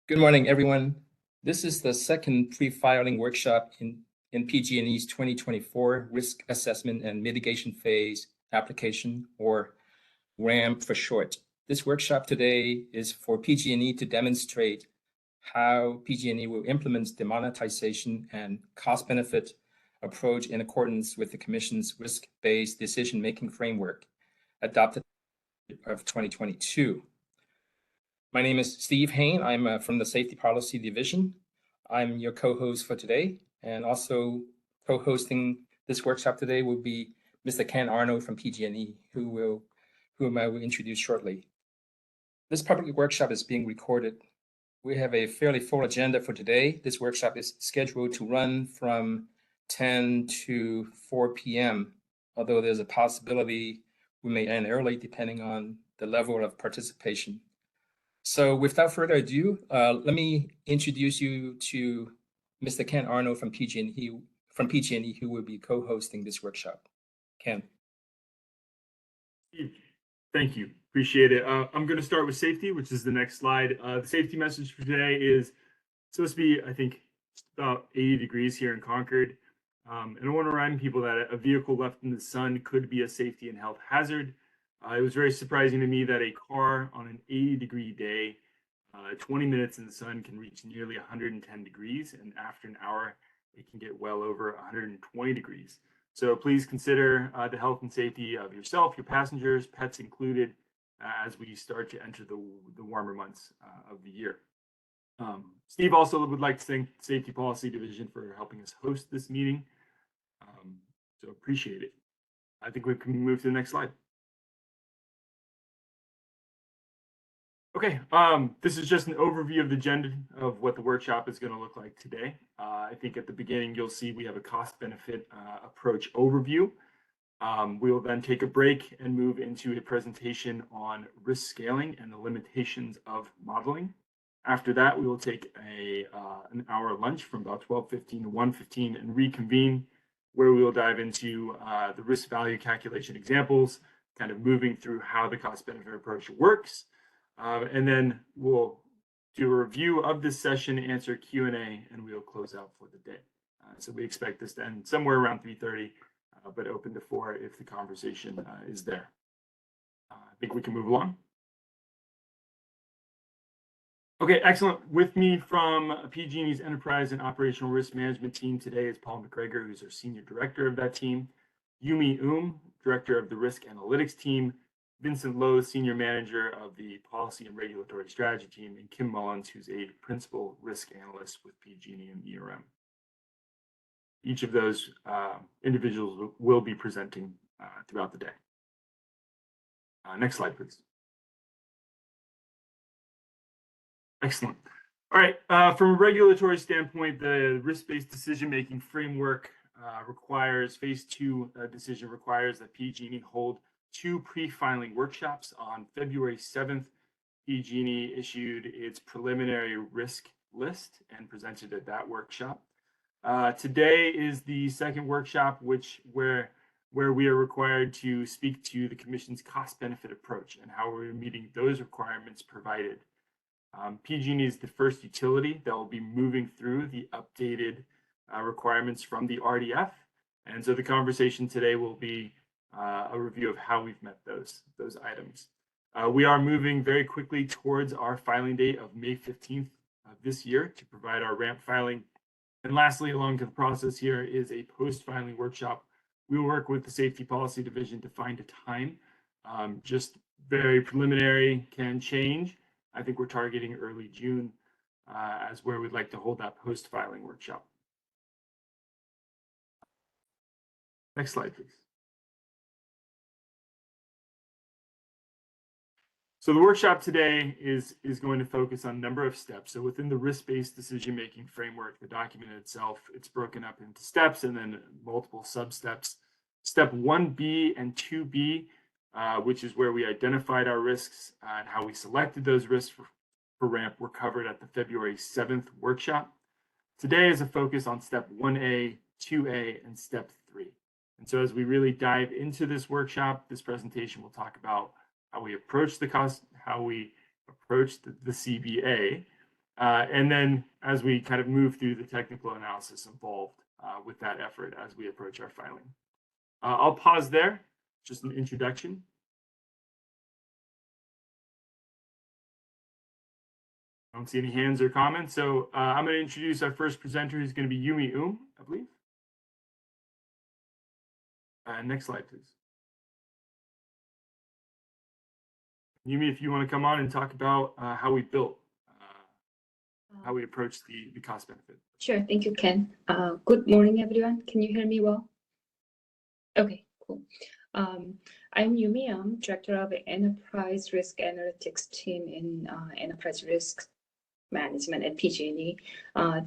Good morning, everyone. This is the second pre-filing workshop in PG&E's 2024 Risk Assessment and Mitigation Phase application, or RAMP for short. This workshop today is for PG&E to demonstrate how PG&E will implement the monetization and cost-benefit approach in accordance with the Commission's risk-based decision-making framework adopted of 2022. My name is Steve Hain. I'm from the Safety Policy Division. I'm your co-host for today, and also co-hosting this workshop today will be Mr. Ken Arnold from PG&E, whom I will introduce shortly. This public workshop is being recorded. We have a fairly full agenda for today. This workshop is scheduled to run from 10 to 4 p.m., although there's a possibility we may end early depending on the level of participation. So without further ado, let me introduce you to Mr. Ken Arnold from PG&E, who will be co-hosting this workshop. Ken. Thank you. Appreciate it. I'm going to start with safety, which is the next slide. The safety message for today is supposed to be, I think, about 80 degrees here in Concord. And I want to remind people that a vehicle left in the sun could be a safety and health hazard. It was very surprising to me that a car on an 80-degree day, 20 minutes in the sun can reach nearly 110 degrees, and after an hour, it can get well over 120 degrees. So please consider the health and safety of yourself, your passengers, pets included, as we start to enter the warmer months of the year. Steve also would like to thank the Safety Policy Division for helping us host this meeting. So appreciate it. I think we can move to the next slide. Okay, this is just an overview of the agenda of what the workshop is going to look like today. I think at the beginning, you'll see we have a cost-benefit approach overview. We will then take a break and move into a presentation on risk scaling and the limitations of modeling. After that, we will take an hour lunch from about 12:15 to 1:15 and reconvene, where we will dive into the risk value calculation examples, kind of moving through how the cost-benefit approach works. And then we'll do a review of this session, answer Q&A, and we'll close out for the day. So we expect this to end somewhere around 3:30, but open to 4 if the conversation is there. I think we can move along. Okay, excellent. With me from PG&E's Enterprise and Operational Risk Management team today is Paul McGregor, who's our Senior Director of that team, Yumi Director of the Risk Analytics team, Vincent Lowe, Senior Manager of the Policy and Regulatory Strategy team, and Kim Mullins, who's a Principal Risk Analyst with PG&E and ERM. Each of those individuals will be presenting throughout the day. Next slide, please. Excellent. All right, from a regulatory standpoint, the risk-based decision-making framework phase 2 decision requires that PG&E hold 2 pre-filing workshops. On February 7th, PG&E issued its preliminary risk list and presented at that workshop. Today is the second workshop, where we are required to speak to the Commission's cost-benefit approach and how we're meeting those requirements provided. PG&E is the first utility that will be moving through the updated requirements from the RDF, and so the conversation today will be a review of how we've met those items. We are moving very quickly towards our filing date of May 15th of this year to provide our RAMP filing. And lastly, along to the process here is a post-filing workshop. We will work with the Safety Policy Division to find a time. Just very preliminary, can change. I think we're targeting early June as where we'd like to hold that post-filing workshop. Next slide, please. So the workshop today is going to focus on a number of steps. So within the risk-based decision-making framework, the document itself, it's broken up into steps and then multiple sub-steps. Step 1B and 2B, which is where we identified our risks and how we selected those risks for RAMP, were covered at the February 7th workshop. Today is a focus on step 1A, 2A, and step 3. And so as we really dive into this workshop, this presentation will talk about how we approach the cost, how we approach the CBA, And then as we kind of move through the technical analysis involved with that effort as we approach our filing. I'll pause there, just an introduction. I don't see any hands or comments, so I'm going to introduce our first presenter, who's going to be Yumi I believe. Next slide, please. Yumi, if you want to come on and talk about how we built, how we approach the cost benefit. Sure, thank you, Ken. Good morning, everyone. Can you hear me well? Okay, cool. I'm Yumi Director of Enterprise Risk Analytics team in Enterprise Risk Management at PG&E.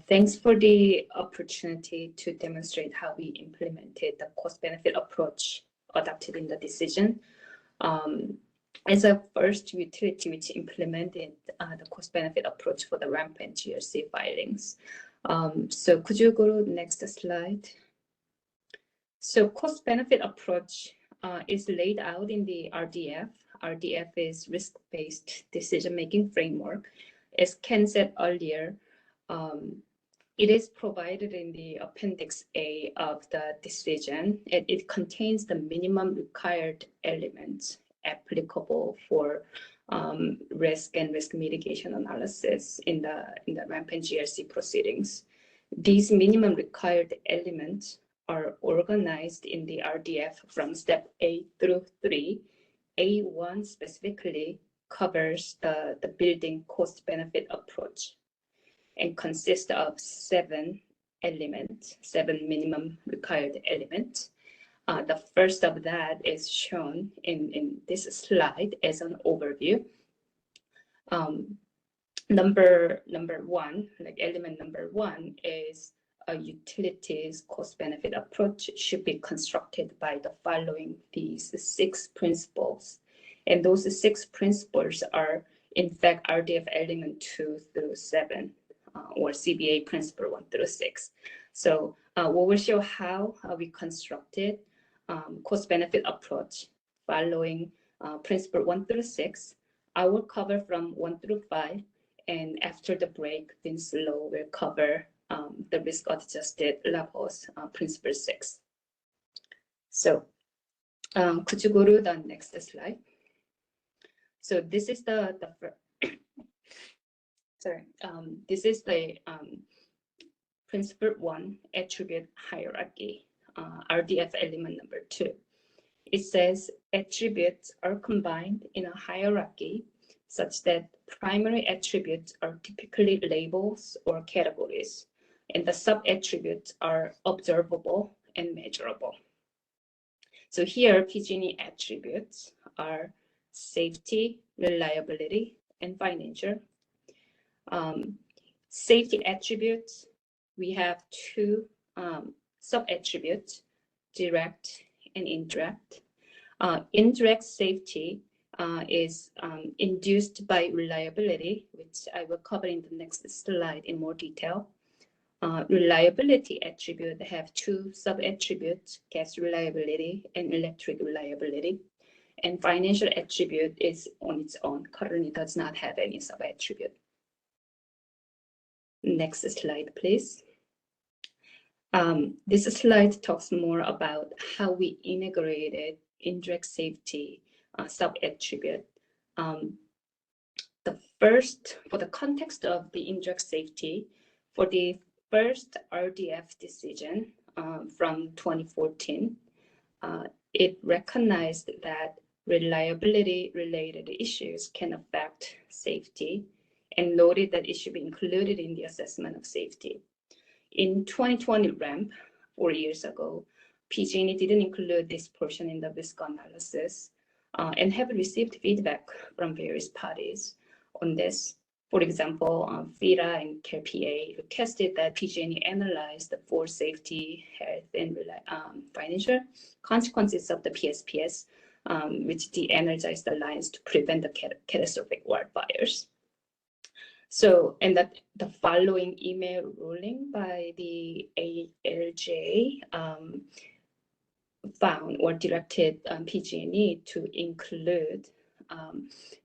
Thanks for the opportunity to demonstrate how we implemented the cost-benefit approach adopted in the decision. As a first utility which implemented the cost-benefit approach for the RAMP and GRC filings. So could you go to the next slide? So cost-benefit approach is laid out in the RDF. RDF is risk-based decision-making framework. As Ken said earlier, it is provided in the Appendix A of the decision. It contains the minimum required elements applicable for risk and risk mitigation analysis in the RAMP and GRC proceedings. These minimum required elements are organized in the RDF from step A through 3. A1 specifically covers the building cost benefit approach and consists of 7 minimum required elements. The first of that is shown in this slide as an overview. Number one, like element number 1 is a utilities cost benefit approach should be constructed by the following these 6 principles. And those 6 principles are, in fact, RDF element 2 through 7, or CBA principle 1 through 6. So we will show how we constructed cost-benefit approach following principle 1 through 6. I will cover from 1 through 5, and after the break, Vince Lowe will cover the risk-adjusted levels, principle 6. So could you go to the next slide? So this is the this is the principle 1 attribute hierarchy, RDF element number 2. It says attributes are combined in a hierarchy such that primary attributes are typically labels or categories, and the sub-attributes are observable and measurable. So here, PG&E attributes are safety, reliability, and financial. Safety attributes, we have 2 sub-attributes, direct and indirect. Indirect safety is induced by reliability, which I will cover in the next slide in more detail. Reliability attribute have 2 sub-attributes, gas reliability and electric reliability. And financial attribute is on its own, currently does not have any sub-attribute. Next slide, please. This slide talks more about how we integrated indirect safety sub-attribute. The first, for the context of the indirect safety, for the first RDF decision from 2014, it recognized that reliability-related issues can affect safety and noted that it should be included in the assessment of safety. In 2020 RAMP, 4 years ago, PG&E didn't include this portion in the risk analysis and have received feedback from various parties on this. For example, FIRA and CarePA requested that PG&E analyze the 4 safety, health, and financial consequences of the PSPS, which de-energized the lines to prevent the catastrophic wildfires. So, and that the following email ruling by the ALJ found or directed PG&E to include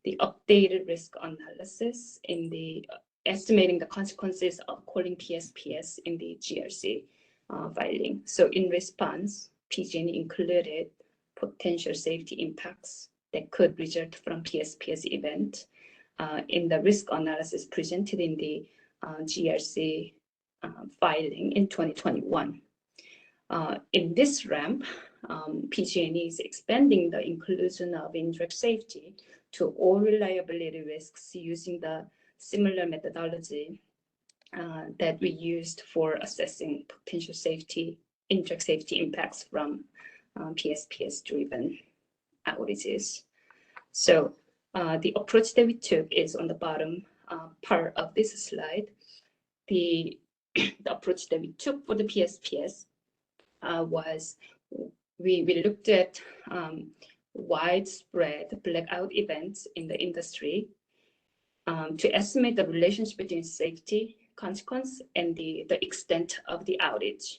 the updated risk analysis in the estimating the consequences of calling PSPS in the GRC filing. So in response, PG&E included potential safety impacts that could result from PSPS event in the risk analysis presented in the GRC filing in 2021. In this ramp, PG&E is expanding the inclusion of indirect safety to all reliability risks using the similar methodology that we used for assessing potential indirect safety impacts from PSPS-driven outages. So the approach that we took is on the bottom part of this slide. The approach that we took for the PSPS was we looked at widespread blackout events in the industry to estimate the relationship between safety, consequence, and the extent of the outage.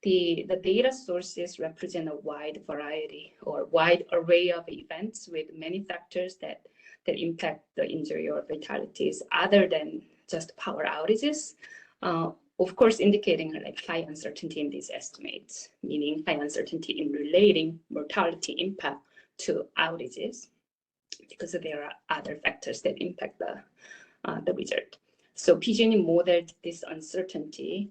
The data sources represent a wide variety or wide array of events with many factors that impact the injury or fatalities other than just power outages. Of course, indicating like high uncertainty in these estimates, meaning high uncertainty in relating mortality impact to outages, because there are other factors that impact the result. So PG&E modeled this uncertainty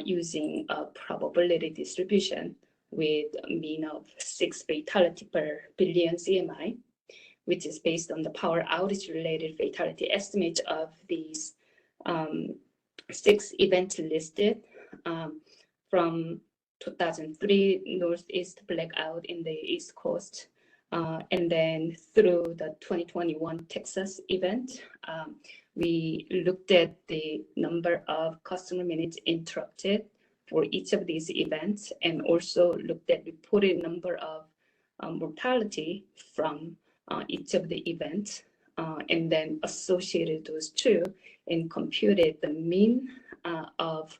using a probability distribution with a mean of 6 fatality per billion CMI, which is based on the power outage related fatality estimates of these 6 events listed from 2003 Northeast blackout in the East Coast, and then through the 2021 Texas event. We looked at the number of customer minutes interrupted for each of these events, and also looked at reported number of mortality from each of the events, and then associated those two and computed the mean of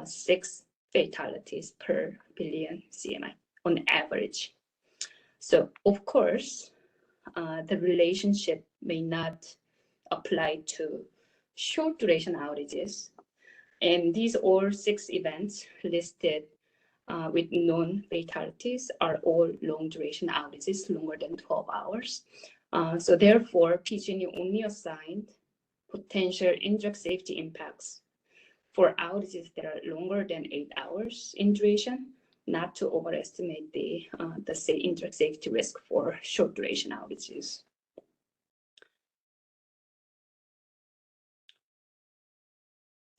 6 fatalities per billion CMI on average. So of course, the relationship may not apply to short duration outages. And these all 6 events listed with known fatalities are all long duration outages, longer than 12 hours. So therefore, PG&E only assigned potential indirect safety impacts for outages that are longer than 8 hours in duration, not to overestimate the indirect safety risk for short duration outages.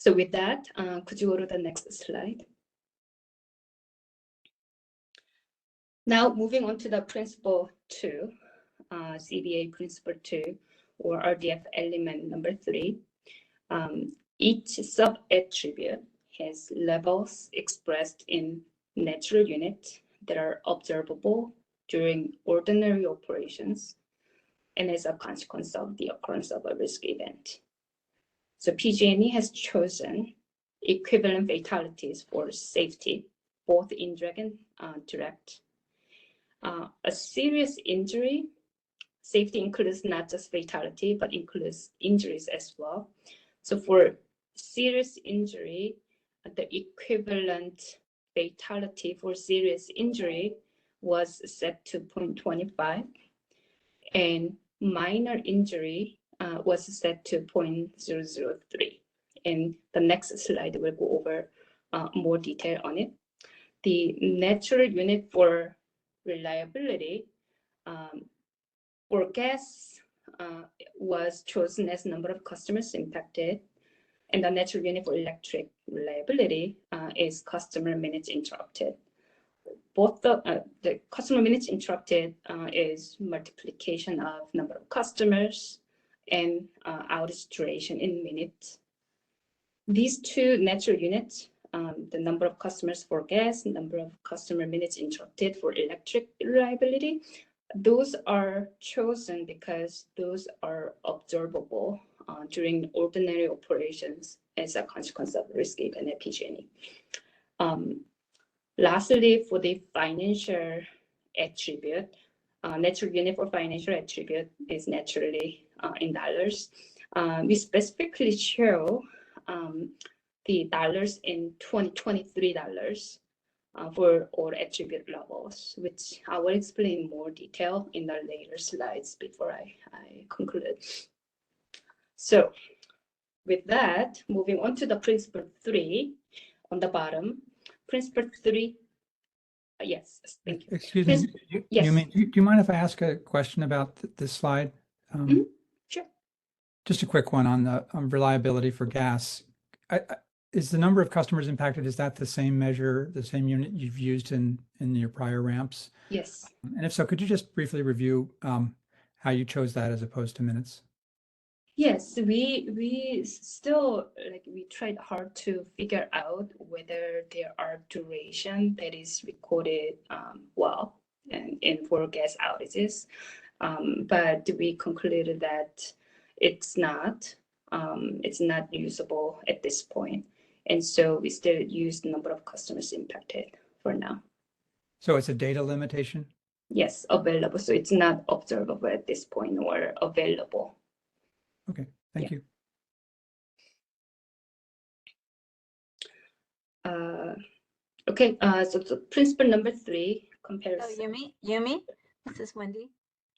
So with that, could you go to the next slide? Now moving on to the principle 2, CBA principle 2, or RDF element number 3. Each sub-attribute has levels expressed in natural units that are observable during ordinary operations and as a consequence of the occurrence of a risk event. So PG&E has chosen equivalent fatalities for safety, both indirect and direct. A serious injury, safety includes not just fatality, but includes injuries as well. So for serious injury, the equivalent fatality for serious injury was set to 0.25, and minor injury was set to 0.003. And the next slide will go over more detail on it. The natural unit for reliability for gas was chosen as number of customers impacted, and the natural unit for electric reliability is customer minutes interrupted. Both the customer minutes interrupted is multiplication of number of customers and outage duration in minutes. These two natural units, the number of customers for gas, number of customer minutes interrupted for electric reliability, those are chosen because those are observable during ordinary operations as a consequence of risk event at PG&E. Lastly, for the financial attribute, natural unit for financial attribute is naturally in dollars. We specifically show the dollars in 2023 dollars for all attribute levels, which I will explain in more detail in the later slides before I conclude. So with that, moving on to the principle 3 on the bottom. Principle 3, yes, thank you. Excuse me, Yes. Yumi, do you mind if I ask a question about this slide? Sure. Just a quick one on the reliability for gas. Is the number of customers impacted, is that the same measure, the same unit you've used in your prior ramps? Yes. And if so, could you just briefly review how you chose that as opposed to minutes? Yes, we still we tried hard to figure out whether there are duration that is recorded well and for gas outages, but we concluded that it's not usable at this point, and so we still use the number of customers impacted for now. So it's a data limitation? Yes, available. So it's not observable at this point or available. Okay, thank you. Okay, so principle number 3, comparison. Oh, Yumi, this is Wendy.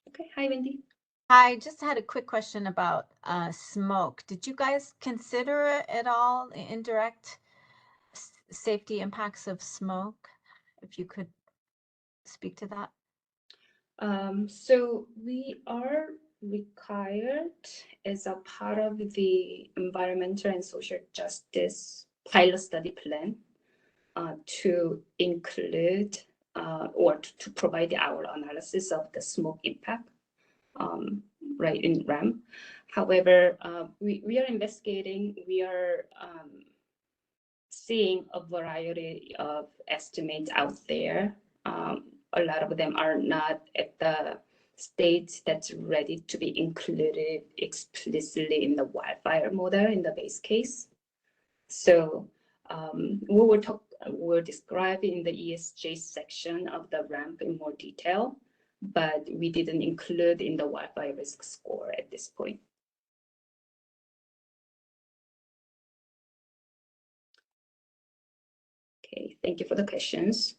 Okay, hi, Wendy. Hi, just had a quick question about smoke. Did you guys consider at all indirect safety impacts of smoke? If you could speak to that. So we are required as a part of the environmental and social justice pilot study plan to include or to provide our analysis of the smoke impact right in RAMP. However, we are investigating, we are seeing a variety of estimates out there. A lot of them are not at the stage that's ready to be included explicitly in the wildfire model in the base case. So we'll describe in the ESG section of the RAMP in more detail, but we didn't include in the wildfire risk score at this point. Okay, thank you for the questions.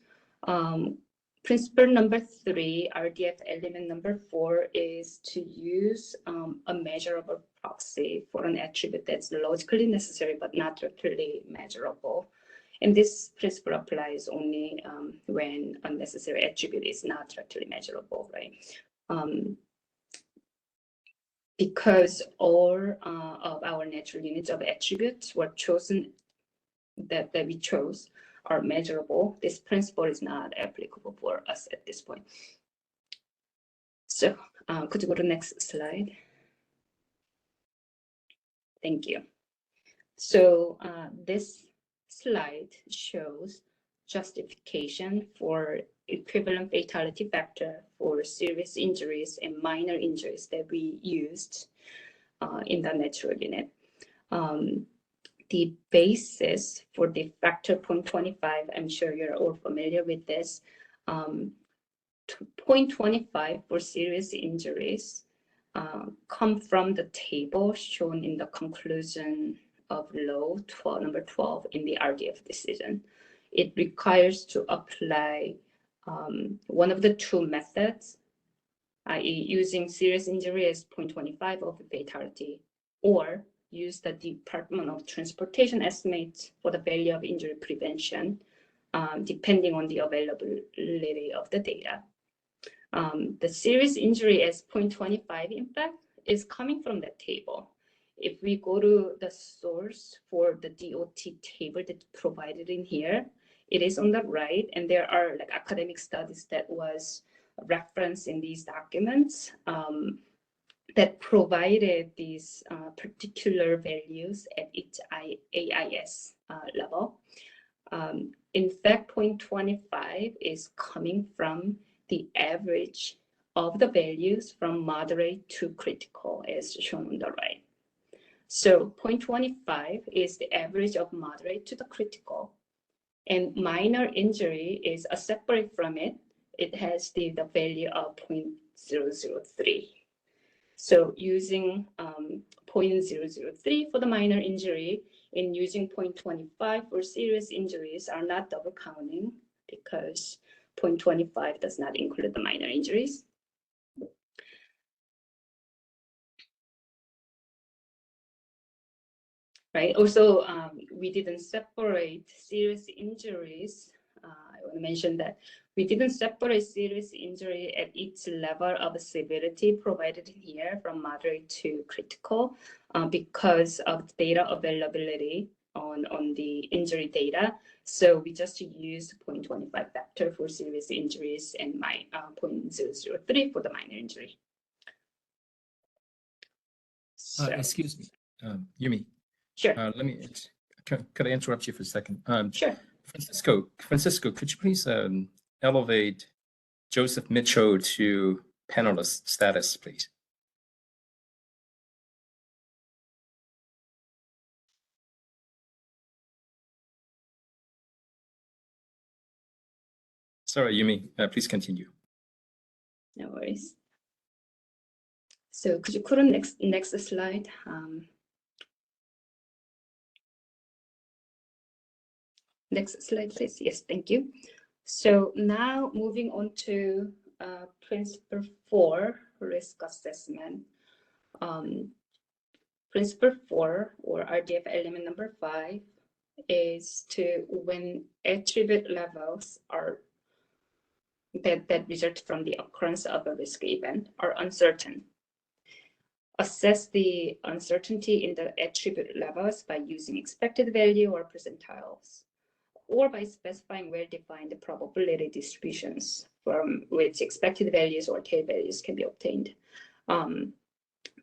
Principle number 3, RDF element number 4 is to use a measurable proxy for an attribute that's logically necessary but not directly measurable. And this principle applies only when a necessary attribute is not directly measurable, right? Because all of our natural units of attributes were chosen that we chose are measurable, this principle is not applicable for us at this point. So could you go to the next slide? Thank you. So this slide shows justification for equivalent fatality factor for serious injuries and minor injuries that we used in the natural unit. The basis for the factor 0.25, I'm sure you're all familiar with this. 0.25 for serious injuries come from the table shown in the conclusion of law number 12 in the RDF decision. It requires to apply one of the two methods, i.e. using serious injury as 0.25 of fatality, or use the Department of Transportation estimates for the value of injury prevention, depending on the availability of the data. The serious injury as 0.25 impact is coming from that table. If we go to the source for the DOT table that's provided in here, it is on the right, and there are academic studies that was referenced in these documents that provided these particular values at each AIS level. In fact, 0.25 is coming from the average of the values from moderate to critical, as shown on the right. So 0.25 is the average of moderate to the critical, and minor injury is separate from it. It has the value of 0.003. So using 0.003 for the minor injury and using 0.25 for serious injuries are not double counting because 0.25 does not include the minor injuries. Right. Also, we didn't separate serious injuries. I want to mention that we didn't separate serious injury at each level of severity provided in here from moderate to critical because of data availability on the injury data. So we just used 0.25 factor for serious injuries and 0.003 for the minor injury. So, Excuse me, Yumi. sure. Let me, could I interrupt you for a second? Sure. Francisco, could you please elevate Joseph Mitchell to panelist status, please? Sorry, Yumi, please continue. No worries. So could you put on next slide? Next slide, please. Yes, thank you. So now moving on to principle 4, risk assessment. Principle 4, or RDF element number 5, is to when attribute levels are that result from the occurrence of a risk event are uncertain. Assess the uncertainty in the attribute levels by using expected value or percentiles, or by specifying well-defined probability distributions from which expected values or tail values can be obtained.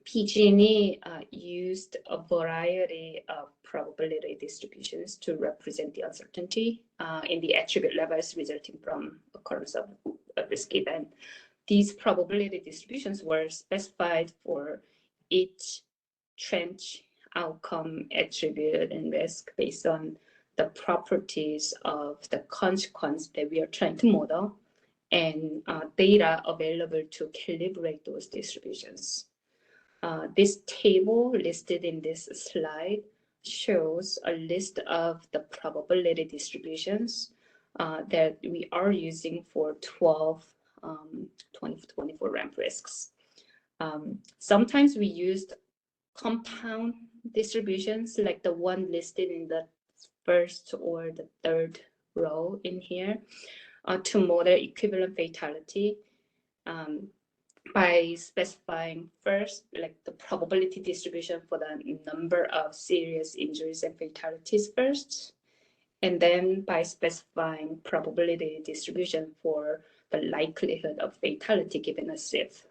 PG&E used a variety of probability distributions to represent the uncertainty in the attribute levels resulting from occurrence of a risk event. These probability distributions were specified for each trench, outcome, attribute, and risk based on the properties of the consequence that we are trying to model and data available to calibrate those distributions. This table listed in this slide shows a list of the probability distributions that we are using for 12 2024 ramp risks. Sometimes we used compound distributions like the one listed in the first or the third row in here to model equivalent fatality by specifying first like the probability distribution for the number of serious injuries and fatalities first, and then by specifying probability distribution for the likelihood of fatality given a SIF.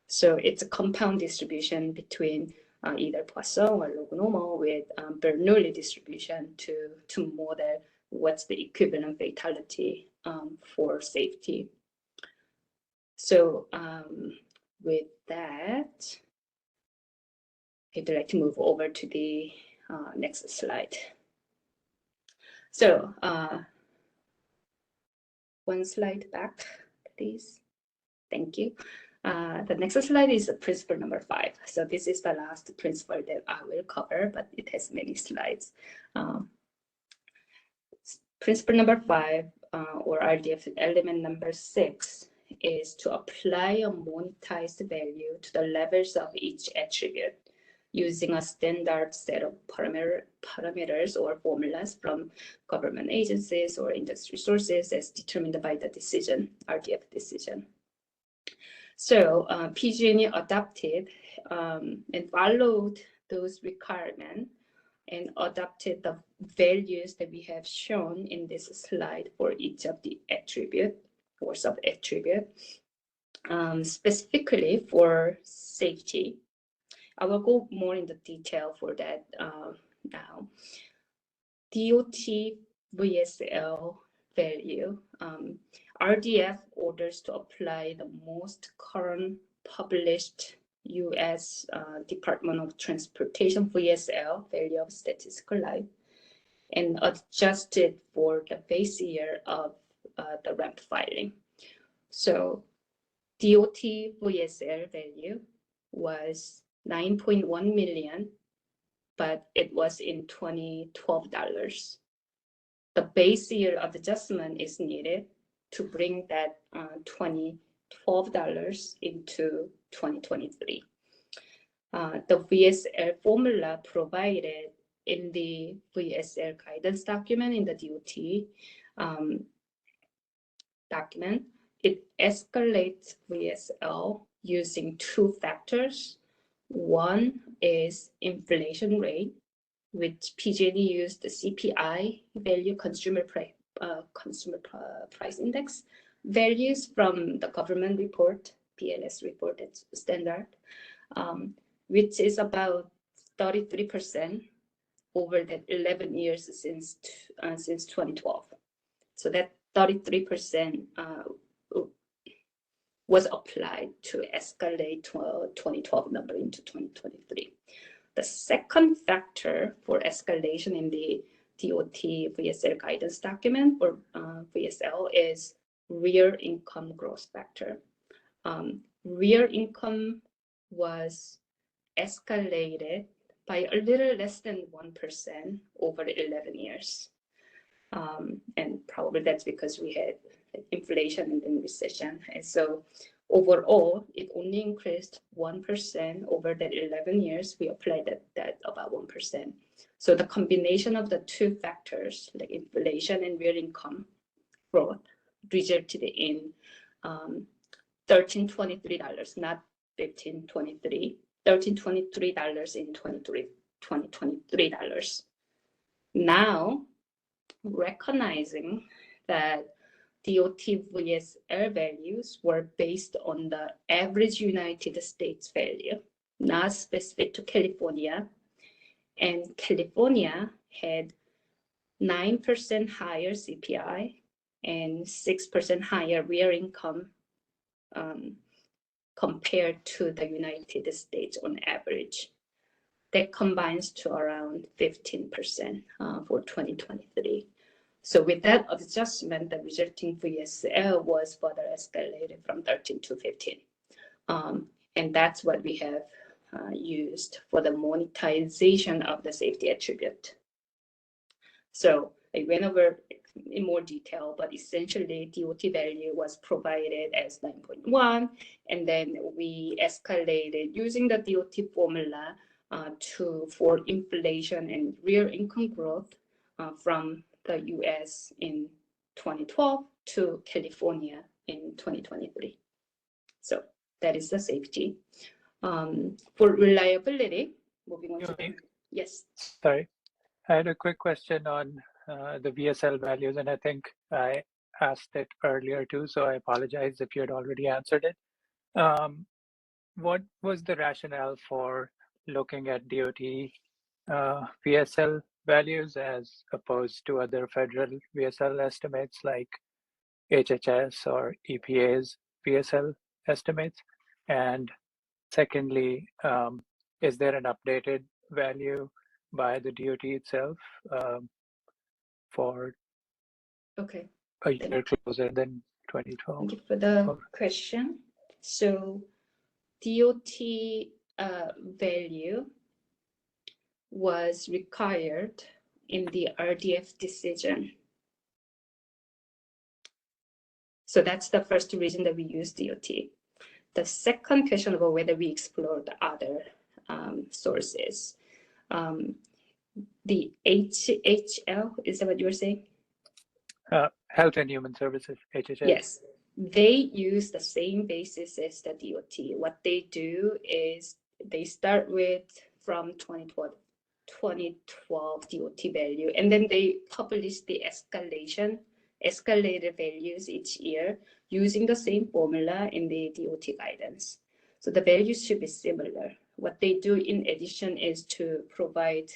So it's a compound distribution between either Poisson or log normal with Bernoulli distribution to model what's the equivalent fatality for safety. So with that, I'd like to move over to the next slide. So one slide back, please. Thank you. The next slide is principle number 5. So this is the last principle that I will cover, but it has many slides. Principle number 5, or RDF element number 6, is to apply a monetized value to the levels of each attribute using a standard set of parameters or formulas from government agencies or industry sources as determined by the decision, RDF decision. So PG&E adopted and followed those requirements and adopted the values that we have shown in this slide for each of the attribute or sub-attribute. Specifically for safety, I will go more into detail for that now. DOT VSL value, RDF orders to apply the most current published U.S. Department of Transportation VSL value of statistical life and adjust it for the base year of the ramp filing. So DOT VSL value was 9.1 million, but it was in 2012 dollars. The base year of adjustment is needed to bring that 2012 dollars into 2023. The VSL formula provided in the VSL guidance document in the DOT document, it escalates VSL using two factors. One is inflation rate, which PG&E used the CPI value, consumer price index values from the government report, PLS report, that's standard, which is about 33% over that 11 years since 2012. So that 33% was applied to escalate 2012 number into 2023. The second factor for escalation in the DOT VSL guidance document for VSL is real income growth factor. Real income was escalated by a little less than 1% over 11 years. And probably that's because we had inflation and then recession. And so overall, it only increased 1% over that 11 years. We applied that about 1%. So the combination of the two factors, like inflation and real income growth, resulted in $1323, not $1523, $1323 in 2023 dollars. Now, recognizing that DOT VSL values were based on the average United States value, not specific to California, and California had 9% higher CPI and 6% higher real income compared to the United States on average. That combines to around 15% for 2023. So with that adjustment, the resulting VSL was further escalated from 13 to 15. And that's what we have used for the monetization of the safety attribute. So I went over in more detail, but essentially DOT value was provided as 9.1, and then we escalated using the DOT formula for inflation and real income growth from the US in 2012 to California in 2023. So that is the safety. For reliability, moving on to yes. Sorry, I had a quick question on the VSL values, and I think I asked it earlier too, so I apologize if you had already answered it. What was the rationale for looking at DOT VSL values as opposed to other federal VSL estimates like HHS or EPA's VSL estimates? And secondly, is there an updated value by the DOT itself for a year closer than 2012? Thank you for the question. So DOT value was required in the RDF decision. So that's the first reason that we use DOT. The second question about whether we explored other sources. The HHL, is that what you were saying? Health and Human Services, HHS. Yes, they use the same basis as the DOT. What they do is they start with from 2012 DOT value, and then they publish the escalated values each year using the same formula in the DOT guidance. So the values should be similar. What they do in addition is to provide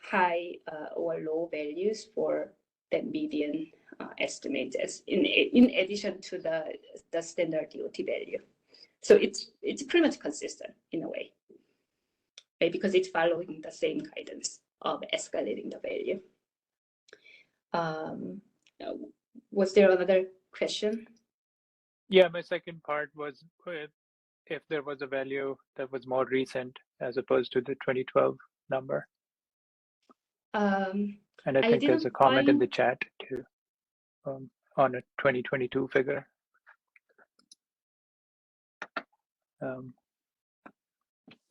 high or low values for that median estimate as in addition to the standard DOT value. So it's pretty much consistent in a way, right? Because it's following the same guidance of escalating the value. Was there another question? Yeah, my second part was if there was a value that was more recent as opposed to the 2012 number. Um, And I I think there's a didn't comment in the find- chat too, on a 2022 figure.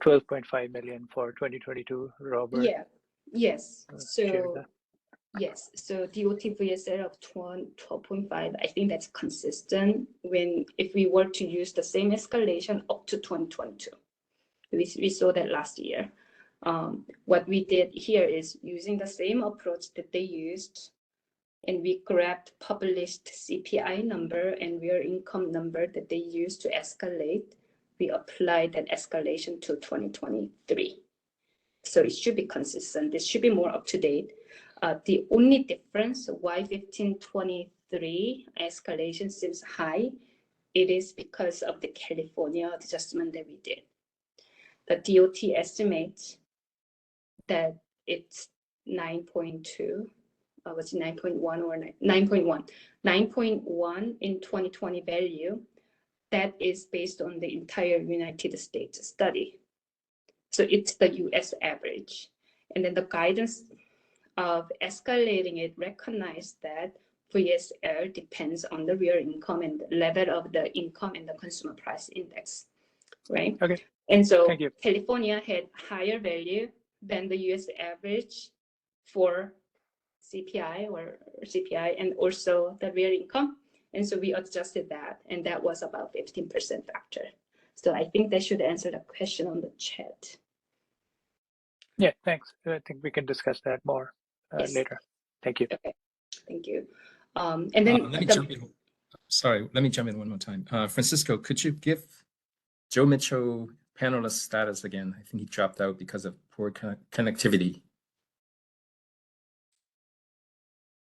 12.5 million for 2022, Robert. Yeah, yes. shared So that. yes, so DOT VSL of 12.5, I think that's consistent when if we were to use the same escalation up to 2022. We saw that last year. What we did here is using the same approach that they used, and we grabbed published CPI number and real income number that they used to escalate. We applied that escalation to 2023. So it should be consistent. This should be more up to date. The only difference why 1523 escalation seems high, it is because of the California adjustment that we did. The DOT estimates that it's 9.2, was it 9.1 or 9.1? 9.1 in 2020 value. That is based on the entire United States study. So it's the US average. And then the guidance of escalating it recognized that VSL depends on the real income and the level of the income and the consumer price index, right? Okay. And so Thank you. California had higher value than the US average for CPI and also the real income. And so we adjusted that, and that was about 15% factor. So I think that should answer the question on the chat. Yeah, thanks. I think we can discuss that more Yes. later. Thank you. Okay, thank you. And then Let me jump in. Sorry, let me jump in one more time. Francisco, could you give Joe Mitchell panelist status again? I think he dropped out because of poor connectivity.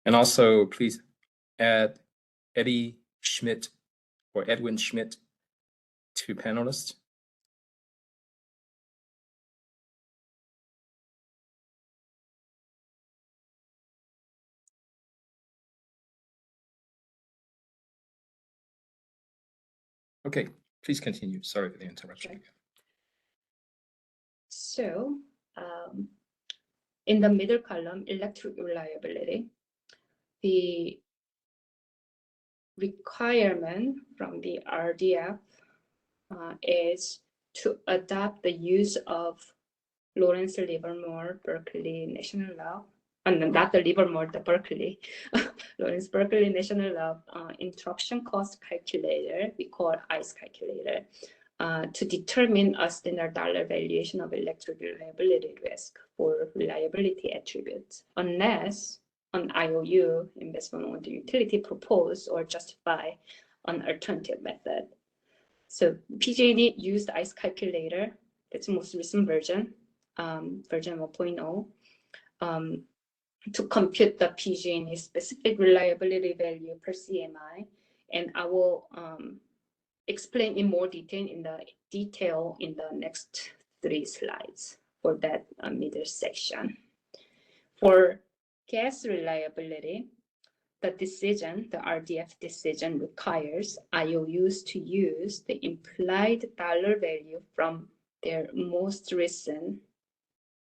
And also, please add Eddie Schmidt or Edwin Schmidt to panelists. Okay, please continue. Sorry for the interruption. Okay. So in the middle column, electric reliability, the requirement from the RDF is to adopt the use of Lawrence Livermore Berkeley National Law, and not the Livermore, the Berkeley, Lawrence Berkeley National Law interruption cost calculator, we call ICE calculator, to determine a standard dollar valuation of electric reliability risk for reliability attributes, unless an IOU, investment on the utility, propose or justify an alternative method. So PG&E used ICE calculator, that's the most recent version, version 1.0, to compute the PG&E specific reliability value per CMI. And I will explain in more detail in the next 3 slides for that middle section. For gas reliability, the decision, the RDF decision, requires IOUs to use the implied dollar value from their most recent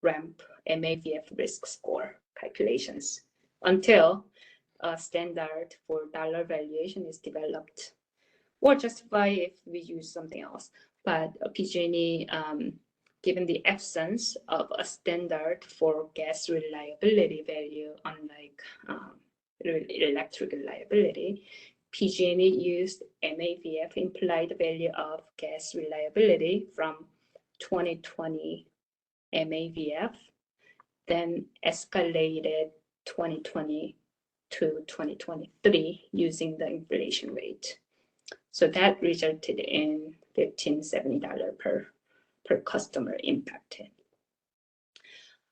RAMP MAVF risk score calculations until a standard for dollar valuation is developed, or justify if we use something else. But PG&E, given the absence of a standard for gas reliability value, unlike electric reliability, PG&E used MAVF implied value of gas reliability from 2020 MAVF, then escalated 2020 to 2023 using the inflation rate. So that resulted in $1,570 per customer impacted.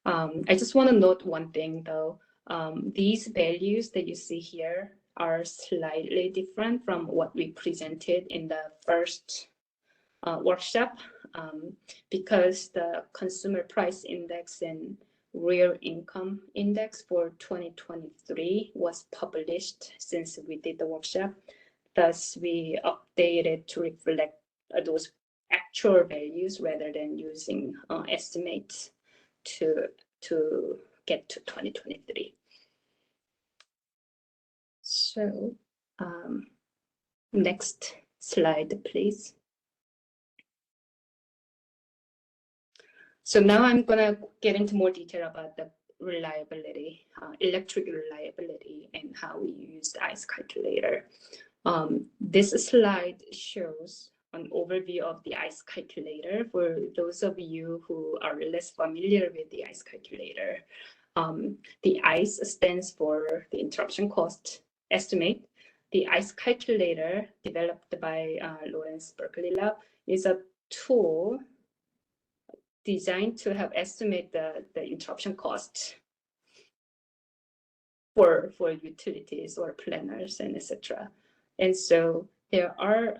I just want to note one thing though. These values that you see here are slightly different from what we presented in the first workshop, because the consumer price index and real income index for 2023 was published since we did the workshop. Thus, we updated to reflect those actual values rather than using estimates to get to 2023. So next slide, please. So now I'm gonna get into more detail about the reliability, electric reliability, and how we use the ICE calculator. This slide shows an overview of the ICE calculator for those of you who are less familiar with the ICE calculator. The ICE stands for the interruption cost estimate. The ICE calculator, developed by Lawrence Berkeley Lab, is a tool designed to help estimate the interruption cost for utilities or planners and etc. And so there are,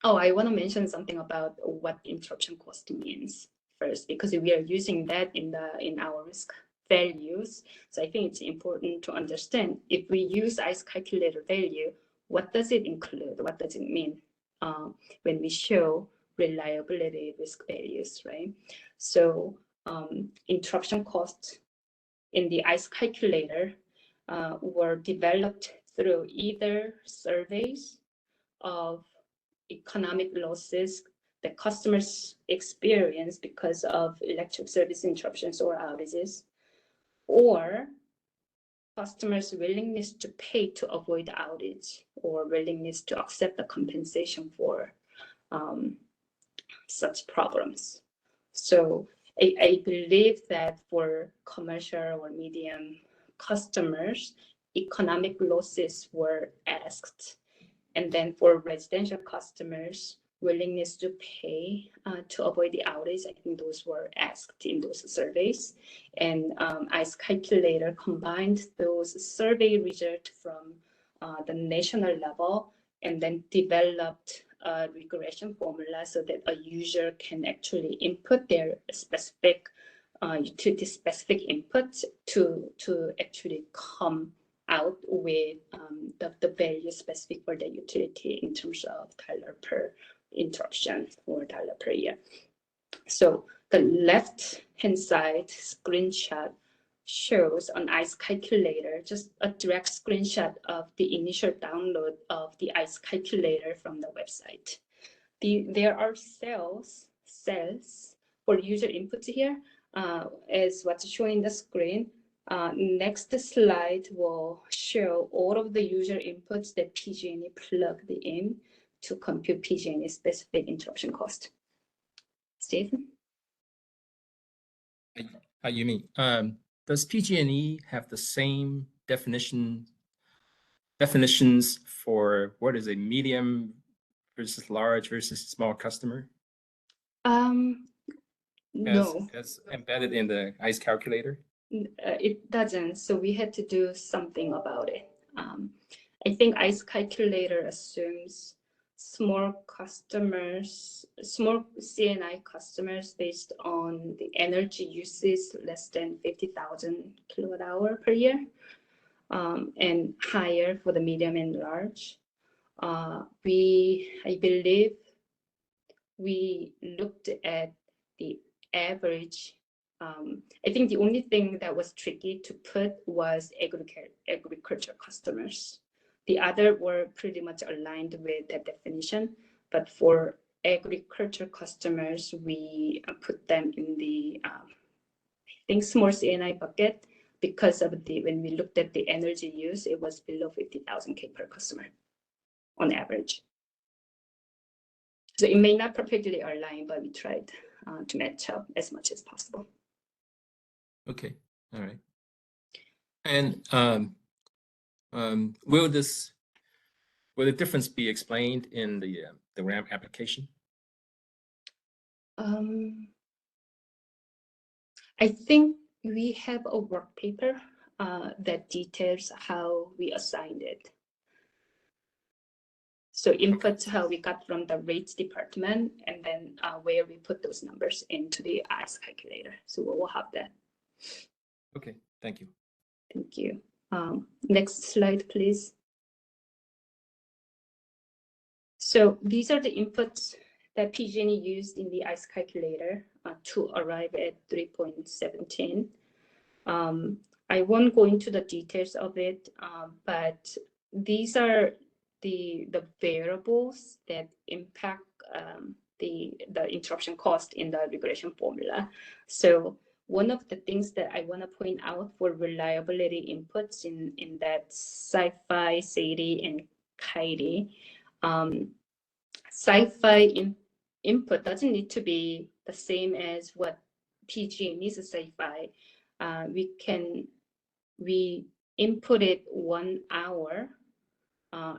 I want to mention something about what interruption cost means first, because we are using that in our risk values. So I think it's important to understand, if we use ICE calculator value, what does it include? What does it mean when we show reliability risk values, right? So interruption costs in the ICE calculator were developed through either surveys of economic losses that customers experience because of electric service interruptions or outages, or customers' willingness to pay to avoid outage, or willingness to accept the compensation for such problems. So I believe that for commercial or medium customers, economic losses were asked. And then for residential customers, willingness to pay to avoid the outage, I think those were asked in those surveys. And ICE calculator combined those survey results from the national level and then developed a regression formula so that a user can actually input their specific utility specific inputs to actually come out with the value specific for the utility in terms of dollar per interruption or dollar per year. So the left hand side screenshot shows on ICE calculator, just a direct screenshot of the initial download of the ICE calculator from the website. There are cells for user inputs here, as what's shown in the screen. Next slide will show all of the user inputs that PG&E plugged in to compute PG&E specific interruption cost. Stephen? You mean, does PG&E have the same definitions for what is a medium versus large versus small customer? No. That's embedded in the ICE calculator? It doesn't, so we had to do something about it. I think ICE calculator assumes small C&I customers based on the energy usage less than 50,000 kilowatt hour per year, and higher for the medium and large. I believe we looked at the average. I think the only thing that was tricky to put was agriculture customers. The other were pretty much aligned with that definition, but for agriculture customers, we put them in the, I think, small C&I bucket because of when we looked at the energy use, it was below 50,000 K per customer on average. So it may not perfectly align, but we tried to match up as much as possible. Okay, all right. And will the difference be explained in the RAMP application? I think we have a work paper that details how we assigned it. So inputs how we got from the rates department, and then where we put those numbers into the ICE calculator. So we'll have that. Okay, thank you. Thank you. Next slide, please. So these are the inputs that PG&E used in the ICE calculator to arrive at 3.17. I won't go into the details of it, but these are the variables that impact the interruption cost in the regression formula. So one of the things that I want to point out for reliability inputs in that Sci-Fi, SAIDI, and KIDI, Sci-Fi input doesn't need to be the same as what PG&E's Sci-Fi. We input it 1 hour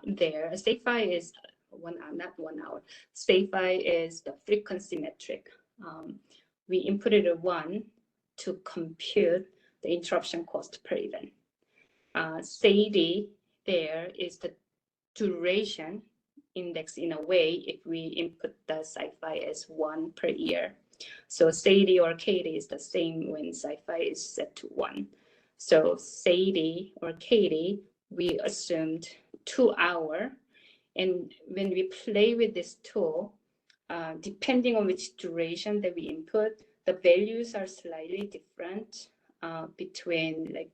there. Sci-Fi is 1 hour, not 1 hour. Sci-Fi is the frequency metric. We input it at 1 to compute the interruption cost per event. SAIDI there is the duration index in a way if we input the Sci-Fi as 1 per year. So SAIDI or KIDI is the same when Sci-Fi is set to 1. So SAIDI or KIDI, we assumed 2 hours. And when we play with this tool, depending on which duration that we input, the values are slightly different between like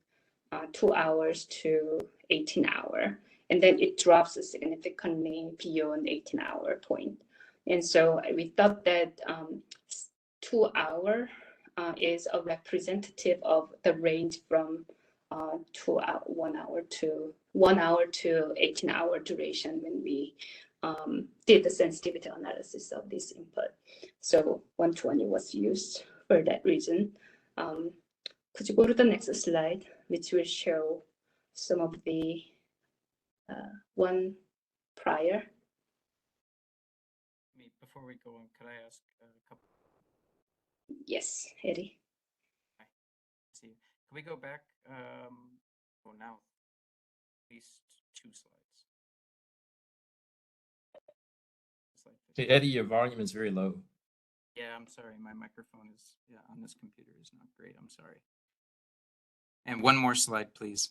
2 hours to 18 hours. And then it drops significantly beyond 18-hour point. And so we thought that 2 hours is a representative of the range from 1 hour to 18-hour duration when we did the sensitivity analysis of this input. So 120 was used for that reason. Could you go to the next slide, which will show some of the one prior? Before we go on, could I ask a couple? Yes, Eddie. Hi. See you. Can we go back? Well, now at least 2 slides. Hey, Eddie, your volume is very low. Yeah, I'm sorry. My microphone is on this computer is not great. I'm sorry. And 1 more slide, please.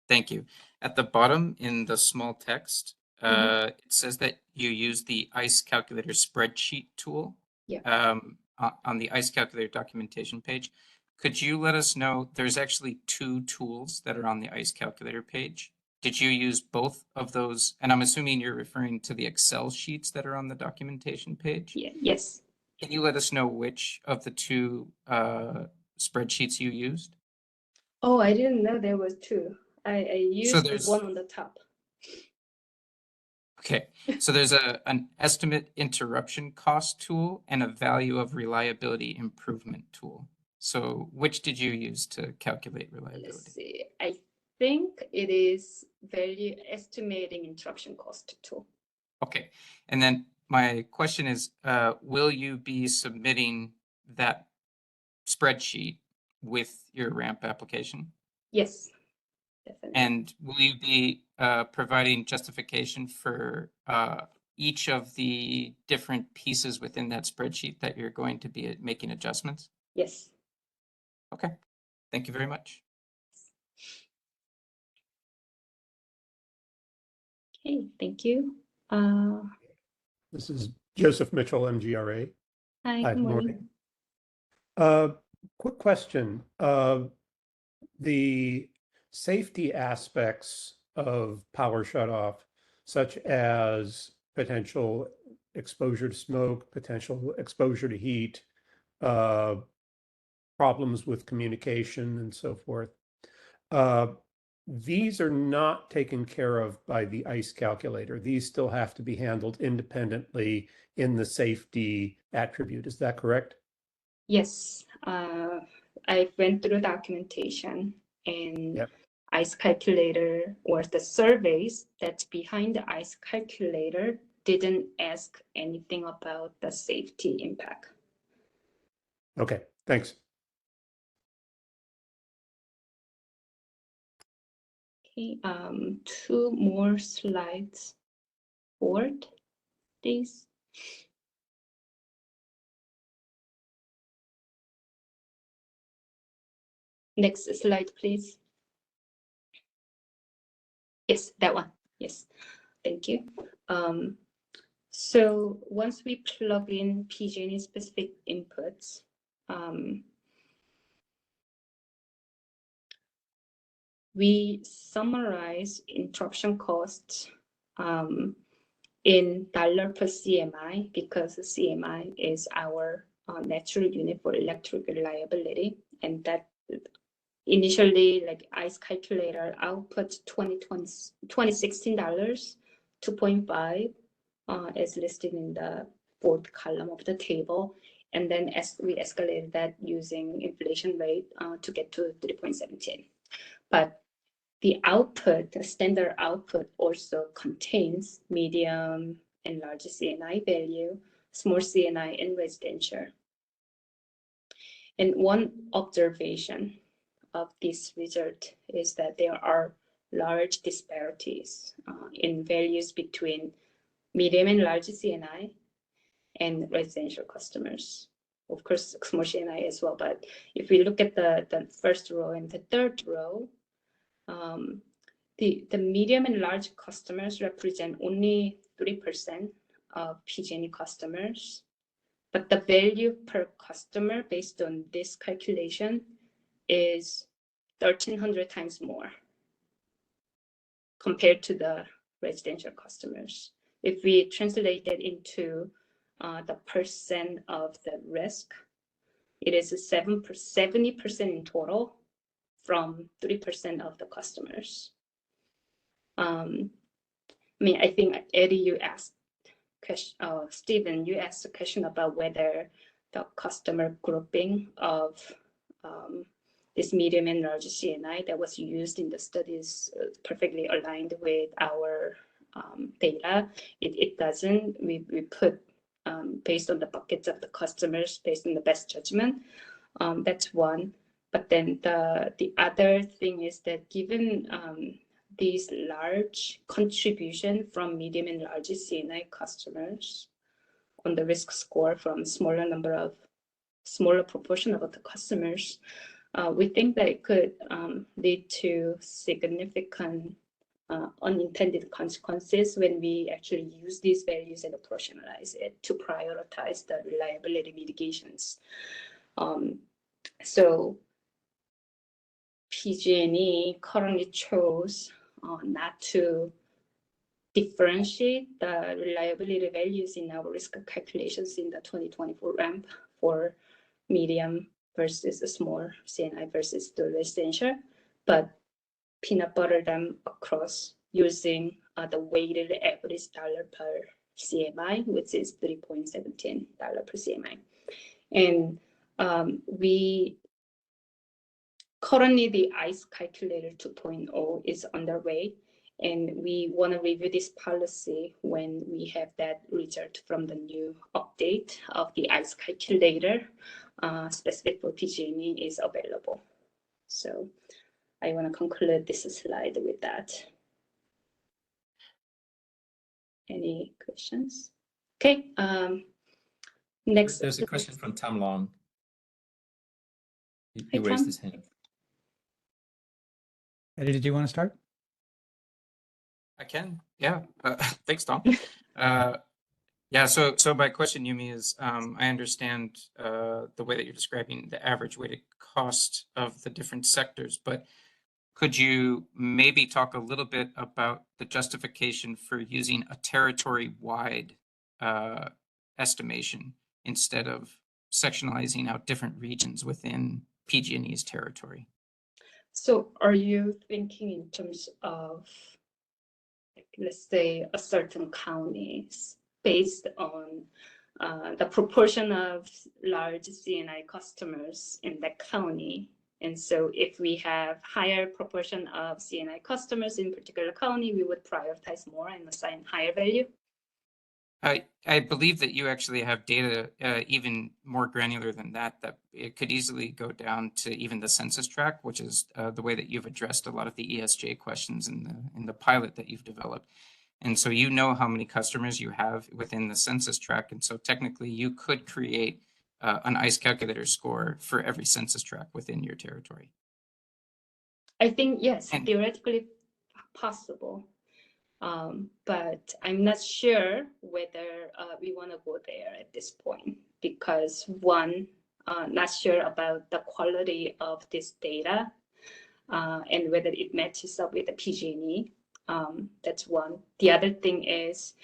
Thank you. At the bottom in the small text, it says that you use the ICE calculator spreadsheet tool. Yeah. On the ICE calculator documentation page. Could you let us know, there's actually 2 tools that are on the ICE calculator page. Did you use both of those? And I'm assuming you're referring to the Excel sheets that are on the documentation page. Yeah. Yes. Can you let us know which of the 2 spreadsheets you used? Oh, I didn't know there was 2. I used the one on the top. Okay, so there's an estimate interruption cost tool and a value of reliability improvement tool. So which did you use to calculate reliability? Let's see. I think it is value estimating interruption cost tool. Okay, and then my question is, will you be submitting that spreadsheet with your RAMP application? Yes, definitely. And will you be providing justification for each of the different pieces within that spreadsheet that you're going to be making adjustments? Yes. Okay, thank you very much. Okay, thank you. This is Joseph Mitchell, MGRA. Hi, good morning. Quick question. The safety aspects of power shutoff, such as potential exposure to smoke, potential exposure to heat, problems with communication and so forth, these are not taken care of by the ICE calculator. These still have to be handled independently in the safety attribute. Is that correct? Yes, I went through documentation and Yep. ICE calculator or the surveys that's behind the ICE calculator didn't ask anything about the safety impact. Okay, thanks. Okay, 2 more slides forward, please. Next slide, please. Yes, that one. Yes, thank you. So once we plug in PG&E specific inputs, we summarize interruption costs in dollar per CMI, because the CMI is our natural unit for electric reliability, and that initially, like ICE calculator output $2016 $2.5 as listed in the fourth column of the table, and then as we escalated that using inflation rate to get to 3.17. But the output, the standard output, also contains medium and large CNI value, small CNI, and residential. And one observation of this result is that there are large disparities in values between medium and large CNI and residential customers. Of course, small CNI as well, but if we look at the first row and the third row, the medium and large customers represent only 3% of PG&E customers, but the value per customer based on this calculation is 1,300 times more compared to the residential customers. If we translate that into the percent of the risk, it is 70% in total from 3% of the customers. I think Eddie, you asked, Stephen, you asked a question about whether the customer grouping of this medium and large CNI that was used in the studies perfectly aligned with our data. It doesn't. We put based on the buckets of the customers, based on the best judgment. That's one. But then the other thing is that given these large contribution from medium and large CNI customers on the risk score from smaller proportion of the customers, we think that it could lead to significant unintended consequences when we actually use these values and operationalize it to prioritize the reliability mitigations. So PG&E currently chose not to differentiate the reliability values in our risk calculations in the 2024 RAMP for medium versus small CNI versus the residential, but peanut butter them across using the weighted average dollar per CMI, which is $3.17 per CMI. And we currently, the ICE calculator 2.0 is underway, and we want to review this policy when we have that result from the new update of the ICE calculator specific for PG&E is available. So I want to conclude this slide with that. Any questions? Okay. Next. There's a question from Tom Long. He Hi, raised Tom. his hand. Eddie, did you want to start? I can, yeah. Thanks, Tom. Yeah, so my question, Yumi, is I understand the way that you're describing the average weighted cost of the different sectors, but could you maybe talk a little bit about the justification for using a territory-wide estimation instead of sectionalizing out different regions within PG&E's territory? So are you thinking in terms of, like, let's say, a certain counties based on the proportion of large CNI customers in that county? And so if we have higher proportion of CNI customers in particular county, we would prioritize more and assign higher value? I believe that you actually have data even more granular than that, that it could easily go down to even the census tract, which is the way that you've addressed a lot of the ESJ questions in the pilot that you've developed. And so you know how many customers you have within the census tract. And so technically you could create an ICE calculator score for every census tract within your territory. I think, yes, theoretically possible. But I'm not sure whether we want to go there at this point because one, not sure about the quality of this data and whether it matches up with the PG&E. That's one. The other thing is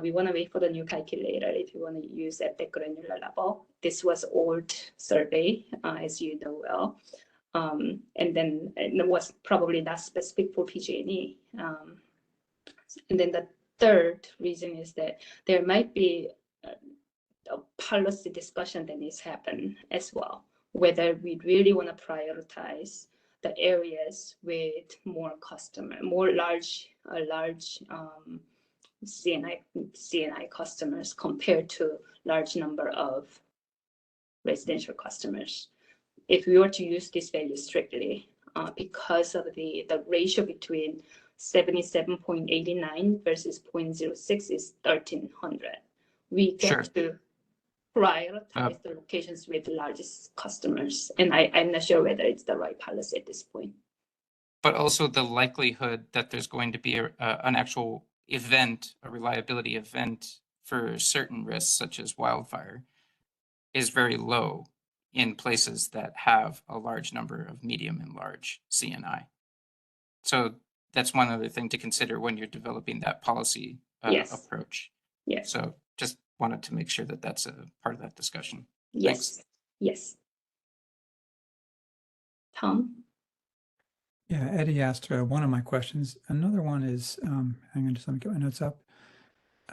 we want to wait for the new calculator if you want to use at the granular level. This was old survey, as you know well. And then it was probably not specific for PG&E. And then the third reason is that there might be a policy discussion that needs to happen as well, whether we really want to prioritize the areas with more large CNI customers compared to large number of residential customers. If we were to use this value strictly, because of the ratio between 77.89 versus 0.06 is 1,300. We get to prioritize the locations with the largest customers. And I'm not sure whether it's the right policy at this point. But also the likelihood that there's going to be an actual event, a reliability event for certain risks, such as wildfire, is very low in places that have a large number of medium and large CNI. So that's one other thing to consider when you're developing that policy approach. Yes. So just wanted to make sure that that's a part of that discussion. Yes. Thanks. Yes. Tom? Yeah, Eddie asked one of my questions. Another one is, hang on, just let me get my notes up.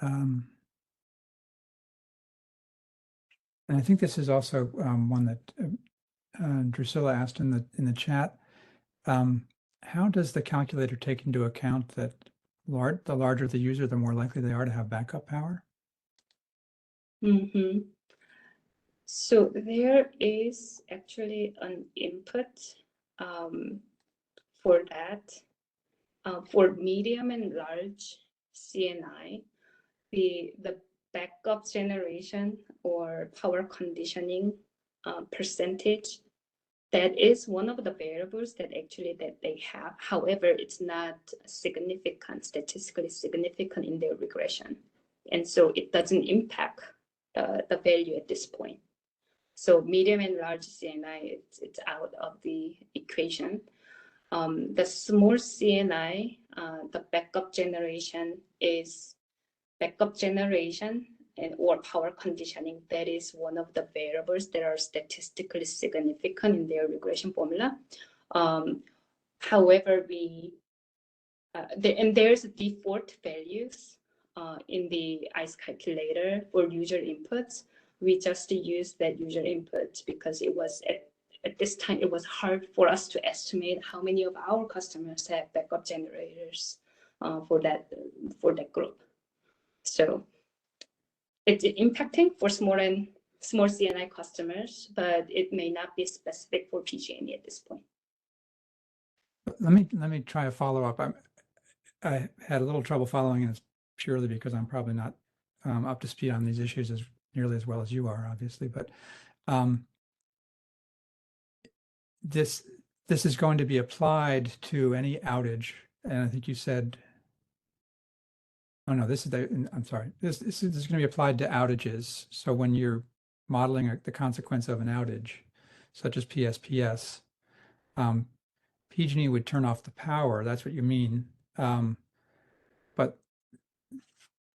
And I think this is also one that Drusilla asked in the chat. How does the calculator take into account that the larger the user, the more likely they are to have backup power? Mm-hmm. So there is actually an input for that. For medium and large CNI, the backup generation or power conditioning percentage, that is one of the variables that they have. However, it's not significant, statistically significant in their regression. And so it doesn't impact the value at this point. So medium and large CNI, it's out of the equation. The small CNI, the backup generation or power conditioning. That is one of the variables that are statistically significant in their regression formula. However, there's default values in the ICE calculator or user inputs. We just use that user input because it was at this time, it was hard for us to estimate how many of our customers have backup generators for that group. So it's impacting for small CNI customers, but it may not be specific for PG&E at this point. Let me try a follow up. I had a little trouble following this purely because I'm probably not up to speed on these issues as nearly as well as you are, obviously. But this is going to be applied to any outage, and I think you said, oh no, I'm sorry. This is going to be applied to outages. So when you're modeling the consequence of an outage, such as PSPS, PG&E would turn off the power. That's what you mean. But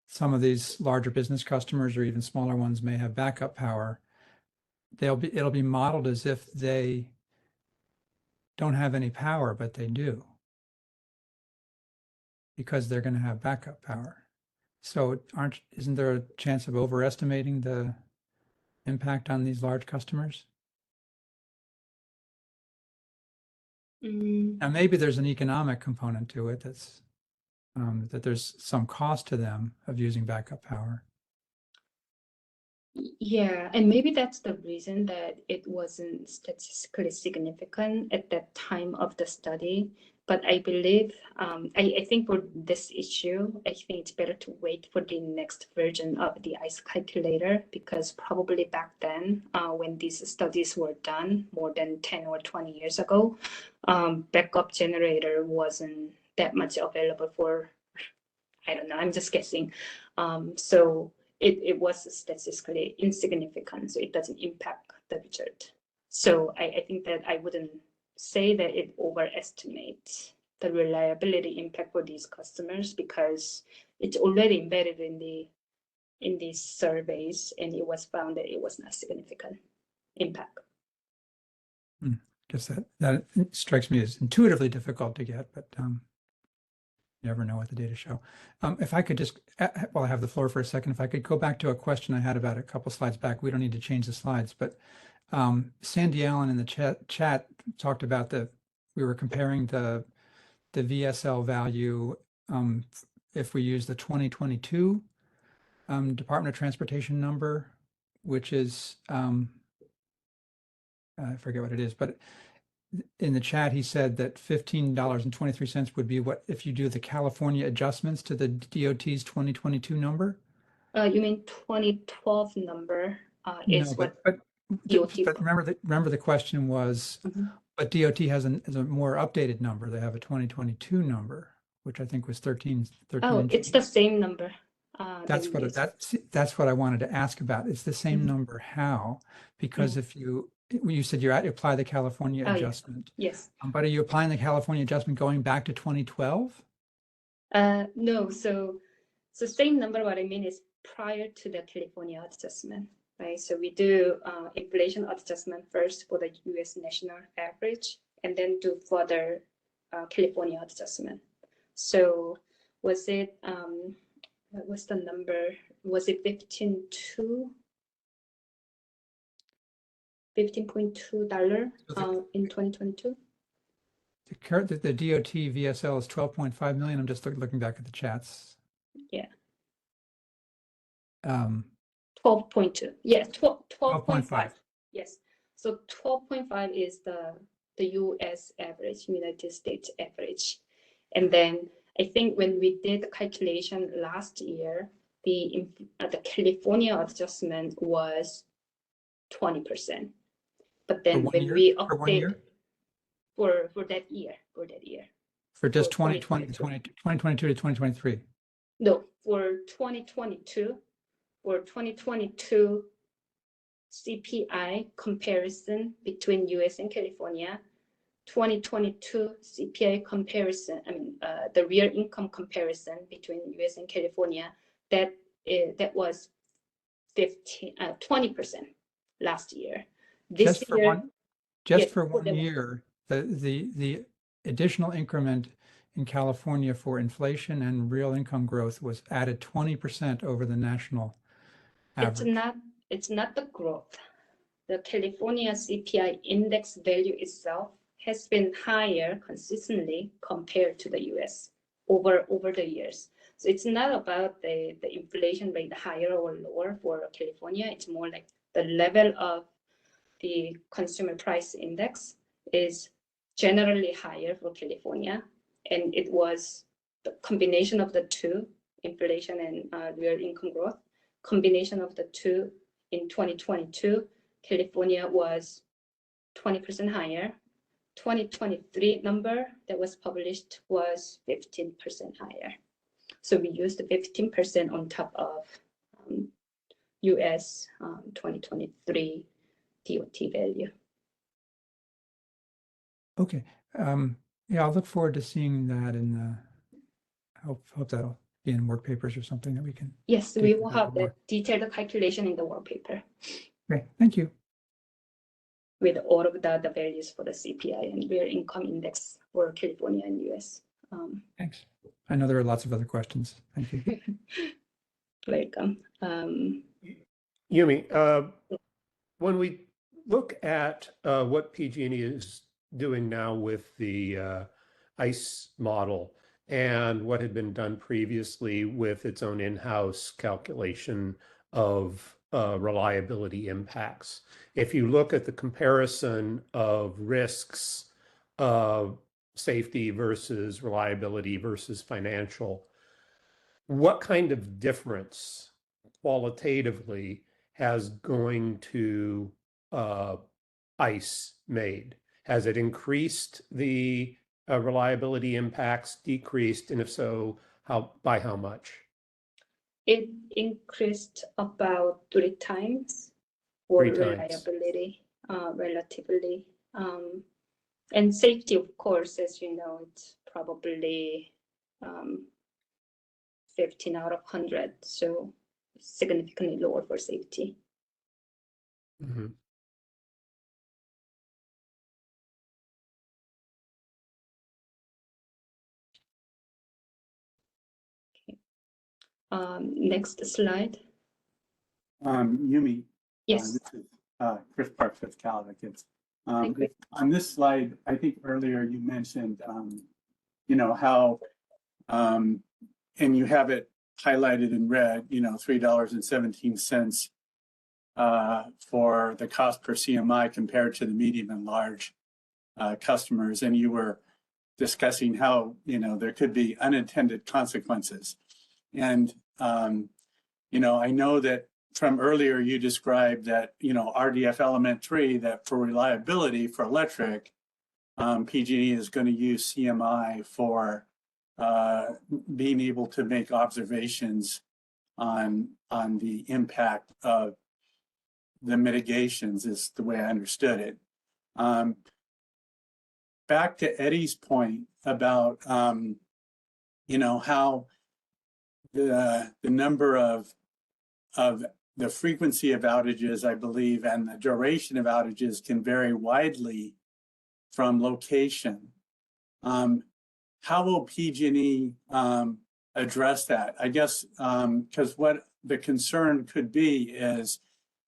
some of these larger business customers or even smaller ones may have backup power. It'll be modeled as if they don't have any power, but they do, because they're going to have backup power. So isn't there a chance of overestimating the impact on these large customers? Now, maybe there's an economic component to it that's that there's some cost to them of using backup power. Yeah, and maybe that's the reason that it wasn't statistically significant at that time of the study. But I believe, I think for this issue, I think it's better to wait for the next version of the ICE calculator, because probably back then, when these studies were done more than 10 or 20 years ago, backup generator wasn't that much available for I don't know, I'm just guessing. So it was statistically insignificant, so it doesn't impact the result. So I think that I wouldn't say that it overestimates the reliability impact for these customers, because it's already embedded in these surveys, and it was found that it was not significant impact. Guess that strikes me as intuitively difficult to get, but you never know what the data show. If I could just, while I have the floor for a second, if I could go back to a question I had about a couple slides back. We don't need to change the slides, but Sandy Allen in the chat talked about we were comparing the VSL value if we use the 2022 Department of Transportation number, which is I forget what it is, but in the chat, he said that $15.23 would be what if you do the California adjustments to the DOT's 2022 number? You mean 2012 number is No, what DOT. but remember the question was, but DOT has a more updated number. They have a 2022 number, which I think was 13. Oh, it's the same number. That's what I wanted to ask about. It's the same number. How? Because if you said you apply the California adjustment. Yes. But are you applying the California adjustment going back to 2012? No. So same number. What I mean is prior to the California adjustment, right? So we do inflation adjustment first for the U.S. national average, and then do further California adjustment. So was it what was the number? Was it 15.2 $15.2 in 2022? The DOT VSL is 12.5 million. I'm just looking back at the chats. Yeah. 12.2. Yeah, 12.5. Yes. So 12.5 is the US average, United States average. And then I think when we did the calculation last year, the California adjustment was 20%. But then when we update for that year. For just 2022 to 2023. No, for 2022 CPI comparison between US and California, 2022 CPI comparison, the real income comparison between US and California, that was 20% last year. Just for one year, the additional increment in California for inflation and real income growth was added 20% over the national average. It's not the growth. The California CPI index value itself has been higher consistently compared to the US over the years. So it's not about the inflation rate higher or lower for California. It's more like the level of the consumer price index is generally higher for California. And it was the combination of the two, inflation and real income growth, combination of the two in 2022, California was 20% higher. 2023 number that was published was 15% higher. So we used the 15% on top of US 2023 DOT value. Okay. Yeah, I'll look forward to seeing that in the, hope that'll be in work papers or something that we can. Yes, we will have the detailed calculation in the work paper. Okay, thank you. With all of the values for the CPI and real income index for California and US. Thanks. I know there are lots of other questions. Thank you. Welcome. Yumi, when we look at what PG&E is doing now with the ICE model and what had been done previously with its own in-house calculation of reliability impacts. If you look at the comparison of risks of safety versus reliability versus financial, what kind of difference qualitatively has going to ICE made? Has it increased the reliability impacts, decreased? And if so, by how much? It increased about 3 times for 3 times. reliability, relatively. And safety, of course, as you know, it's probably 15 out of 100, so significantly lower for safety. Mm-hmm. Next slide. Yumi. Yes. This is Chris Parks with Cal Advocates. Thank you. On this slide, I think earlier you mentioned, you know, how, and you have it highlighted in red, you know, $3.17 for the cost per CMI compared to the medium and large customers. And you were discussing how, you know, there could be unintended consequences. And, you know, I know that from earlier you described that, you know, RDF elementary, that for reliability for electric, PG&E is going to use CMI for being able to make observations on the impact of the mitigations, is the way I understood it. Back to Eddie's point about, you know, how the number of the frequency of outages, I believe, and the duration of outages can vary widely from location. How will PG&E address that? I guess because what the concern could be is,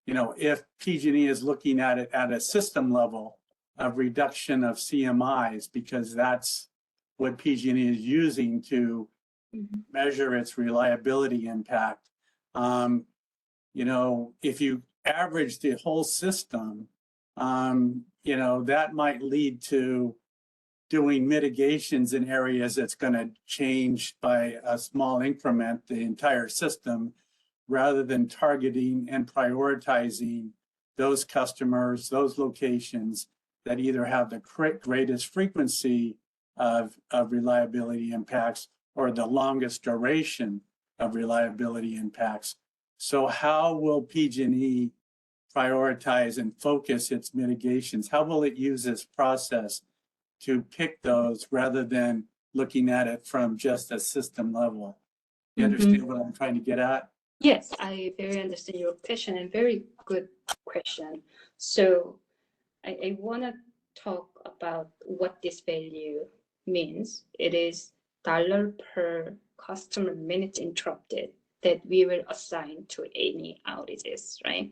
you know, if PG&E is looking at it at a system level of reduction of CMIs, because that's what PG&E is using to measure its reliability impact. You know, if you average the whole system, you know, that might lead to doing mitigations in areas that's going to change by a small increment the entire system, rather than targeting and prioritizing those customers, those locations that either have the greatest frequency of reliability impacts or the longest duration of reliability impacts. So how will PG&E prioritize and focus its mitigations? How will it use this process to pick those rather than looking at it from just a system level? You understand what I'm trying to get at? Yes, I very understand your question, and very good question. So I want to talk about what this value means. It is dollar per customer minute interrupted that we will assign to any outages, right?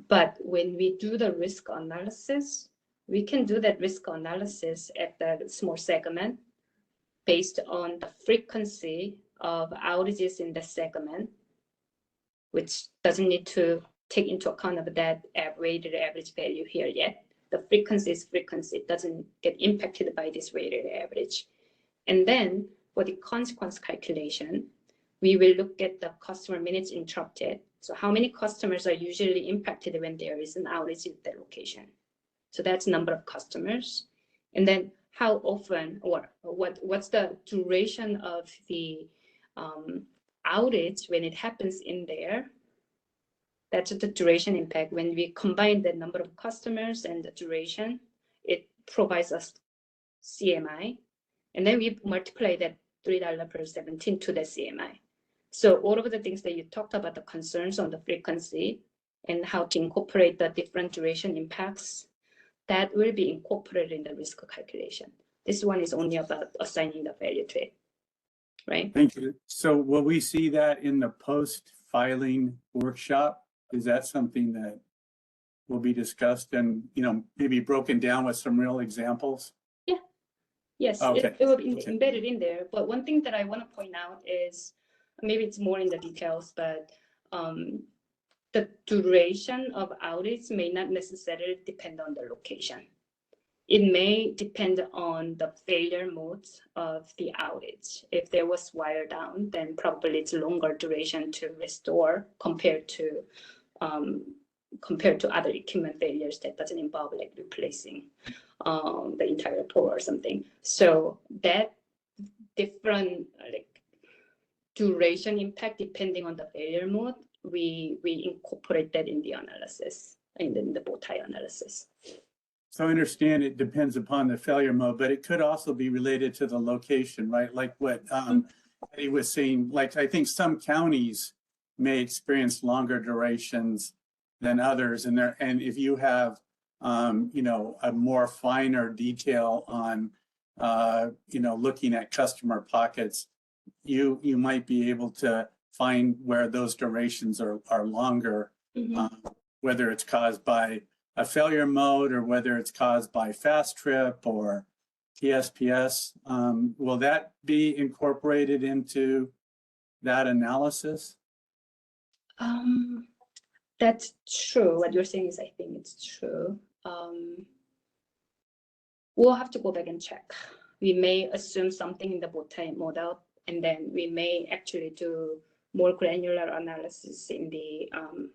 But when we do the risk analysis, we can do that risk analysis at the small segment based on the frequency of outages in the segment, which doesn't need to take into account of that weighted average value here yet. The frequency is frequency. It doesn't get impacted by this weighted average. And then for the consequence calculation, we will look at the customer minutes interrupted. So how many customers are usually impacted when there is an outage at the location? So that's number of customers. And then how often, or what's the duration of the outage when it happens in there? That's the duration impact. When we combine the number of customers and the duration, it provides us CMI. And then we multiply that $3 per 17 to the CMI. So all of the things that you talked about, the concerns on the frequency and how to incorporate the different duration impacts, that will be incorporated in the risk calculation. This one is only about assigning the value to it, right? Thank you. So will we see that in the post-filing workshop? Is that something that will be discussed and, you know, maybe broken down with some real examples? Yeah. Yes, okay. It will be embedded in there. But one thing that I want to point out is, maybe it's more in the details, but the duration of outage may not necessarily depend on the location. It may depend on the failure modes of the outage. If there was wire down, then probably it's longer duration to restore compared to other equipment failures that doesn't involve like replacing the entire pole or something. So that different like duration impact depending on the failure mode, we incorporate that in the analysis, in the bow tie analysis. So I understand it depends upon the failure mode, but it could also be related to the location, right? Like what Eddie was saying, like I think some counties may experience longer durations than others. And if you have, you know, a more finer detail on, you know, looking at customer pockets, you might be able to find where those durations are longer, whether it's caused by a failure mode or whether it's caused by fast trip or TSPS. Will that be incorporated into that analysis? That's true. What you're saying is, I think it's true. We'll have to go back and check. We may assume something in the bow tie model, and then we may actually do more granular analysis in the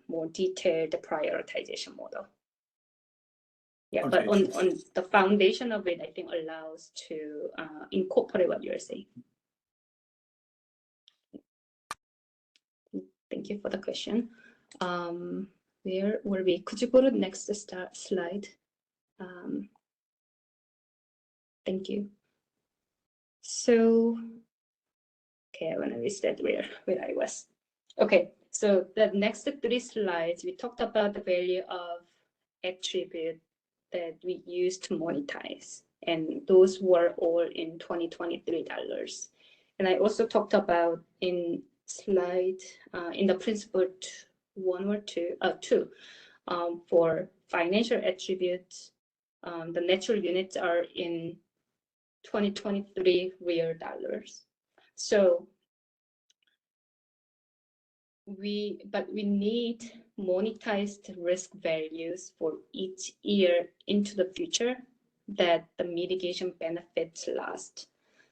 more detailed prioritization model. Yeah, Okay. but on the foundation of it, I think allows to incorporate what you're saying. Thank you for the question. Where were we? Could you go to the next slide? Thank you. So, okay, I want to reset where I was. Okay, so the next 3 slides, we talked about the value of attribute that we use to monetize, and those were all in 2023 dollars. And I also talked about in slide in the principle 1 or 2 for financial attributes, the natural units are in 2023 real dollars. So we need monetized risk values for each year into the future that the mitigation benefits last.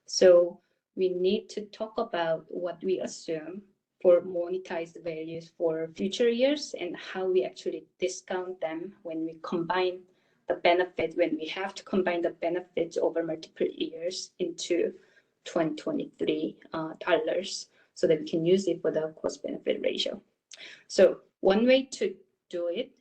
So we need to talk about what we assume for monetized values for future years and how we actually discount them when we combine the benefit, when we have to combine the benefits over multiple years into 2023 dollars, so that we can use it for the cost benefit ratio. So one way to do it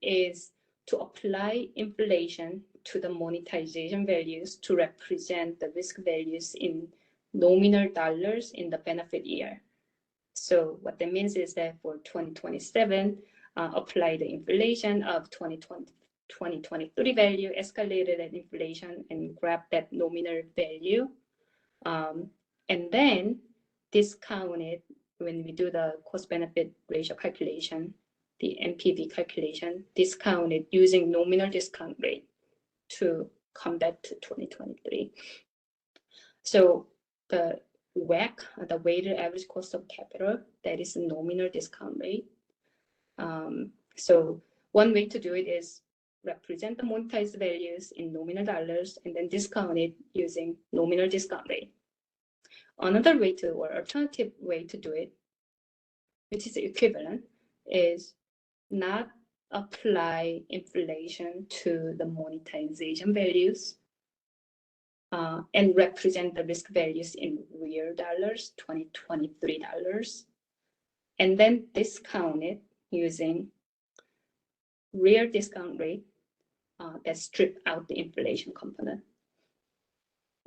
is to apply inflation to the monetization values to represent the risk values in nominal dollars in the benefit year. So what that means is that for 2027, apply the inflation of 2023 value, escalated at inflation, and grab that nominal value, and then discount it when we do the cost benefit ratio calculation, the NPV calculation, discount it using nominal discount rate to come back to 2023. So the WACC, the weighted average cost of capital, that is a nominal discount rate. So one way to do it is represent the monetized values in nominal dollars and then discount it using nominal discount rate. Another way to, or alternative way to do it, which is equivalent, is not apply inflation to the monetization values and represent the risk values in real dollars, 2023 dollars, and then discount it using real discount rate that strip out the inflation component.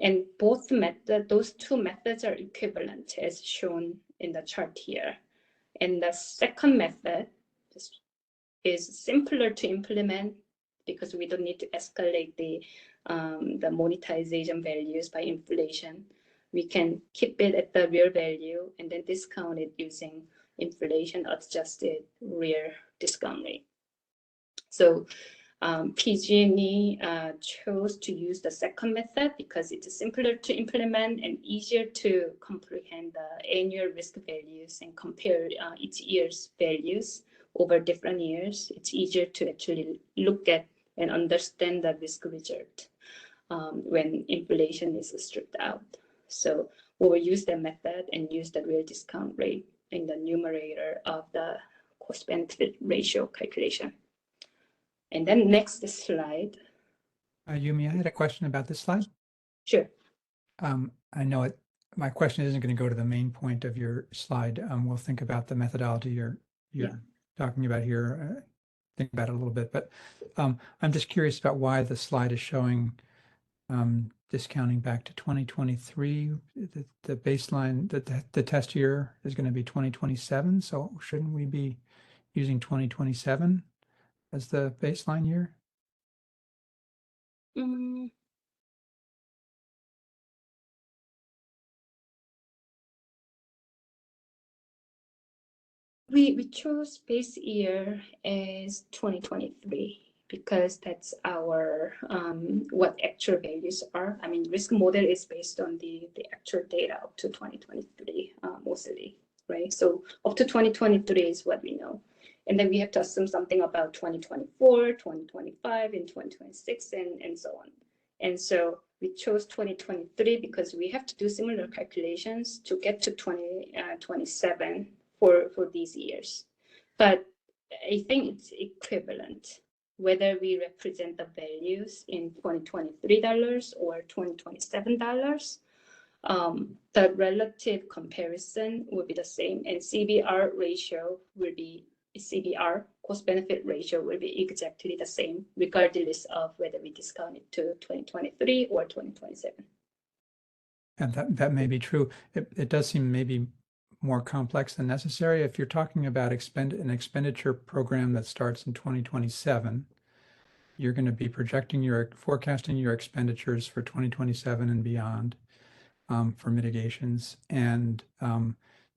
And both methods, those two methods are equivalent as shown in the chart here. And the second method is simpler to implement because we don't need to escalate the monetization values by inflation. We can keep it at the real value and then discount it using inflation adjusted real discount rate. So PG&E chose to use the second method because it's simpler to implement and easier to comprehend the annual risk values and compare each year's values over different years. It's easier to actually look at and understand the risk result when inflation is stripped out. So we will use that method and use the real discount rate in the numerator of the cost benefit ratio calculation. And then next slide. Yumi, I had a question about this slide. Sure. I know my question isn't going to go to the main point of your slide. We'll think about the methodology you're talking about here. Think about it a little bit, but I'm just curious about why the slide is showing discounting back to 2023. The baseline, the test year is going to be 2027. So shouldn't we be using 2027 as the baseline year? Mm, we chose base year as 2023 because that's our what actual values are. I mean, risk model is based on the actual data up to 2023 mostly, right? So up to 2023 is what we know. And then we have to assume something about 2024, 2025, and 2026, and so on. And so we chose 2023 because we have to do similar calculations to get to 2027 for these years. But I think it's equivalent, whether we represent the values in 2023 dollars or 2027 dollars. The relative comparison will be the same, and CBR ratio will be CBR, cost benefit ratio, will be exactly the same, regardless of whether we discount it to 2023 or 2027. And that may be true. It does seem maybe more complex than necessary. If you're talking about an expenditure program that starts in 2027, you're going to be forecasting your expenditures for 2027 and beyond for mitigations. And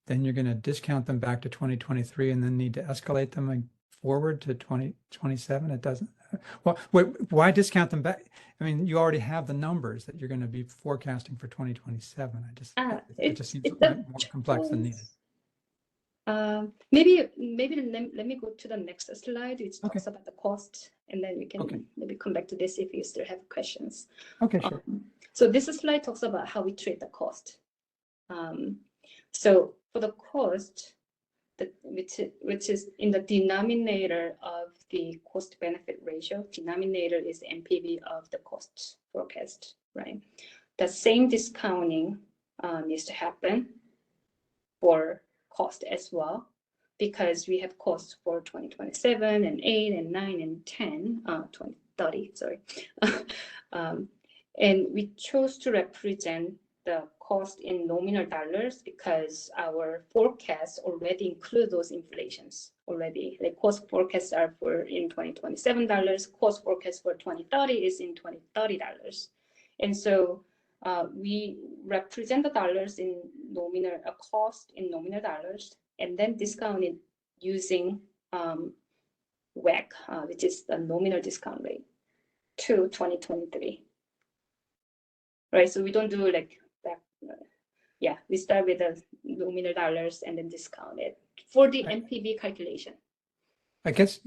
then you're going to discount them back to 2023 and then need to escalate them forward to 2027. It doesn't. Well, why discount them back? I mean, you already have the numbers that you're going to be forecasting for 2027. It just seems more complex than needed. Maybe let me go to the next slide, which talks about the cost, and then we can maybe come back to this if you still have questions. Okay, sure. So this slide talks about how we treat the cost. So for the cost, which is in the denominator of the cost benefit ratio, denominator is NPV of the cost forecast, right? The same discounting needs to happen for cost as well, because we have costs for 2027 and 8 and 9 and 10, 2030, sorry. And we chose to represent the cost in nominal dollars because our forecasts already include those inflations already. Like cost forecasts are for in 2027 dollars, cost forecast for 2030 is in 2030 dollars. And so we represent the dollars in nominal, a cost in nominal dollars, and then discount it using WACC, which is the nominal discount rate, to 2023. Right, so we don't do like that. Yeah, we start with the nominal dollars and then discount it for the NPV calculation. I guess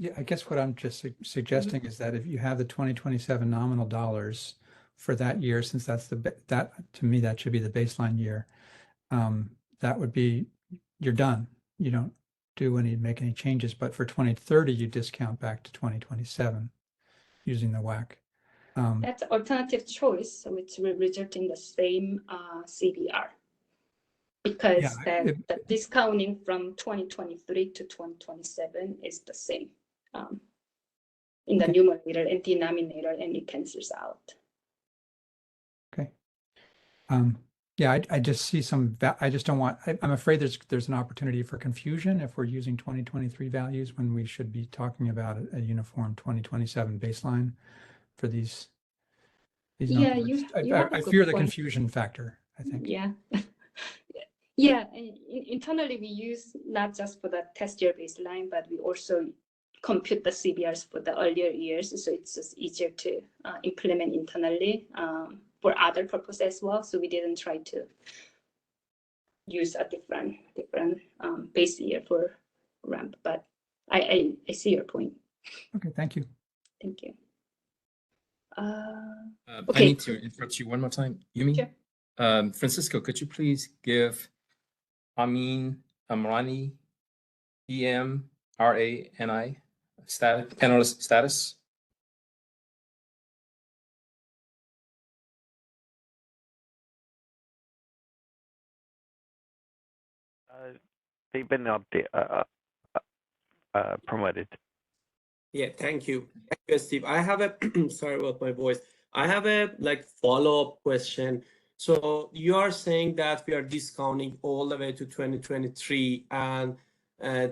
what I'm just suggesting is that if you have the 2027 nominal dollars for that year, since that's that to me that should be the baseline year, that would be, you're done. You don't make any changes. But for 2030, you discount back to 2027 using the WACC. That's alternative choice, which will result in the same CBR, because the discounting from 2023 to 2027 is the same in the numerator and denominator, and it cancels out. Okay. Yeah, I just see I just don't want, I'm afraid there's an opportunity for confusion if we're using 2023 values when we should be talking about a uniform 2027 baseline for these numbers. I fear the confusion factor, I think. Yeah. Yeah, and internally we use not just for the test year baseline, but we also compute the CBRs for the earlier years, so it's just easier to implement internally for other purposes as well. So we didn't try to use a different base year for RAMP, but I see your point. Okay, thank you. Thank you. I need to interrupt you one more time. Yumi? Sure. Francisco, could you please give Amin Amrani, EMRANI, panelist status? statement promoted. Yeah, thank you. Thank you, Steve. I have a sorry about my voice. I have a follow-up question. So you are saying that we are discounting all the way to 2023, and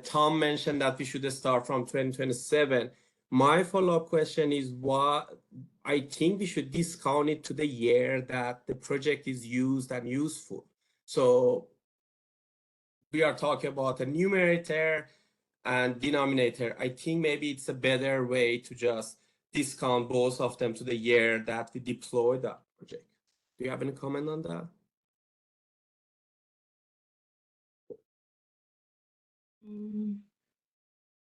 Tom mentioned that we should start from 2027. My follow-up question is, what I think we should discount it to the year that the project is used and useful. So we are talking about a numerator and denominator. I think maybe it's a better way to just discount both of them to the year that we deploy that project. Do you have any comment on that?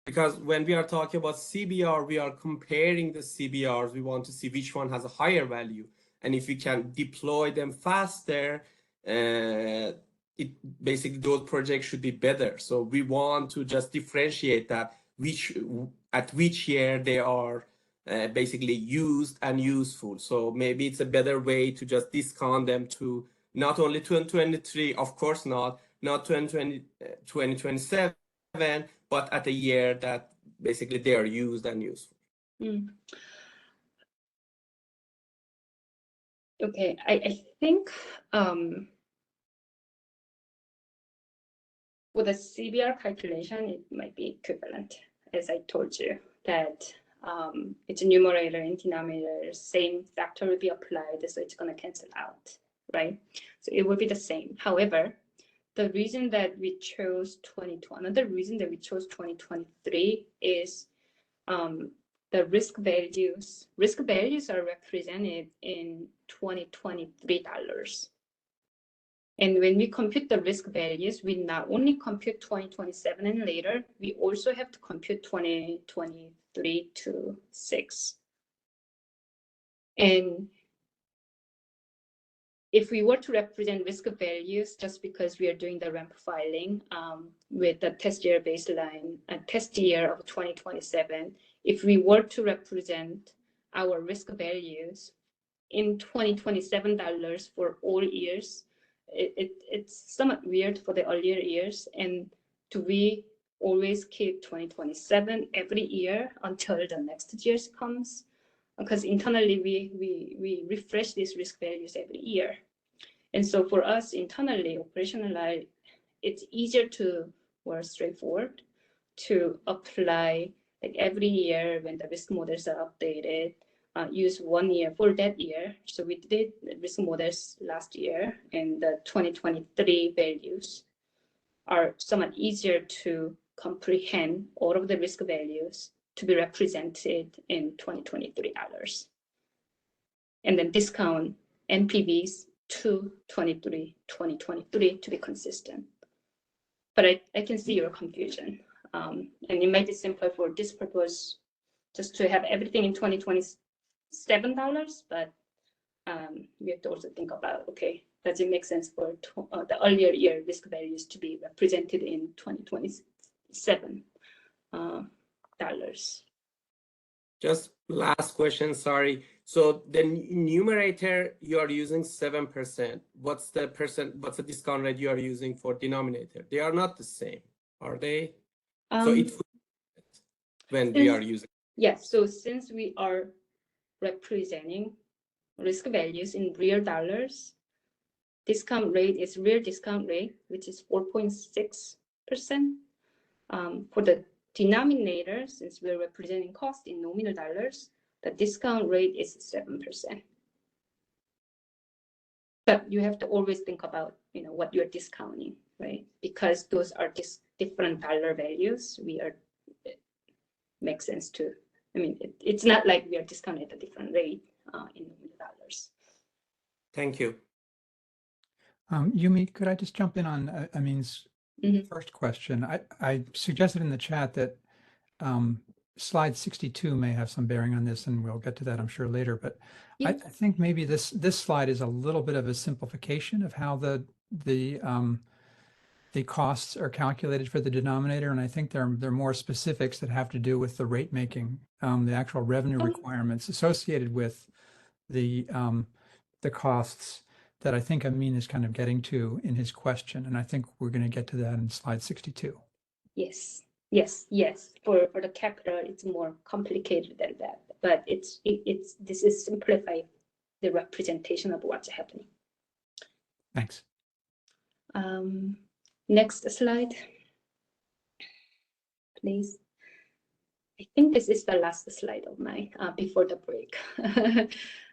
Because when we are talking about CBR, we are comparing the CBRs. We want to see which one has a higher value. And if we can deploy them faster, it basically those projects should be better. So we want to just differentiate that at which year they are basically used and useful. So maybe it's a better way to just discount them to not only 2023, of course not 2027, but at a year that basically they are used and useful. Okay, I think with the CBR calculation, it might be equivalent, as I told you, that it's a numerator and denominator, same factor will be applied, so it's going to cancel out, right? So it will be the same. However, the reason that we chose 2020, another reason that we chose 2023 is the risk values. Risk values are represented in 2023 dollars. And when we compute the risk values, we not only compute 2027 and later, we also have to compute 2023 to 6. And if we were to represent risk values, just because we are doing the ramp filing with the test year baseline and test year of 2027, if we were to represent our risk values in 2027 dollars for all years, it's somewhat weird for the earlier years. And do we always keep 2027 every year until the next year comes? Because internally we refresh these risk values every year. And so for us internally, operationally, it's easier to, more straightforward, to apply like every year when the risk models are updated, use 1 year for that year. So we did risk models last year, and the 2023 values are somewhat easier to comprehend all of the risk values to be represented in 2023 dollars. And then discount NPVs to 2023 to be consistent. But I can see your confusion. And it might be simpler for this purpose just to have everything in 2027 dollars, but we have to also think about, okay, does it make sense for the earlier year risk values to be represented in 2027 dollars? Just last question, sorry. So the numerator, you are using 7%. What's the discount rate you are using for denominator? They are not the same, are they? So it when we are using. Yes, so since we are representing risk values in real dollars, discount rate is real discount rate, which is 4.6%. For the denominator, since we're representing cost in nominal dollars, the discount rate is 7%. But you have to always think about, what you're discounting, right? Because those are just different dollar values. Makes sense to, it's not like we are discounting at a different rate in nominal dollars. Thank you. Yumi, could I just jump in on Amin's first question? I suggested in the chat that slide 62 may have some bearing on this, and we'll get to that, I'm sure, later. But yeah. I think maybe this slide is a little bit of a simplification of how the costs are calculated for the denominator, and I think there are more specifics that have to do with the rate making, the actual revenue requirements associated with the costs that I think Amin is kind of getting to in his question. And I think we're going to get to that in slide 62. Yes, yes, yes. For the capital, it's more complicated than that, but this is simplify the representation of what's happening. Thanks. Next slide, please. I think this is the last slide of mine before the break.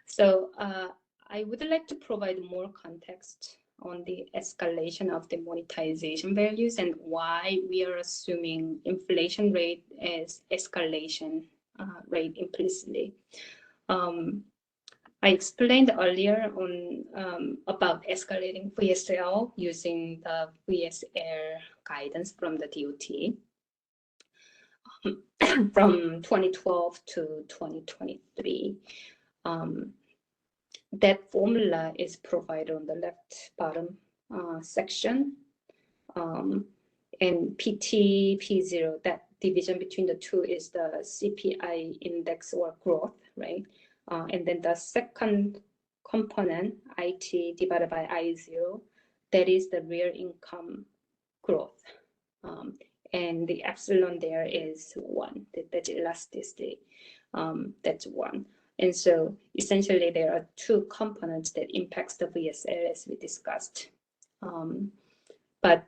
So I would like to provide more context on the escalation of the monetization values and why we are assuming inflation rate as escalation rate implicitly. I explained earlier on about escalating VSL using the VSL guidance from the DOT from 2012 to 2023. That formula is provided on the left bottom section. And PT, P0, that division between the two is the CPI index or growth, right? And then the second component, IT divided by I0, that is the real income growth. And the epsilon there is 1, that's elasticity, that's 1. And so essentially there are two components that impacts the VSL as we discussed. But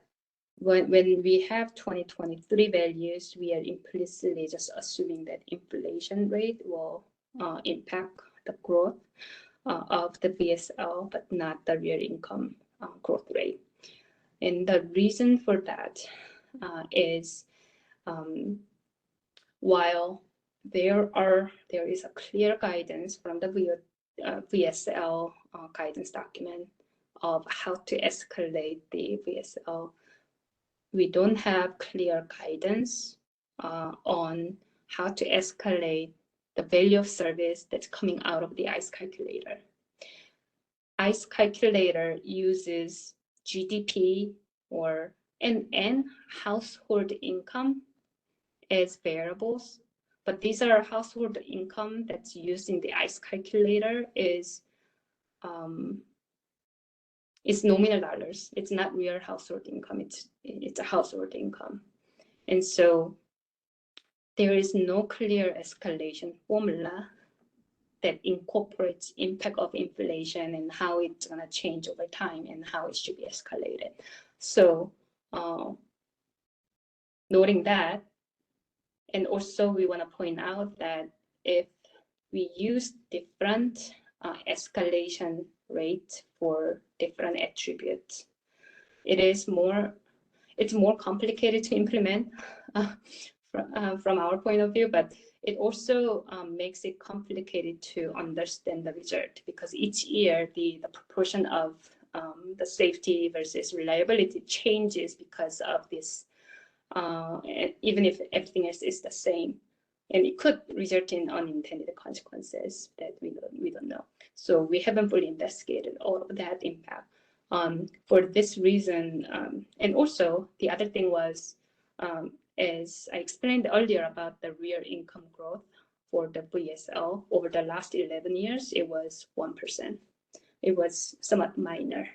when we have 2023 values, we are implicitly just assuming that inflation rate will impact the growth of the VSL, but not the real income growth rate. And the reason for that is while there is a clear guidance from the VSL guidance document of how to escalate the VSL, we don't have clear guidance on how to escalate the value of service that's coming out of the ICE calculator. ICE calculator uses GDP and household income as variables, but these are household income that's used in the ICE calculator is nominal dollars. It's not real household income. It's a household income, and so there is no clear escalation formula that incorporates impact of inflation and how it's going to change over time and how it should be escalated. So noting that, and also we want to point out that if we use different escalation rate for different attributes, it's more complicated to implement from our point of view, but it also makes it complicated to understand the result, because each year the proportion of the safety versus reliability changes because of this, even if everything else is the same. And it could result in unintended consequences that we don't know. So we haven't fully investigated all of that impact. For this reason, and also the other thing was, as I explained earlier about the real income growth for the VSL over the last 11 years, it was 1%. It was somewhat minor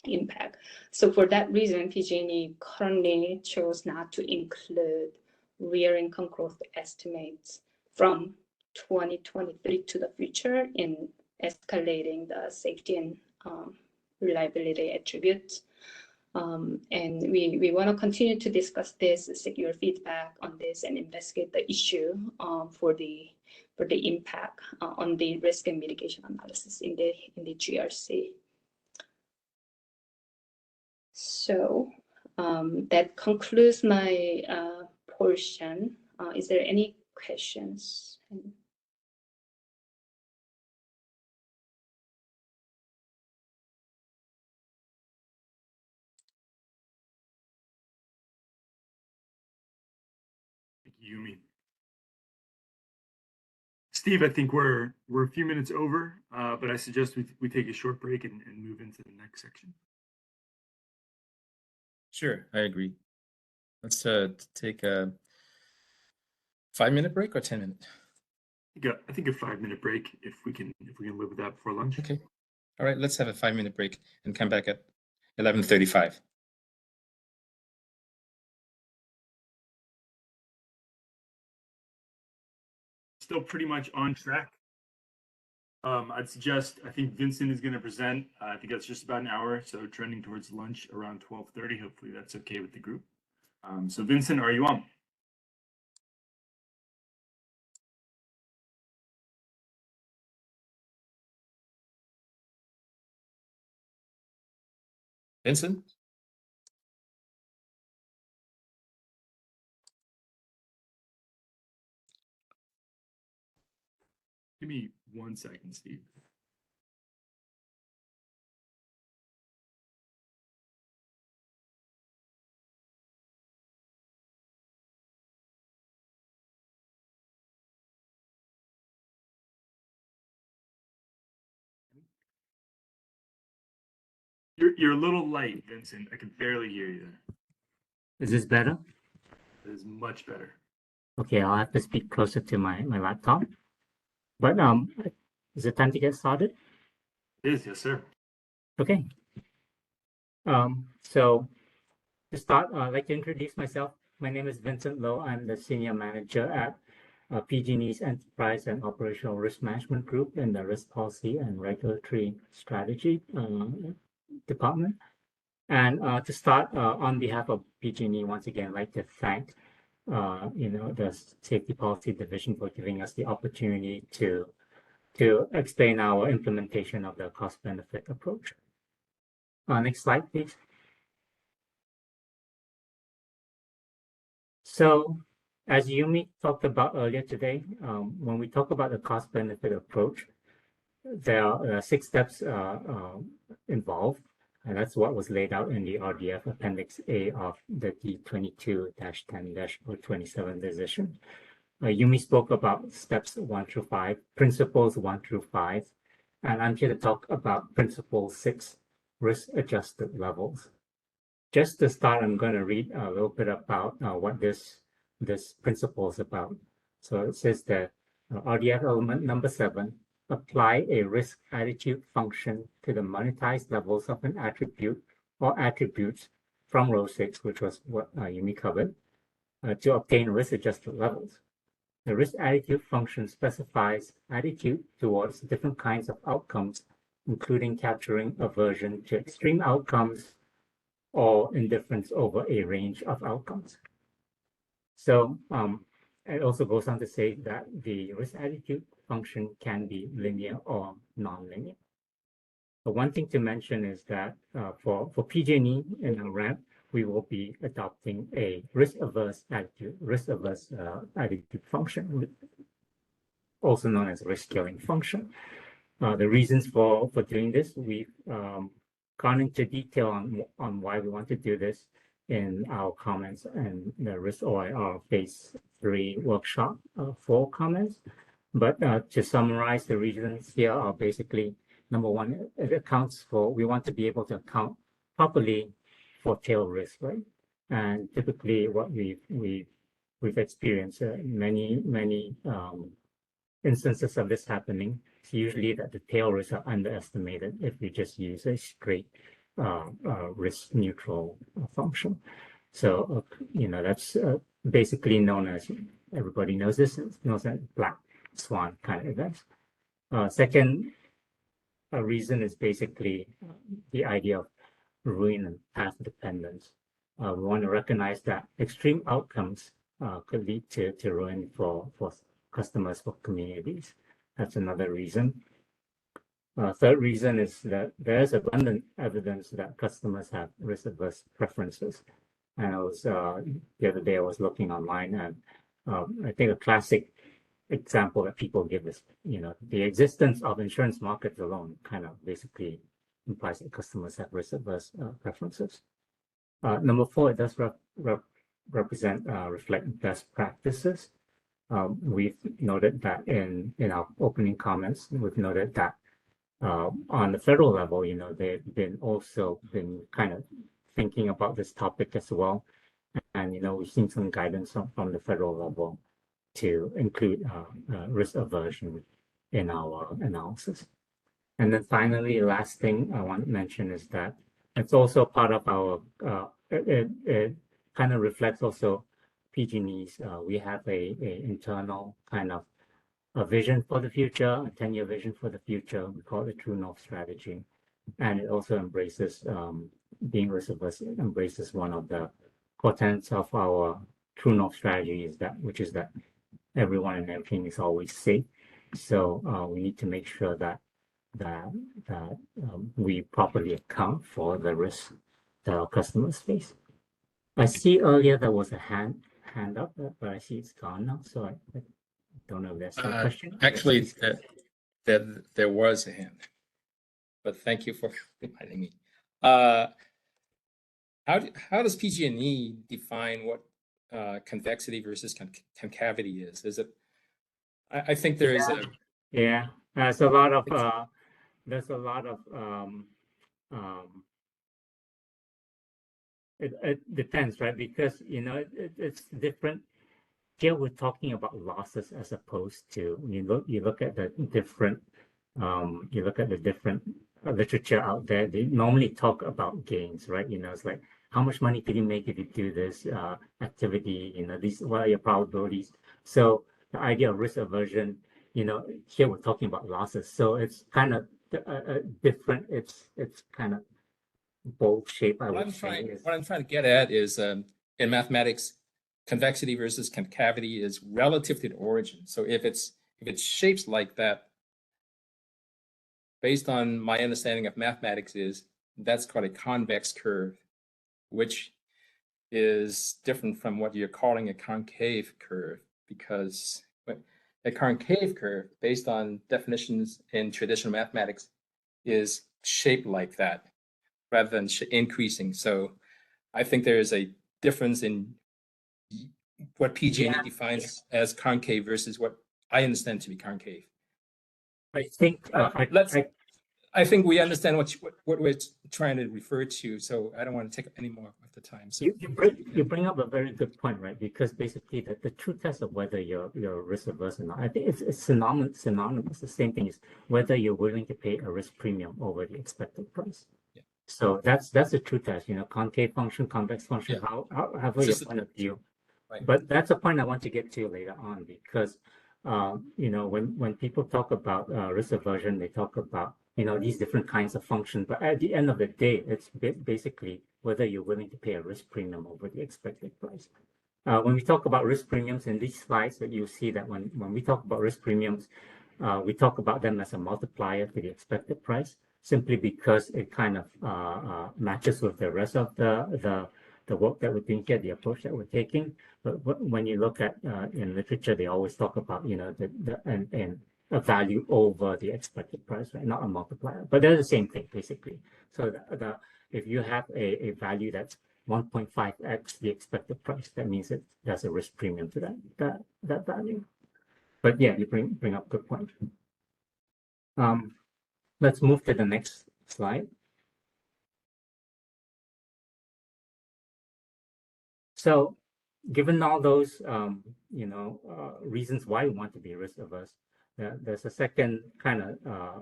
impact. So for that reason, PG&E currently chose not to include real income growth estimates from 2023 to the future in escalating the safety and reliability attributes. And we want to continue to discuss this, seek your feedback on this, and investigate the issue for the impact on the risk and mitigation analysis in the GRC. So that concludes my portion. Is there any questions? Thank you, Yumi. Steve, I think we're a few minutes over, but I suggest we take a short break and move into the next section. Sure, I agree. Let's take a 5-minute break or 10 minutes. I think a 5-minute break if we can live with that before lunch. Okay. All right, let's have a 5-minute break and come back at 11:35. Still pretty much on track. I'd suggest, I think Vincent is going to present. I think that's just about an hour, so trending towards lunch around 12:30. Hopefully that's okay with the group. So Vincent, are you on? Vincent? Give me 1 second, Steve. You're a little light, Vincent. I can barely hear you there. Is this better? That is much better. Okay, I'll have to speak closer to my laptop. But is it time to get started? It is, yes, sir. Okay. So to start, I'd like to introduce myself. My name is Vincent Low. I'm the senior manager at PG&E's Enterprise and Operational Risk Management Group in the Risk Policy and Regulatory Strategy department. And to start, on behalf of PG&E, once again, I'd like to thank the Safety Policy Division for giving us the opportunity to explain our implementation of the cost-benefit approach. Next slide, please. So, as Yumi talked about earlier today, when we talk about the cost-benefit approach, there are 6 steps involved, and that's what was laid out in the RDF Appendix A of the D22-10-27 decision. Yumi spoke about steps 1 through 5, principles 1 through 5, and I'm here to talk about principle 6, risk-adjusted levels. Just to start, I'm going to read a little bit about what this principle is about. So it says that RDF element number 7, apply a risk attitude function to the monetized levels of an attribute or attributes from row 6, which was what Yumi covered, to obtain risk-adjusted levels. The risk attitude function specifies attitude towards different kinds of outcomes, including capturing aversion to extreme outcomes or indifference over a range of outcomes. So it also goes on to say that the risk attitude function can be linear or nonlinear. But one thing to mention is that for PG&E in our RAMP, we will be adopting a risk-averse attitude function, also known as a risk scaling function. The reasons for doing this, we've gone into detail on why we want to do this in our comments and the risk OIR phase 3 workshop 4 comments. But to summarize, the reasons here are basically, number one, it accounts for, we want to be able to account properly for tail risk, right? And typically what we've experienced many instances of this happening. It's usually that the tail risks are underestimated if you just use a straight risk neutral function. So that's basically known as, everybody knows this, knows as black swan kind of events. Second reason is basically the idea of ruin and path dependence. We want to recognize that extreme outcomes could lead to ruin for customers, for communities. That's another reason. Third reason is that there's abundant evidence that customers have risk-averse preferences. And I was the other day I was looking online, and I think a classic example that people give is, the existence of insurance markets alone kind of basically implies that customers have risk-averse preferences. Number 4, it does reflect best practices. We've noted that in our opening comments, we've noted that on the federal level, they've been kind of thinking about this topic as well. And, we've seen some guidance from the federal level to include risk aversion in our analysis. And then finally, last thing I want to mention is that it's also part of our, it kind of reflects also PG&E's, we have a internal kind of a vision for the future, a 10-year vision for the future. We call it the True North strategy. And it also embraces, being risk-averse, embraces one of the core tenets of our True North strategy is that, which is that everyone and everything is always safe. So we need to make sure that we properly account for the risk that our customers face. I see earlier there was a hand up, but I see it's gone now. So I don't know if there's a question. Actually, there was a hand, but thank you for reminding me. How does PG&E define what convexity versus concavity is? Is it? I think there is a. Yeah, there's a lot of it depends, right? Because it's different. Here we're talking about losses as opposed to you look at the different literature out there. They normally talk about gains, right? It's like how much money can you make if you do this activity? These, what are your probabilities? So the idea of risk aversion, here we're talking about losses. So it's kind of different. It's kind of bold shape. What I'm trying to get at is in mathematics, convexity versus concavity is relative to the origin. So if it's shapes like that, based on my understanding of mathematics, that's called a convex curve, which is different from what you're calling a concave curve, because a concave curve, based on definitions in traditional mathematics, is shaped like that rather than increasing. So I think there is a difference in what PG&E defines as concave versus what I understand to be concave. I think I think we understand what we're trying to refer to, so I don't want to take up any more of the time. So you bring up a very good point, right? Because basically the true test of whether you're risk averse or not, I think it's synonymous. The same thing is whether you're willing to pay a risk premium over the expected price. Yeah. So that's the true test. Concave function, convex function, however your point of view. Right. But that's a point I want to get to later on, because when people talk about risk aversion, they talk about these different kinds of functions. But at the end of the day, it's basically whether you're willing to pay a risk premium over the expected price. When we talk about risk premiums in these slides, that you see that when we talk about risk premiums, we talk about them as a multiplier to the expected price, simply because it kind of matches with the rest of the work that we're doing here, the approach that we're taking. But when you look at in literature, they always talk about and a value over the expected price, right? Not a multiplier, but they're the same thing basically. So if you have a value that's 1.5x the expected price, that means that there's a risk premium to that value. But yeah, you bring up good point. Let's move to the next slide. So given all those reasons why we want to be risk averse, there's a second kind of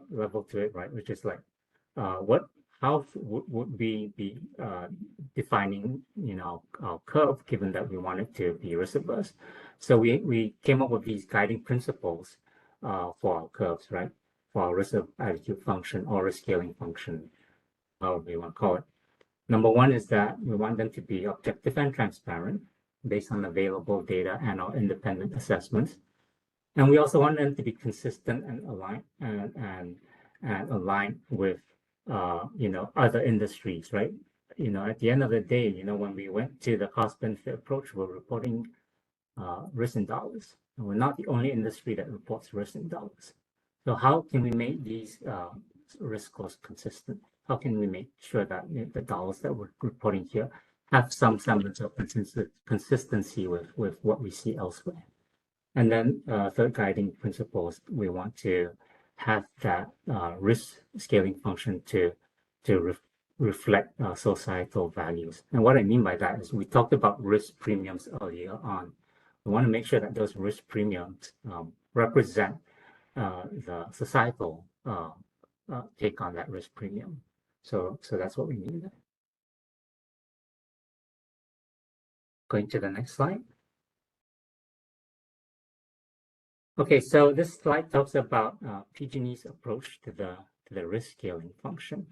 level to it, right? Which is like how would we be defining our curve, given that we want it to be risk averse? So we came up with these guiding principles for our curves, right? For our risk attitude function or risk scaling function, however you want to call it. Number one is that we want them to be objective and transparent based on available data and our independent assessments. And we also want them to be consistent and aligned and aligned with other industries, right? At the end of the day, when we went to the cost benefit approach, we're reporting risk in dollars. And we're not the only industry that reports risk in dollars. So how can we make these risk scores consistent? How can we make sure that the dollars that we're reporting here have some semblance of consistency with what we see elsewhere? And then third guiding principles, we want to have that risk scaling function to reflect societal values. And what I mean by that is we talked about risk premiums earlier on. We want to make sure that those risk premiums represent the societal take on that risk premium. So that's what we need. Going to the next slide. Okay, so this slide talks about PG&E's approach to the risk scaling function.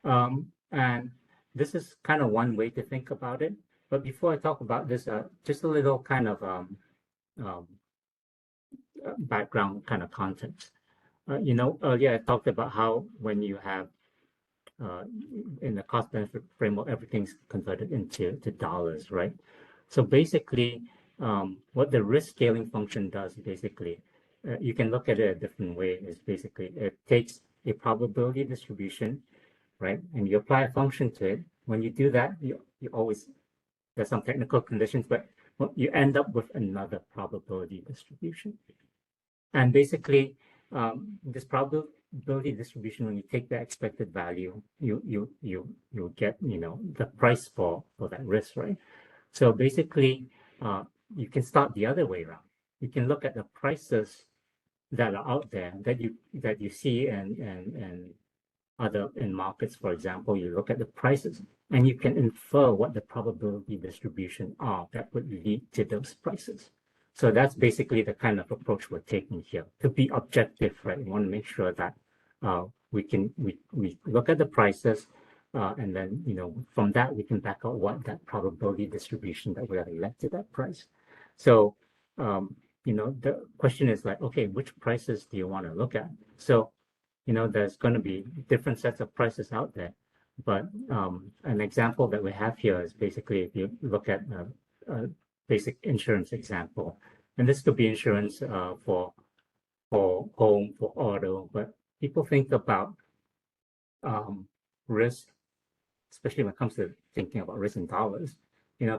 And this is kind of one way to think about it. But before I talk about this, just a little kind of background kind of context. Earlier I talked about how when you have in the cost benefit framework, everything's converted into dollars, right? So basically, what the risk scaling function does, basically, you can look at it a different way. Is basically it takes a probability distribution, right, and you apply a function to it. When you do that, you always, there's some technical conditions, but you end up with another probability distribution. And basically, this probability distribution, when you take the expected value, you get the price for that risk, right? So basically, you can start the other way around. You can look at the prices that are out there that you see and other in markets, for example. You look at the prices and you can infer what the probability distribution are that would lead to those prices. So that's basically the kind of approach we're taking here. To be objective, right? We want to make sure that we look at the prices, and then from that we can back out what that probability distribution that would have led to that price. So the question is like, okay, which prices do you want to look at? So there's going to be different sets of prices out there, but an example that we have here is basically, if you look at a basic insurance example, and this could be insurance for home, for auto, but people think about risk, especially when it comes to thinking about risk in dollars,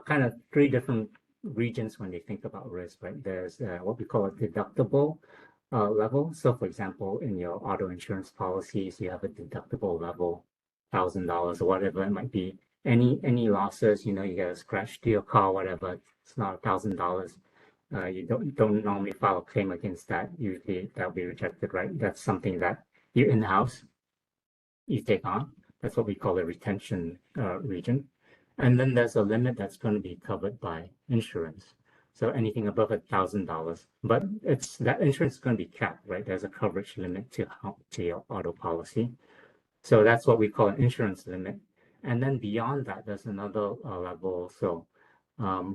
kind of three different regions when they think about risk, right? There's what we call a deductible level. So for example, in your auto insurance policies, you have a deductible level, $1,000 or whatever it might be. Any losses, you get a scratch to your car, whatever, it's not $1,000. You don't normally file a claim against that. Usually that'll be rejected, right? That's something that you in-house, you take on. That's what we call a retention region. And then there's a limit that's going to be covered by insurance. So anything above $1,000, but that insurance is going to be capped, right? There's a coverage limit to your auto policy. So that's what we call an insurance limit. And then beyond that, there's another level. So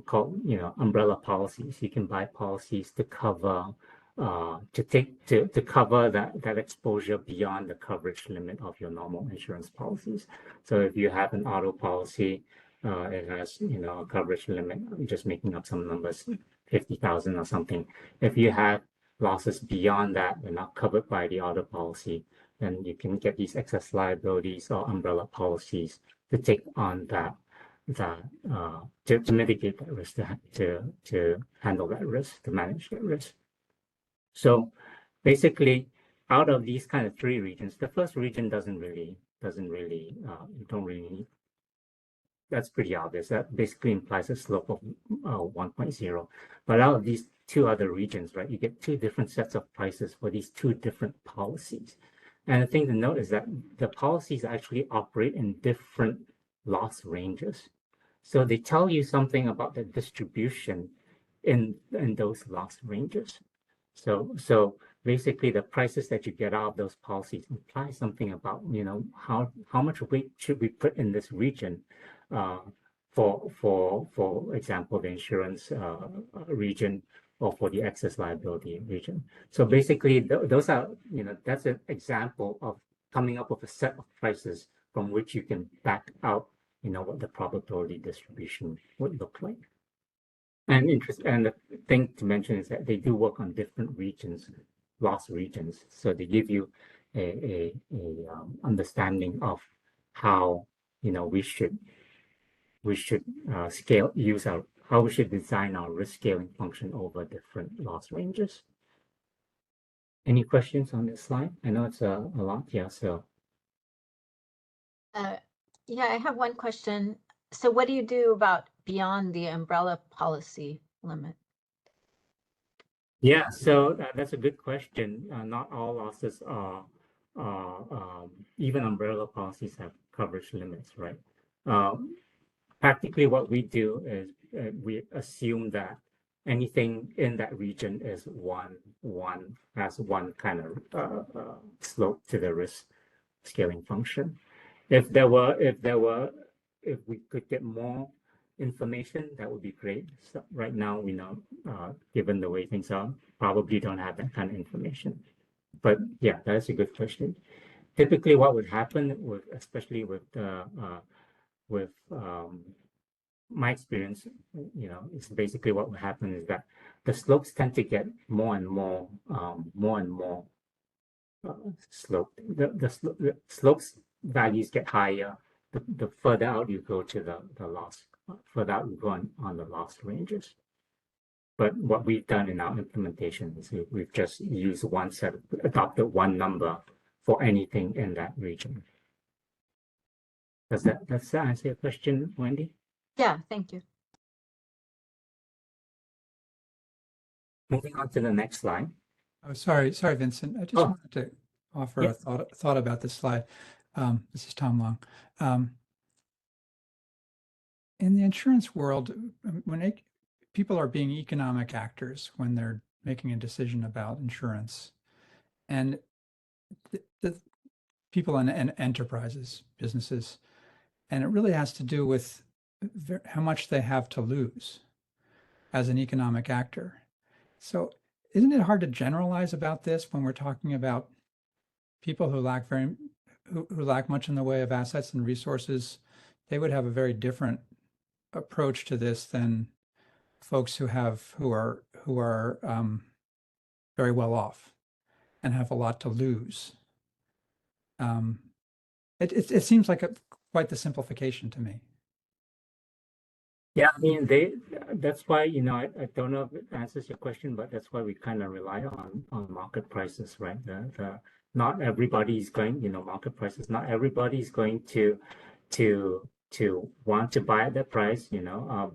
called umbrella policies. You can buy policies to cover to cover that exposure beyond the coverage limit of your normal insurance policies. So if you have an auto policy, it has a coverage limit. I'm just making up some numbers, 50,000 or something. If you have losses beyond that, they're not covered by the auto policy, then you can get these excess liabilities or umbrella policies to take on that to mitigate that risk, to handle that risk, to manage that risk. So basically, out of these kind of three regions, the first region don't really need. That's pretty obvious. That basically implies a slope of 1.0. But out of these two other regions, right, you get two different sets of prices for these two different policies. And the thing to note is that the policies actually operate in different loss ranges. So they tell you something about the distribution in those loss ranges. So basically, the prices that you get out of those policies imply something about how much weight should we put in this region, for example, the insurance region, or for the excess liability region. So basically, those are that's an example of coming up with a set of prices from which you can back out what the probability distribution would look like. And the thing to mention is that they do work on different regions, loss regions. So they give you a understanding of how we should how we should design our risk scaling function over different loss ranges. Any questions on this slide? I know it's a lot here, so. Yeah, I have one question. So what do you do about beyond the umbrella policy limit? Yeah, so that's a good question. Not all losses are even umbrella policies have coverage limits, right? Practically what we do is we assume that anything in that region is has one kind of slope to the risk scaling function. If we could get more information, that would be great. So right now, we know, given the way things are, probably don't have that kind of information. But yeah, that's a good question. Typically, what would happen especially with my experience, it's basically what would happen is that the slopes tend to get more and more sloped. The slopes values get higher the further out you go to the loss, further out you go on the loss ranges. But what we've done in our implementation is we've just used adopted one number for anything in that region. Does that answer your question, Wendy? Yeah, thank you. Moving on to the next slide. Oh, sorry, Vincent. I just wanted to offer a thought about this slide. This is Tom Long. In the insurance world, when people are being economic actors when they're making a decision about insurance, and the people in enterprises, businesses, and it really has to do with how much they have to lose as an economic actor. So isn't it hard to generalize about this when we're talking about people who lack much in the way of assets and resources? They would have a very different approach to this than folks who are very well off and have a lot to lose. It seems like quite the simplification to me. Yeah, I mean, that's why, I don't know if it answers your question, but that's why we kind of rely on market prices, right? Not everybody's going, market prices, not everybody's going to want to buy at that price,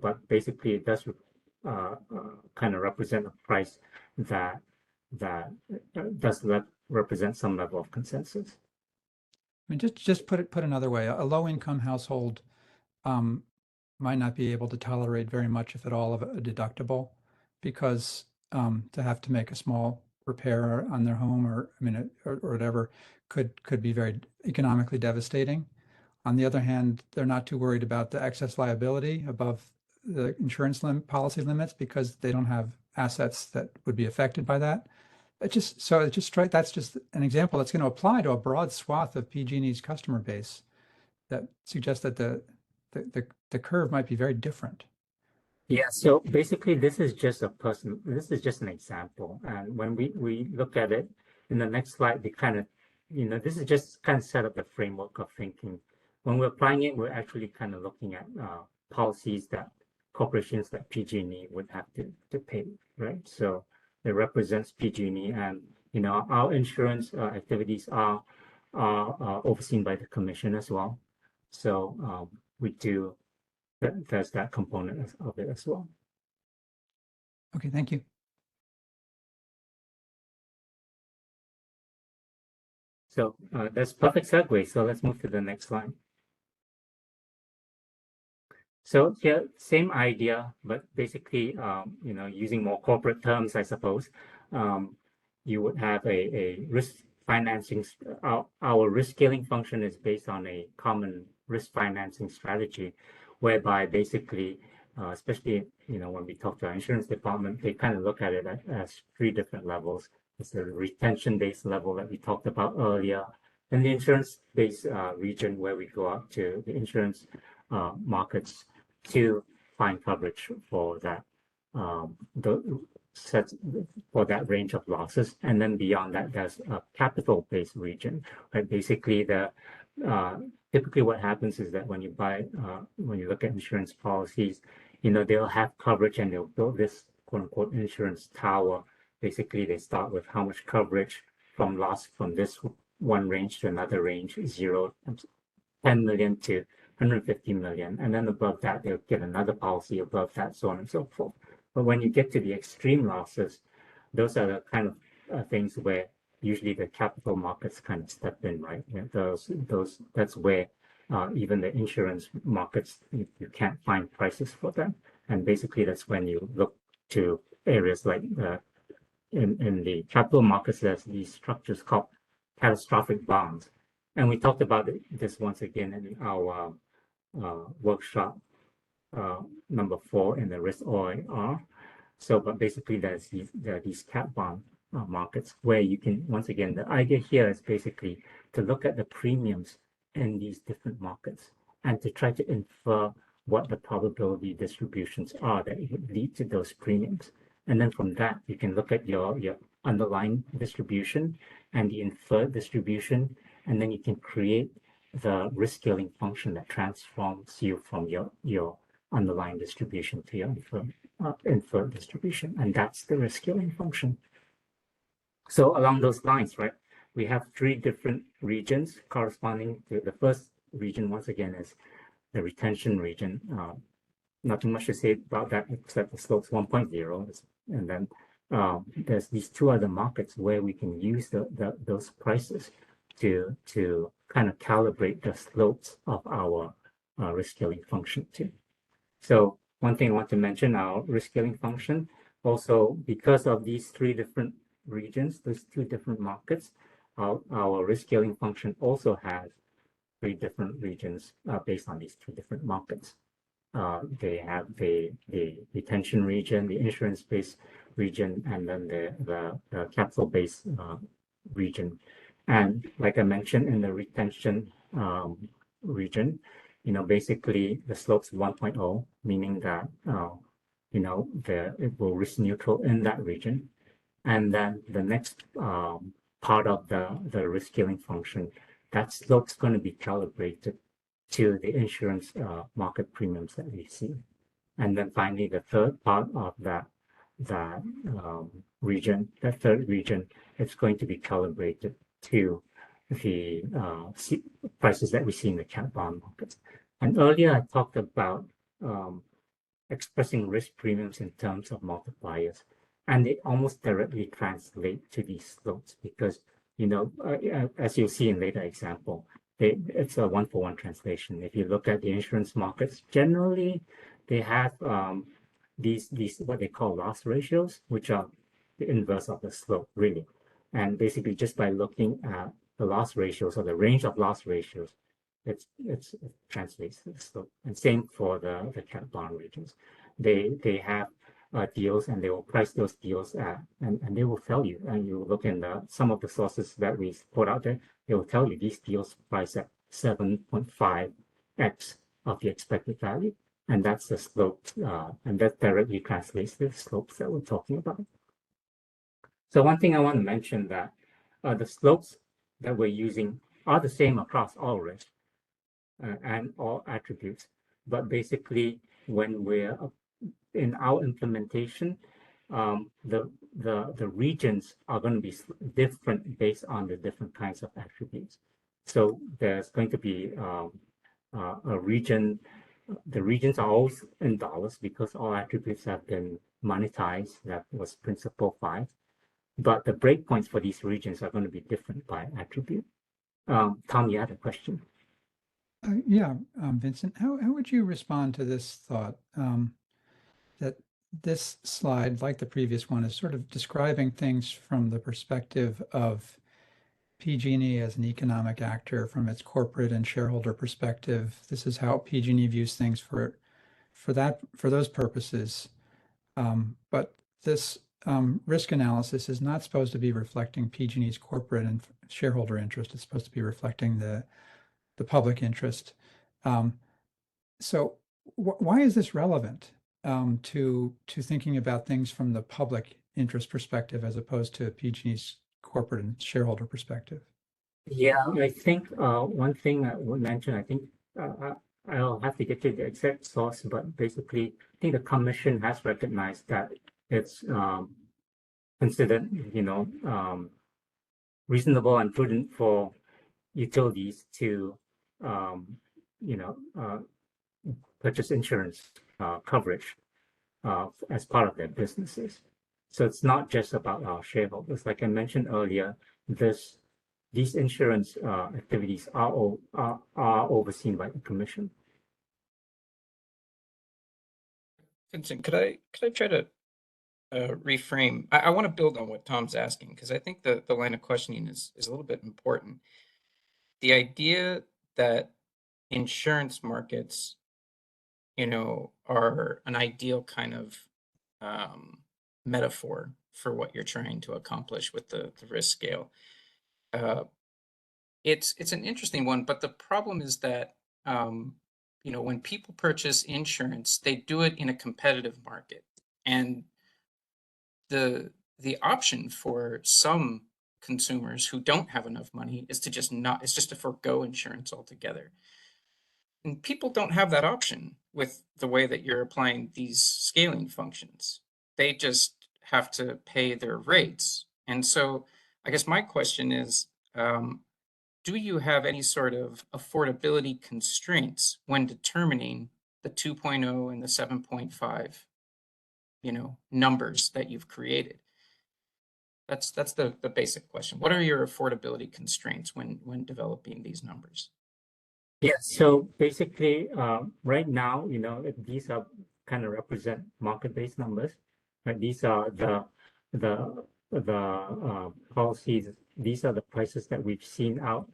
but basically it does kind of represent a price that does represent some level of consensus. I mean, just put another way, a low-income household might not be able to tolerate very much, if at all, of a deductible, because to have to make a small repair on their home or whatever could be very economically devastating. On the other hand, they're not too worried about the excess liability above the insurance policy limits because they don't have assets that would be affected by that. That's just an example that's going to apply to a broad swath of PG&E's customer base that suggests that the curve might be very different. Yeah, so basically this is just an example. And when we look at it in the next slide, this is just kind of set up the framework of thinking. When we're applying it, we're actually kind of looking at policies that corporations like PG&E would have to pay, right? So it represents PG&E, and our insurance activities are overseen by the commission as well. So there's that component of it as well. Okay, thank you. So that's perfect segue. So let's move to the next slide. So here, same idea, but basically, using more corporate terms, I suppose, you would have a risk financing. Our risk scaling function is based on a common risk financing strategy, whereby basically, especially when we talk to our insurance department, they kind of look at it as three different levels. It's the retention-based level that we talked about earlier, and the insurance-based region where we go out to the insurance markets to find coverage for that for that range of losses. And then beyond that, there's a capital-based region, right? Basically, typically what happens is that when you look at insurance policies, they'll have coverage and they'll build this quote unquote insurance tower. Basically, they start with how much coverage from loss from this one range to another range, 10 million to 150 million. And then above that, they'll get another policy above that, so on and so forth. But when you get to the extreme losses, those are the kind of things where usually the capital markets kind of step in, right? Yeah, that's where even the insurance markets, you can't find prices for them. And basically that's when you look to areas like in the capital markets, there's these structures called catastrophic bonds. And we talked about this once again in our workshop number 4 in the risk OIR. So, but basically there are these cat bond markets where you can, once again, the idea here is basically to look at the premiums in these different markets and to try to infer what the probability distributions are that would lead to those premiums. And then from that, you can look at your underlying distribution and the inferred distribution, and then you can create the risk scaling function that transforms you from your underlying distribution to your inferred distribution, and that's the risk scaling function. So along those lines, right, we have 3 different regions corresponding to the first region. Once again, is the retention region. Not too much to say about that except the slopes 1.0, and then there's these 2 other markets where we can use those prices to kind of calibrate the slopes of our risk scaling function too. So one thing I want to mention, our risk scaling function, also because of these 3 different regions, those 2 different markets, our risk scaling function also has 3 different regions based on these 2 different markets. They have the retention region, the insurance-based region, and then the capital-based region. And like I mentioned, in the retention region, basically the slope's 1.0, meaning that it will risk neutral in that region. And then the next part of the risk scaling function, that slope's going to be calibrated to the insurance market premiums that we see. And then finally, the third part of that region, that third region, it's going to be calibrated to the prices that we see in the cat bond markets. And earlier I talked about expressing risk premiums in terms of multipliers, and they almost directly translate to these slopes because, as you'll see in later example, it's a 1-for-1 translation. If you look at the insurance markets, generally they have these what they call loss ratios, which are the inverse of the slope, really. And basically, just by looking at the loss ratios or the range of loss ratios, it translates to the slope. And same for the cat bond regions. They have deals, and they will price those deals at, and they will tell you. And you look in some of the sources that we put out there, they will tell you these deals price at 7.5x of the expected value, and that's the slope, and that directly translates to the slopes that we're talking about. So one thing I want to mention that the slopes that we're using are the same across all risks and all attributes, but basically when we're in our implementation, the regions are going to be different based on the different kinds of attributes. So there's going to be a region. The regions are always in dollars because all attributes have been monetized. That was principle 5. But the breakpoints for these regions are going to be different by attribute. Tom, you had a question. Yeah, Vincent, how would you respond to this thought that this slide, like the previous one, is sort of describing things from the perspective of PG&E as an economic actor from its corporate and shareholder perspective? This is how PG&E views things for those purposes. But this risk analysis is not supposed to be reflecting PG&E's corporate and shareholder interest. It's supposed to be reflecting the public interest. So why is this relevant to thinking about things from the public interest perspective as opposed to PG&E's corporate and shareholder perspective? Yeah, I think one thing I would mention, I think I'll have to get to the exact source, but basically, I think the commission has recognized that it's considered, reasonable and prudent for utilities to, purchase insurance coverage as part of their businesses. So it's not just about our shareholders. Like I mentioned earlier, these insurance activities are overseen by the commission. Vincent, could I try to reframe? I want to build on what Tom's asking, because I think the line of questioning is a little bit important. The idea that insurance markets, are an ideal kind of metaphor for what you're trying to accomplish with the risk scale. It's an interesting one, but the problem is that when people purchase insurance, they do it in a competitive market, and the option for some consumers who don't have enough money is just to forego insurance altogether. And people don't have that option with the way that you're applying these scaling functions. They just have to pay their rates. And so I guess my question is, do you have any sort of affordability constraints when determining the 2.0 and the 7.5, numbers that you've created? That's the basic question. What are your affordability constraints when developing these numbers? Yeah, so basically, right now, these are kind of represent market-based numbers, right? These are the policies. These are the prices that we've seen out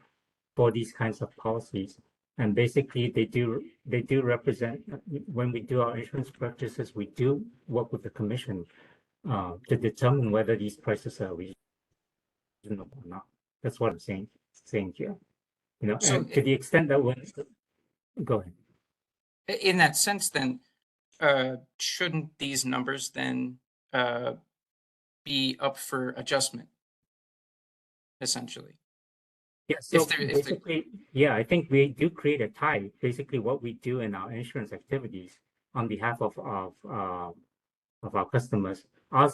for these kinds of policies, and basically, they do represent. When we do our insurance purchases, we do work with the commission to determine whether these prices are reasonable or not. That's what I'm saying here. So and to the extent that go ahead. In that sense, then, shouldn't these numbers then be up for adjustment, essentially? Yeah, so basically, yeah, I think we do create a tie. Basically, what we do in our insurance activities on behalf of our customers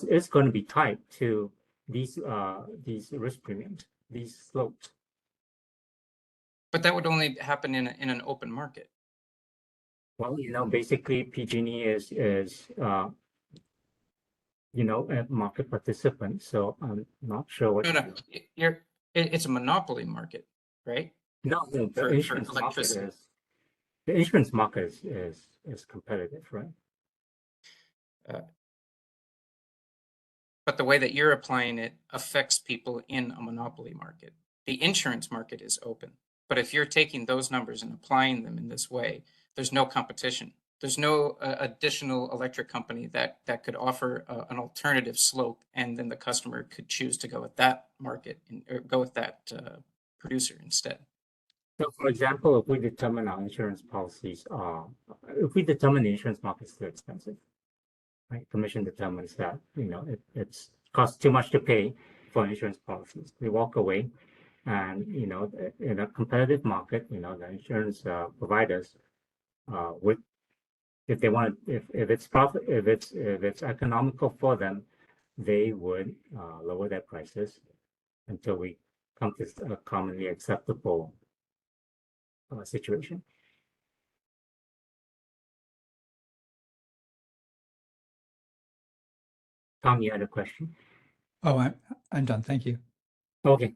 is going to be tied to these risk premiums, these slopes. But that would only happen in an open market. Well, basically PG&E is a market participant, so I'm not sure what. No, it's a monopoly market, right? No, the insurance market is competitive, right? But the way that you're applying it affects people in a monopoly market. The insurance market is open. But if you're taking those numbers and applying them in this way, there's no competition. There's no additional electric company that could offer an alternative slope, and then the customer could choose to go with that market or go with that producer instead. So, for example, if we determine our insurance policies if we determine the insurance market is too expensive, right? Commission determines that it's costs too much to pay for insurance policies. We walk away. And in a competitive market, the insurance providers would, if they want, if it's profit, if it's economical for them, they would lower their prices until we come to a commonly acceptable situation. Tom, you had a question? Oh, I'm done. Thank you. Okay.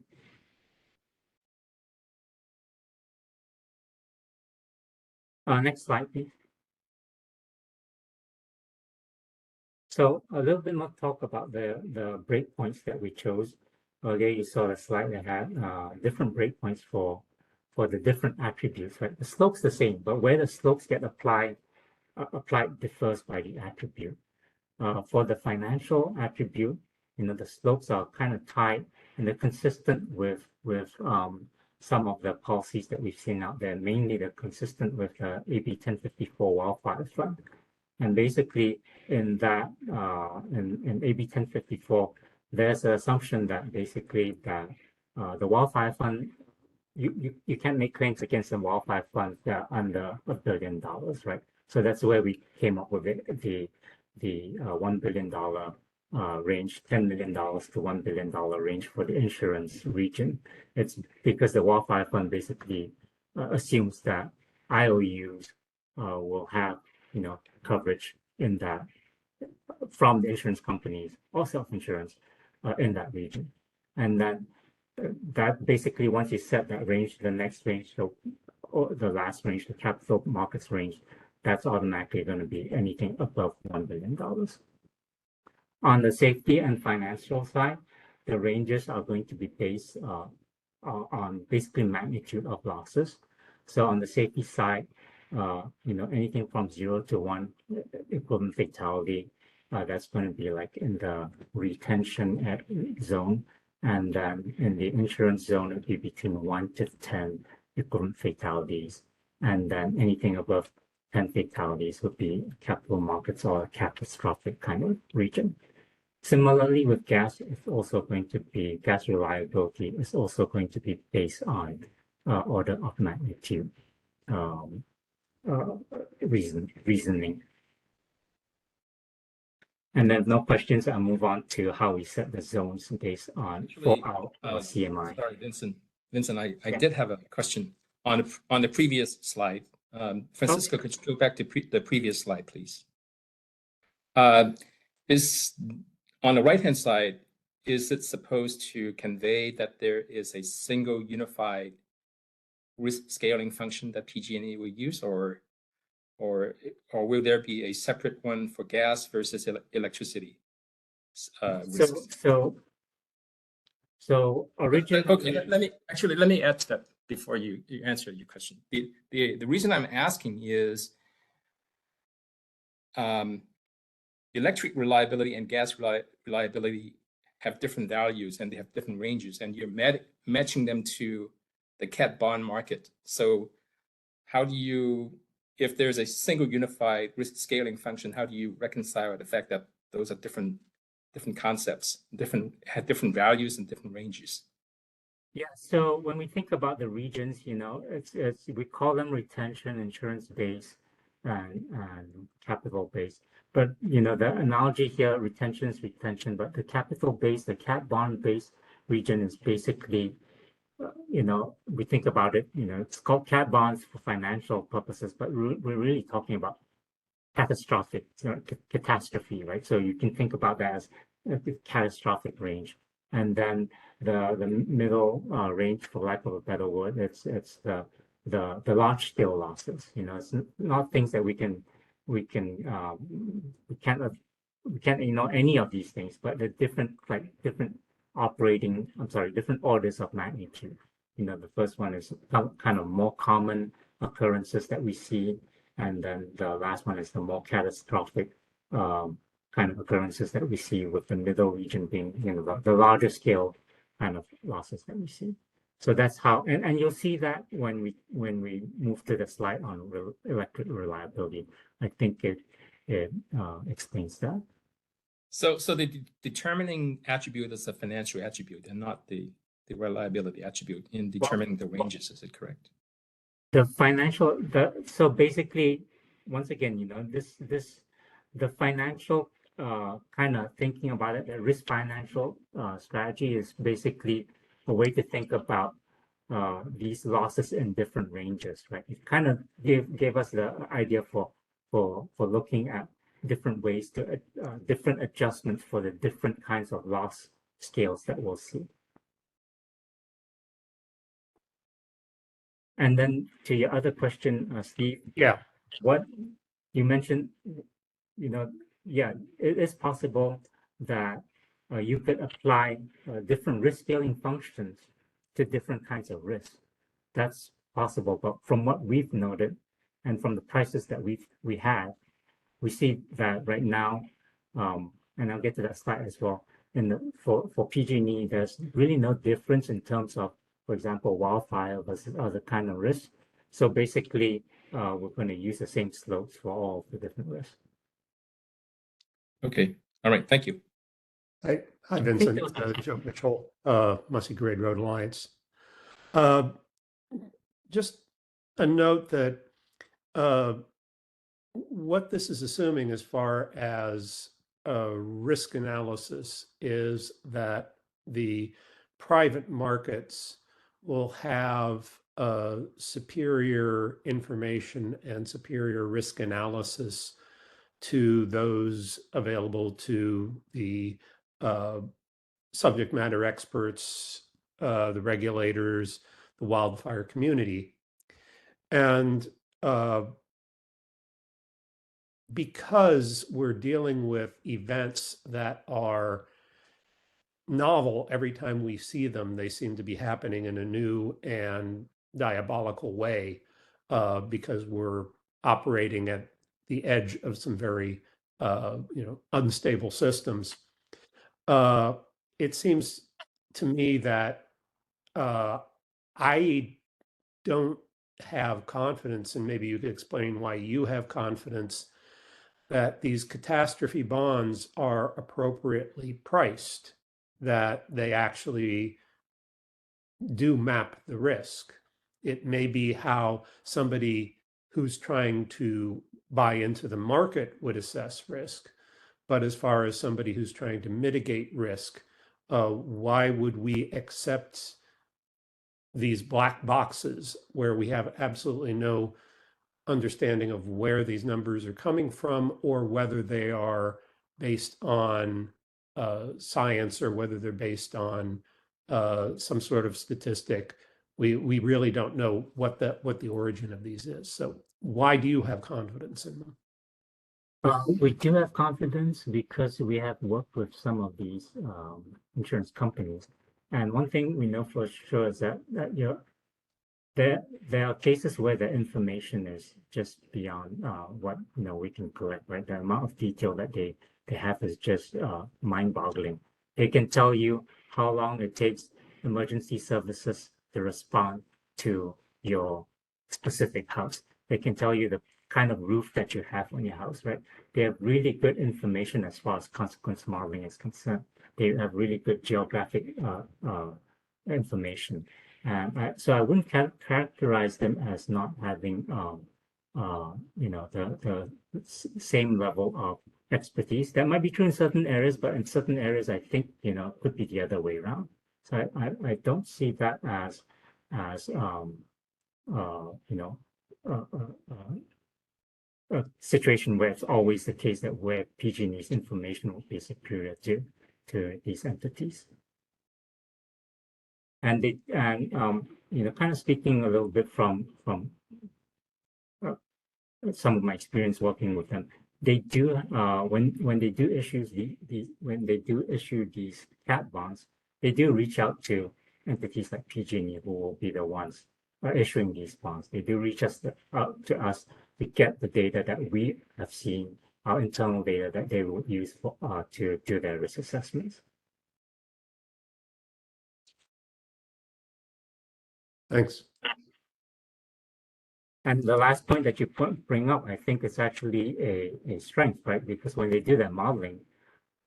Next slide, please. So a little bit more talk about the breakpoints that we chose. Earlier, you saw a slide that had different breakpoints for the different attributes, right? The slope's the same, but where the slopes get applied differs by the attribute. For the financial attribute, the slopes are kind of tight, and they're consistent with some of the policies that we've seen out there. Mainly, they're consistent with AB 1054 wildfire fund. And basically, in that, in AB 1054, there's an assumption that basically that the wildfire fund, you can't make claims against the wildfire funds that are under $1 billion, right? So that's where we came up with the $1 billion range, $10 million to $1 billion range for the insurance region. It's because the wildfire fund basically assumes that IOUs will have coverage in that from the insurance companies or self-insurance in that region. And then that basically once you set that range, the next range, or the last range, the capital markets range, that's automatically going to be anything above $1 billion. On the safety and financial side, the ranges are going to be based on basically magnitude of losses. So on the safety side, anything from 0 to 1 equivalent fatality, that's going to be like in the retention zone. And then in the insurance zone, it would be between 1 to 10 equivalent fatalities. And then anything above 10 fatalities would be capital markets or a catastrophic kind of region. Similarly, with gas, it's also going to be gas reliability is also going to be based on order of magnitude reasoning. And then no questions, I'll move on to how we set the zones based on for our CMI. Sorry, Vincent, I did have a question on the previous slide. Francisco, could you go back to the previous slide, please? Is on the right-hand side, is it supposed to convey that there is a single unified risk scaling function that PG&E will use, or will there be a separate one for gas versus electricity risks? So originally, okay, let me add to that before you answer your question. The reason I'm asking is electric reliability and gas reliability have different values and they have different ranges, and you're matching them to the cat bond market. So how do you, if there's a single unified risk scaling function, how do you reconcile the fact that those are different concepts, have different values and different ranges? Yeah, so when we think about the regions, it's we call them retention, insurance base, and capital base. But the analogy here, retention is retention, but the capital base, the cat bond base region is basically, we think about it, it's called cat bonds for financial purposes, but we're really talking about catastrophic catastrophe, right? So you can think about that as a catastrophic range. And then the middle range, for lack of a better word, it's the large scale losses. It's not things that we can't ignore any of these things, but the different orders of magnitude. The first one is kind of more common occurrences that we see, and then the last one is the more catastrophic kind of occurrences that we see, with the middle region being the larger scale kind of losses that we see. So that's how, and you'll see that when we move to the slide on electric reliability. I think it explains that. So the determining attribute is a financial attribute and not the reliability attribute in determining the ranges. Is it correct? The financial, so basically, once again, the financial kind of thinking about it, the risk financial strategy is basically a way to think about these losses in different ranges, right? It kind of gave us the idea for looking at different ways to different adjustments for the different kinds of loss scales that we'll see. And then to your other question, Steve. Yeah. What you mentioned, yeah, it is possible that you could apply different risk scaling functions to different kinds of risks. That's possible, but from what we've noted and from the prices that we have, we see that right now, and I'll get to that slide as well. For PG&E, there's really no difference in terms of, for example, wildfire versus other kind of risks. So basically, we're going to use the same slopes for all of the different risks. Okay. All right. Thank you. Hi, Vincent. Joe Mitchell, Mussey Grade Road Alliance. Just a note that what this is assuming as far as risk analysis is that the private markets will have superior information and superior risk analysis to those available to the subject matter experts the regulators, the wildfire community. And because we're dealing with events that are novel every time we see them, they seem to be happening in a new and diabolical way, because we're operating at the edge of some very unstable systems. It seems to me that I don't have confidence, and maybe you could explain why you have confidence, that these catastrophe bonds are appropriately priced, that they actually do map the risk. It may be how somebody who's trying to buy into the market would assess risk, but as far as somebody who's trying to mitigate risk, why would we accept these black boxes where we have absolutely no understanding of where these numbers are coming from, or whether they are based on science, or whether they're based on some sort of statistic? We really don't know what the origin of these is. So why do you have confidence in them? We do have confidence because we have worked with some of these insurance companies, and one thing we know for sure is that there are cases where the information is just beyond what we can collect. Right, the amount of detail that they have is just mind-boggling. They can tell you how long it takes emergency services to respond to your specific house. They can tell you the kind of roof that you have on your house, right? They have really good information as far as consequence modeling is concerned. They have really good geographic information. So I wouldn't characterize them as not having, the same level of expertise. That might be true in certain areas, but in certain areas, I think, could be the other way around. So I don't see that as a situation where it's always the case that where PG&E's information will be superior to these entities. And kind of speaking a little bit from some of my experience working with them, they do when they do issue these cat bonds, they do reach out to entities like PG&E, who will be the ones issuing these bonds. They do reach out to us to get the data that we have seen, our internal data that they will use to do their risk assessments. Thanks. And the last point that you bring up, I think, is actually a strength, right? Because when they do their modeling,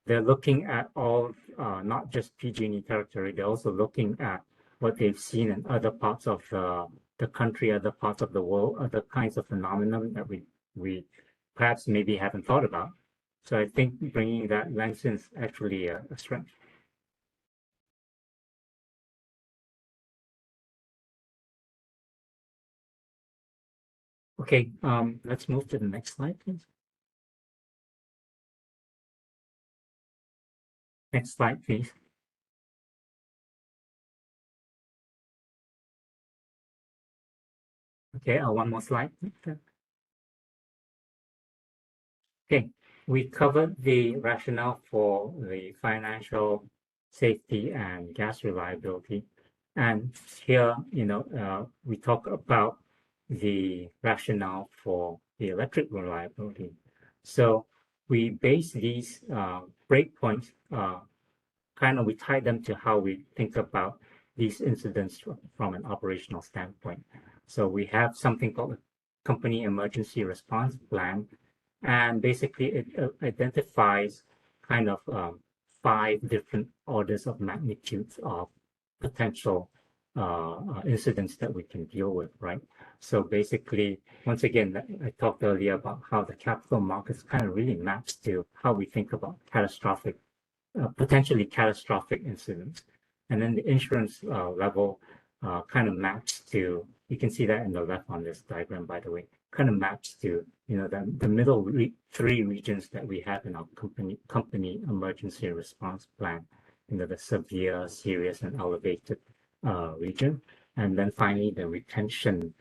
they're looking at all, not just PG&E territory, they're also looking at what they've seen in other parts of the country, other parts of the world, other kinds of phenomena that we perhaps maybe haven't thought about. So I think bringing that lens in is actually a strength. Okay, let's move to the next slide, please. Next slide, please. Okay, one more slide. Okay, we covered the rationale for the financial safety and gas reliability. And here, we talk about the rationale for the electric reliability. So we base these breakpoints, we tie them to how we think about these incidents from an operational standpoint. So we have something called a company emergency response plan, and basically it identifies 5 different orders of magnitudes of potential incidents that we can deal with, right? So basically, once again, I talked earlier about how the capital markets kind of really maps to how we think about catastrophic, potentially catastrophic incidents. And then the insurance level kind of maps to, you can see that in the left on this diagram, by the way, kind of maps to, the middle 3 regions that we have in our company emergency response plan, the severe, serious, and elevated region. And then finally, the retention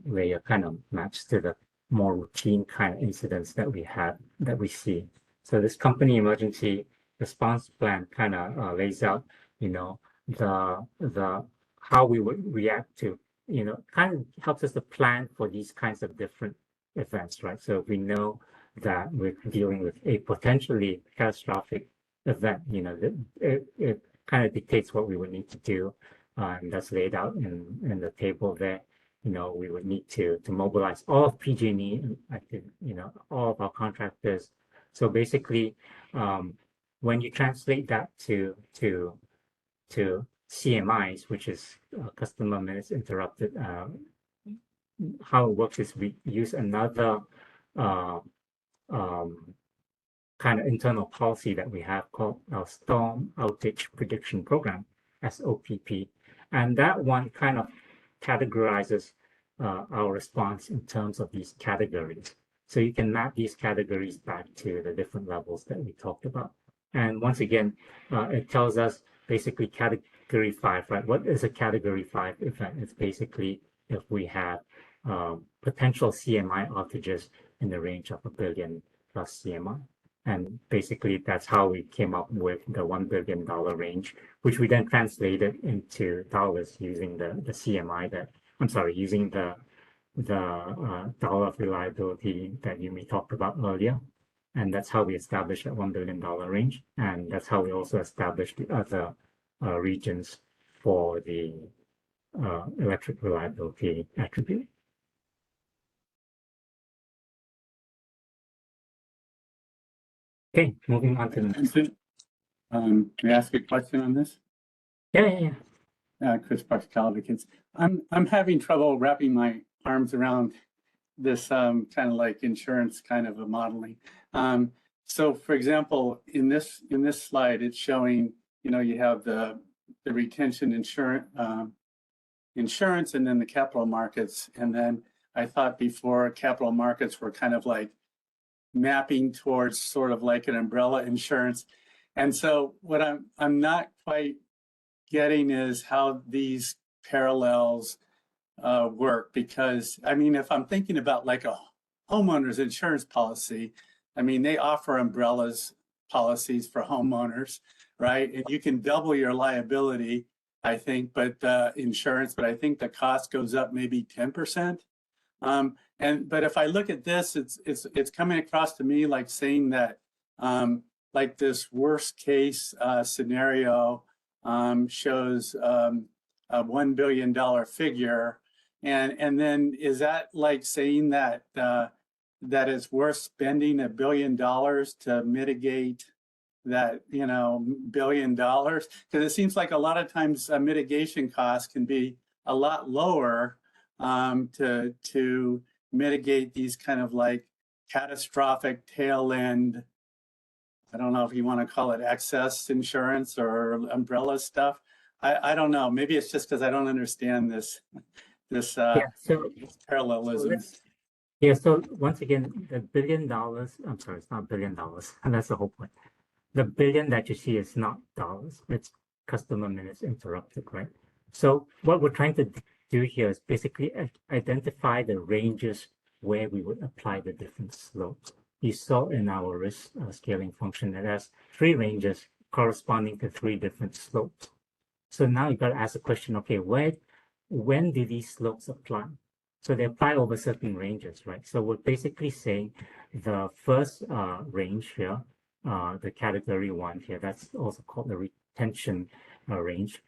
layer kind of maps to the more routine kind of incidents that we see. So this company emergency response plan kind of lays out, the how we would react to, kind of helps us to plan for these kinds of different events, right? So we know that we're dealing with a potentially catastrophic event, it kind of dictates what we would need to do. And that's laid out in the table there. We would need to mobilize all of PG&E, all of our contractors. So basically, when you translate that to CMIs, which is customer minutes interrupted, how it works is we use another kind of internal policy that we have called our Storm Outage Prediction Program, SOPP. And that one kind of categorizes our response in terms of these categories. So you can map these categories back to the different levels that we talked about. And once again, it tells us basically category 5, right? What is a category 5 event? It's basically if we have potential CMI outages in the range of $1 billion plus CMI. And basically, that's how we came up with the $1 billion range, which we then translated into dollars using the CMI using the dollar of reliability that Yumi talked about earlier. And that's how we established that $1 billion range. And that's how we also established the other regions for the electric reliability attribute. Okay, moving on to the next. Can I ask a question on this? Yeah. Chris Parks, I'm having trouble wrapping my arms around this kind of like insurance kind of a modeling. So for example, in this slide, it's showing, you have the retention insurance and then the capital markets. And then I thought before capital markets were kind of like mapping towards sort of like an umbrella insurance. And so what I'm not quite getting is how these parallels work, because I mean, if I'm thinking about like a homeowner's insurance policy, I mean, they offer umbrellas policies for homeowners, right? And you can double your liability, I think, but insurance, but I think the cost goes up maybe 10%. But if I look at this, it's coming across to me like saying that like this worst case scenario shows a $1 billion figure, and then is that like saying that that it's worth spending $1 billion to mitigate that $1 billion? Because it seems like a lot of times mitigation costs can be a lot lower to mitigate these kind of like catastrophic tail end, I don't know if you want to call it excess insurance or umbrella stuff. I don't know. Maybe it's just because I don't understand this parallelism. So once again, the $1 billion, I'm sorry, it's not $1 billion. And that's the whole point. The billion that you see is not dollars. It's customer minutes interrupted, right? So what we're trying to do here is basically identify the ranges where we would apply the different slopes. You saw in our risk scaling function that has 3 ranges corresponding to 3 different slopes. So now you got to ask the question, okay, when do these slopes apply? So they apply over certain ranges, right? So we're basically saying the first range here, the category 1 here, that's also called the retention range.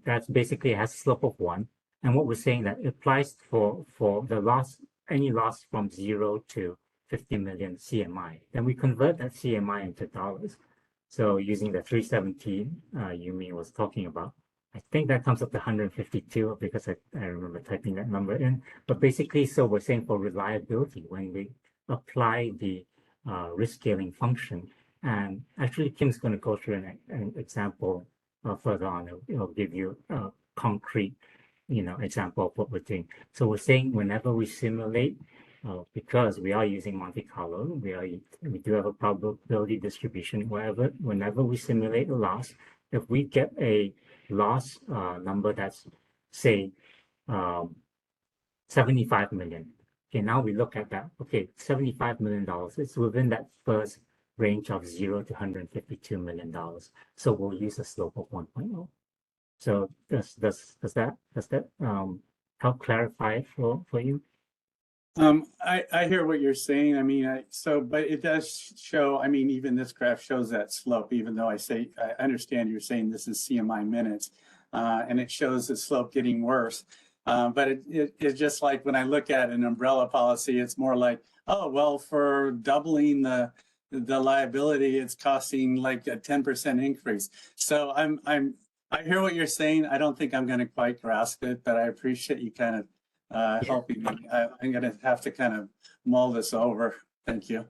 That's basically has a slope of 1. And what we're saying that it applies for the loss, any loss from 0 to 50 million CMI. Then we convert that CMI into dollars. So using the 317 Yumi was talking about, I think that comes up to 152 because I remember typing that number in. But basically, so we're saying for reliability, when we apply the risk scaling function, and actually Kim's going to go through an example further on. It'll give you a concrete, example of what we're doing. So we're saying whenever we simulate, because we are using Monte Carlo, we do have a probability distribution. Whenever we simulate a loss, if we get a loss number that's say 75 million. Okay, now we look at that. Okay, $75 million. It's within that first range of 0 to $152 million. So we'll use a slope of 1.0. So does that help clarify it for you? I hear what you're saying. I mean, but it does show, I mean, even this graph shows that slope, even though I understand you're saying this is CMI minutes, and it shows the slope getting worse. But it's just like when I look at an umbrella policy, it's more like, oh, well, for doubling the liability, it's costing like a 10% increase. So I hear what you're saying. I don't think I'm going to quite grasp it, but I appreciate you kind of helping me. I'm going to have to kind of mull this over. Thank you.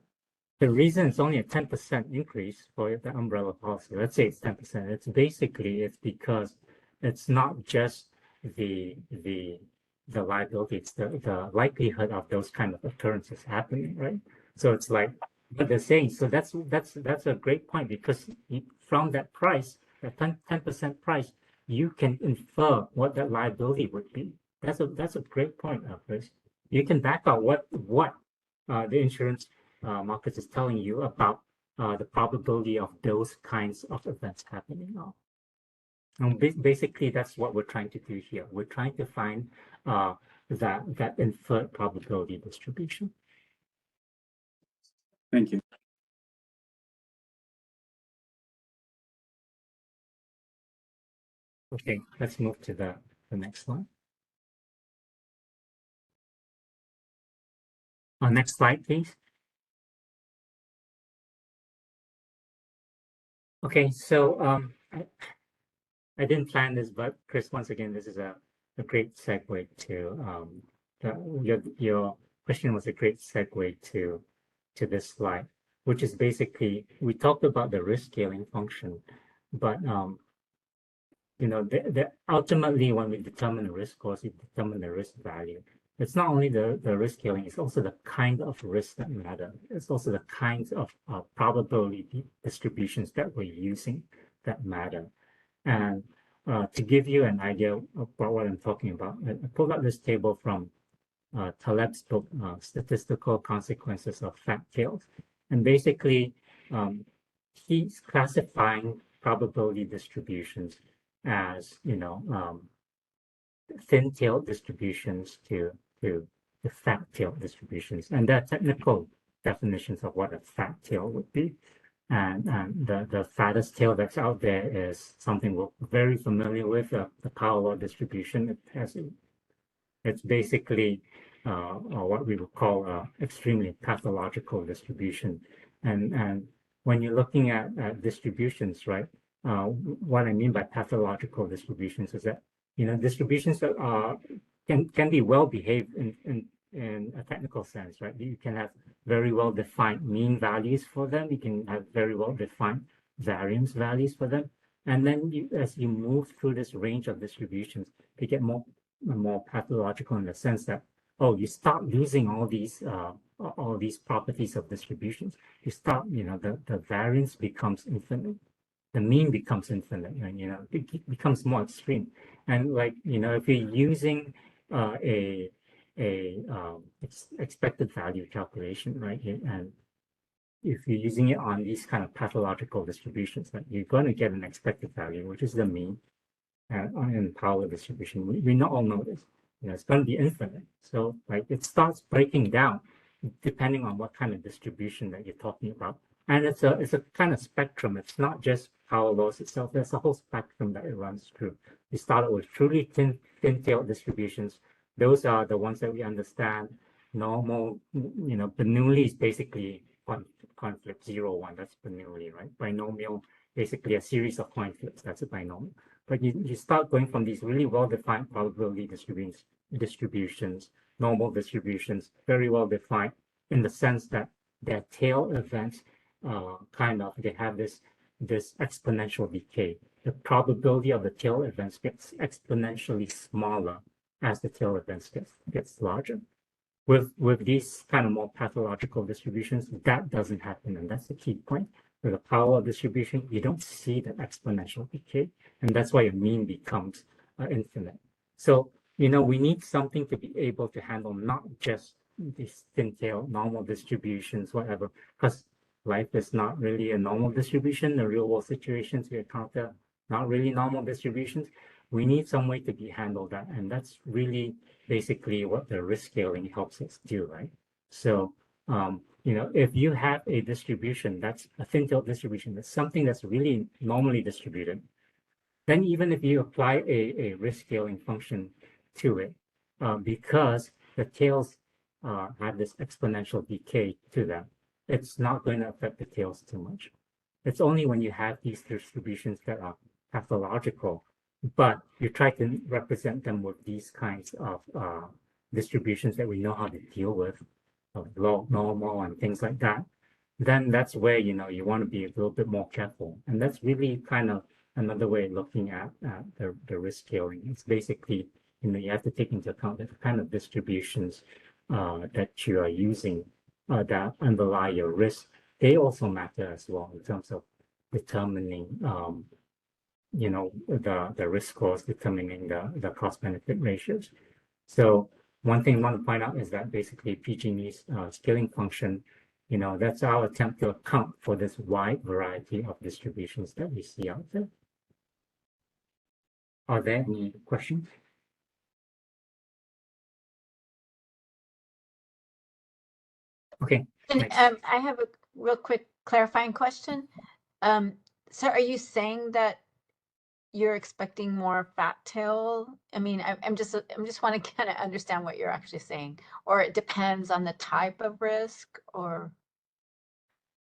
The reason it's only a 10% increase for the umbrella policy, let's say it's 10%, it's because it's not just the liability, it's the likelihood of those kind of occurrences happening, right? So it's like what they're saying. So that's a great point, because from that price, that 10% price, you can infer what that liability would be. That's a great point, Chris. You can back out what the insurance market is telling you about the probability of those kinds of events happening now. And basically, that's what we're trying to do here. We're trying to find that inferred probability distribution. Thank you. Okay, let's move to the next one. Next slide, please. Okay, so I didn't plan this, but Chris, once again, this is a great segue to your question was a great segue to this slide, which is basically, we talked about the risk scaling function, but you know, ultimately when we determine the risk scores, we determine the risk value. It's not only the risk scaling, it's also the kind of risk that matter. It's also the kinds of probability distributions that we're using that matter. And to give you an idea about what I'm talking about, I pulled out this table from Taleb's book, Statistical Consequences of Fat Tails. And basically, he's classifying probability distributions as, you know, thin-tailed distributions to the fat-tailed distributions. And there are technical definitions of what a fat tail would be. And the fattest tail that's out there is something we're very familiar with, the power law distribution. It's basically what we would call extremely pathological distribution. And when you're looking at distributions, right, what I mean by pathological distributions is that, you know, distributions that can be well behaved in a technical sense, right? You can have very well defined mean values for them. You can have very well defined variance values for them. And then as you move through this range of distributions, you get more and more pathological in the sense that, oh, you start losing all these properties of distributions. You start, you know, the variance becomes infinite. The mean becomes infinite, and, you know, it becomes more extreme. And like, you know, if you're using expected value calculation, right? And if you're using it on these kind of pathological distributions, right, you're going to get an expected value, which is the mean, and power distribution. We not all know this. You know, it's going to be infinite. So like it starts breaking down depending on what kind of distribution that you're talking about. And it's a kind of spectrum. It's not just power laws itself. There's a whole spectrum that it runs through. We started with truly thin-tailed distributions. Those are the ones that we understand. Normal, you know, Bernoulli is basically coin flip 0, 1. That's Bernoulli, right? Binomial, basically a series of coin flips. That's a binomial. But you start going from these really well-defined probability distributions, normal distributions, very well-defined in the sense that their tail events they have this exponential decay. The probability of the tail events gets exponentially smaller as the tail events gets larger. With these kind of more pathological distributions, that doesn't happen, and that's the key point. with a parallel distribution, you don't see the exponential decay. And that's why your mean becomes infinite. So, we need something to be able to handle not just these thin tail normal distributions, whatever, because life is not really a normal distribution. The real world situations we encounter, not really normal distributions. We need some way to be handle that. And that's really basically what the risk scaling helps us do, right? So, if you have a distribution that's a thin tail distribution, that's something that's really normally distributed, then even if you apply a risk scaling function to it, because the tails have this exponential decay to them, it's not going to affect the tails too much. It's only when you have these distributions that are pathological, but you try to represent them with these kinds of distributions that we know how to deal with, low, normal, and things like that, then that's where, you want to be a little bit more careful. And that's really kind of another way of looking at the risk scaling. It's basically, you have to take into account the kind of distributions that you are using that underlie your risk. They also matter as well in terms of determining, the risk scores, determining the cost benefit ratios. So one thing I want to point out is that basically PG&E's scaling function, that's our attempt to account for this wide variety of distributions that we see out there. Are there any questions? Okay. And next. I have a real quick clarifying question. So are you saying that you're expecting more fat tail? I mean, I'm just want to kind of understand what you're actually saying, or it depends on the type of risk, or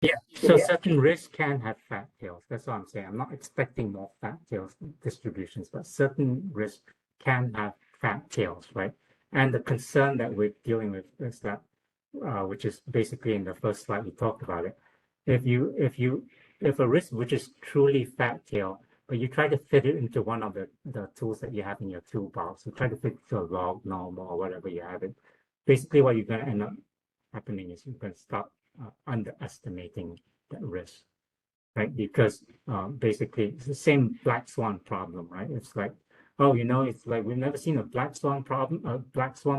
Yeah, so certain risks can have fat tails. That's what I'm saying. I'm not expecting more fat tails distributions, but certain risks can have fat tails, right? And the concern that we're dealing with is that, which is basically in the first slide we talked about it. If a risk which is truly fat tail, but you try to fit it into one of the tools that you have in your toolbox, you try to fit it to a log, normal, or whatever you have it. Basically, what you're going to end up happening is you're going to start underestimating that risk, right? Because basically it's the same black swan problem, right? It's like, oh, it's like we've never seen a black swan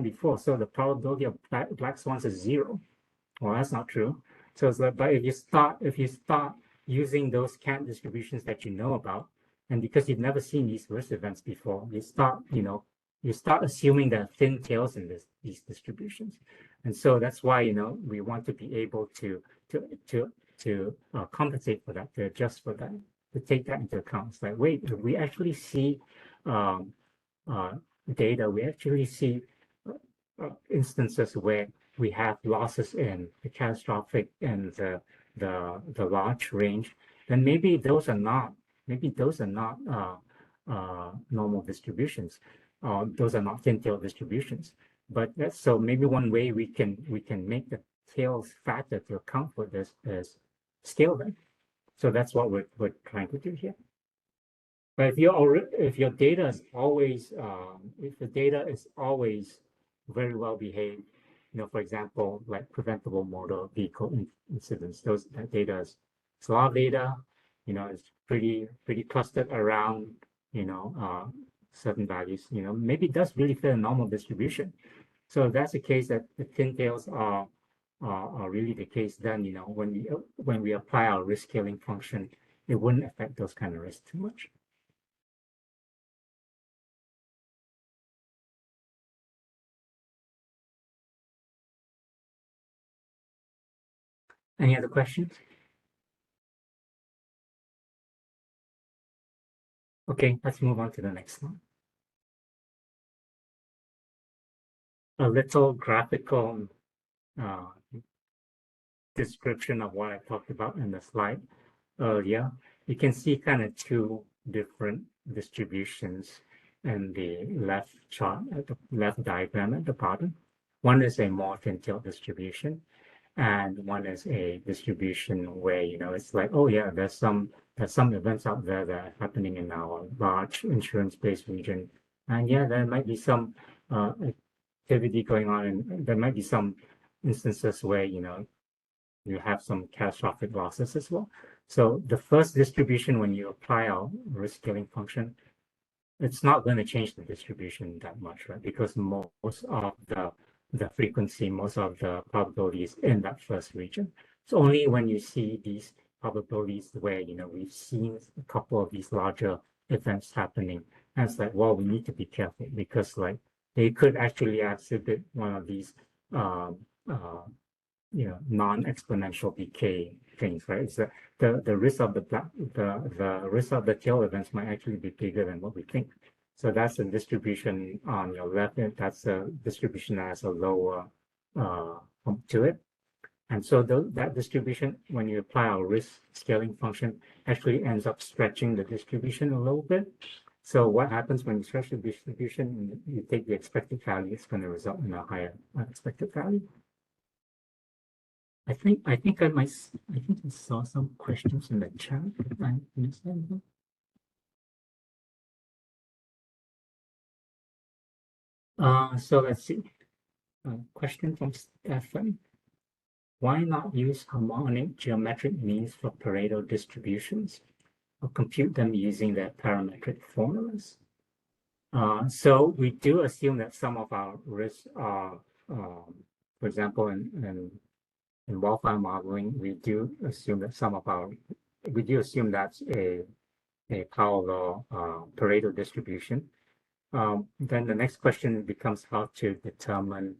before, so the probability of black swans is 0. Well, that's not true. So it's like, but if you start using those CAMP distributions that you know about, and because you've never seen these risk events before, you start assuming there are thin tails in these distributions. And so that's why, we want to be able to compensate for that, to adjust for that, to take that into account. It's like, wait, we actually see data, we actually see instances where we have losses in the catastrophic and the large range, then maybe those are not normal distributions. Those are not thin tail distributions. But so maybe one way we can make the tails fatter to account for this is scale them. So that's what we're trying to do here. But if your data is always if the data is always very well behaved, for example, like preventable motor vehicle incidents, that data is a lot of data, it's pretty clustered around, certain values, maybe it does really fit a normal distribution. So if that's the case, that the thin tails are really the case, then, when we apply our risk scaling function, it wouldn't affect those kind of risks too much. Any other questions? Okay, let's move on to the next one. A little graphical description of what I talked about in the slide earlier. You can see kind of two different distributions in the left chart, at the left diagram at the bottom. One is a more thin tail distribution, and one is a distribution where, it's like, oh yeah, there's some events out there that are happening in our large insurance-based region. And yeah, there might be some activity going on, and there might be some instances where, you have some catastrophic losses as well. So the first distribution, when you apply our risk scaling function, it's not going to change the distribution that much, right? Because most of the frequency, most of the probabilities in that first region. It's only when you see these probabilities where, you know, we've seen a couple of these larger events happening, and it's like, well, we need to be careful because like they could actually exhibit one of these you know, non-exponential decay things, right? It's the risk of the risk of the tail events might actually be bigger than what we think. So that's a distribution on your left, and that's a distribution that has a lower to it. And so that distribution, when you apply our risk scaling function, actually ends up stretching the distribution a little bit. So what happens when you stretch the distribution and you take the expected value, it's going to result in a higher expected value. I think I saw some questions in the chat. If I missed anything. So let's see. Question from Stefan. Why not use harmonic geometric means for Pareto distributions or compute them using their parametric formulas? So we do assume that some of our risks are, for example, in wildfire modeling, we do assume that that's a power law Pareto distribution. Then the next question becomes how to determine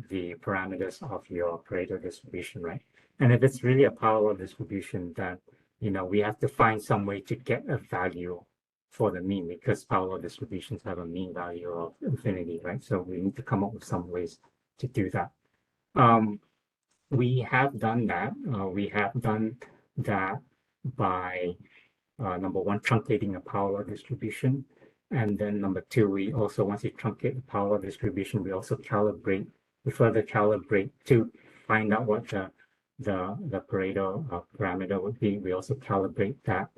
the parameters of your Pareto distribution, right? And if it's really a power law distribution, then you know we have to find some way to get a value for the mean, because power law distributions have a mean value of infinity, right? So we need to come up with some ways to do that. We have done that. We have done that by number one, truncating a power law distribution. And then number two, we also, once you truncate the power law distribution, we also calibrate, we further calibrate to find out what the Pareto parameter would be. We also calibrate that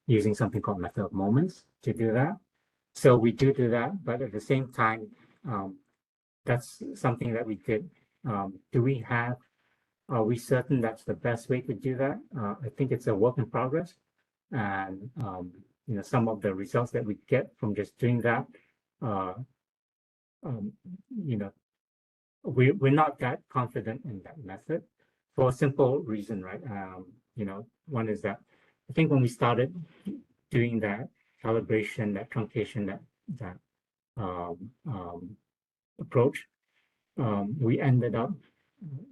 using something called method of moments to do that. So we do that, but at the same time, that's something that we did. Are we certain that's the best way to do that? I think it's a work in progress. And you know, some of the results that we get from just doing that, you know, we're not that confident in that method for a simple reason, right? You know, one is that I think when we started doing that calibration, that truncation, that approach, we ended up,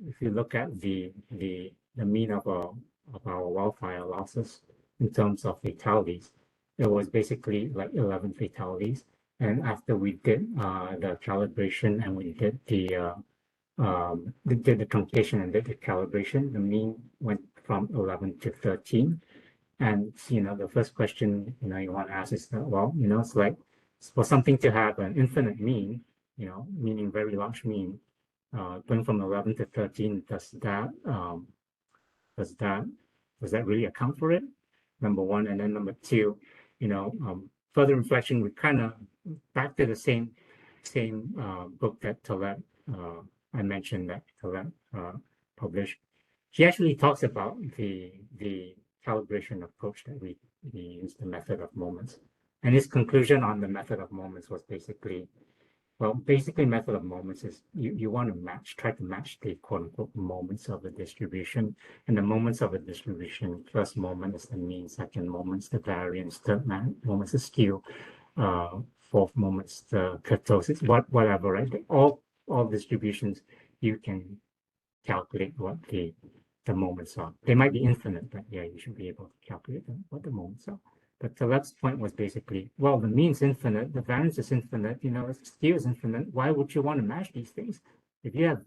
if you look at the mean of our wildfire losses in terms of fatalities, it was basically like 11 fatalities. And after we did the calibration and we did the truncation and did the calibration, the mean went from 11 to 13. And you know, the first question you know you want to ask is that, well, you know, it's like for something to have an infinite mean, you know, meaning very large mean, going from 11 to 13, does that really account for it? Number one. And then number two, you know, further reflection, we kind of back to the same book that Talat, I mentioned that Talat published. He actually talks about the calibration approach that we use, the method of moments. And his conclusion on the method of moments was basically, well, basically method of moments is you want to try to match the quote unquote moments of a distribution. And the moments of a distribution, first moment is the mean, second moment is the variance, third moment is the skew, fourth moment is the kurtosis, whatever, right? All distributions, you can calculate what the moments are. They might be infinite, but yeah, you should be able to calculate what the moments are. But Talat's point was basically, well, the mean's infinite, the variance is infinite, you know, if skew is infinite, why would you want to match these things? If you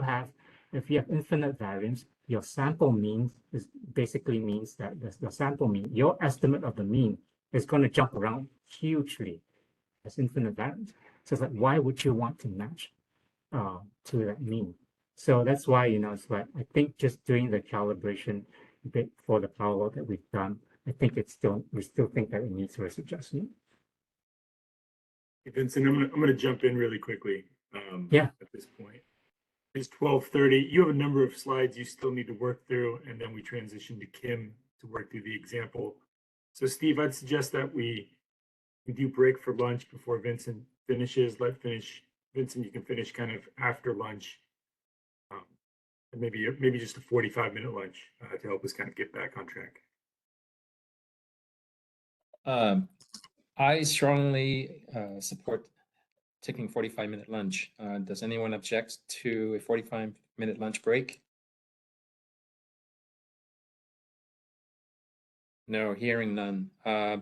have infinite variance, your sample mean is basically means that the sample mean, your estimate of the mean is going to jump around hugely as infinite variance. So it's like, why would you want to match to that mean? So that's why, you know, it's like, I think just doing the calibration bit for the power law that we've done, I think we still think that it needs risk adjustment. Hey, Vincent, I'm gonna jump in really quickly. Yeah. At this point, it's 12:30. You have a number of slides you still need to work through, and then we transition to Kim work through the example. So Steve, I'd suggest that we do break for lunch before Vincent finishes. Vincent, you can finish kind of after lunch. And maybe just a 45-minute lunch to help us kind of get back on track. I strongly support taking 45-minute lunch. Does anyone object to a 45-minute lunch break? No, hearing none.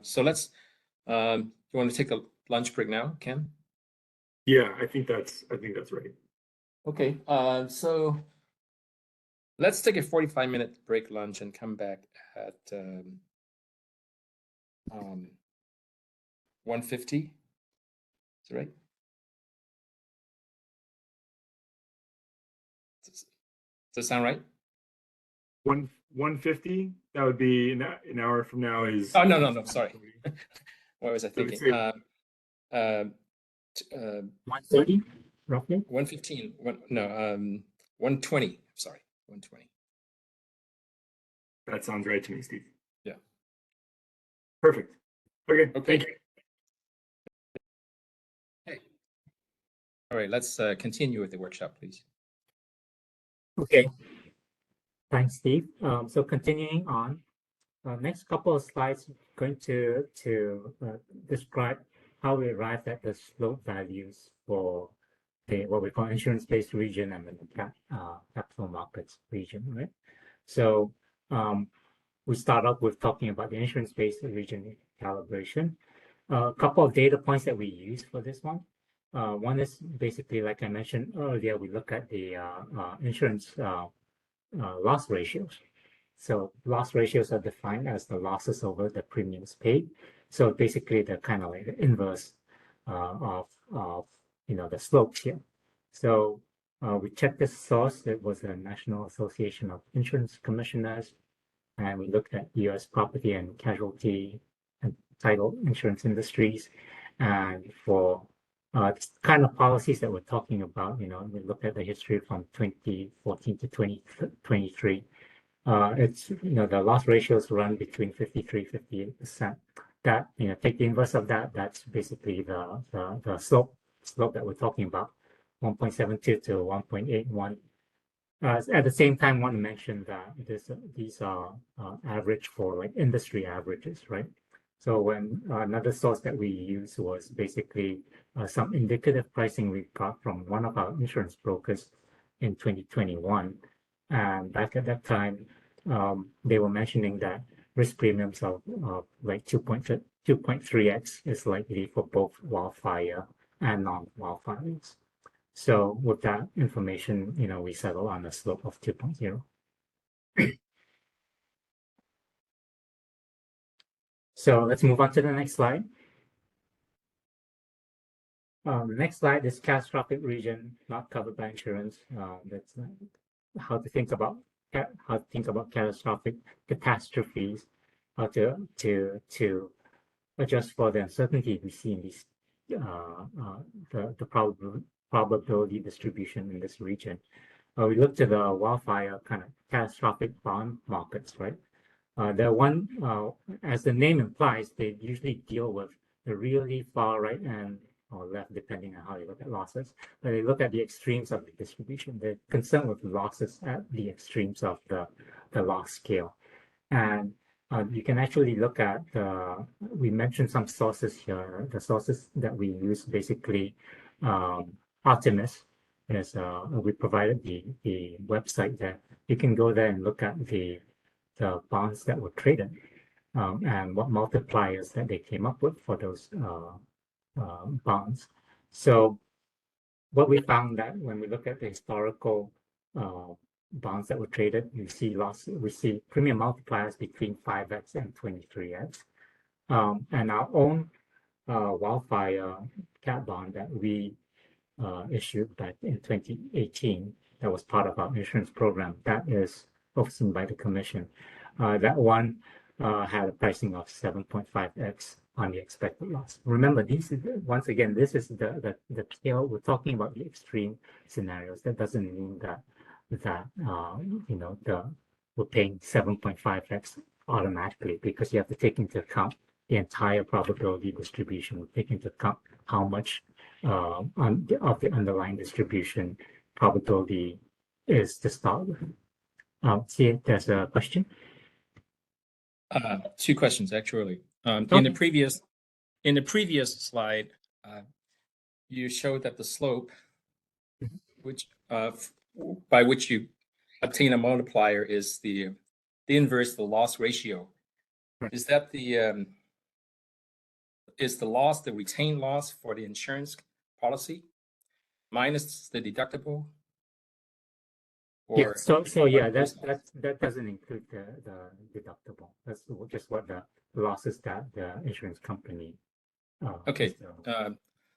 So let's, you want to take a lunch break now, Ken? Yeah, I think that's right. Okay, so let's take a 45-minute break lunch and come back at 1:50. Is that right? Does that sound right? 1:50. That would be an hour from now. Is Oh, no, sorry. What was I So we thinking? say- 1:30, roughly. 1:15. 1:20. Sorry, 1:20. That sounds right to me, Steve. Yeah. Perfect. Okay. Okay. Thank you. All right, let's continue with the workshop, please. Okay. Thanks, Steve. So continuing on, next couple of slides going to describe how we arrived at the slope values for what we call insurance-based region and the capital markets region, right? So we start off with talking about the insurance-based region calibration. A couple of data points that we use for this one. One is basically, like I mentioned earlier, we look at the insurance loss ratios. So loss ratios are defined as the losses over the premiums paid. So basically, they're kind of like the inverse of the slopes here. So we checked this source. It was the National Association of Insurance Commissioners, and we looked at U.S. property and casualty and title insurance industries, and for kind of policies that we're talking about, we looked at the history from 2014 to 2023. It's, the loss ratios run between 53-58%. That, take the inverse of that, that's basically the slope that we're talking about, 1.72 to 1.81. At the same time, I want to mention that these are average for like industry averages, right? So when another source that we used was basically some indicative pricing we got from one of our insurance brokers in 2021. And back at that time, they were mentioning that risk premiums of like 2.3x is likely for both wildfire and non-wildfires. So with that information, we settle on a slope of 2.0. So let's move on to the next slide. The next slide is catastrophic region not covered by insurance. That's how to think about catastrophic catastrophes, how to adjust for the uncertainty we see in these the probability distribution in this region. We looked at the wildfire kind of catastrophic bond markets, right? As the name implies, they usually deal with the really far right and or left, depending on how you look at losses. But they look at the extremes of the distribution. They're concerned with losses at the extremes of the loss scale. And you can actually look at we mentioned some sources here. The sources that we use basically, Artemis is, we provided the website there. You can go there and look at the bonds that were traded and what multipliers that they came up with for those bonds. So what we found that when we look at the historical bonds that were traded, we see premium multipliers between 5x and 23x. And our own wildfire cat bond that we issued back in 2018, that was part of our insurance program, that is overseen by the commission. That one had a pricing of 7.5x on the expected loss. Remember, this is the scale. We're talking about the extreme scenarios. That doesn't mean that we're paying 7.5x automatically because you have to take into account the entire probability distribution. We take into account how much of the underlying distribution probability is to start with. See, there's a question. Two questions actually. In Okay. the previous slide, you showed that the slope, which by which you obtain a multiplier, is the inverse of the loss ratio. Right. Is that is the loss the retained loss for the insurance policy minus the deductible? Yeah. Or So yeah, that doesn't include the deductible. That's just what the losses that the insurance company. Okay.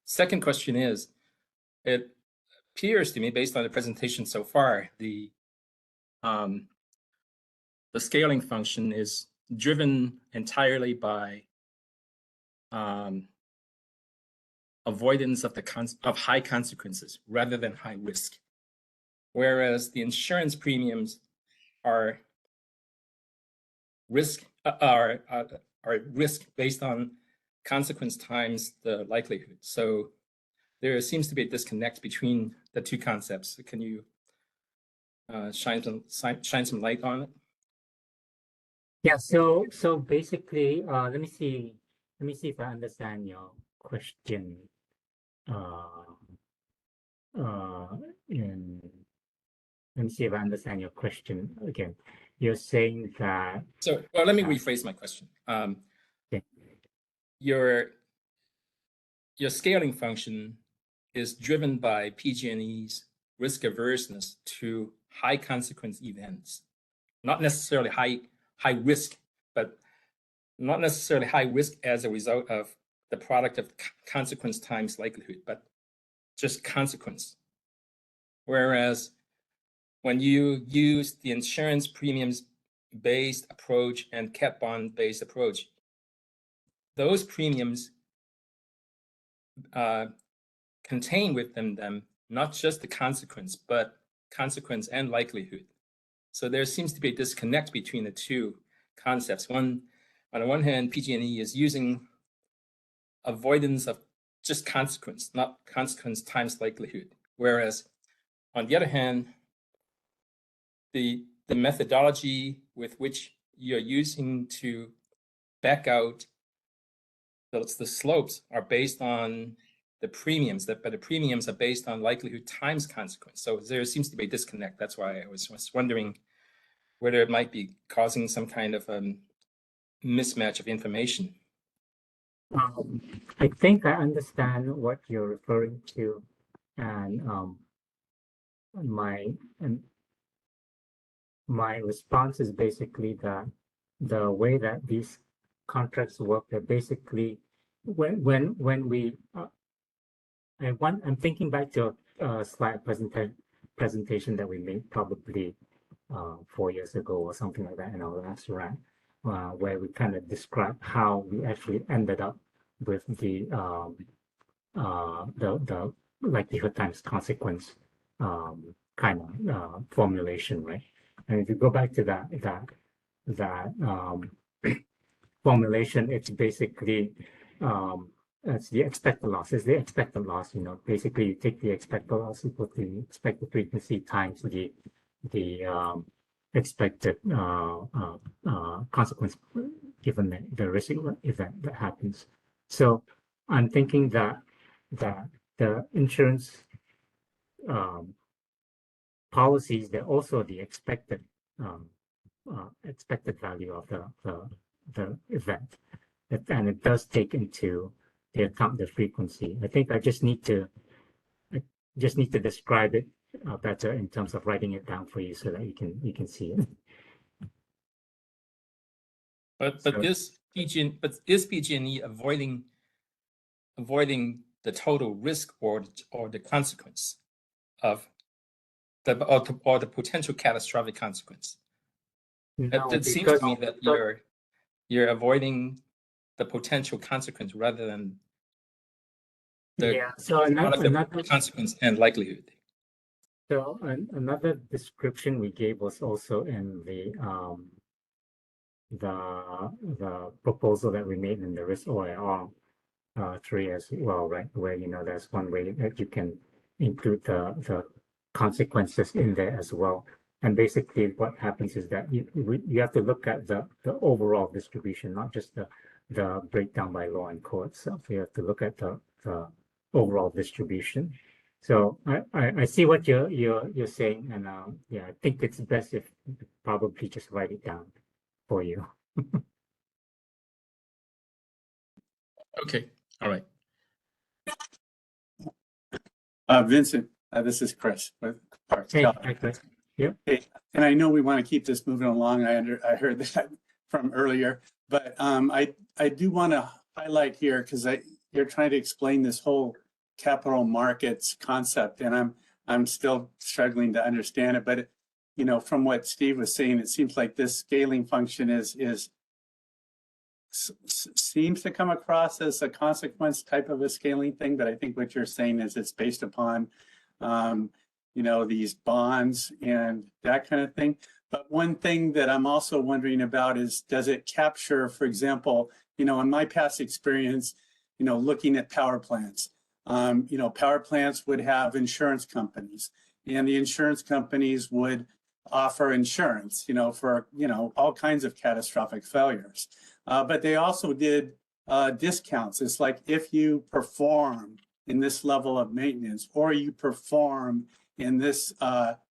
Second question is, it appears to me, based on the presentation so far, the scaling function is driven entirely by avoidance of high consequences rather than high risk, whereas the insurance premiums are risk based on consequence times the likelihood. So there seems to be a disconnect between the two concepts. Can you shine some light on it? Yeah. So basically, let me see if I understand your question. Let me see if I understand your question again. You're saying that. So, well, let me rephrase my question. Okay. Your scaling function is driven by PG&E's risk averseness to high consequence events, not necessarily high risk, but not necessarily high risk as a result of the product of consequence times likelihood, but just consequence. Whereas when you use the insurance premiums based approach and cat bond based approach, those premiums contain within them not just the consequence, but consequence and likelihood. So there seems to be a disconnect between the two concepts. On the one hand, PG&E is using avoidance of just consequence, not consequence times likelihood. Whereas on the other hand, the methodology with which you're using to back out the slopes are based on the premiums, but the premiums are based on likelihood times consequence. So there seems to be a disconnect. That's why I was wondering whether it might be causing some kind of mismatch of information. I think I understand what you're referring to, and my response is basically that the way that these contracts work, they're basically when we I'm thinking back to a slide presentation that we made probably 4 years ago or something like that in our last rant, where we kind of described how we actually ended up with the likelihood times consequence kind of formulation, right? And if you go back to that formulation, it's basically it's the expected loss. It's the expected loss. Basically you take the expected loss equal to the expected frequency times the expected consequence given the risk event that happens. So I'm thinking that the insurance policies, they're also the expected value of the event, and it does take into the account the frequency. I think I just need to describe it better in terms of writing it down for you so that you can see it. But is PG&E avoiding the total risk or the consequence of the potential catastrophic consequence? No, It seems to me that you're avoiding the potential consequence rather than the another consequence and likelihood. So another description we gave was also in the proposal that we made in the risk OIR 3 as well, right? Where there's one way that you can include the consequences in there as well. And basically, what happens is that you have to look at the overall distribution, not just the breakdown by law and code itself. You have to look at the overall distribution. So I see what you're saying, and yeah, I think it's best if you probably just write it down for you. Okay, all right. Vincent, this is Chris with Parks. Hey, hi, Chris. Yep. Hey, and I know we want to keep this moving along. I heard that from earlier, but I do want to highlight here because you're trying to explain this whole capital markets concept, and I'm still struggling to understand it. But from what Steve was saying, it seems like this scaling function seems to come across as a consequence type of a scaling thing. But I think what you're saying is it's based upon these bonds and that kind of thing. But one thing that I'm also wondering about is, does it capture, for example, in my past experience, looking at power plants, power plants would have insurance companies, and the insurance companies would offer insurance, for, all kinds of catastrophic failures. But they also did discounts. It's like, if you perform in this level of maintenance, or you perform in this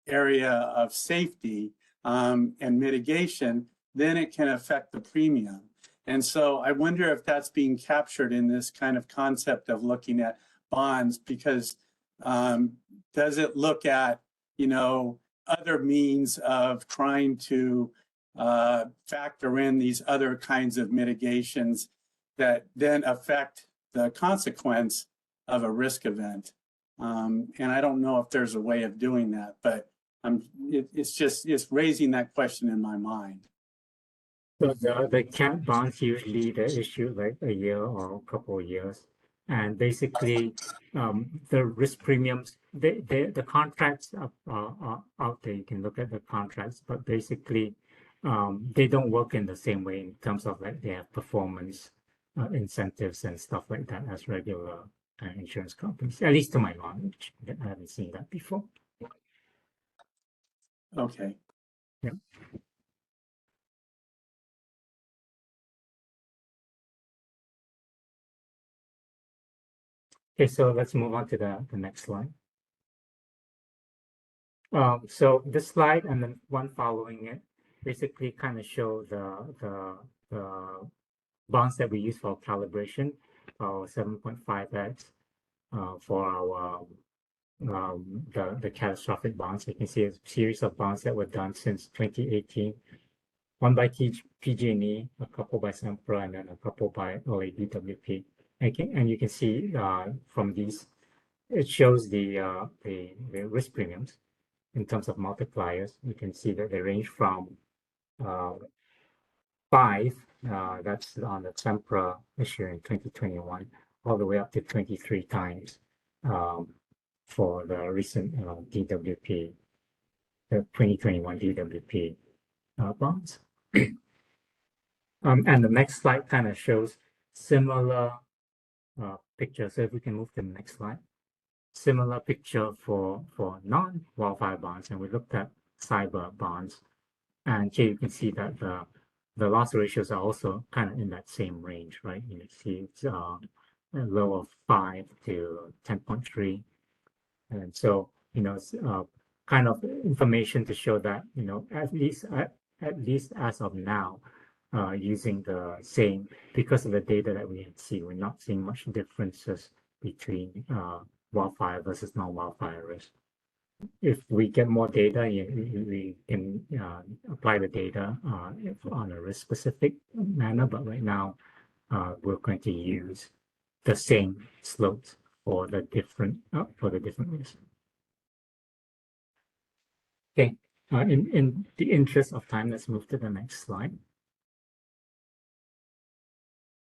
area of safety and mitigation, then it can affect the premium. And so I wonder if that's being captured in this kind of concept of looking at bonds, because does it look at, other means of trying to factor in these other kinds of mitigations that then affect the consequence of a risk event? And I don't know if there's a way of doing that, but it's raising that question in my mind. So the cat bonds usually they issue like a year or a couple of years, and basically the risk premiums, the contracts are out there. You can look at the contracts, but basically they don't work in the same way in terms of like they have performance incentives and stuff like that as regular insurance companies, at least to my knowledge. I haven't seen that before. Okay. Yeah. Okay, so let's move on to the next slide. So this slide and the one following it basically kind of show the bonds that we use for calibration, 7.5x for our the catastrophic bonds. You can see a series of bonds that were done since 2018. One by PG&E, a couple by Sempra, and then a couple by OADWP. And you can see from these, it shows the risk premiums in terms of multipliers. You can see that they range from 5, that's on the Sempra issue in 2021, all the way up to 23 times for the recent DWP, the 2021 DWP bonds. And the next slide kind of shows similar picture. So if we can move to the next slide. Similar picture for non-wildfire bonds, and we looked at cyber bonds. And here you can see that the loss ratios are also kind of in that same range, right? You see it's a low of 5 to 10.3. And so, it's kind of information to show that, at least as of now, using the same, because of the data that we see, we're not seeing much differences between wildfire versus non-wildfire risk. If we get more data, we can apply the data on a risk-specific manner. But right now, we're going to use the same slopes for the different risks. Okay. In the interest of time, let's move to the next slide.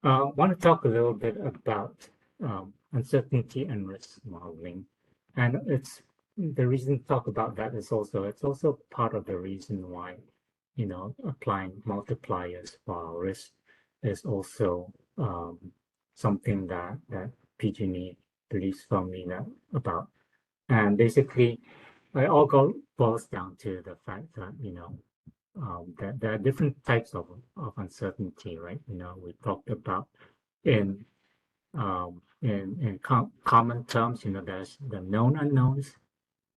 I want to talk a little bit about uncertainty and risk modeling, and it's the reason to talk about that is it's also part of the reason why applying multipliers for our risk is also something that PG&E believes firmly about. And basically, it all boils down to the fact that, that there are different types of uncertainty, right? We talked about in common terms, there's the known unknowns,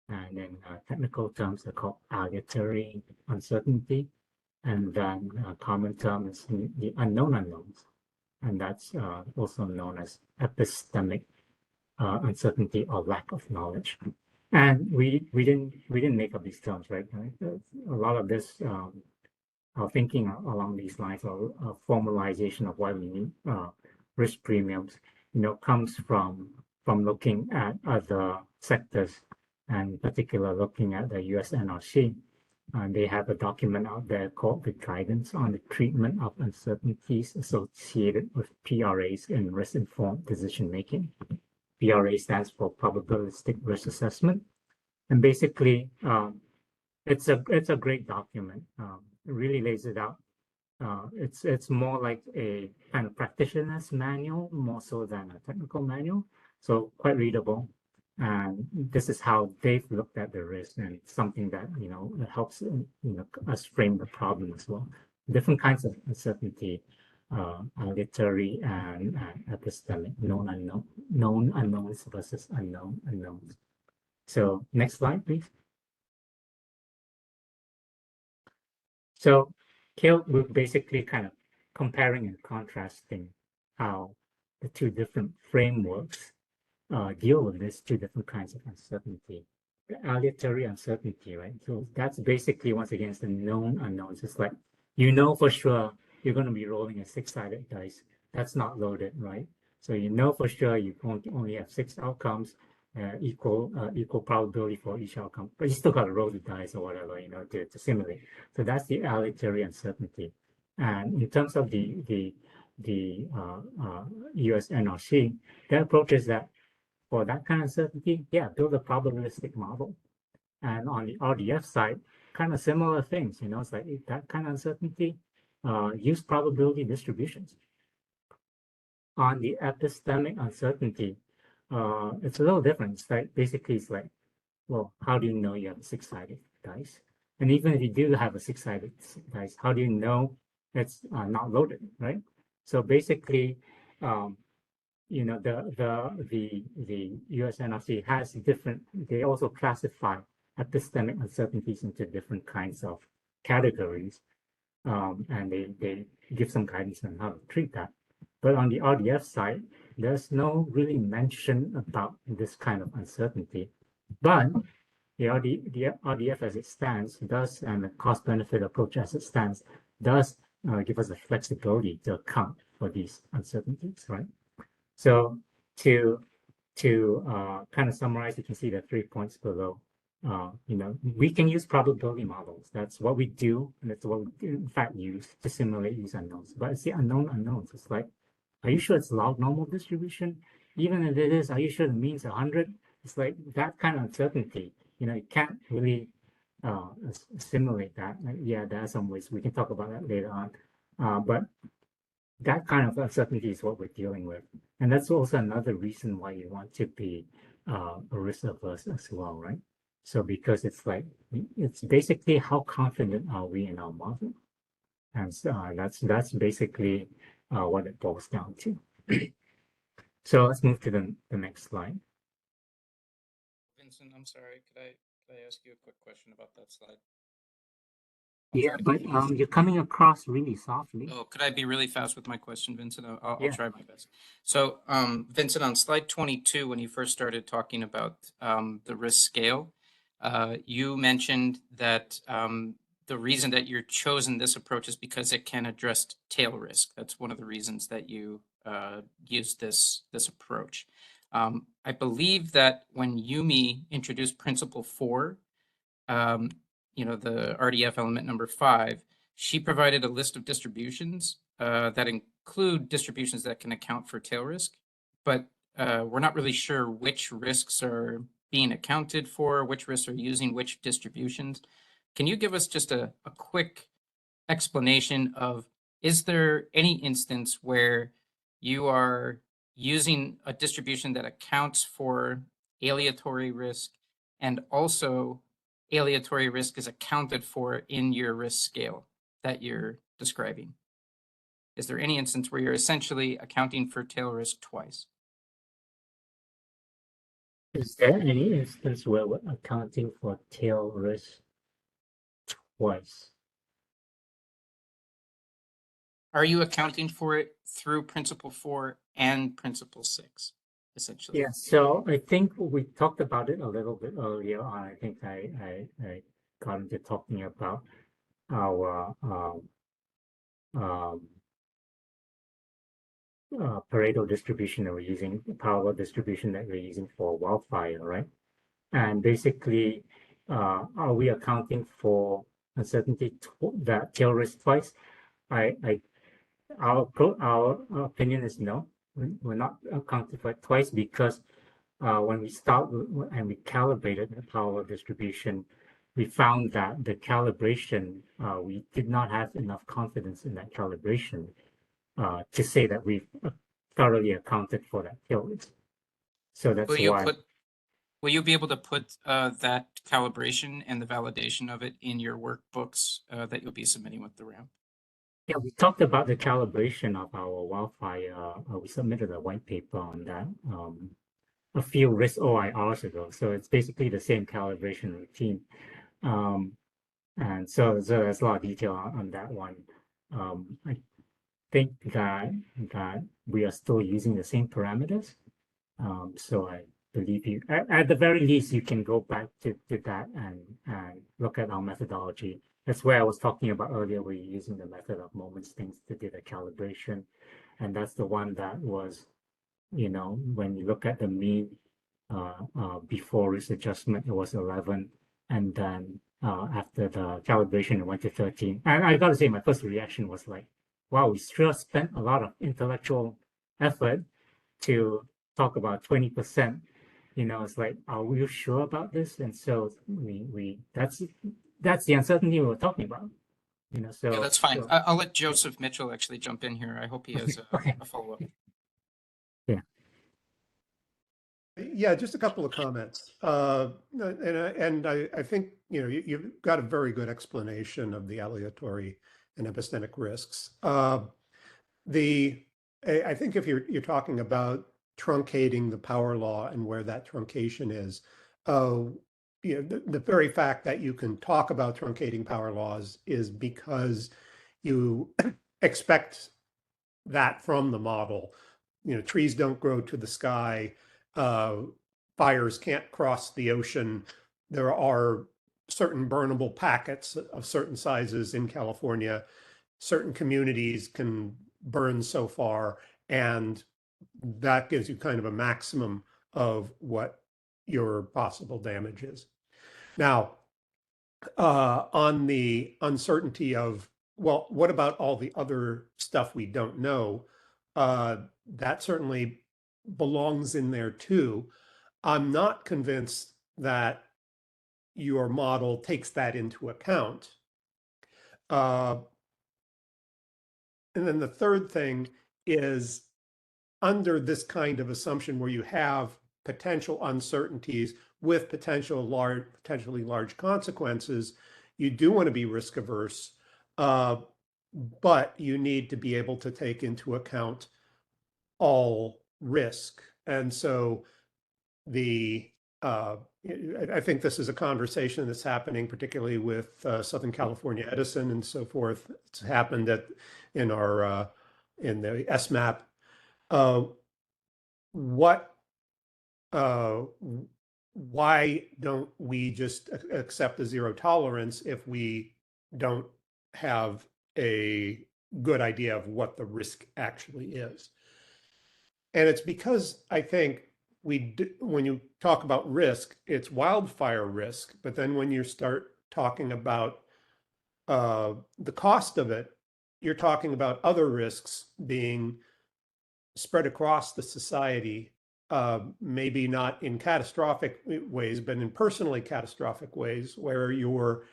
and in technical terms, they're called aleatory uncertainty. And then common term is the unknown unknowns, and that's also known as epistemic uncertainty or lack of knowledge. And we didn't make up these terms, right? A lot of this, our thinking along these lines, or formalization of why we need risk premiums, comes from looking at other sectors, and in particular looking at the US NRC. They have a document out there called the Guidance on the Treatment of Uncertainties Associated with PRAs in Risk-Informed Decision Making. PRA stands for Probabilistic Risk Assessment. And basically, it's a great document. It really lays it out. It's more like a kind of practitioner's manual, more so than a technical manual. So quite readable. And this is how they've looked at the risk, and something that it helps us frame the problem as well. Different kinds of uncertainty, aleatory and epistemic, known unknowns versus unknown unknowns. So next slide, please. So here we're basically kind of comparing and contrasting how the two different frameworks deal with these two different kinds of uncertainty. The aleatory uncertainty, right? So that's basically, once again, it's the known unknowns. It's like, for sure you're going to be rolling a 6-sided dice. That's not loaded, right? So for sure you only have 6 outcomes, equal probability for each outcome, but you still got to roll the dice or whatever, to simulate. So that's the aleatory uncertainty. And in terms of the US NRC, their approach is that for that kind of uncertainty, build a probabilistic model. And on the RDF side, kind of similar things, it's like that kind of uncertainty, use probability distributions. On the epistemic uncertainty, it's a little different. It's like, basically, it's like, well, how do you know you have a 6-sided dice? And even if you do have a 6-sided dice, how do you know it's not loaded, right? So basically, the US NRC has different, they also classify epistemic uncertainties into different kinds of categories, and they give some guidance on how to treat that. But on the RDF side, there's no really mention about this kind of uncertainty. But the RDF as it stands does, and the cost-benefit approach as it stands, does give us the flexibility to account for these uncertainties, right? So to kind of summarize, you can see the 3 points below. We can use probability models. That's what we do, and that's what we in fact use to simulate these unknowns. But it's the unknown unknowns. It's like, are you sure it's log normal distribution? Even if it is, are you sure the mean's 100? It's like that kind of uncertainty. You can't really simulate that. Yeah, there are some ways. We can talk about that later on. But that kind of uncertainty is what we're dealing with. And that's also another reason why you want to be risk averse as well, right? So because it's like, it's basically how confident are we in our model? And so that's basically what it boils down to. So let's move to the next slide. Vincent, I'm sorry, could I ask you a quick question about that slide? Yeah, but you're coming across really softly. Oh, could I be really fast with my question, Vincent? I'll Yeah. try my best. So, Vincent, on slide 22, when you first started talking about the risk scale, you mentioned that the reason that you're chosen this approach is because it can address tail risk. That's one of the reasons that you use this approach. I believe that when Yumi introduced principle 4, the RDF element number 5, she provided a list of distributions that include distributions that can account for tail risk, but we're not really sure which risks are being accounted for, which risks are using which distributions. Can you give us just a quick explanation of, is there any instance where you are using a distribution that accounts for aleatory risk and also aleatory risk is accounted for in your risk scale that you're describing? Is there any instance where you're essentially accounting for tail risk twice? Is there any instance where we're accounting for tail risk twice? Are you accounting for it through principle 4 and principle 6, essentially? Yeah, so I think we talked about it a little bit earlier on. I think I got into talking about our Pareto distribution that we're using, the power distribution that we're using for wildfire, right? And basically, are we accounting for uncertainty that tail risk twice? Our opinion is no. We're not accounting for it twice because when we start and we calibrated the power distribution, we found that the calibration, we did not have enough confidence in that calibration to say that we've thoroughly accounted for that tail risk. So that's why. Will you be able to put that calibration and the validation of it in your workbooks that you'll be submitting with the RAMP? Yeah, we talked about the calibration of our wildfire. We submitted a white paper on that a few risk OIRs ago. So it's basically the same calibration routine. And so there's a lot of detail on that one. I think that we are still using the same parameters. So I believe you, at the very least, you can go back to that and look at our methodology. That's where I was talking about earlier. We're using the method of moments things to do the calibration. And that's the one that was, when you look at the mean before risk adjustment, it was 11. And then after the calibration, it went to 13. And I got to say, my first reaction was like, wow, we sure spent a lot of intellectual effort to talk about 20%. It's like, are we sure about this? And so that's the uncertainty we were talking about. So yeah, that's fine. I'll let Joseph Mitchell actually jump in here. I hope he has a follow-up. Yeah, just a couple of comments. And I think, you've got a very good explanation of the aleatory and epistemic risks. I think if you're talking about truncating the power law and where that truncation is, the very fact that you can talk about truncating power laws is because you expect that from the model. Trees don't grow to the sky. Fires can't cross the ocean. There are certain burnable packets of certain sizes in California. Certain communities can burn so far, and that gives you kind of a maximum of what your possible damage is. Now, on the uncertainty of, well, what about all the other stuff we don't know? That certainly belongs in there too. I'm not convinced that your model takes that into account. And then the third thing is, under this kind of assumption where you have potential uncertainties with potentially large consequences, you do want to be risk averse, but you need to be able to take into account all risk. And so I think this is a conversation that's happening, particularly with Southern California Edison and so forth. It's happened in the SMAP. Why don't we just accept the zero tolerance if we don't have a good idea of what the risk actually is? And it's because I think when you talk about risk, it's wildfire risk, but then when you start talking about the cost of it, you're talking about other risks being spread across the society, maybe not in catastrophic ways, but in personally catastrophic ways, where you're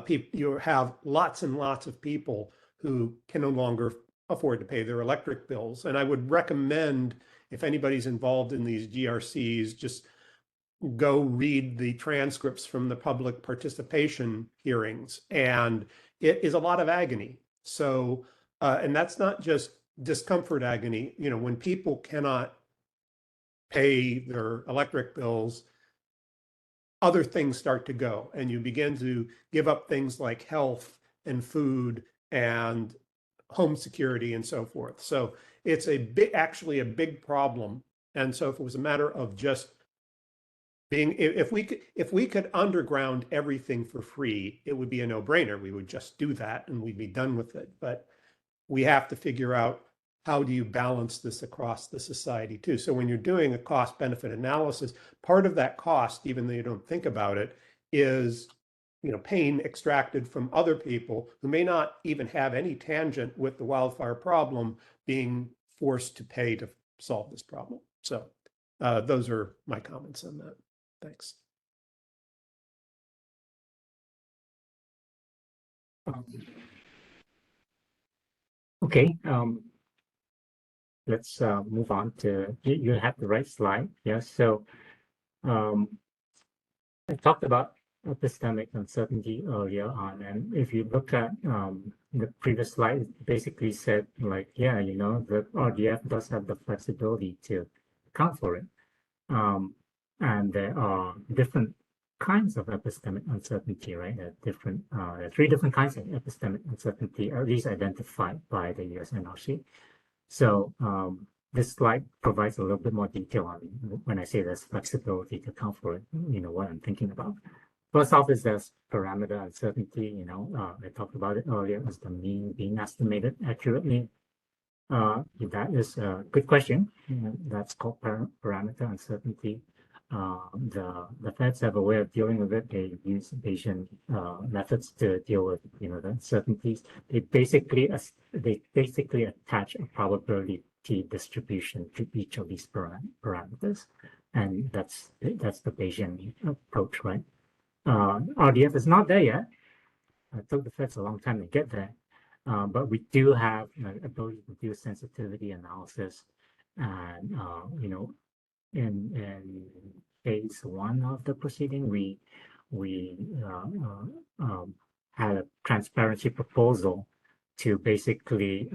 you have lots and lots of people who can no longer afford to pay their electric bills. And I would recommend, if anybody's involved in these GRCs, just go read the transcripts from the public participation hearings. And it is a lot of agony. So, and that's not just discomfort agony. You know, when people cannot pay their electric bills, other things start to go, and you begin to give up things like health and food and home security and so forth. So it's actually a big problem. And so if it was a matter of just being, if we could underground everything for free, it would be a no-brainer. We would just do that and we'd be done with it. But we have to figure out, how do you balance this across the society too? So when you're doing a cost benefit analysis, part of that cost, even though you don't think about it, is, you know, pain extracted from other people who may not even have any tangent with the wildfire problem being forced to pay to solve this problem. So those are my comments on that. Thanks. Okay. Let's move on to, you have the right slide. Yes. So I talked about epistemic uncertainty earlier on, and if you look at the previous slide, it basically said, like, yeah, you know, the RDF does have the flexibility to account for it. And there are different kinds of epistemic uncertainty, right? There are three different kinds of epistemic uncertainty, at least identified by the US NRC. So this slide provides a little bit more detail on when I say there's flexibility to account for it, you know, what I'm thinking about. First off is there's parameter uncertainty, you know, I talked about it earlier, is the mean being estimated accurately. That is a good question. That's called parameter uncertainty. The feds have a way of dealing with it. They use Bayesian methods to deal with, you know, the uncertainties. They basically attach a probability distribution to each of these parameters, and that's the Bayesian approach, right? RDF is not there yet. It took the feds a long time to get there, but we do have, you know, ability to do sensitivity analysis, and you know, in phase one of the proceeding, we had a transparency proposal to basically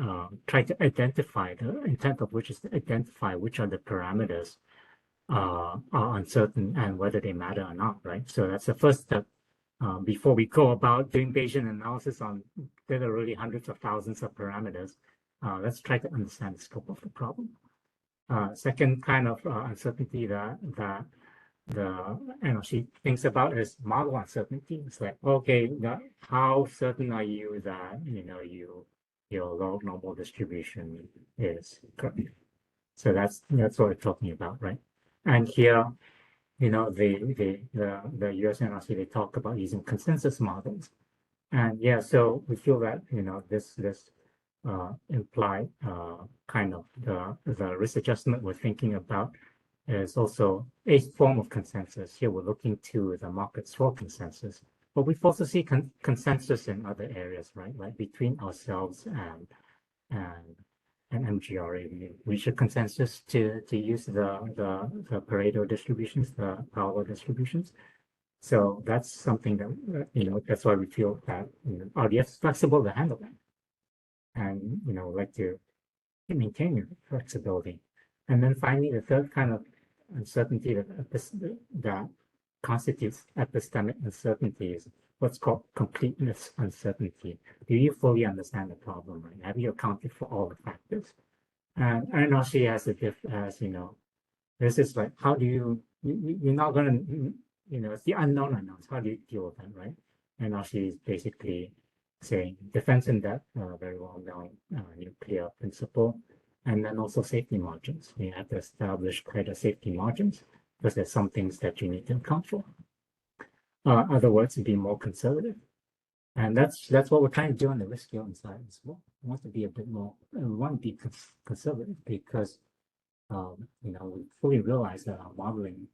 try to identify, the intent of which is to identify which are the parameters are uncertain and whether they matter or not, right? So that's the first step. Before we go about doing Bayesian analysis on literally hundreds of thousands of parameters, let's try to understand the scope of the problem. Second kind of uncertainty that the NRC thinks about is model uncertainty. It's like, okay, how certain are you that, you know, your log normal distribution is correct? So that's what we're talking about, right? And here, you know, the US NRC, they talk about using consensus models. And yeah, so we feel that, you know, this implied kind of the risk adjustment we're thinking about is also a form of consensus. Here we're looking to the markets for consensus, but we've also seen consensus in other areas, right? Like between ourselves and MGRA, we reach a consensus to use the Pareto distributions, the power distributions. So that's something that, you know, that's why we feel that, you know, RDF is flexible to handle that. And, you know, like to maintain your flexibility. And then finally, the third kind of uncertainty that constitutes epistemic uncertainty is what's called completeness uncertainty. Do you fully understand the problem, right? Have you accounted for all the factors? And NRC has as you know, this is like, how do you're not gonna, you know, it's the unknown unknowns. How do you deal with that, right? NRC is basically saying defense in depth, very well known nuclear principle, and then also safety margins. You have to establish clear safety margins because there's some things that you need to account for. Other words, be more conservative, and that's what we're trying to do on the risk scaling side as well. We want to be a bit more, we want to be conservative because you know, we fully realize that our modeling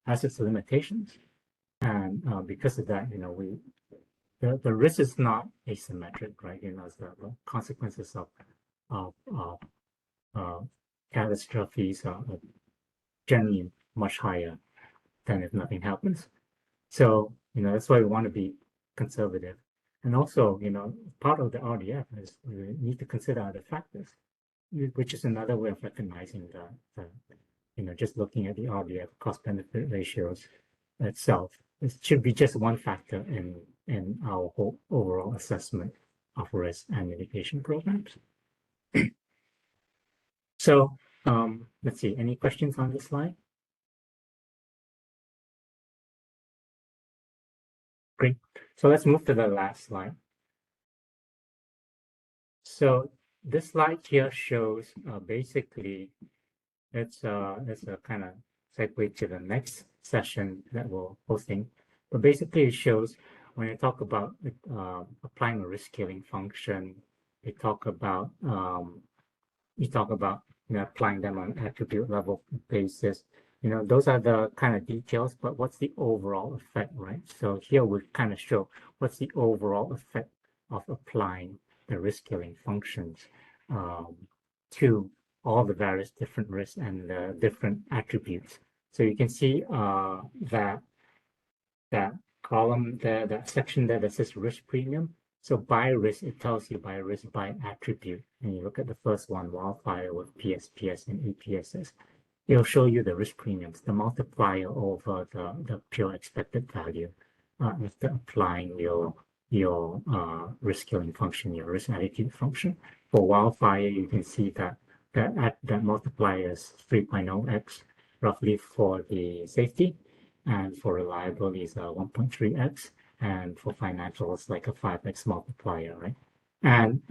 has its limitations, and because of that, you know, the risk is not asymmetric, right? You know, the consequences of catastrophes are generally much higher than if nothing happens. So, you know, that's why we want to be conservative. And also, you know, part of the RDF is we need to consider other factors, which is another way of recognizing the you know, just looking at the RDF cost benefit ratios itself. It should be just one factor in our whole overall assessment of risk and mitigation programs. So let's see, any questions on this slide? Great. So let's move to the last slide. So this slide here shows basically it's a kind of segue to the next session that we're hosting. But basically it shows when you talk about applying a risk scaling function, you talk about you know, applying them on attribute level basis. You know, those are the kind of details, but what's the overall effect, right? So here we kind of show what's the overall effect of applying the risk scaling functions to all the various different risks and the different attributes. So you can see that column there, that section there that says risk premium. So by risk, it tells you by risk by attribute. And you look at the first one, wildfire with PSPS and APSS. It'll show you the risk premiums, the multiplier over the pure expected value after applying your risk scaling function, your risk attitude function. For wildfire, you can see that multiplier is 3.0x roughly for the safety, and for reliability is 1.3x, and for financial it's like a 5x multiplier, right? And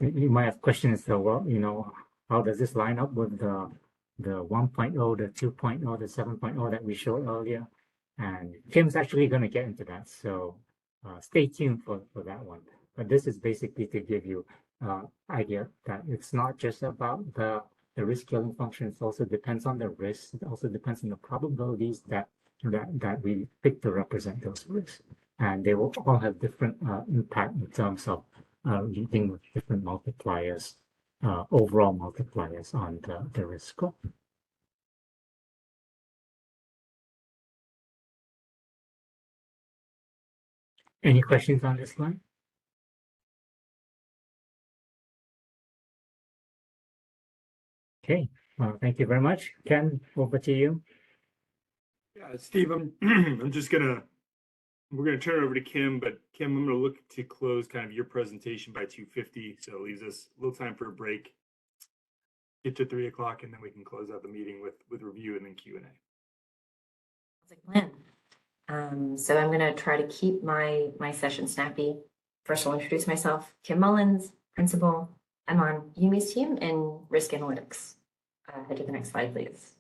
you might have questions, so well, you know, how does this line up with the 1.0, the 2.0, the 7.0 that we showed earlier? And Kim's actually going to get into that, so stay tuned for that one. But this is basically to give you idea that it's not just about the risk scaling function. It also depends on the risk. It also depends on the probabilities that we pick to represent those risks, and they will all have different impact in terms of using with different multipliers, overall multipliers on the risk score. Any questions on this one? Okay, well, thank you very much. Ken, over to you. Yeah, Steve, I'm just we're gonna turn it over to Kim, but Kim, I'm gonna look to close kind of your presentation by 2:50, so it leaves us a little time for a break. Get to 3 o'clock, and then we can close out the meeting with review and then Q&A. So I'm going to try to keep my session snappy. First, I'll introduce myself, Kim Mullins, principal. I'm on Yumi's team in risk analytics. Head to the next slide, please.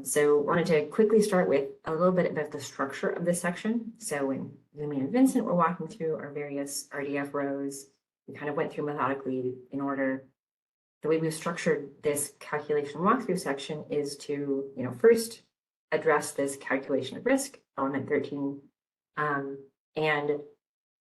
So wanted to quickly start with a little bit about the structure of this section. So when Yumi and Vincent were walking through our various RDF rows, we kind of went through methodically in order. The way we've structured this calculation walkthrough section is to, you know, first address this calculation of risk, element 13. And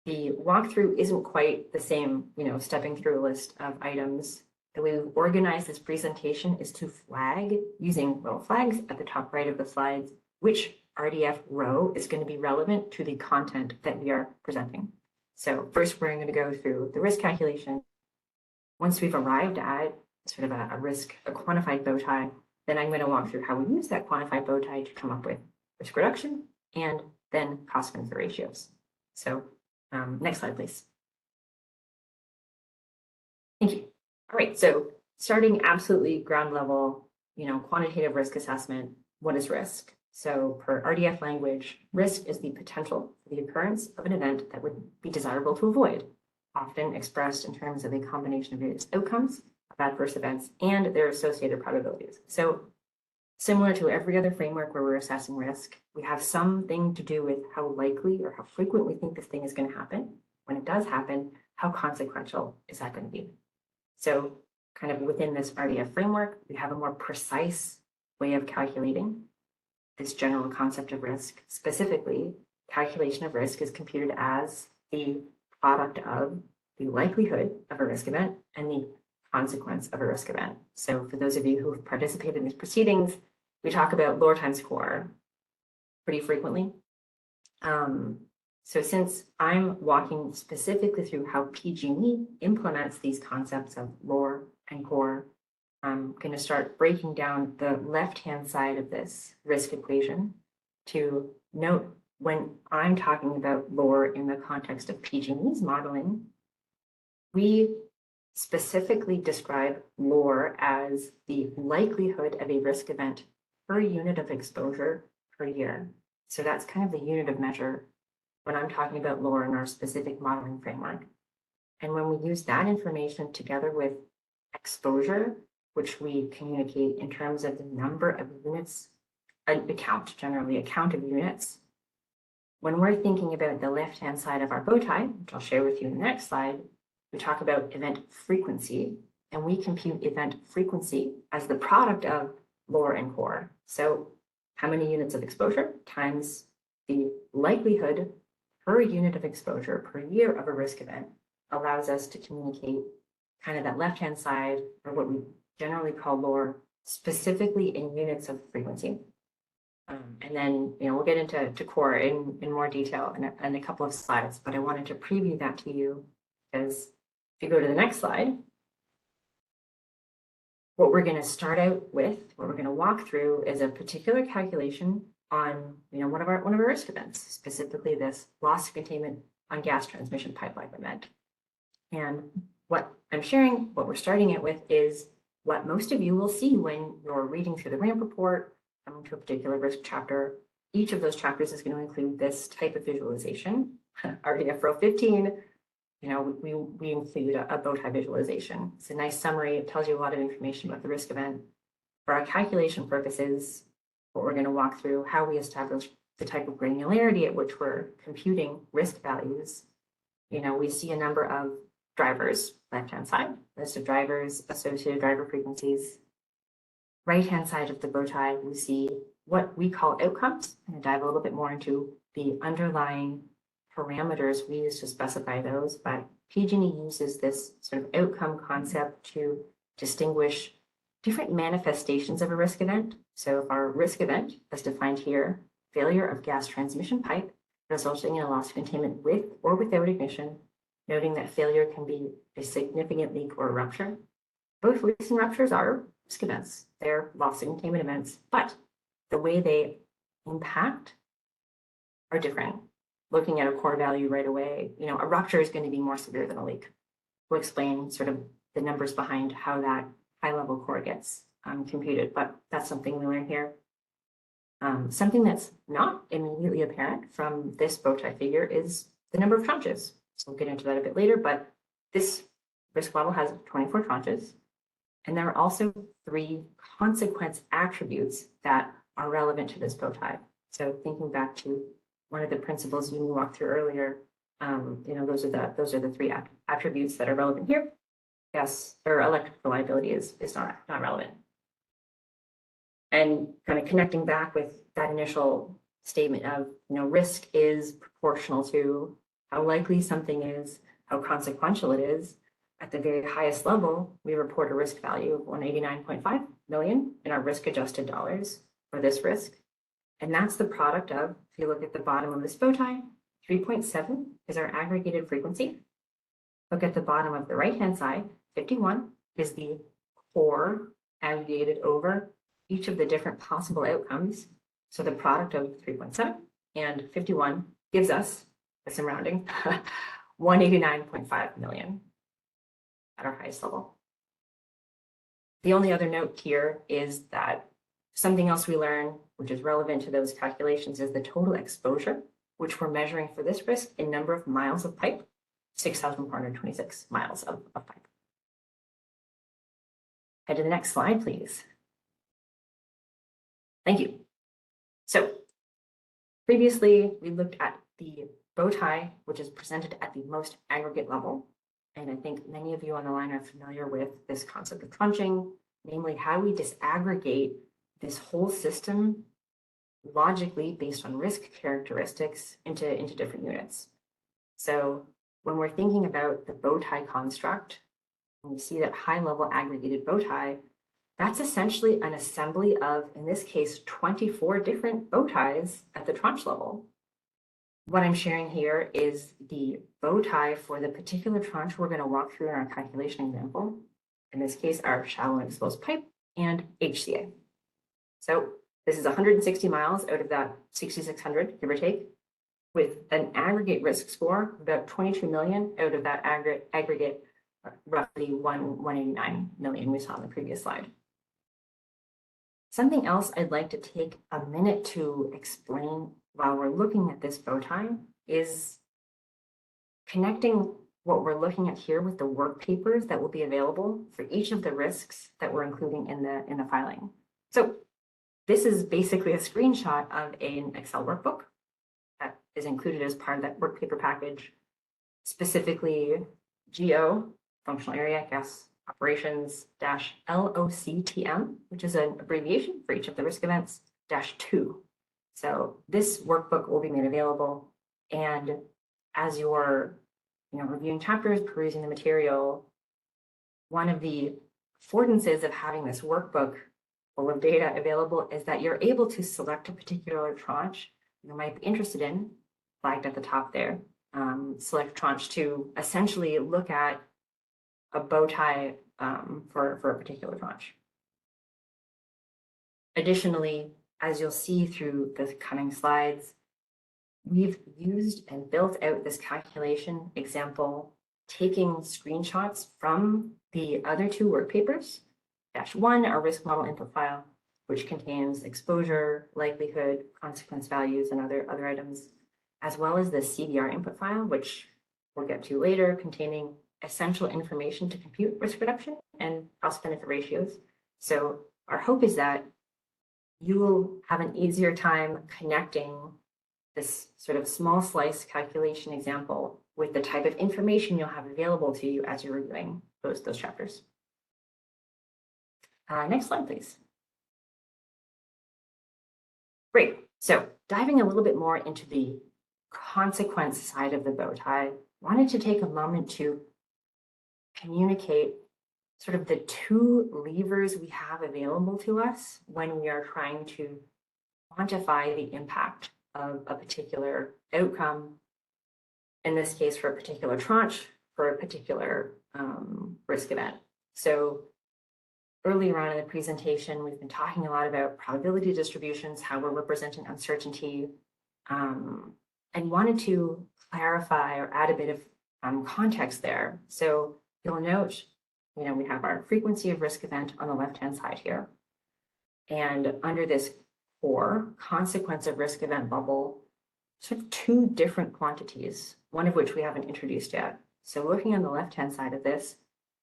the walkthrough isn't quite the same, you know, stepping through a list of items. The way we've organized this presentation is to flag using little flags at the top right of the slides, which RDF row is going to be relevant to the content that we are presenting. So first, we're going to go through the risk calculation. Once we've arrived at sort of a risk, a quantified bow tie, then I'm going to walk through how we use that quantified bow tie to come up with risk reduction and then cost benefit ratios. So next slide, please. Thank you. All right, so starting absolutely ground level, you know, quantitative risk assessment, what is risk? So per RDF language, risk is the potential for the occurrence of an event that would be desirable to avoid, often expressed in terms of a combination of various outcomes of adverse events and their associated probabilities. So similar to every other framework where we're assessing risk, we have something to do with how likely or how frequent we think this thing is going to happen. When it does happen, how consequential is that going to be? So kind of within this RDF framework, we have a more precise way of calculating this general concept of risk. Specifically, calculation of risk is computed as the product of the likelihood of a risk event and the consequence of a risk event. So for those of you who have participated in these proceedings, we talk about lower times core pretty frequently. So since I'm walking specifically through how PG&E implements these concepts of lore and core, I'm going to start breaking down the left-hand side of this risk equation to note when I'm talking about lore in the context of PG&E's modeling, we specifically describe lore as the likelihood of a risk event per unit of exposure per year. So that's kind of the unit of measure when I'm talking about lore in our specific modeling framework. And when we use that information together with exposure, which we communicate in terms of the number of units, generally a count of units, when we're thinking about the left-hand side of our bow tie, which I'll share with you in the next slide, we talk about event frequency, and we compute event frequency as the product of lore and core. So how many units of exposure times the likelihood per unit of exposure per year of a risk event allows us to communicate kind of that left-hand side, or what we generally call lore, specifically in units of frequency. And then, we'll get into core in more detail in a couple of slides, but I wanted to preview that to you because if you go to the next slide, what we're going to start out with, what we're going to walk through is a particular calculation on, one of our risk events, specifically this loss of containment on gas transmission pipeline event. And what I'm sharing, what we're starting it with is what most of you will see when you're reading through the RAMP report, coming to a particular risk chapter. Each of those chapters is going to include this type of visualization. RDF row 15, we include a bow tie visualization. It's a nice summary. It tells you a lot of information about the risk event. For our calculation purposes, what we're going to walk through, how we establish the type of granularity at which we're computing risk values. We see a number of drivers, left-hand side, list of drivers, associated driver frequencies. Right-hand side of the bow tie, we see what we call outcomes. I'm going to dive a little bit more into the underlying parameters we use to specify those, but PG&E uses this sort of outcome concept to distinguish different manifestations of a risk event. So if our risk event, as defined here, failure of gas transmission pipe resulting in a loss of containment with or without ignition, noting that failure can be a significant leak or rupture. Both leaks and ruptures are risk events. They're loss of containment events, but the way they impact are different. Looking at a core value right away, a rupture is going to be more severe than a leak. We'll explain sort of the numbers behind how that high-level core gets computed, but that's something we learn here. Something that's not immediately apparent from this bow tie figure is the number of tranches. So we'll get into that a bit later, but this risk model has 24 tranches. And there are also 3 consequence attributes that are relevant to this bow tie. So thinking back to one of the principles you walked through earlier, those are the 3 attributes that are relevant here. Yes, or electric reliability is not relevant. And kind of connecting back with that initial statement of, risk is proportional to how likely something is, how consequential it is. At the very highest level, we report a risk value of 189.5 million in our risk adjusted dollars for this risk. And that's the product of, if you look at the bottom of this bow tie, 3.7 is our aggregated frequency. Look at the bottom of the right-hand side, 51 is the core aggregated over each of the different possible outcomes. So the product of 3.7 and 51 gives us, with some rounding, 189.5 million at our highest level. The only other note here is that something else we learn, which is relevant to those calculations, is the total exposure, which we're measuring for this risk in number of miles of pipe, 6,426 miles of pipe. Head to the next slide, please. Thank you. So previously, we looked at the bow tie, which is presented at the most aggregate level. And I think many of you on the line are familiar with this concept of trunching, namely how we disaggregate this whole system logically based on risk characteristics into different units. So when we're thinking about the bow tie construct, and we see that high level aggregated bow tie, that's essentially an assembly of, in this case, 24 different bow ties at the tranche level. What I'm sharing here is the bow tie for the particular tranche we're going to walk through in our calculation example. In this case, our shallow and exposed pipe and HCA. So this is 160 miles out of that 6,600, give or take, with an aggregate risk score of about 22 million out of that aggregate roughly 189 million we saw in the previous slide. Something else I'd like to take a minute to explain while we're looking at this bow tie is connecting what we're looking at here with the work papers that will be available for each of the risks that we're including in the filing. So this is basically a screenshot of an Excel workbook that is included as part of that work paper package, specifically GO, functional area, gas operations, -LOCTM, which is an abbreviation for each of the risk events, -2. So this workbook will be made available. And as you're reviewing chapters, perusing the material, one of the affordances of having this workbook full of data available is that you're able to select a particular tranche you might be interested in, flagged at the top there, select tranche to essentially look at a bow tie for a particular tranche. Additionally, as you'll see through the coming slides, we've used and built out this calculation example, taking screenshots from the other two work papers, -1, our risk model input file, which contains exposure, likelihood, consequence values, and other items, as well as the CDR input file, which we'll get to later, containing essential information to compute risk reduction and cost benefit ratios. So our hope is that you will have an easier time connecting this sort of small slice calculation example with the type of information you'll have available to you as you're reviewing those chapters. Next slide, please. Great. So diving a little bit more into the consequence side of the bow tie, wanted to take a moment to communicate sort of the two levers we have available to us when we are trying to quantify the impact of a particular outcome, in this case for a particular tranche, for a particular risk event. So earlier on in the presentation, we've been talking a lot about probability distributions, how we're representing uncertainty, and wanted to clarify or add a bit of context there. So you'll note, we have our frequency of risk event on the left-hand side here. And under this core consequence of risk event bubble, sort of two different quantities, one of which we haven't introduced yet. So looking on the left-hand side of this,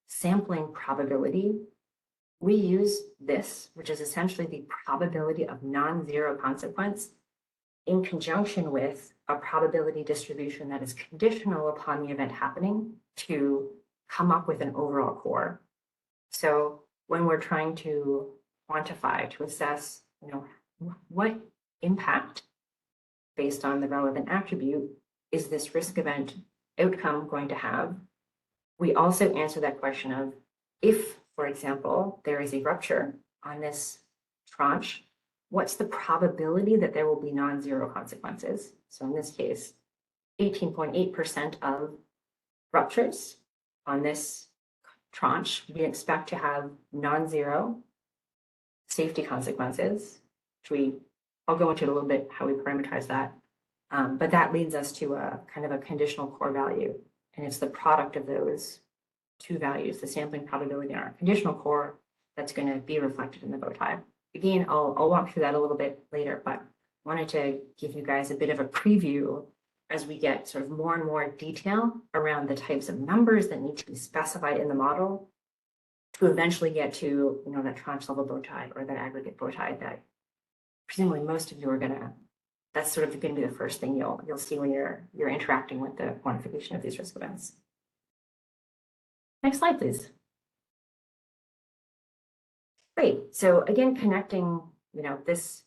sampling probability, we use this, which is essentially the probability of non-zero consequence, in conjunction with a probability distribution that is conditional upon the event happening to come up with an overall core. So when we're trying to quantify, to assess, what impact based on the relevant attribute is this risk event outcome going to have, we also answer that question of if, for example, there is a rupture on this tranche, what's the probability that there will be non-zero consequences? So in this case, 18.8% of ruptures on this tranche, we expect to have non-zero safety consequences, which I'll go into a little bit how we parameterize that. But that leads us to a kind of a conditional core value. And it's the product of those two values, the sampling probability and our conditional core, that's going to be reflected in the bow tie. Again, I'll walk through that a little bit later, but wanted to give you guys a bit of a preview as we get sort of more and more detail around the types of numbers that need to be specified in the model to eventually get to, that tranche level bow tie or that aggregate bow tie that presumably most of you are that's sort of going to be the first thing you'll see when you're interacting with the quantification of these risk events. Next slide, please. Great. So again, connecting, this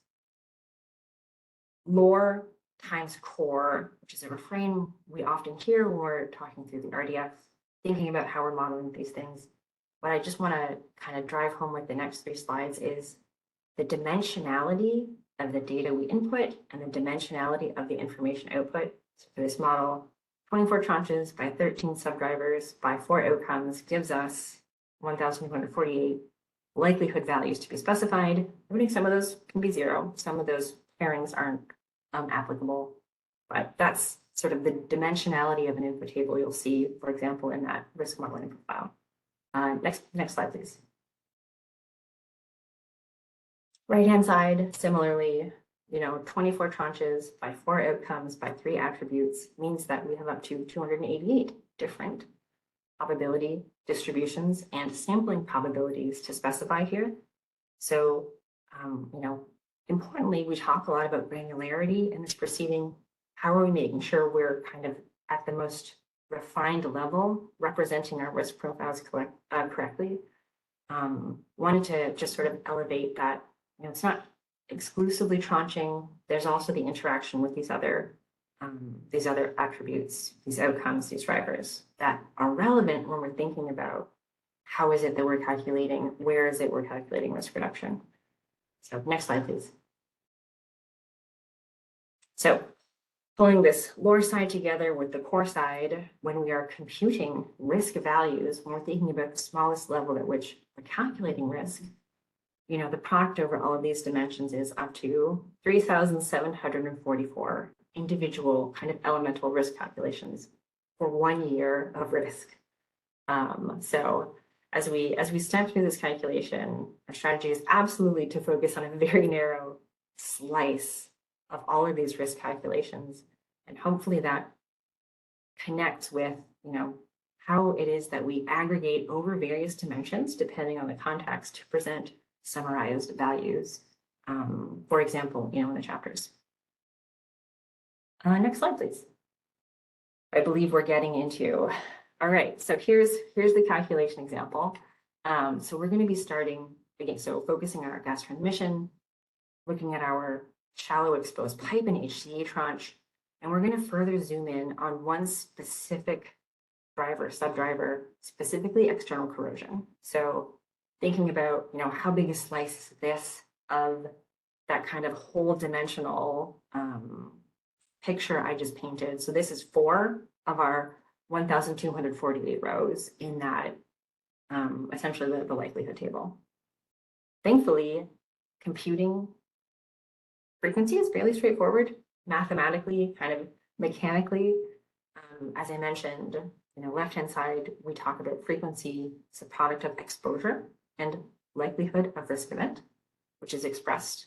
lore times core, which is a refrain we often hear when we're talking through the RDF, thinking about how we're modeling these things. What I just want to kind of drive home with the next 3 slides is the dimensionality of the data we input and the dimensionality of the information output. So for this model, 24 tranches by 13 subdrivers by 4 outcomes gives us 1,248 likelihood values to be specified. I think some of those can be 0. Some of those pairings aren't applicable, but that's sort of the dimensionality of an input table you'll see, for example, in that risk modeling profile. Next slide, please. Right-hand side, similarly, 24 tranches by 4 outcomes by 3 attributes means that we have up to 288 different probability distributions and sampling probabilities to specify here. So, importantly, we talk a lot about granularity in this proceeding. How are we making sure we're kind of at the most refined level, representing our risk profiles correctly? Wanted to just sort of elevate that, it's not exclusively tranching. There's also the interaction with these other attributes, these outcomes, these drivers that are relevant when we're thinking about how is it that we're calculating, where is it we're calculating risk reduction. So next slide, please. So pulling this lore side together with the core side, when we are computing risk values, when we're thinking about the smallest level at which we're calculating risk, the product over all of these dimensions is up to 3,744 individual kind of elemental risk calculations for 1 year of risk. So as we step through this calculation, our strategy is absolutely to focus on a very narrow slice of all of these risk calculations. And hopefully that connects with, how it is that we aggregate over various dimensions, depending on the context, to present summarized values, for example, in the chapters. Next slide, please. I believe we're getting into, all right, so here's the calculation example. So we're going to be starting, again, so focusing on our gas transmission, looking at our shallow exposed pipe and HCA tranche, and we're going to further zoom in on one specific subdriver, specifically external corrosion. So thinking about, how big a slice is this of that kind of whole dimensional picture I just painted. So this is 4 of our 1,248 rows in that, essentially the likelihood table. Thankfully, computing frequency is fairly straightforward, mathematically, kind of mechanically. As I mentioned, left-hand side, we talk about frequency as a product of exposure and likelihood of risk event, which is expressed.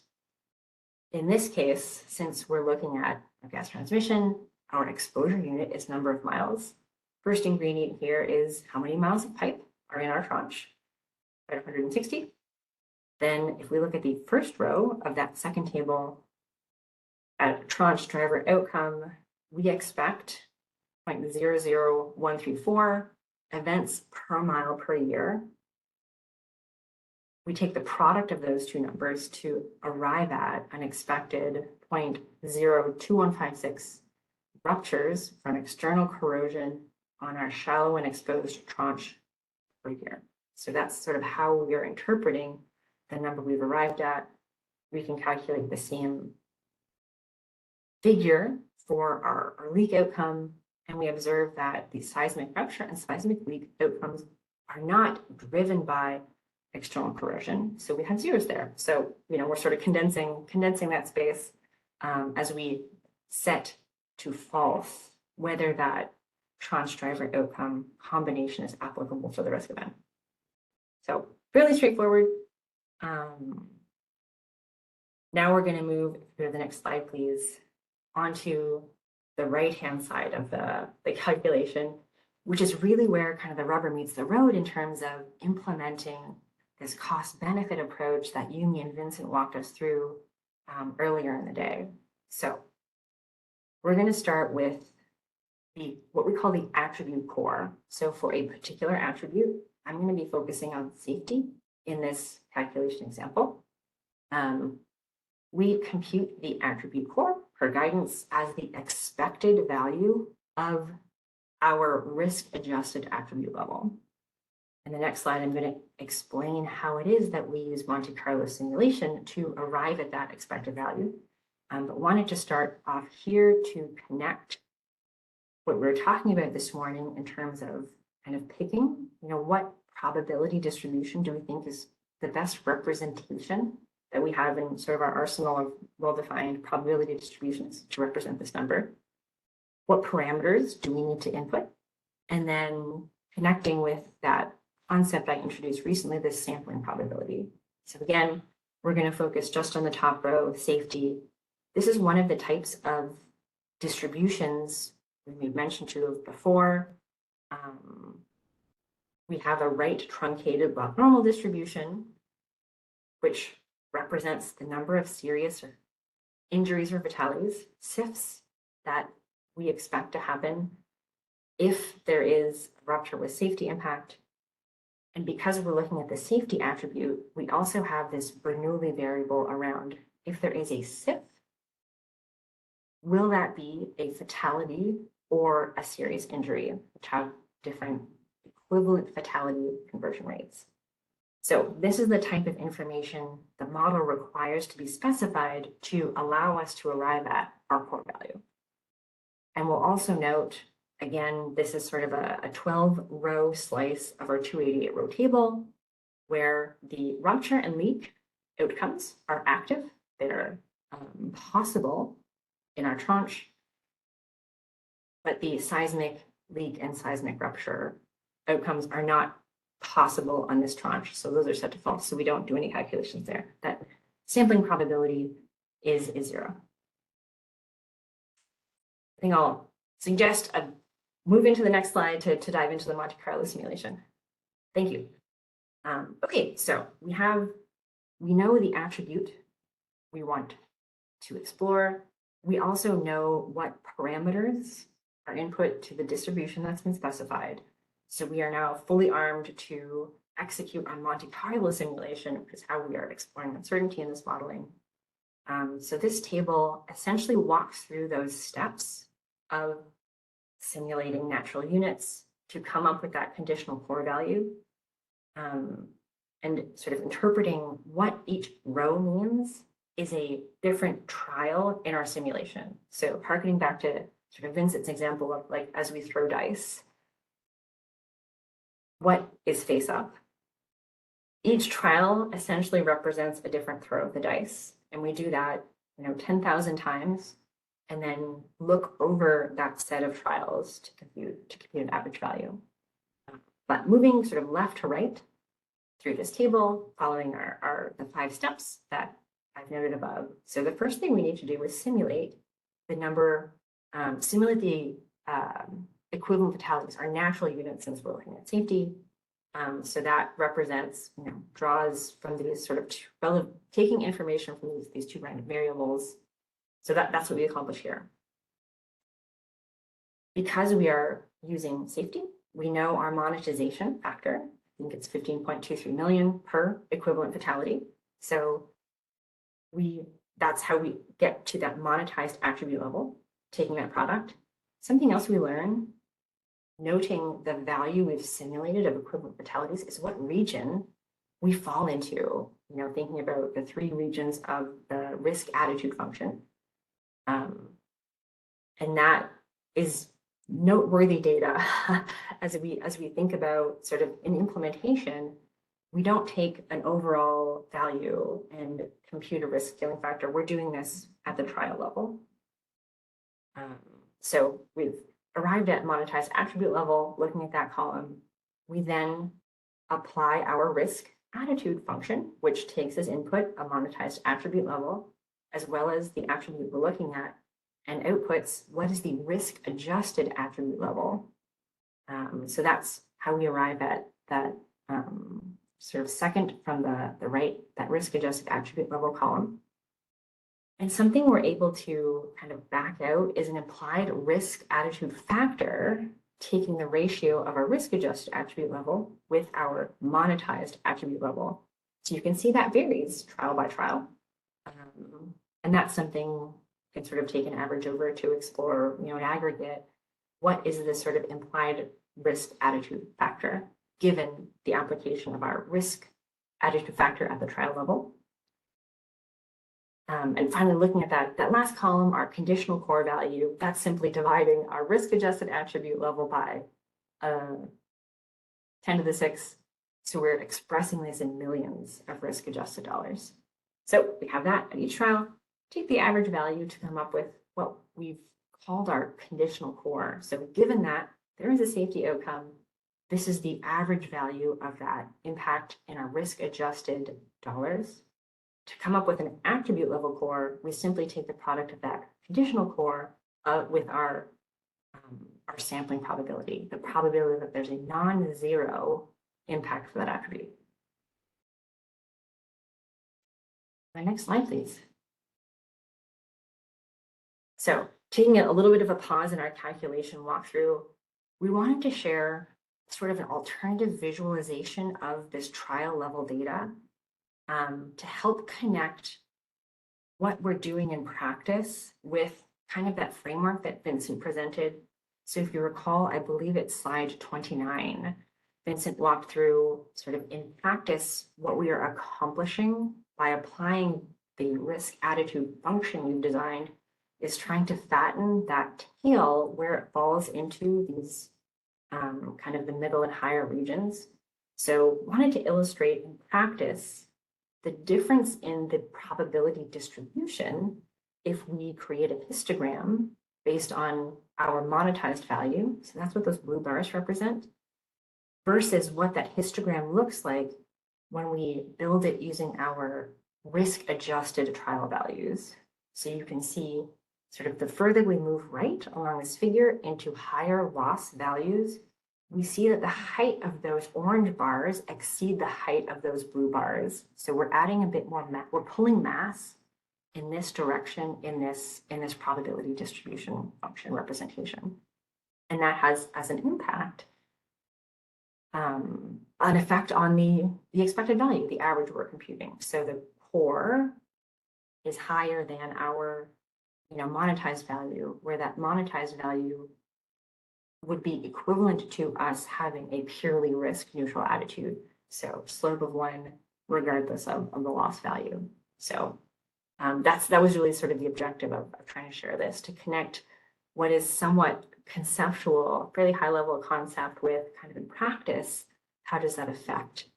In this case, since we're looking at gas transmission, our exposure unit is number of miles. First ingredient here is how many miles of pipe are in our tranche, 160. Then if we look at the first row of that second table, at tranche driver outcome, we expect 0.00134 events per mile per year. We take the product of those two numbers to arrive at an expected 0.02156 ruptures from external corrosion on our shallow and exposed tranche per year. So that's sort of how we are interpreting the number we've arrived at. We can calculate the same figure for our leak outcome, and we observe that the seismic rupture and seismic leak outcomes are not driven by external corrosion. So we have zeros there. So, we're sort of condensing that space as we set to false whether that tranche driver outcome combination is applicable for the risk event. So fairly straightforward. Now we're going to move to the next slide, please, onto the right-hand side of the calculation, which is really where kind of the rubber meets the road in terms of implementing this cost-benefit approach that Yumi and Vincent walked us through earlier in the day. So we're going to start with what we call the attribute core. So for a particular attribute, I'm going to be focusing on safety in this calculation example. We compute the attribute core per guidance as the expected value of our risk-adjusted attribute level. In the next slide, I'm going to explain how it is that we use Monte Carlo simulation to arrive at that expected value. But wanted to start off here to connect what we were talking about this morning in terms of kind of picking, what probability distribution do we think is the best representation that we have in sort of our arsenal of well-defined probability distributions to represent this number? What parameters do we need to input? And then connecting with that concept I introduced recently, this sampling probability. So again, we're going to focus just on the top row, safety. This is one of the types of distributions we've mentioned to before. We have a right truncated block normal distribution, which represents the number of serious injuries or fatalities, SIFs, that we expect to happen if there is a rupture with safety impact. And because we're looking at the safety attribute, we also have this Bernoulli variable around if there is a SIF, will that be a fatality or a serious injury, which have different equivalent fatality conversion rates. So this is the type of information the model requires to be specified to allow us to arrive at our core value. And we'll also note, again, this is sort of a 12-row slice of our 288-row table where the rupture and leak outcomes are active. They're possible in our tranche, but the seismic leak and seismic rupture outcomes are not possible on this tranche. So those are set to false. So we don't do any calculations there. That sampling probability is 0. I think I'll suggest a move into the next slide to dive into the Monte Carlo simulation. Thank you. Okay, so we know the attribute we want to explore. We also know what parameters are input to the distribution that's been specified. So we are now fully armed to execute on Monte Carlo simulation, which is how we are exploring uncertainty in this modeling. So this table essentially walks through those steps of simulating natural units to come up with that conditional core value, and sort of interpreting what each row means is a different trial in our simulation. So harkening back to sort of Vincent's example of like, as we throw dice, what is face up? Each trial essentially represents a different throw of the dice. And we do that, 10,000 times, and then look over that set of trials to compute an average value. But moving sort of left to right through this table, following the 5 steps that I've noted above. So the first thing we need to do is simulate the number, simulate the equivalent fatalities, our natural units, since we're looking at safety. So that represents, draws from these sort of taking information from these 2 random variables. So that's what we accomplish here. Because we are using safety, we know our monetization factor. I think it's 15.23 million per equivalent fatality. So that's how we get to that monetized attribute level, taking that product. Something else we learn, noting the value we've simulated of equivalent fatalities, is what region we fall into, thinking about the 3 regions of the risk attitude function. And that is noteworthy data as we think about sort of an implementation. We don't take an overall value and compute a risk scaling factor. We're doing this at the trial level. So we've arrived at monetized attribute level, looking at that column. We then apply our risk attitude function, which takes as input a monetized attribute level, as well as the attribute we're looking at, and outputs what is the risk adjusted attribute level. So that's how we arrive at that sort of second from the right, that risk adjusted attribute level column. And something we're able to kind of back out is an implied risk attitude factor, taking the ratio of our risk adjusted attribute level with our monetized attribute level. So you can see that varies trial by trial. And that's something can sort of take an average over to explore, an aggregate, what is the sort of implied risk attitude factor given the application of our risk attitude factor at the trial level. And finally, looking at that last column, our conditional core value, that's simply dividing our risk adjusted attribute level by 10 to the 6. So we're expressing this in millions of risk adjusted dollars. So we have that at each trial. Take the average value to come up with what we've called our conditional core. So given that there is a safety outcome, this is the average value of that impact in our risk adjusted dollars. To come up with an attribute level core, we simply take the product of that conditional core with our sampling probability, the probability that there's a non-zero impact for that attribute. My next slide, please. So taking a little bit of a pause in our calculation walkthrough, we wanted to share sort of an alternative visualization of this trial level data to help connect what we're doing in practice with kind of that framework that Vincent presented. So if you recall, I believe it's slide 29, Vincent walked through sort of in practice what we are accomplishing by applying the risk attitude function we've designed is trying to fatten that tail where it falls into these kind of the middle and higher regions. So wanted to illustrate in practice the difference in the probability distribution if we create a histogram based on our monetized value. So that's what those blue bars represent, versus what that histogram looks like when we build it using our risk adjusted trial values. So you can see sort of the further we move right along this figure into higher loss values, we see that the height of those orange bars exceed the height of those blue bars. So we're adding a bit more, we're pulling mass in this direction in this probability distribution function representation. And that has as an impact an effect on the expected value, the average we're computing. So the core is higher than our monetized value, where that monetized value would be equivalent to us having a purely risk neutral attitude. So slope of 1 regardless of the loss value. So that was really sort of the objective of trying to share this, to connect what is somewhat conceptual, fairly high level concept with kind of in practice, how does that affect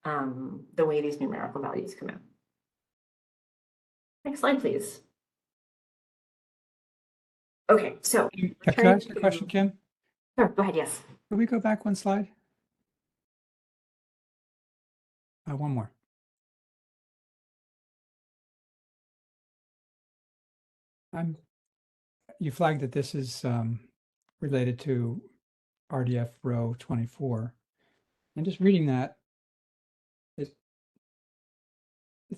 the way these numerical values come out. Next slide, please. Okay, so Can I ask a question, Kim? Sure, go ahead, yes. Can we go back one slide? One more. You flagged that this is related to RDF row 24. And just reading that, it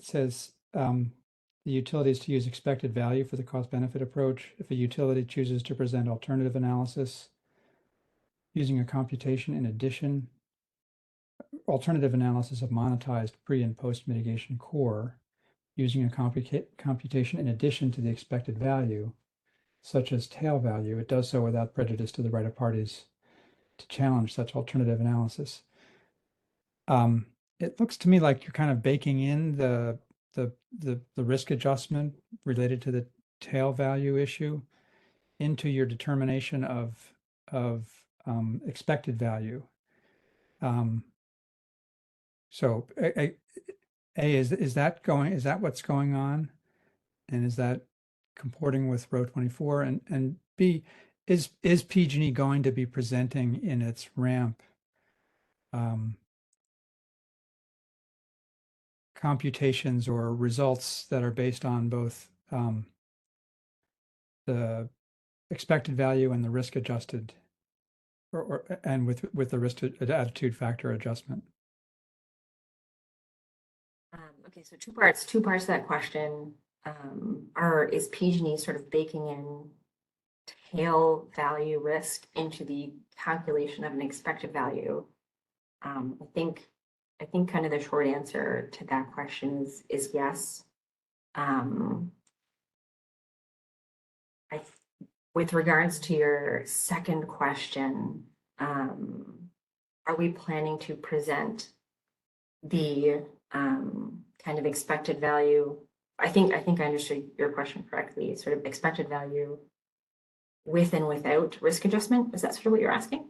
says the utility is to use expected value for the cost benefit approach. If a utility chooses to present alternative analysis using a computation in addition, alternative analysis of monetized pre and post mitigation core using a computation in addition to the expected value, such as tail value, it does so without prejudice to the right of parties to challenge such alternative analysis. It looks to me like you're kind of baking in the risk adjustment related to the tail value issue into your determination of expected value. So is that what's going on? And is that comporting with row 24? And B, is PG&E going to be presenting in its ramp computations or results that are based on both the expected value and the risk adjusted, and with the risk attitude factor adjustment? Okay, so two parts to that question. Is PG&E sort of baking in tail value risk into the calculation of an expected value? I think kind of the short answer to that question is yes. with regards to your second question, are we planning to present the kind of expected value? I think I understood your question correctly. Sort of expected value with and without risk adjustment. Is that sort of what you're asking?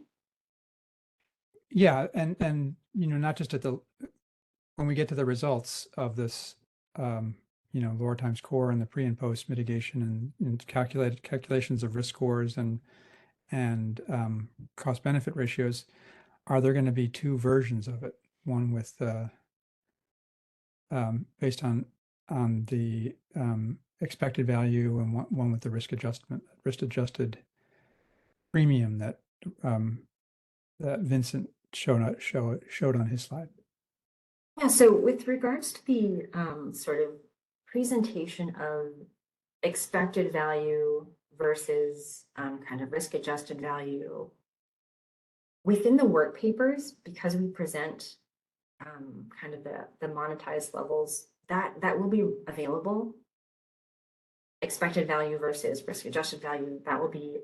Yeah, and not just when we get to the results of this, lower times core and the pre and post mitigation and calculations of risk scores and cost benefit ratios, are there going to be two versions of it? One with based on the expected value, and one with the risk adjusted premium that Vincent showed on his slide. Yeah, so with regards to the sort of presentation of expected value versus kind of risk adjusted value within the work papers, because we present kind of the monetized levels, that will be available. Expected value versus risk adjusted value, that will be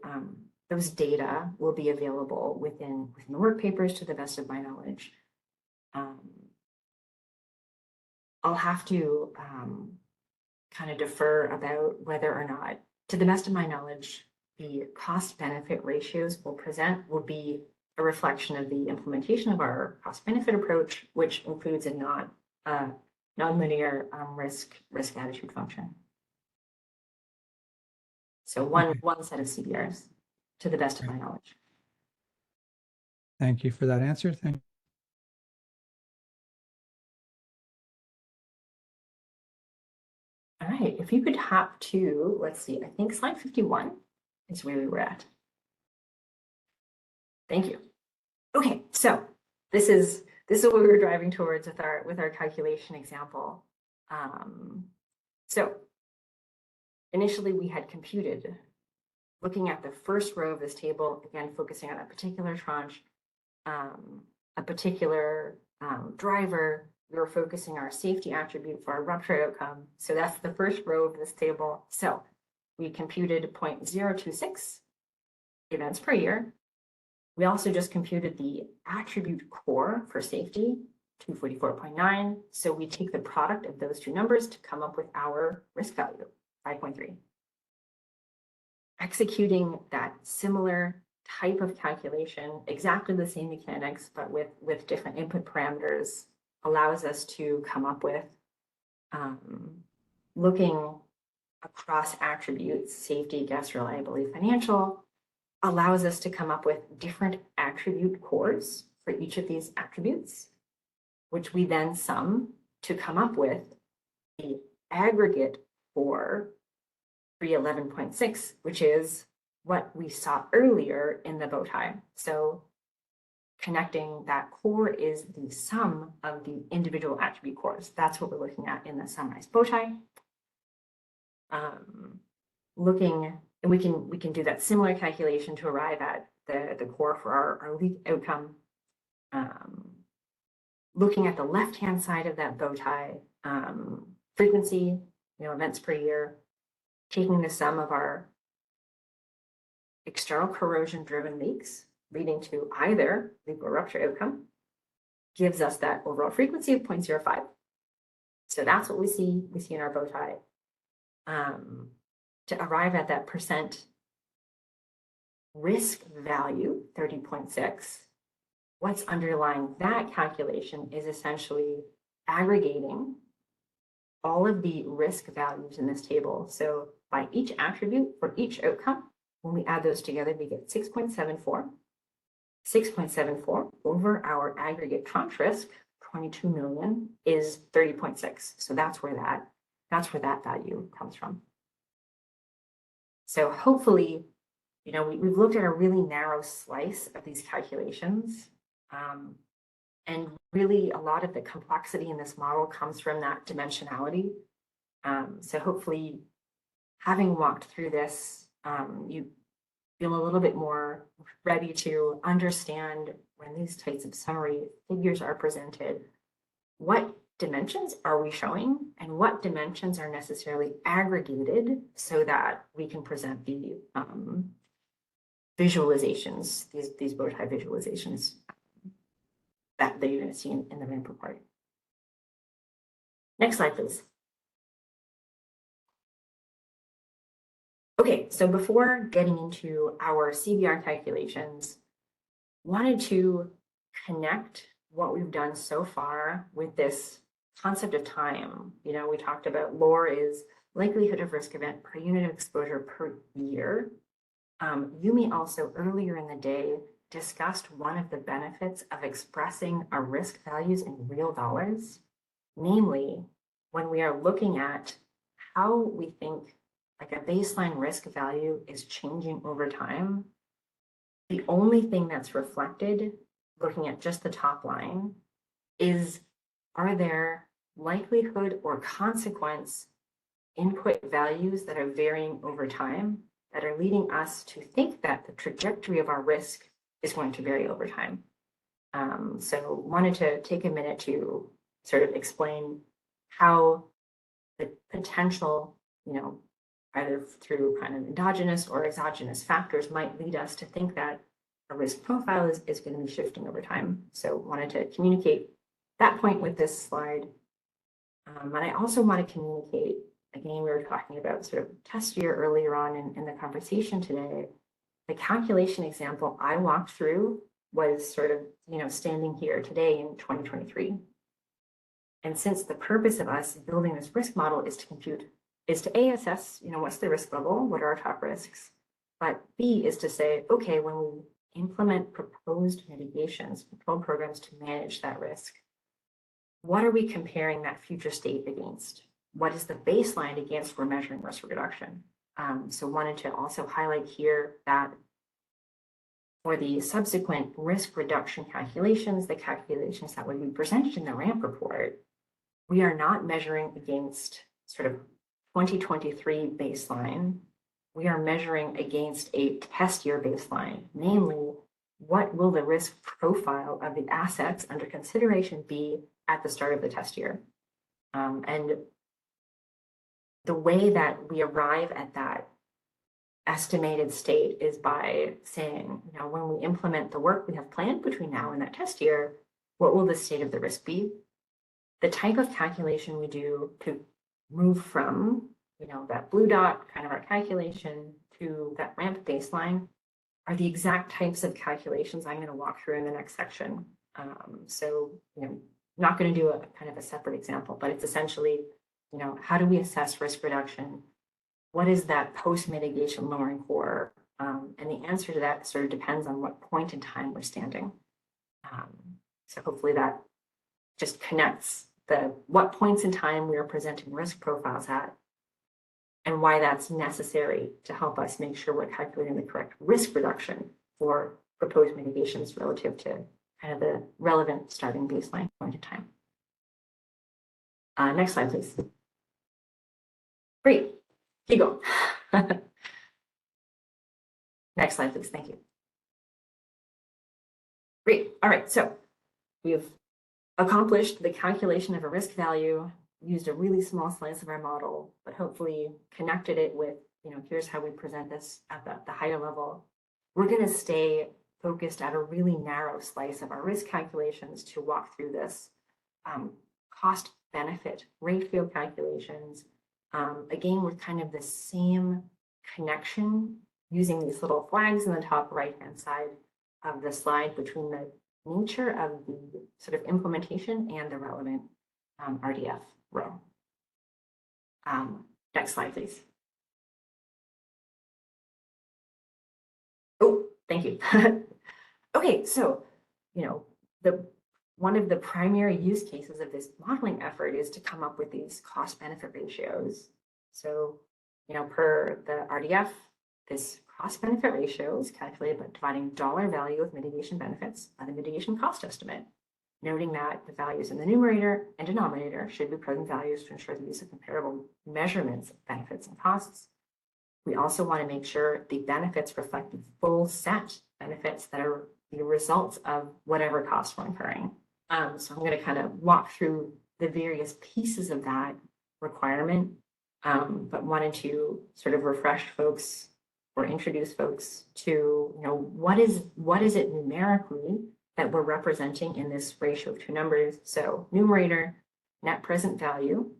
those data will be available within the work papers to the best of my knowledge. I'll have to kind of defer about whether or not, to the best of my knowledge, the cost benefit ratios will be a reflection of the implementation of our cost benefit approach, which includes a non-linear risk attitude function. So one set of CBRs, to the best of my knowledge. Thank you for that answer. All right, if you could hop to, let's see, I think slide 51 is where we were at. Thank you. Okay, so this is what we were driving towards with our calculation example. So initially we had computed, looking at the first row of this table, again, focusing on a particular tranche, a particular driver. We were focusing our safety attribute for our rupture outcome. So that's the first row of this table. So we computed 0.026 events per year. We also just computed the attribute core for safety, 244.9. So we take the product of those two numbers to come up with our risk value, 5.3. Executing that similar type of calculation, exactly the same mechanics, but with different input parameters, allows us to come up with, looking across attributes, safety, guest, reliability, financial, allows us to come up with different attribute cores for each of these attributes, which we then sum to come up with the aggregate for 311.6, which is what we saw earlier in the bow tie. So connecting that core is the sum of the individual attribute cores. That's what we're looking at in the summarized bow tie. And we can do that similar calculation to arrive at the core for our leak outcome. Looking at the left-hand side of that bow tie, frequency, events per year, taking the sum of our external corrosion-driven leaks, leading to either leak or rupture outcome, gives us that overall frequency of 0.05. So that's what we see in our bow tie. To arrive at that percent risk value, 30.6, what's underlying that calculation is essentially aggregating all of the risk values in this table. So by each attribute for each outcome, when we add those together, we get 6.74. 6.74 over our aggregate tranche risk, 22 million, is 30.6. So that's where that value comes from. So hopefully, we've looked at a really narrow slice of these calculations. And really a lot of the complexity in this model comes from that dimensionality. So hopefully, having walked through this, you feel a little bit more ready to understand when these types of summary figures are presented, what dimensions are we showing and what dimensions are necessarily aggregated so that we can present the visualizations, these bow tie visualizations that you're going to see in the RAMP report. Next slide, please. Okay, so before getting into our CBR calculations, wanted to connect what we've done so far with this concept of time. You know, we talked about LOR is likelihood of risk event per unit of exposure per year. Yumi also earlier in the day discussed one of the benefits of expressing our risk values in real dollars, namely when we are looking at how we think like a baseline risk value is changing over time. The only thing that's reflected, looking at just the top line, is are there likelihood or consequence input values that are varying over time that are leading us to think that the trajectory of our risk is going to vary over time. So wanted to take a minute to sort of explain how the potential, you know, either through kind of endogenous or exogenous factors might lead us to think that a risk profile is going to be shifting over time. So wanted to communicate that point with this slide. And I also want to communicate, again, we were talking about sort of test year earlier on in the conversation today. The calculation example I walked through was sort of, you know, standing here today in 2023. And since the purpose of us building this risk model is to A, assess, you know, what's the risk level, what are our top risks, but B is to say, okay, when we implement proposed mitigations, control programs to manage that risk, what are we comparing that future state against? What is the baseline against we're measuring risk reduction? So wanted to also highlight here that for the subsequent risk reduction calculations, the calculations that would be presented in the RAMP report, we are not measuring against sort of 2023 baseline. We are measuring against a test year baseline, namely, what will the risk profile of the assets under consideration be at the start of the test year? And the way that we arrive at that estimated state is by saying, you know, when we implement the work we have planned between now and that test year, what will the state of the risk be? The type of calculation we do to move from, you know, that blue dot kind of our calculation to that RAMP baseline are the exact types of calculations I'm going to walk through in the next section. So, you know, not going to do a kind of a separate example, but it's essentially, you know, how do we assess risk reduction? What is that post-mitigation lowering for? And the answer to that sort of depends on what point in time we're standing. So hopefully that just connects what points in time we are presenting risk profiles at and why that's necessary to help us make sure we're calculating the correct risk reduction for proposed mitigations relative to kind of the relevant starting baseline point in time. Next slide, please. Great, keep going. Next slide, please, thank you. Great, all right, so we've accomplished the calculation of a risk value, used a really small slice of our model, but hopefully connected it with, you know, here's how we present this at the higher level. We're going to stay focused at a really narrow slice of our risk calculations to walk through this cost benefit ratio calculations. Again, with kind of the same connection using these little flags in the top right-hand side of the slide between the nature of the sort of implementation and the relevant RDF row. Next slide, please. Oh, thank you. Okay, so, you know, one of the primary use cases of this modeling effort is to come up with these cost benefit ratios. So, you know, per the RDF, this cost benefit ratio is calculated by dividing dollar value of mitigation benefits by the mitigation cost estimate, noting that the values in the numerator and denominator should be present values to ensure the use of comparable measurements of benefits and costs. We also want to make sure the benefits reflect the full set benefits that are the results of whatever costs we're incurring. So I'm going to kind of walk through the various pieces of that requirement, but wanted to sort of refresh folks or introduce folks to, what is it numerically that we're representing in this ratio of two numbers. So numerator, net present value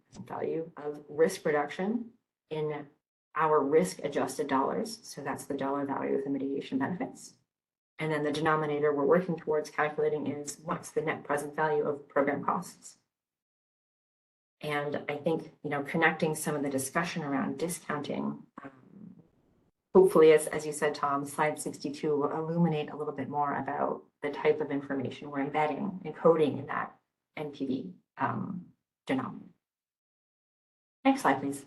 of risk reduction in our risk adjusted dollars. So that's the dollar value of the mitigation benefits. And then the denominator we're working towards calculating is what's the net present value of program costs. And I think, connecting some of the discussion around discounting, hopefully, as you said, Tom, slide 62 will illuminate a little bit more about the type of information we're embedding and coding in that NPV denominator. Next slide, please.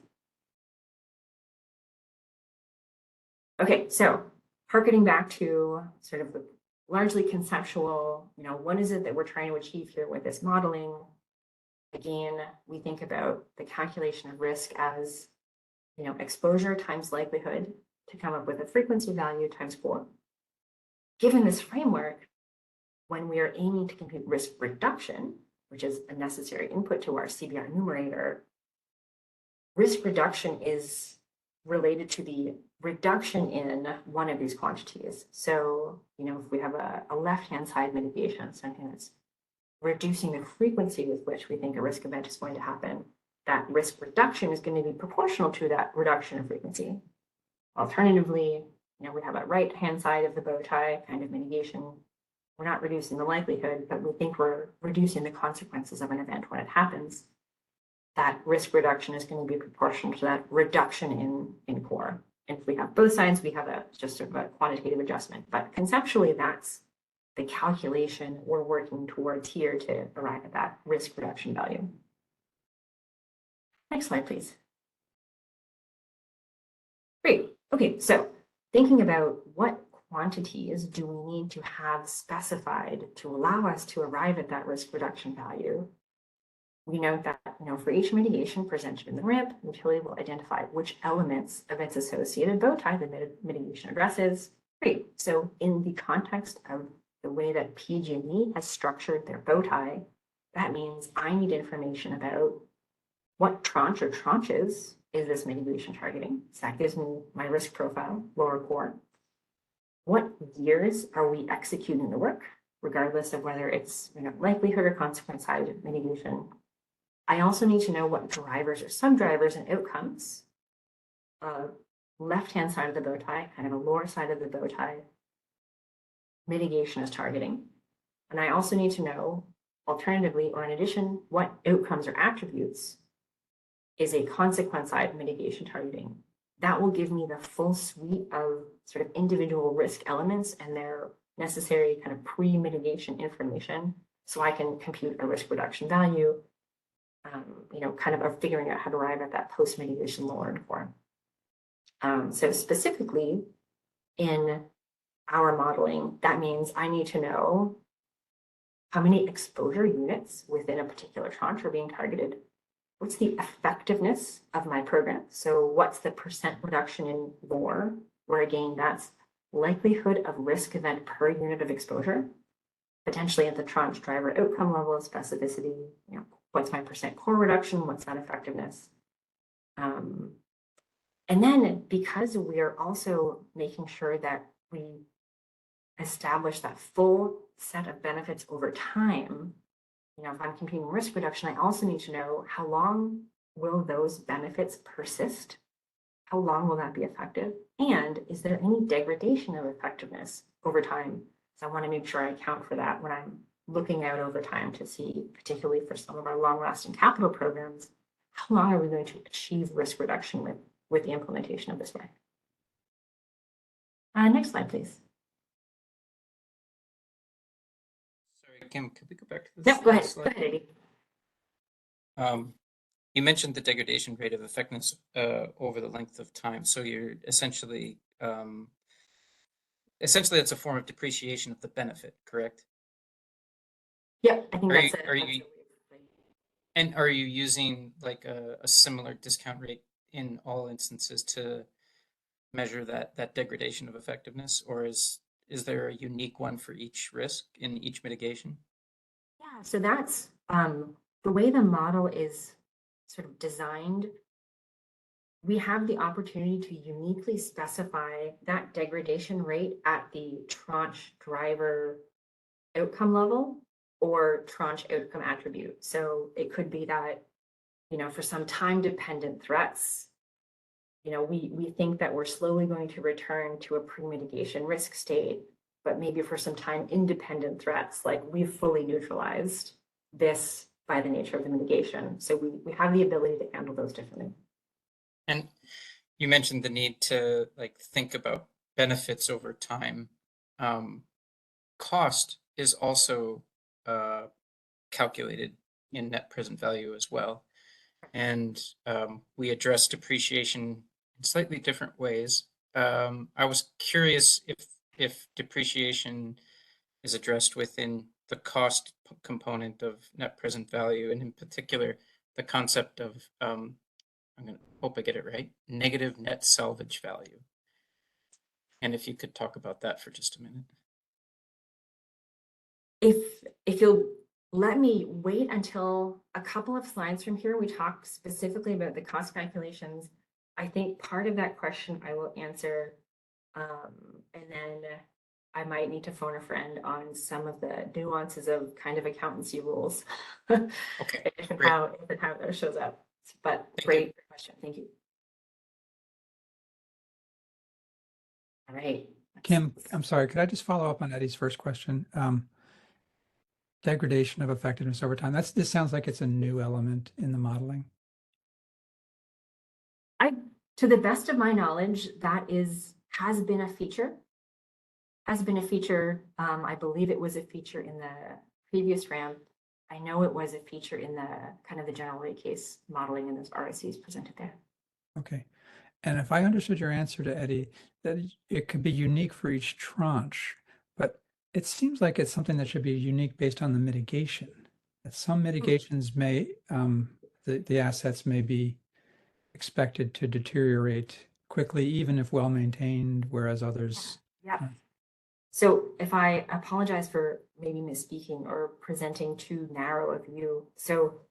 Okay, so harkening back to sort of the largely conceptual, what is it that we're trying to achieve here with this modeling? Again, we think about the calculation of risk as, exposure times likelihood to come up with a frequency value times 4. Given this framework, when we are aiming to compute risk reduction, which is a necessary input to our CBR numerator, risk reduction is related to the reduction in one of these quantities. So, if we have a left-hand side mitigation, something that's reducing the frequency with which we think a risk event is going to happen, that risk reduction is going to be proportional to that reduction in frequency. Alternatively, we have a right-hand side of the bow tie kind of mitigation. We're not reducing the likelihood, but we think we're reducing the consequences of an event when it happens. That risk reduction is going to be proportional to that reduction in core. And if we have both sides, we have just sort of a quantitative adjustment. But conceptually, that's the calculation we're working towards here to arrive at that risk reduction value. Next slide, please. Great. Okay, so thinking about what quantities do we need to have specified to allow us to arrive at that risk reduction value? We note that, for each mitigation presented in the RAMP, utility will identify which elements of its associated bow tie the mitigation addresses. Great. So in the context of the way that PG&E has structured their bow tie, that means I need information about what tranche or tranches is this mitigation targeting. So that gives me my risk profile, lower core. What years are we executing the work, regardless of whether it's likelihood or consequence side mitigation? I also need to know what drivers or subdrivers and outcomes, left-hand side of the bow tie, kind of a lower side of the bow tie, mitigation is targeting. And I also need to know, alternatively, or in addition, what outcomes or attributes is a consequence side mitigation targeting. That will give me the full suite of sort of individual risk elements and their necessary kind of pre-mitigation information so I can compute a risk reduction value, kind of figuring out how to arrive at that post-mitigation lower and core. So specifically in our modeling, that means I need to know how many exposure units within a particular tranche are being targeted. What's the effectiveness of my program? So what's the percent reduction in lore, where again, that's likelihood of risk event per unit of exposure, potentially at the tranche driver outcome level of specificity, what's my percent core reduction, what's that effectiveness? And then because we are also making sure that we establish that full set of benefits over time, if I'm computing risk reduction, I also need to know how long will those benefits persist? How long will that be effective? And is there any degradation of effectiveness over time? So I want to make sure I account for that when I'm looking out over time to see, particularly for some of our long-lasting capital programs, how long are we going to achieve risk reduction with the implementation of this work? Next slide, please. Sorry, Kim, could we go back to this? No, go ahead. slide? Go ahead, Eddie. You mentioned the degradation rate of effectiveness over the length of time. So you're essentially it's a form of depreciation of the benefit, correct? Yeah, I think that's And are you using like a similar discount rate in all instances to measure that degradation of effectiveness, or is there a unique one for each risk in each mitigation? Yeah, so that's the way the model is sort of designed, we have the opportunity to uniquely specify that degradation rate at the tranche driver outcome level or tranche outcome attribute. So it could be that, you know, for some time-dependent threats, you know, we think that we're slowly going to return to a pre-mitigation risk state, but maybe for some time-independent threats, like we've fully neutralized this by the nature of the mitigation. So we have the ability to handle those differently. And you mentioned the need to like think about benefits over time. Cost is also calculated in net present value as well. And we address depreciation in slightly different ways. I was curious if depreciation is addressed within the cost component of net present value, and in particular, the concept of, I'm going to hope I get it right, negative net salvage value. And if you could talk about that for just a minute. If you'll let me wait until a couple of slides from here, we talk specifically about the cost calculations. I think part of that question I will answer, and then I might need to phone a friend on some of the nuances of kind of accountancy rules. Okay, if and how that shows up. But great question. Thank you. All right. Kim, I'm sorry, could I just follow up on Eddie's first question? Degradation of effectiveness over time. This sounds like it's a new element in the modeling. To the best of my knowledge, that has been a feature. I believe it was a feature in the previous ramp. I know it was a feature in the kind of the general rate case modeling in those RSCs presented there. Okay. And if I understood your answer to Eddie, that it could be unique for each tranche, but it seems like it's something that should be unique based on the mitigation. That some mitigations may, the assets may be expected to deteriorate quickly, even if well maintained, whereas others. Yeah. So if I apologize for maybe misspeaking or presenting too narrow a view. So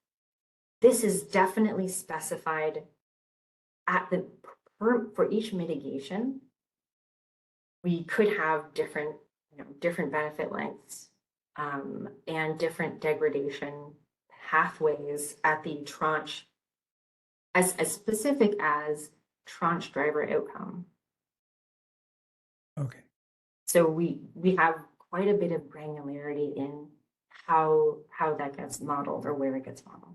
this is definitely specified at the for each mitigation. We could have different benefit lengths and different degradation pathways at the tranche, as specific as tranche driver outcome. Okay. So we have quite a bit of granularity in how that gets modeled or where it gets modeled.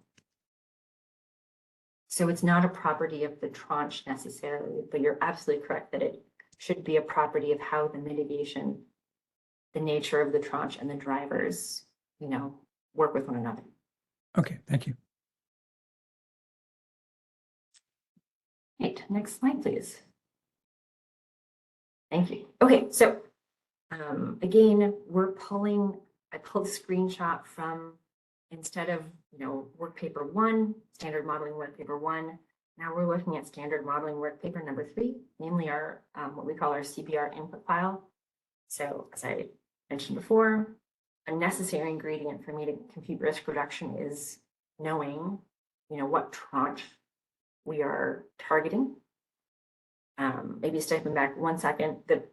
So it's not a property of the tranche necessarily, but you're absolutely correct that it should be a property of how the mitigation, the nature of the tranche and the drivers, work with one another. Okay, thank you. Right, next slide, please. Thank you. Okay, so again, I pulled a screenshot from, instead of, work paper 1, standard modeling work paper 1, now we're looking at standard modeling work paper number 3, namely our, what we call our CBR input file. So as I mentioned before, a necessary ingredient for me to compute risk reduction is knowing, what tranche we are targeting. Maybe stepping back 1 second, the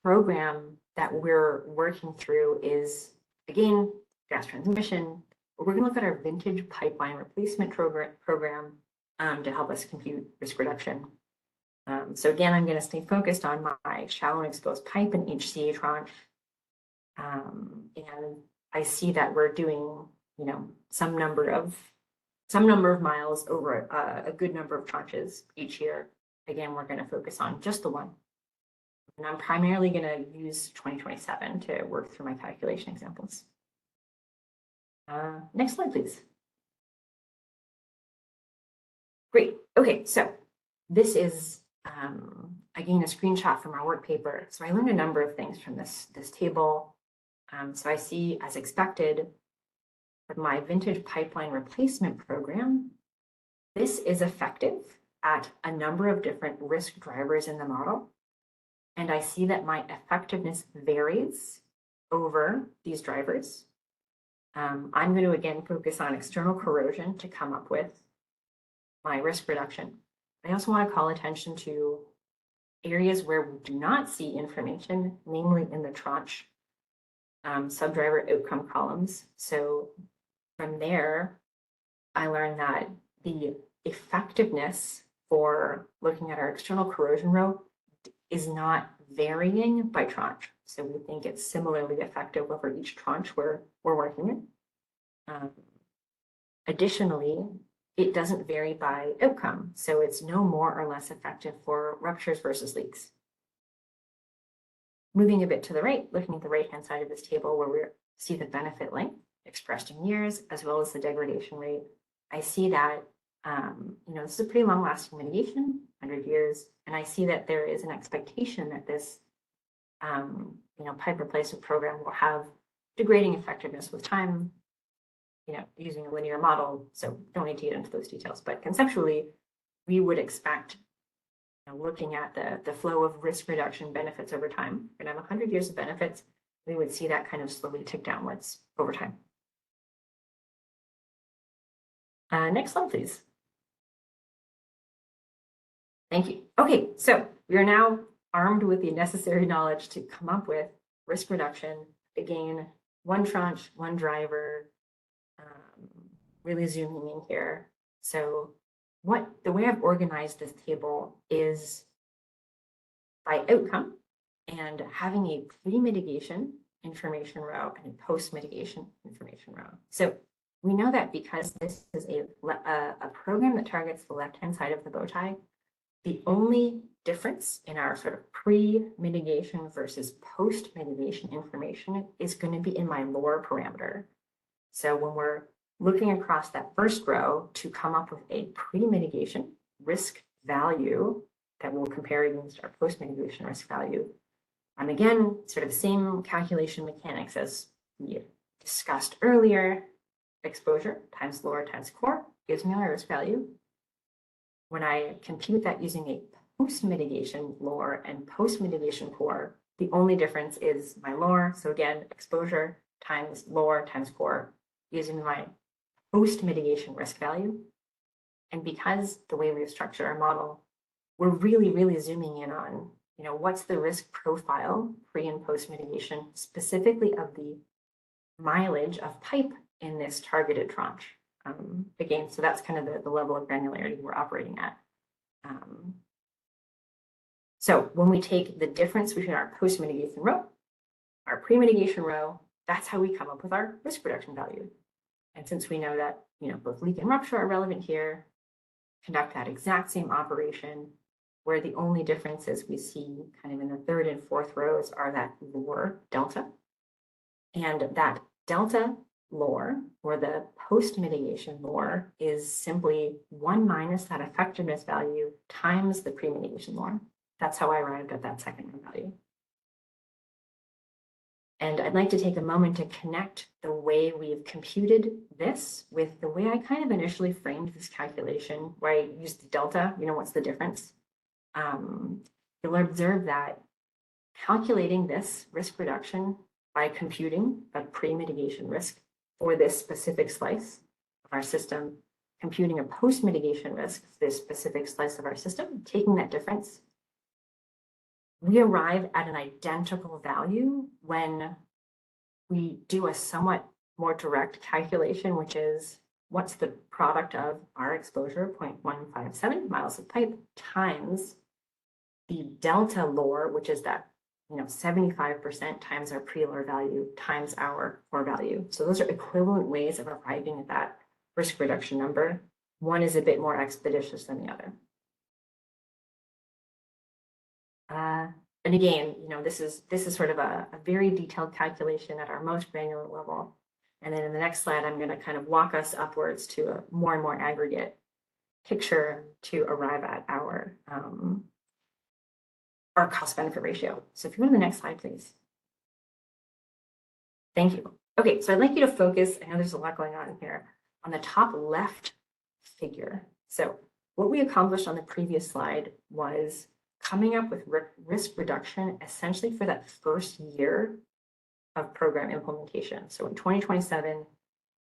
program that we're working through is, again, gas transmission. We're going to look at our vintage pipeline replacement program to help us compute risk reduction. So again, I'm going to stay focused on my shallow and exposed pipe and HCA tranche. And I see that we're doing, some number of miles over a good number of tranches each year. Again, we're going to focus on just the one. And I'm primarily going to use 2027 to work through my calculation examples. Next slide, please. Great. Okay, so this is, again, a screenshot from our work paper. So I learned a number of things from this table. So I see, as expected, with my vintage pipeline replacement program, this is effective at a number of different risk drivers in the model. And I see that my effectiveness varies over these drivers. I'm going to again focus on external corrosion to come up with my risk reduction. I also want to call attention to areas where we do not see information, namely in the tranche subdriver outcome columns. So from there, I learned that the effectiveness for looking at our external corrosion row is not varying by tranche. So we think it's similarly effective over each tranche we're working in. Additionally, it doesn't vary by outcome. So it's no more or less effective for ruptures versus leaks. Moving a bit to the right, looking at the right-hand side of this table where we see the benefit length expressed in years, as well as the degradation rate, I see that, this is a pretty long-lasting mitigation, 100 years, and I see that there is an expectation that this, pipe replacement program will have degrading effectiveness with time, using a linear model. So don't need to get into those details, but conceptually, we would expect, looking at the flow of risk reduction benefits over time, we're gonna have 100 years of benefits, we would see that kind of slowly tick downwards over time. Next slide, please. Thank you. Okay, so we are now armed with the necessary knowledge to come up with risk reduction. Again, one tranche, one driver, really zooming in here. So the way I've organized this table is by outcome and having a pre-mitigation information row and a post-mitigation information row. So we know that because this is a program that targets the left-hand side of the bow tie, the only difference in our sort of pre-mitigation versus post-mitigation information is going to be in my lower parameter. So when we're looking across that first row to come up with a pre-mitigation risk value that will compare against our post-mitigation risk value, again, sort of the same calculation mechanics as we discussed earlier. Exposure times lower times core gives me my risk value. When I compute that using a post-mitigation lower and post-mitigation core, the only difference is my lower. So again, exposure times lower times core using my post-mitigation risk value. And because the way we've structured our model, we're really zooming in on, what's the risk profile pre and post-mitigation, specifically of the mileage of pipe in this targeted tranche. Again, so that's kind of the level of granularity we're operating at. So when we take the difference between our post-mitigation row, our pre-mitigation row, that's how we come up with our risk reduction value. And since we know that, both leak and rupture are relevant here, conduct that exact same operation, where the only differences we see kind of in the third and fourth rows are that lower delta. And that delta lore, or the post-mitigation lore, is simply 1 minus that effectiveness value times the pre-mitigation lore. That's how I arrived at that second value. And I'd like to take a moment to connect the way we've computed this with the way I kind of initially framed this calculation, where I used the delta, what's the difference? You'll observe that calculating this risk reduction by computing a pre-mitigation risk for this specific slice of our system, computing a post-mitigation risk for this specific slice of our system, taking that difference, we arrive at an identical value when we do a somewhat more direct calculation, which is what's the product of our exposure, 0.157 miles of pipe, times the delta lore, which is that 75% times our pre-lore value times our core value. So those are equivalent ways of arriving at that risk reduction number. One is a bit more expeditious than the other. And again, this is sort of a very detailed calculation at our most granular level. And then in the next slide, I'm going to kind of walk us upwards to a more and more aggregate picture to arrive at our cost-benefit ratio. So if you go to the next slide, please. Thank you. Okay, so I'd like you to focus, I know there's a lot going on here, on the top left figure. So what we accomplished on the previous slide was coming up with risk reduction essentially for that first year of program implementation. So in 2027,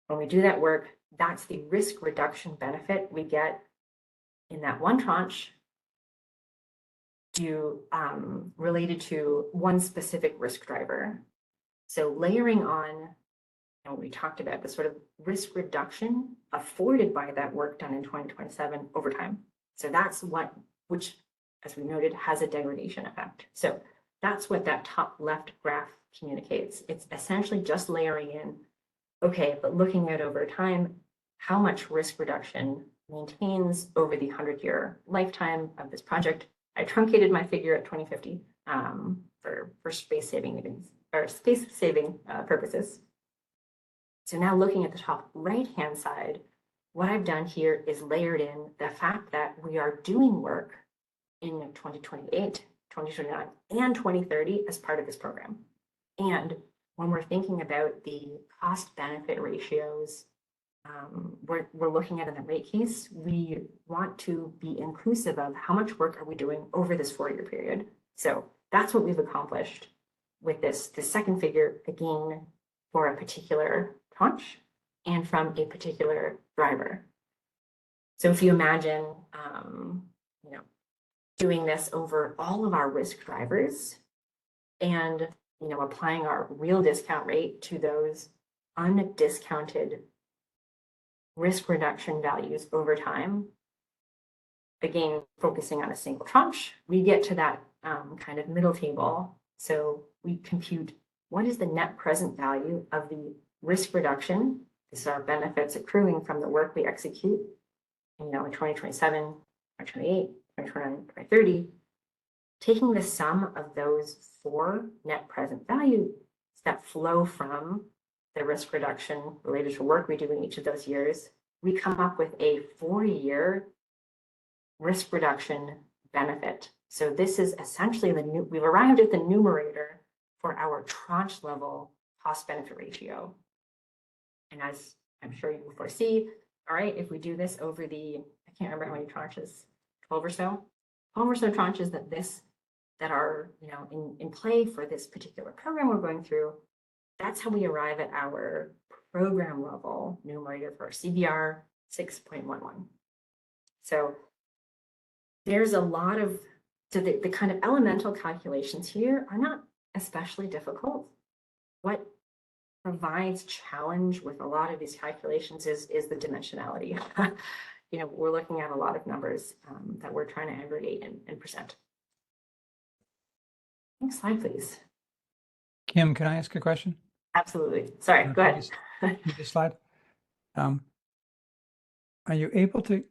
When we do that work, that's the risk reduction benefit we get in that one tranche related to one specific risk driver. So layering on, we talked about the sort of risk reduction afforded by that work done in 2027 over time. So that's which, as we noted, has a degradation effect. So that's what that top left graph communicates. It's essentially just layering in, okay, but looking at over time, how much risk reduction maintains over the 100-year lifetime of this project. I truncated my figure at 2050 for space saving purposes. So now looking at the top right-hand side, what I've done here is layered in the fact that we are doing work in 2028, 2029, and 2030 as part of this program. And when we're thinking about the cost benefit ratios we're looking at in the rate case, we want to be inclusive of how much work are we doing over this 4-year period. So that's what we've accomplished with this second figure, again, for a particular tranche and from a particular driver. So if you imagine, doing this over all of our risk drivers and, applying our real discount rate to those undiscounted risk reduction values over time, again, focusing on a single tranche, we get to that kind of middle table. So we compute what is the net present value of the risk reduction. These are benefits accruing from the work we execute, in 2027, 2028, 2029, 2030, taking the sum of those 4 net present values that flow from the risk reduction related to work we do in each of those years, we come up with a 4-year risk reduction benefit. So this is essentially we've arrived at the numerator for our tranche level cost benefit ratio. And as I'm sure you will foresee, all right, if we do this over I can't remember how many tranches, 12 or so tranches that are, in play for this particular program we're going through, that's how we arrive at our program level numerator for CBR 6.11. So there's a lot of, the kind of elemental calculations here are not especially difficult. What provides challenge with a lot of these calculations is the dimensionality. We're looking at a lot of numbers that we're trying to aggregate and present. Next slide, please. Kim, can I ask a question? Absolutely. Sorry, go ahead. This slide. Are you able to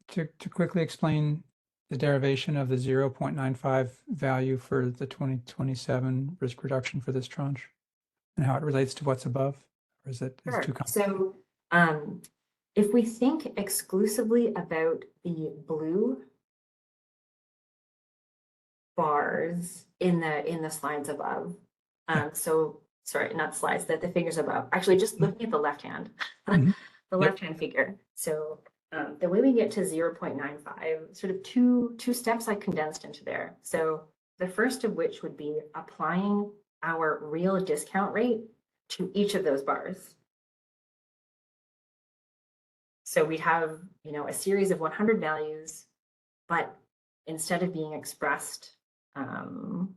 quickly explain the derivation of the 0.95 value for the 2027 risk reduction for this tranche and how it relates to what's above? Or is it Sure. too complicated? So if we think exclusively about the blue bars in the slides above, so sorry, not slides, the figures above, actually just looking at the left hand, the left-hand figure. So the way we get to 0.95, sort of two steps I condensed into there. So the first of which would be applying our real discount rate to each of those bars. So we'd have, a series of 100 values, but instead of being expressed, in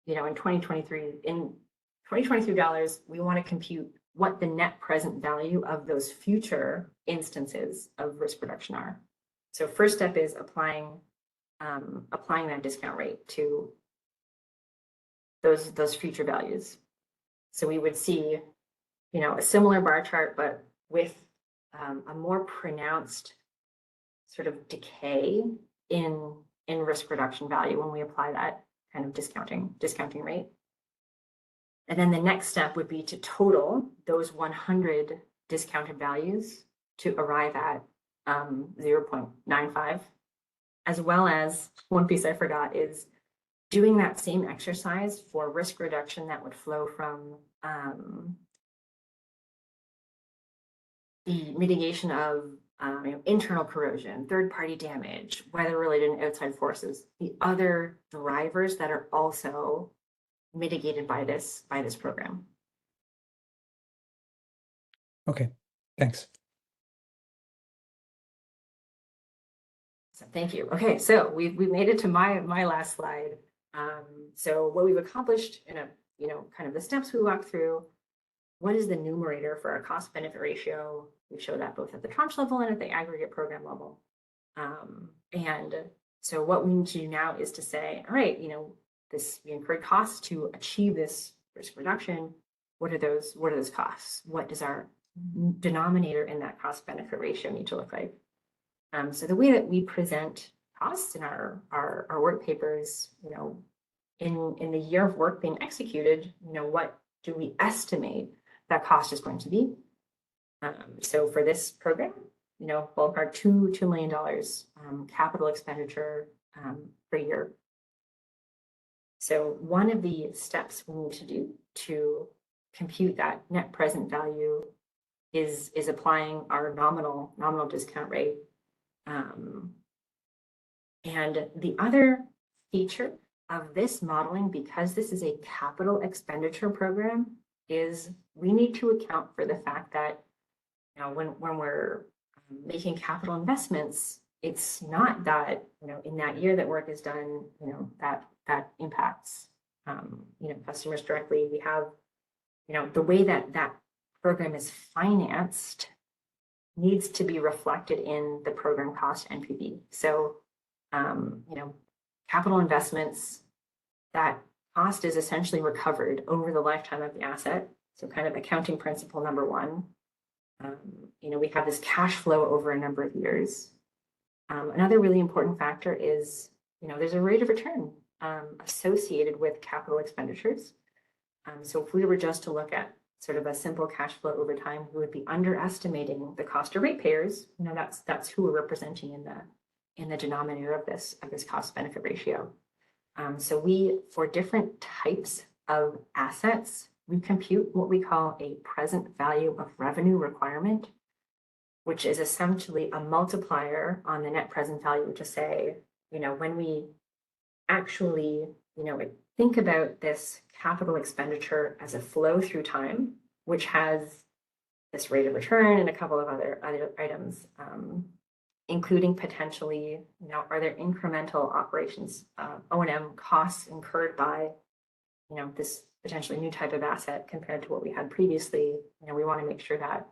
2023 dollars, we want to compute what the net present value of those future instances of risk reduction are. So first step is applying that discount rate to those future values. So we would see, a similar bar chart, but with a more pronounced sort of decay in risk reduction value when we apply that kind of discounting rate. And then the next step would be to total those 100 discounted values to arrive at 0.95, as well as one piece I forgot is doing that same exercise for risk reduction that would flow from the mitigation of internal corrosion, third-party damage, weather-related and outside forces, the other drivers that are also mitigated by this program. Okay, Thanks. So thank you. Okay, so we've made it to my last slide. So what we've accomplished in a, kind of the steps we walked through, what is the numerator for our cost benefit ratio? We show that both at the tranche level and at the aggregate program level. And so what we need to do now is to say, all right, we incurred costs to achieve this risk reduction. What are those costs? What does our denominator in that cost benefit ratio need to look like? So the way that we present costs in our work papers, in the year of work being executed, what do we estimate that cost is going to be? So for this program, ballpark $2 million capital expenditure per year. So one of the steps we need to do to compute that net present value is applying our nominal discount rate. And the other feature of this modeling, because this is a capital expenditure program, is we need to account for the fact that when we're making capital investments, it's not that in that year that work is done, that impacts customers directly. We have the way that program is financed needs to be reflected in the program cost NPV. So capital investments, that cost is essentially recovered over the lifetime of the asset. So kind of accounting principle number one. We have this cash flow over a number of years. Another really important factor is, there's a rate of return associated with capital expenditures. So if we were just to look at sort of a simple cash flow over time, we would be underestimating the cost to ratepayers. That's who we're representing in the denominator of this cost benefit ratio. So for different types of assets, we compute what we call a present value of revenue requirement, which is essentially a multiplier on the net present value to say, when we actually, think about this capital expenditure as a flow through time, which has this rate of return and a couple of other items, including potentially, are there incremental operations, O&M costs incurred by, this potentially new type of asset compared to what we had previously. We want to make sure that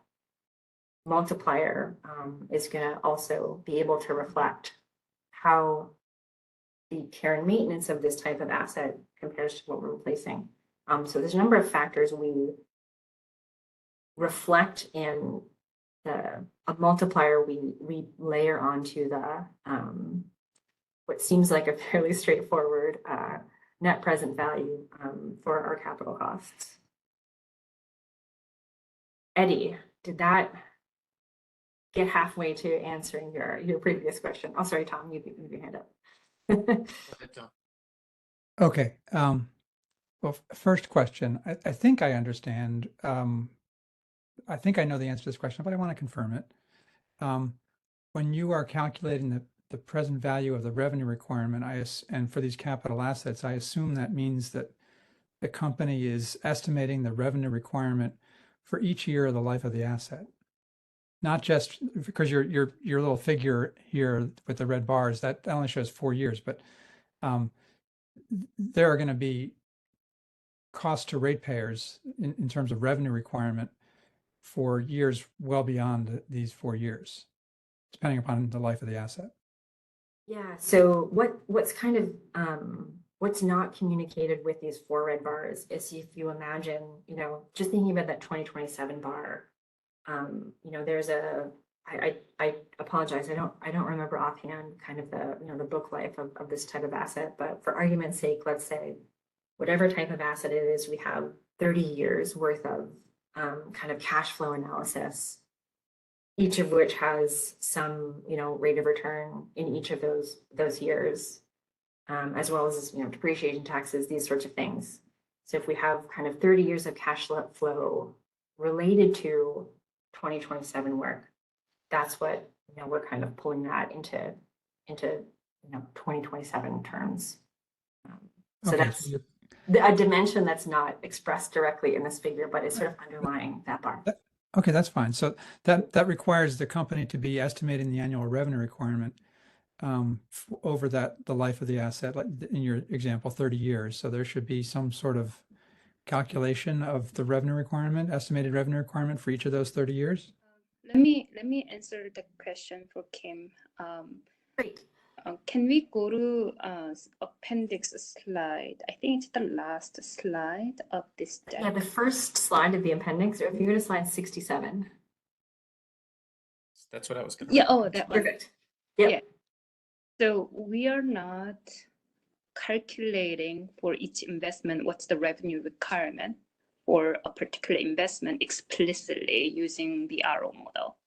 multiplier is going to also be able to reflect how the care and maintenance of this type of asset compares to what we're replacing. So there's a number of factors we reflect in a multiplier we layer onto the what seems like a fairly straightforward net present value for our capital costs. Eddie, did that get halfway to answering your previous question? Oh, sorry, Tom, you move your hand up. Okay. Well, first question. I think I understand. I think I know the answer to this question, but I want to confirm it. When you are calculating the present value of the revenue requirement, and for these capital assets, I assume that means that the company is estimating the revenue requirement for each year of the life of the asset. Not just because your little figure here with the red bars, that only shows 4 years, but there are going to be costs to ratepayers in terms of revenue requirement for years well beyond these 4 years, depending upon the life of the asset. Yeah, so what's kind of what's not communicated with these 4 red bars is, if you imagine, just thinking about that 2027 bar, there's I apologize, I don't remember offhand kind of the book life of this type of asset, but for argument's sake, let's say whatever type of asset it is, we have 30 years worth of kind of cash flow analysis, each of which has some rate of return in each of those years, as well as depreciation taxes, these sorts of things. So if we have kind of 30 years of cash flow related to 2027 work, that's what we're kind of pulling that into 2027 terms. So Okay, that's a dimension that's not expressed directly in this figure, but it's sort of underlying that bar. Okay, that's fine. So that requires the company to be estimating the annual revenue requirement over the life of the asset, like in your example, 30 years. So there should be some sort of calculation of the revenue requirement, estimated revenue requirement for each of those 30 years. Let me answer the question for Kim. Great. Can we go to appendix slide? I think it's the last slide of this deck. Yeah, the first slide of the appendix, or if you go to slide 67. That's what I was going Yeah, oh, that one. Perfect. Yep. Yeah. So we are not calculating for each investment what's the revenue requirement for a particular investment explicitly using the RO model.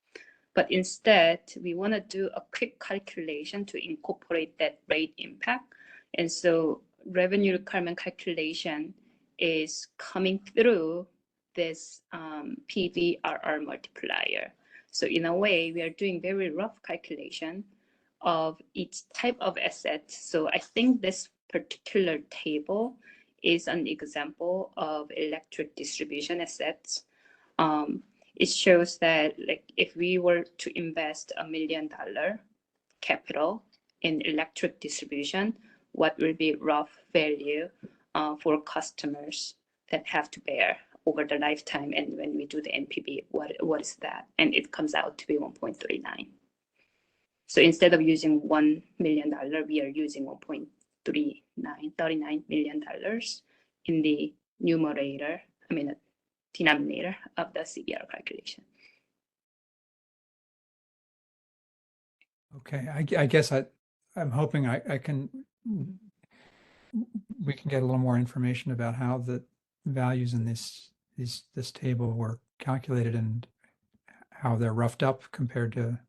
But instead, we want to do a quick calculation to incorporate that rate impact. And so revenue requirement calculation is coming through this PVRR multiplier. So in a way, we are doing very rough calculation of each type of asset. So I think this particular table is an example of electric distribution assets. It shows that like if we were to invest $1 million capital in electric distribution, what will be rough value for customers that have to bear over the lifetime? And when we do the NPV, what is that? And it comes out to be 1.39. So instead of using $1 million, we are using $39 million in the numerator, denominator of the CBR calculation. Okay, I guess I'm hoping we can get a little more information about how the values in this table were calculated and how they're roughed up compared to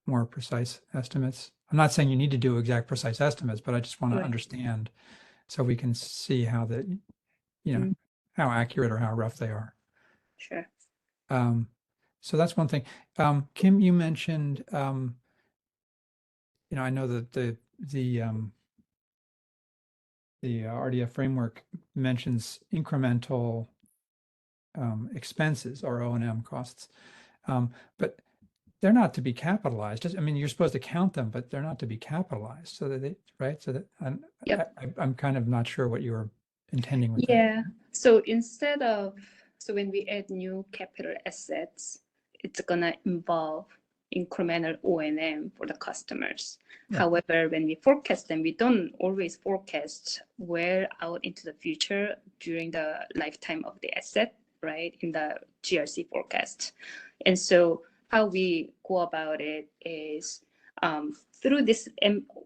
more precise estimates. I'm not saying you need to do exact precise estimates, but I just want to understand so we can see how how accurate or how rough they are. Sure. So that's one thing. Kim, you mentioned, I know that the RDF framework mentions incremental expenses or O&M costs, but they're not to be capitalized. You're supposed to count them, but they're not to be capitalized. So that right? So that I'm kind of not sure what you were intending with that. Yeah. So when we add new capital assets, it's gonna involve incremental O&M for the customers. Yeah. However, when we forecast them, we don't always forecast well out into the future during the lifetime of the asset, right? In the GRC forecast. And so how we go about it is through this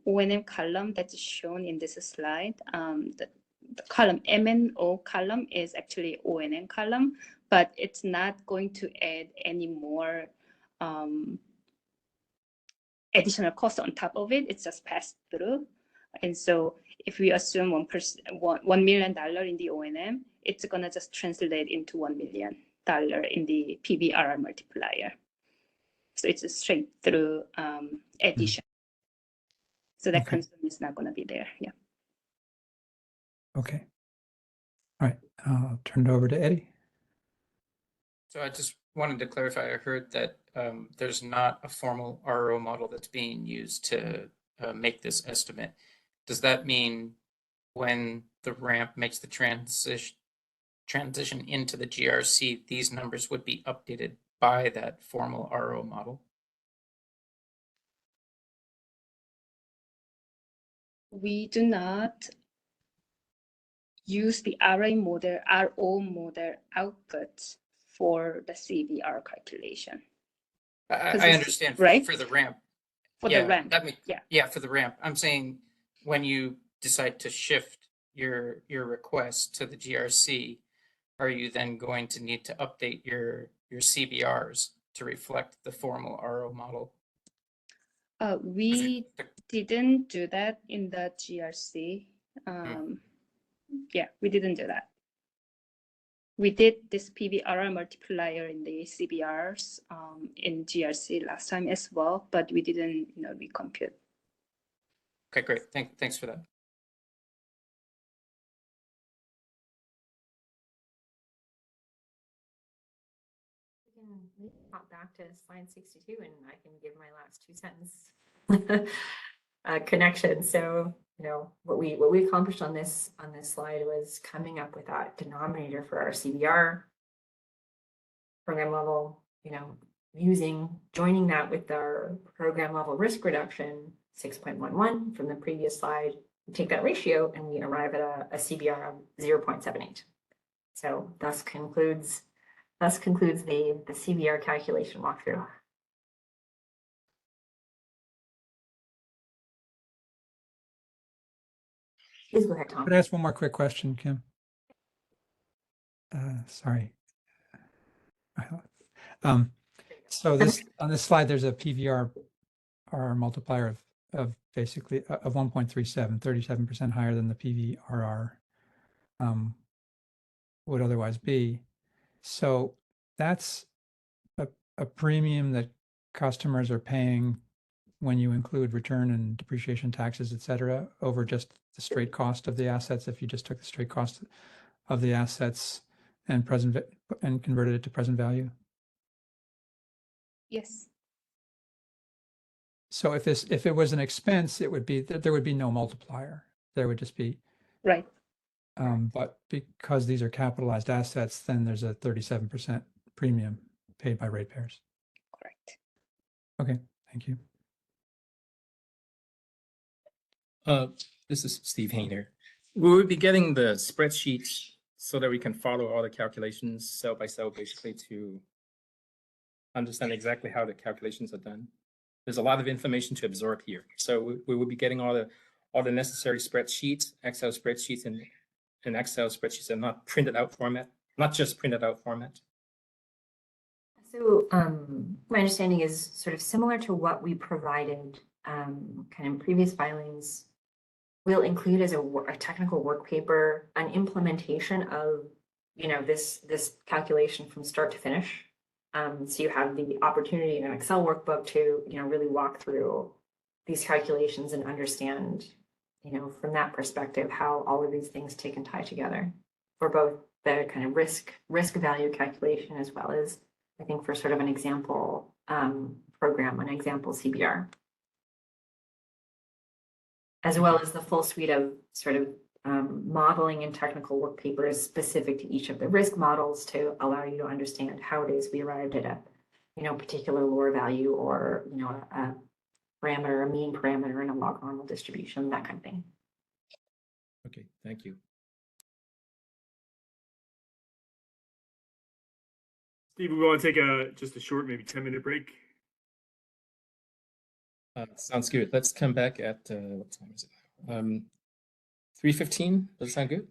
O&M column that's shown in this slide. The column M&O column is actually O&M column, but it's not going to add any more additional cost on top of it. It's just passed through. And so if we assume $1 million in the O&M, it's gonna just translate into $1 million in the PVRR multiplier. So it's a straight through addition. So that concern is not gonna be there. Yeah. Okay. All right. I'll turn it over to Eddie. So I just wanted to clarify, I heard that there's not a formal RO model that's being used to make this estimate. Does that mean when the ramp makes the transition into the GRC, these numbers would be updated by that formal RO model? We do not use the RO model output for the CBR calculation. I understand for the ramp. For the ramp. For the ramp. I'm saying when you decide to shift your request to the GRC, are you then going to need to update your CBRs to reflect the formal RO model? We didn't do that in the GRC. Yeah, we didn't do that. We did this PVRR multiplier in the CBRs in GRC last time as well, but we didn't, recompute. Okay, great. Thanks for that. We can hop back to slide 62 and I can give my last 2 sentence connection. So, what we accomplished on this slide was coming up with that denominator for our CBR program level, joining that with our program level risk reduction 6.11 from the previous slide. We take that ratio and we arrive at a CBR of 0.78. So thus concludes the CBR calculation walkthrough. Please go ahead, Tom. Could I ask one more quick question, Kim? Sorry. So on this slide, there's a PVR multiplier of basically of 1.37, 37% higher than the PVRR would otherwise be. So that's a premium that customers are paying when you include return and depreciation taxes, et cetera, over just the straight cost of the assets. If you just took the straight cost of the assets and converted it to present value. Yes. So if it was an expense, there would be no multiplier. There would just be Right. But because these are capitalized assets, then there's a 37% premium paid by ratepayers. Correct. Okay, thank you. This is Steve Hayner. We will be getting the spreadsheets so that we can follow all the calculations cell by cell, basically to understand exactly how the calculations are done. There's a lot of information to absorb here. So we will be getting all the necessary spreadsheets, Excel spreadsheets and Excel spreadsheets and not printed out format, not just printed out format. So my understanding is sort of similar to what we provided kind of in previous filings. We'll include as a technical work paper an implementation of this calculation from start to finish. So you have the opportunity in an Excel workbook to really walk through these calculations and understand from that perspective how all of these things take and tie together for both the kind of risk value calculation as well as I think for sort of an example program, an example CBR, as well as the full suite of sort of modeling and technical work papers specific to each of the risk models to allow you to understand how it is we arrived at a particular lower value or a parameter, a mean parameter in a log normal distribution, that kind of thing. Okay, thank you. Steve, we want to take just a short, maybe 10-minute break. Sounds good. Let's come back at what time is it? 3:15. Does that sound good?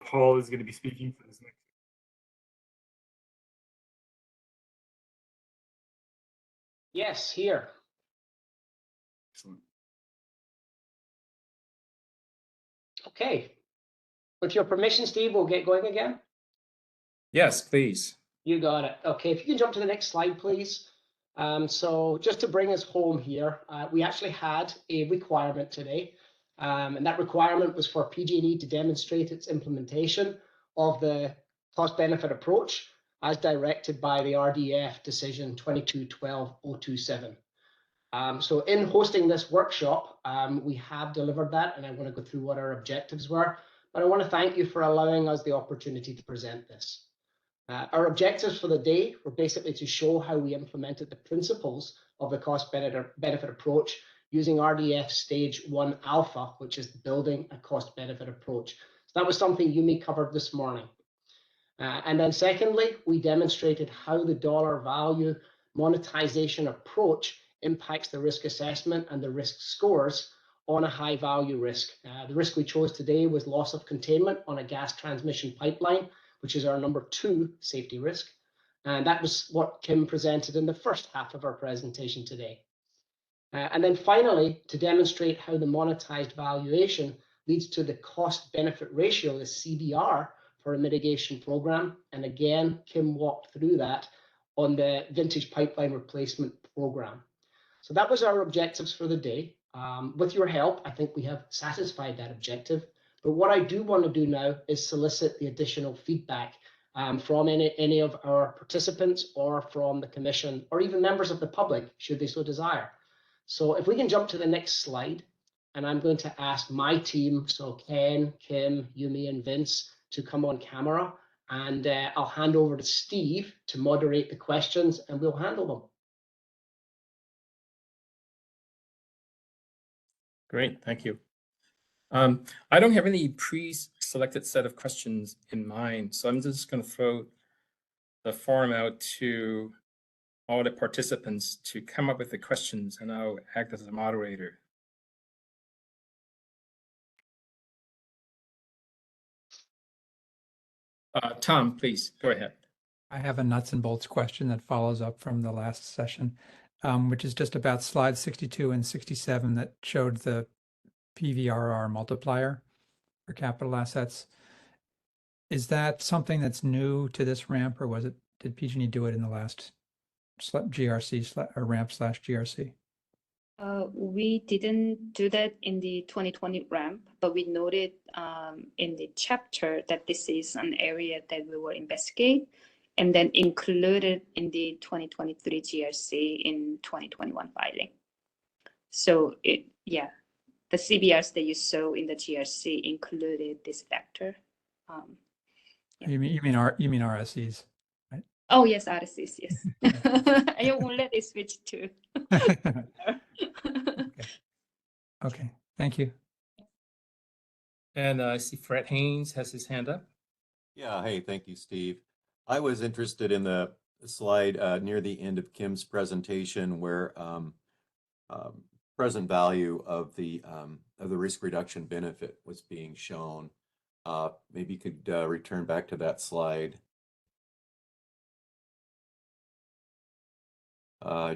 Paul is going to be speaking for this next. Yes, here. Excellent. Okay. With your permission, Steve, we'll get going again. Yes, please. You got it. Okay, if you can jump to the next slide, please. So just to bring us home here, we actually had a requirement today, and that requirement was for PG&E to demonstrate its implementation of the cost-benefit approach as directed by the RDF decision 22-12-027. So in hosting this workshop, we have delivered that, and I want to go through what our objectives were, but I want to thank you for allowing us the opportunity to present this. Our objectives for the day were basically to show how we implemented the principles of the cost-benefit approach using RDF stage 1 alpha, which is building a cost-benefit approach. So that was something Yumi covered this morning. And then secondly, we demonstrated how the dollar value monetization approach impacts the risk assessment and the risk scores on a high value risk. The risk we chose today was loss of containment on a gas transmission pipeline, which is our number 2 safety risk. And that was what Kim presented in the first half of our presentation today. And then finally, to demonstrate how the monetized valuation leads to the cost benefit ratio, the CBR, for a mitigation program. And again, Kim walked through that on the vintage pipeline replacement program. So that was our objectives for the day. With your help, I think we have satisfied that objective. But what I do want to do now is solicit the additional feedback from any of our participants or from the commission or even members of the public, should they so desire. So if we can jump to the next slide, and I'm going to ask my team, so Ken, Kim, Yumi, and Vince, to come on camera, and I'll hand over to Steve to moderate the questions, and we'll handle them. Great, thank you. I don't have any pre-selected set of questions in mind, so I'm just going to throw the form out to all the participants to come up with the questions, and I'll act as a moderator. Tom, please go ahead. I have a nuts and bolts question that follows up from the last session, which is just about slides 62 and 67 that showed the PVRR multiplier for capital assets. Is that something that's new to this ramp, or did PG&E do it in the last GRC or ramp/GRC? We didn't do that in the 2020 ramp, but we noted in the chapter that this is an area that we will investigate, and then included in the 2023 GRC in 2021 filing. So the CBRs that you saw in the GRC included this factor. You mean RSEs, right? Oh yes, RSCs, yes. I won't let it switch to. Okay, thank you. And I see Fred Haynes has his hand up. Yeah, hey, thank you, Steve. I was interested in the slide near the end of Kim's presentation where present value of the risk reduction benefit was being shown. Maybe you could return back to that slide.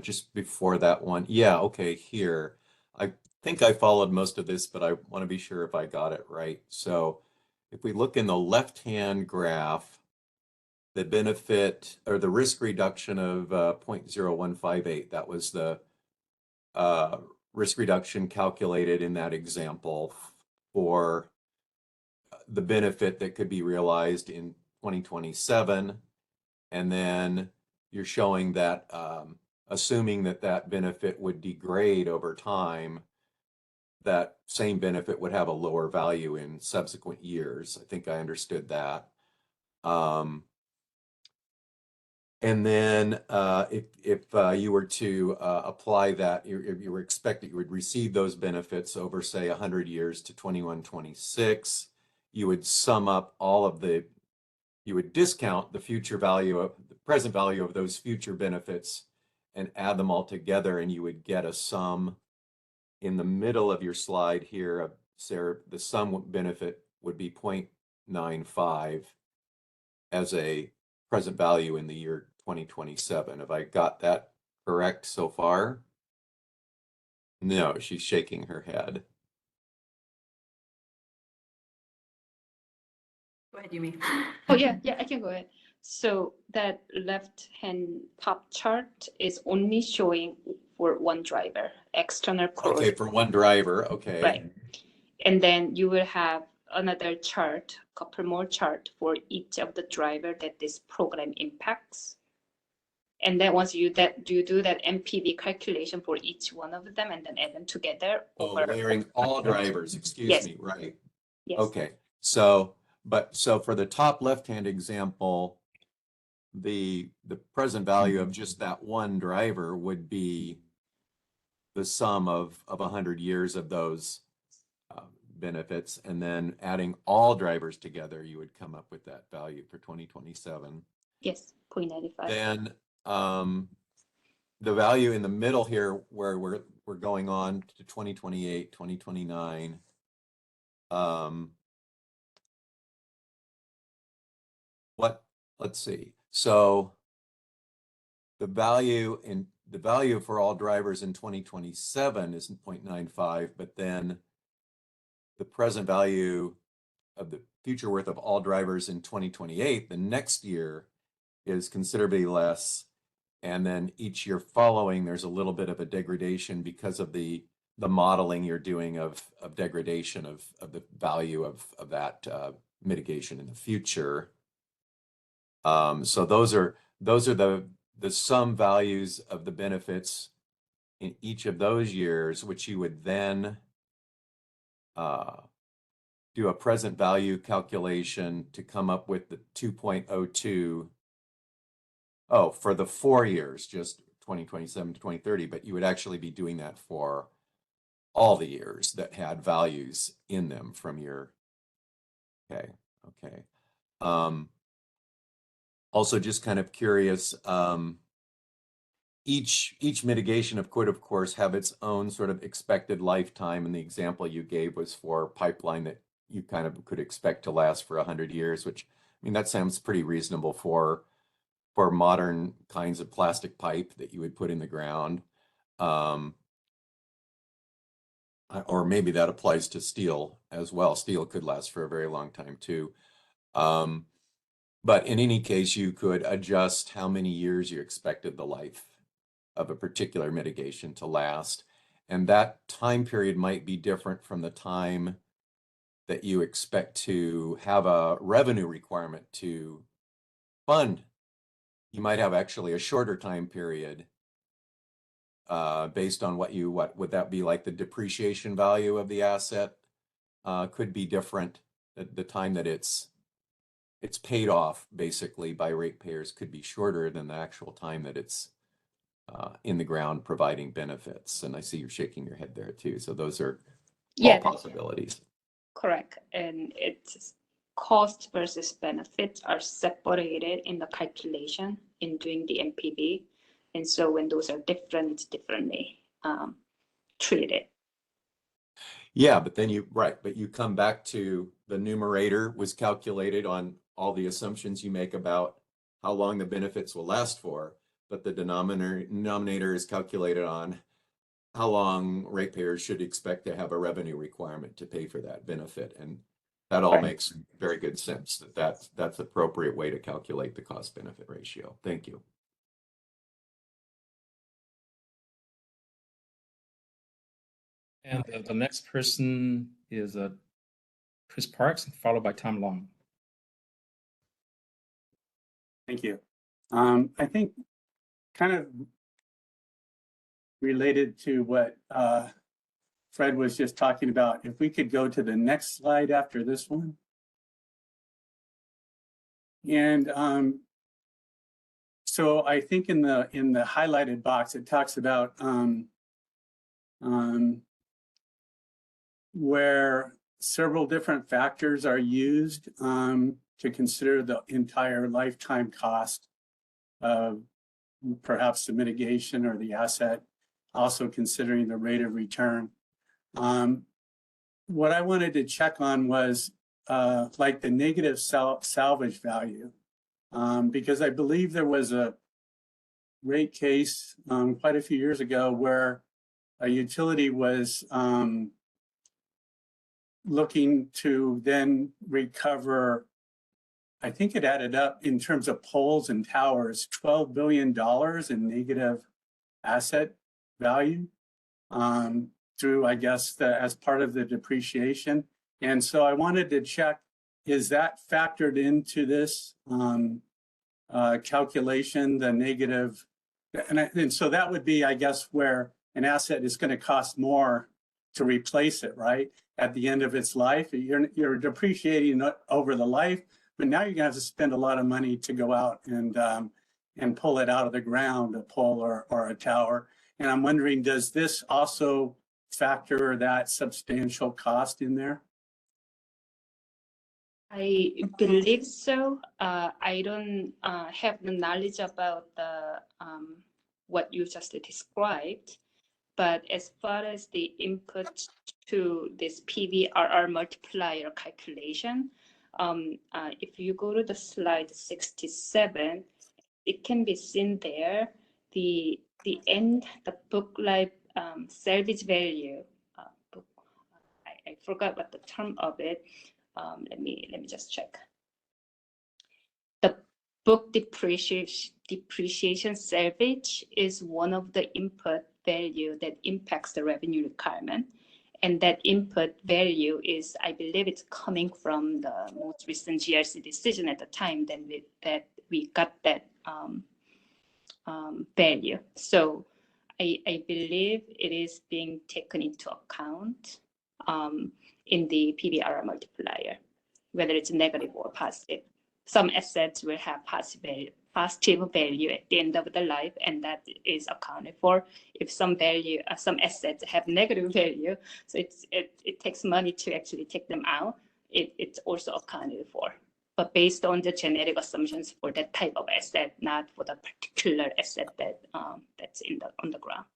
Just before that one. Yeah, okay, here. I think I followed most of this, but I want to be sure if I got it right. So if we look in the left-hand graph, the benefit or the risk reduction of 0.0158, that was the risk reduction calculated in that example for the benefit that could be realized in 2027. And then you're showing that assuming that that benefit would degrade over time, that same benefit would have a lower value in subsequent years. I think I understood that. And then if you were to apply that, you were expecting you would receive those benefits over, say, 100 years to 2126, you would sum up all of the, you would discount the future value of the present value of those future benefits and add them all together, and you would get a sum in the middle of your slide here. Sarah, the sum benefit would be 0.95 as a present value in the year 2027. Have I got that correct so far? No, she's shaking her head. Go ahead, Yumi. Oh yeah, I can go ahead. So that left-hand top chart is only showing for one driver, external corrosion. Okay, for one driver, okay. Right. And then you will have another chart, a couple more chart for each of the driver that this program impacts. And then once you do that MPV calculation for each one of them and then add them together. Oh, layering all drivers, excuse me, right. Yes. Okay, so for the top left-hand example, the present value of just that one driver would be the sum of 100 years of those benefits, and then adding all drivers together, you would come up with that value for 2027. Yes, 0.95. Then the value in the middle here, where we're going on to 2028, 2029. Let's see. So the value for all drivers in 2027 is 0.95, but then the present value of the future worth of all drivers in 2028, the next year, is considerably less. And then each year following, there's a little bit of a degradation because of the modeling you're doing of degradation of the value of that mitigation in the future. So those are the sum values of the benefits in each of those years, which you would then do a present value calculation to come up with the 2.02. Oh, for the 4 years, just 2027 to 2030, but you would actually be doing that for all the years that had values in them from your, okay. Also just kind of curious, each mitigation could of course have its own sort of expected lifetime, and the example you gave was for pipeline that you kind of could expect to last for 100 years, which, I mean, that sounds pretty reasonable for modern kinds of plastic pipe that you would put in the ground. Or maybe that applies to steel as well. Steel could last for a very long time too. But in any case, you could adjust how many years you expected the life of a particular mitigation to last. And that time period might be different from the time that you expect to have a revenue requirement to fund. You might have actually a shorter time period based on what would that be, like the depreciation value of the asset could be different. The time that it's paid off basically by ratepayers could be shorter than the actual time that it's in the ground providing benefits. And I see you're shaking your head there too. So those are all possibilities. Correct. And it's cost versus benefits are separated in the calculation in doing the NPV. And so when those are different, it's differently treated. Yeah, but then but you come back to the numerator was calculated on all the assumptions you make about how long the benefits will last for, but the denominator is calculated on how long ratepayers should expect to have a revenue requirement to pay for that benefit. And that all makes very good sense, that's the appropriate way to calculate the cost benefit ratio. Thank you. And the next person is Chris Parks, followed by Tom Long. Thank you. I think kind of related to what Fred was just talking about, if we could go to the next slide after this one. And so I think in the highlighted box, it talks about where several different factors are used to consider the entire lifetime cost of perhaps the mitigation or the asset, also considering the rate of return. What I wanted to check on was like the negative salvage value, because I believe there was a rate case quite a few years ago where a utility was looking to then recover, I think it added up in terms of poles and towers, $12 billion in negative asset value through, I guess, as part of the depreciation. And so I wanted to check, is that factored into this calculation, the negative? And so that would be, I guess, where an asset is going to cost more to replace it, right? At the end of its life, you're depreciating over the life, but now you're going to have to spend a lot of money to go out and pull it out of the ground, a pole or a tower. And I'm wondering, does this also factor that substantial cost in there? I believe so. I don't have the knowledge about the what you just described, but as far as the input to this PVRR multiplier calculation, if you go to the slide 67, it can be seen there. The book life salvage value. I forgot what the term of it. Let me just check. The book depreciation salvage is one of the input value that impacts the revenue requirement. And that input value is, I believe it's coming from the most recent GRC decision at the time that we got that value. So I believe it is being taken into account in the PBR multiplier, whether it's negative or positive. Some assets will have positive value at the end of the life, and that is accounted for. If some assets have negative value, so it takes money to actually take them out, it's also accounted for. But based on the genetic assumptions for that type of asset, not for the particular asset that's on the ground.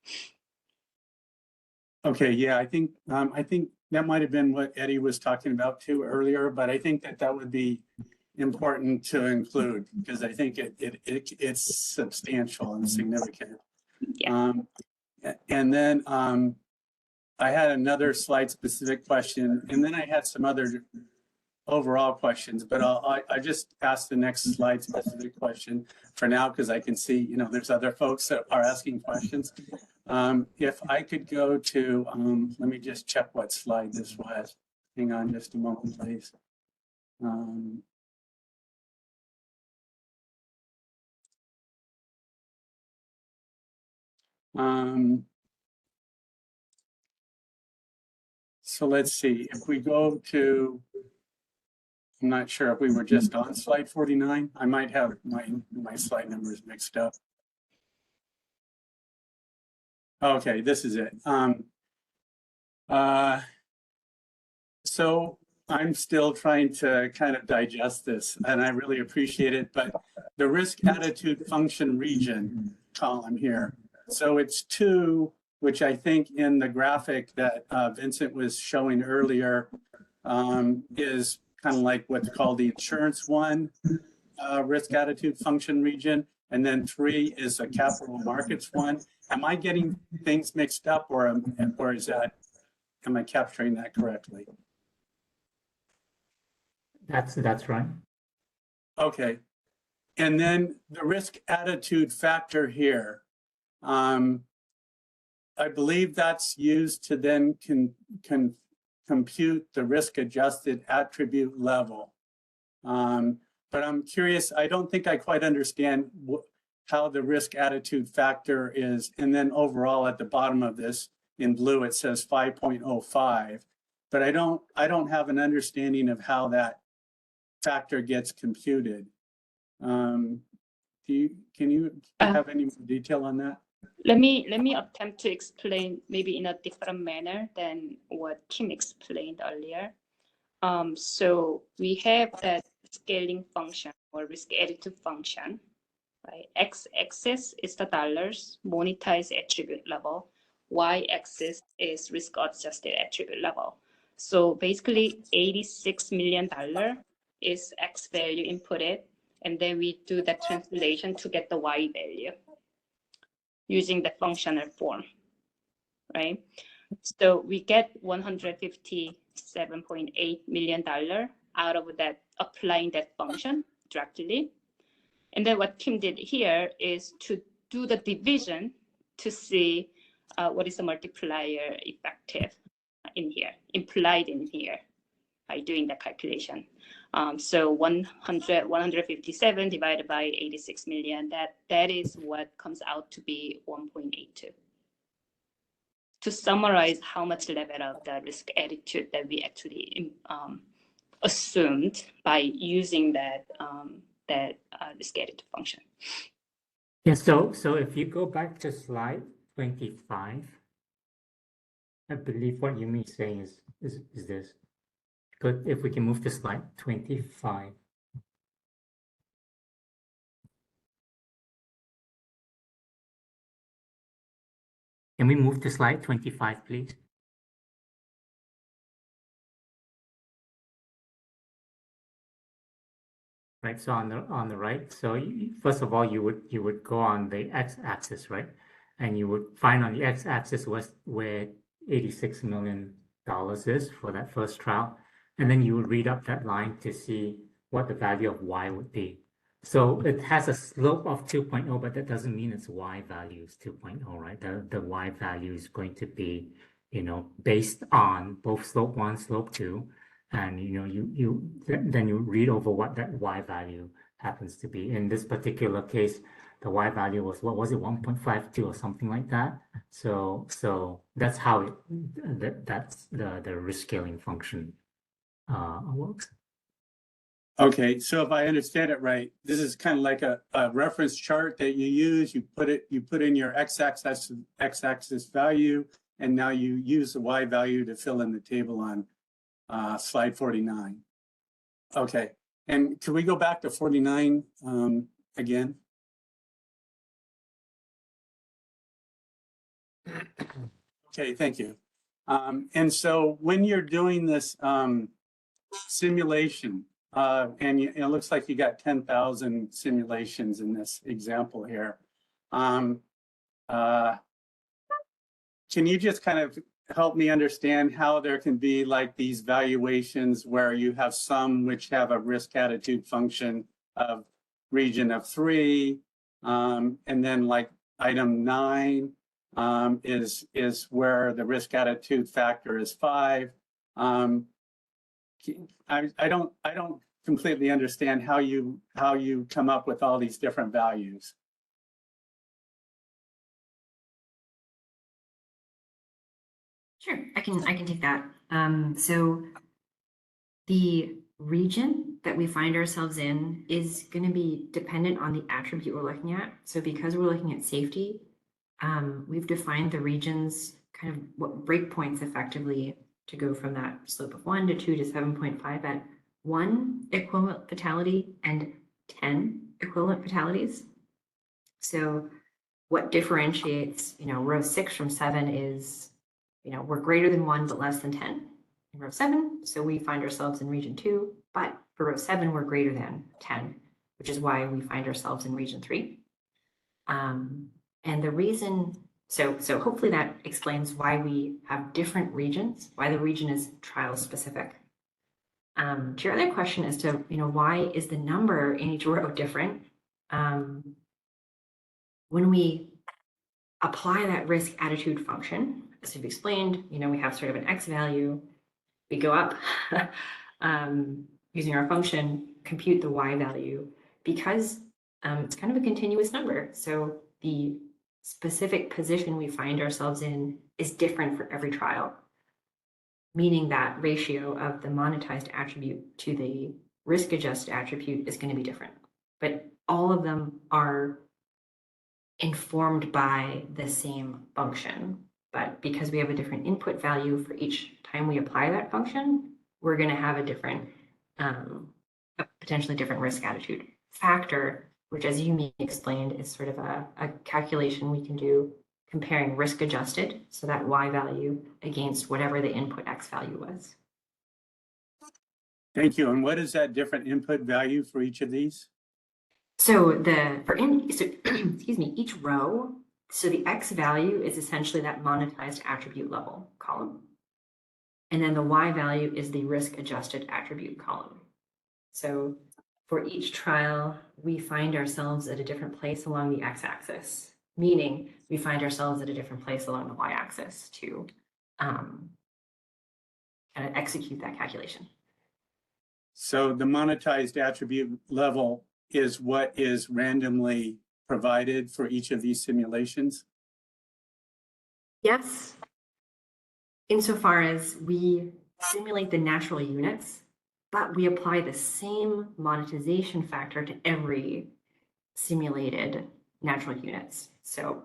Okay, yeah, I think that might have been what Eddie was talking about too earlier, but I think that would be important to include because I think it's substantial and significant. Yeah. And then I had another slide specific question, and then I had some other overall questions, but I just asked the next slide specific question for now because I can see, there's other folks that are asking questions. If I could go to, let me just check what slide this was. Hang on just a moment, please. So let's see, if we go to, I'm not sure if we were just on slide 49. I might have my slide numbers mixed up. Okay, this is it. So I'm still trying to kind of digest this, and I really appreciate it, but the risk attitude function region column here. So it's 2, which I think in the graphic that Vincent was showing earlier is kind of like what's called the insurance 1 risk attitude function region. And then 3 is a capital markets 1. Am I getting things mixed up or is that, am I capturing that correctly? That's right. Okay. And then the risk attitude factor here, I believe that's used to then compute the risk adjusted attribute level. But I'm curious, I don't think I quite understand how the risk attitude factor is. And then overall at the bottom of this in blue, it says 5.05, but I don't have an understanding of how that factor gets computed. Can you have any more detail on that? Let me attempt to explain maybe in a different manner than what Kim explained earlier. So we have that scaling function or risk additive function, right? X-axis is the dollars monetized attribute level. Y-axis is risk adjusted attribute level. So basically $86 million is X value inputted, and then we do the translation to get the Y value using the functional form, right? So we get $157.8 million out of that, applying that function directly. And then what Kim did here is to do the division to see what is the multiplier effective in here, implied in here by doing the calculation. So 157 divided by 86 million, that is what comes out to be 1.82. To summarize how much level of the risk attitude that we actually assumed by using that risk attitude function. Yeah, so if you go back to slide 25, I believe what Yumi is saying is this. Good, if we can move to slide 25. Can we move to slide 25, please? Right, so on the right, so first of all, you would go on the x-axis, right? And you would find on the x-axis where $86 million is for that first trial. And then you would read up that line to see what the value of y would be. So it has a slope of 2.0, but that doesn't mean its y value is 2.0, right? The y value is going to be, based on both slope 1, slope 2, and then you read over what that y value happens to be. In this particular case, the Y value was, what was it, 1.52 or something like that. So that's how that's the risk scaling function works. Okay, so if I understand it right, this is kind of like a reference chart that you use. You put in your x-axis value, and now you use the Y value to fill in the table on slide 49. Okay, and can we go back to 49 again? Okay, thank you. And so when you're doing this simulation, and it looks like you got 10,000 simulations in this example here. Can you just kind of help me understand how there can be like these valuations where you have some which have a risk attitude function of region of 3, and then like item 9 is where the risk attitude factor is 5. I don't completely understand how you come up with all these different values. Sure, I can take that. So the region that we find ourselves in is going to be dependent on the attribute we're looking at. So because we're looking at safety, we've defined the regions kind of what breakpoints effectively to go from that slope of 1 to 2 to 7.5 at 1 equivalent fatality and 10 equivalent fatalities. So what differentiates, row 6 from 7 is, we're greater than 1 but less than 10 in row 7. So we find ourselves in region 2, but for row 7 we're greater than 10, which is why we find ourselves in region 3. And the reason, so hopefully that explains why we have different regions, why the region is trial specific. To your other question as to, why is the number in each row different? When we apply that risk attitude function, as we've explained, we have sort of an X value, we go up using our function, compute the Y value, because it's kind of a continuous number. So the specific position we find ourselves in is different for every trial, meaning that ratio of the monetized attribute to the risk adjusted attribute is going to be different. But all of them are informed by the same function. But because we have a different input value for each time we apply that function, we're going to have a different, a potentially different risk attitude factor, which, as you explained, is sort of a calculation we can do comparing risk adjusted, so that Y value, against whatever the input X value was. Thank you. And what is that different input value for each of these? So excuse me, each row, so the X value is essentially that monetized attribute level column. And then the Y value is the risk adjusted attribute column. So for each trial, we find ourselves at a different place along the X-axis, meaning we find ourselves at a different place along the Y-axis to kind of execute that calculation. So the monetized attribute level is what is randomly provided for each of these simulations? Yes, insofar as we simulate the natural units, but we apply the same monetization factor to every simulated natural units. So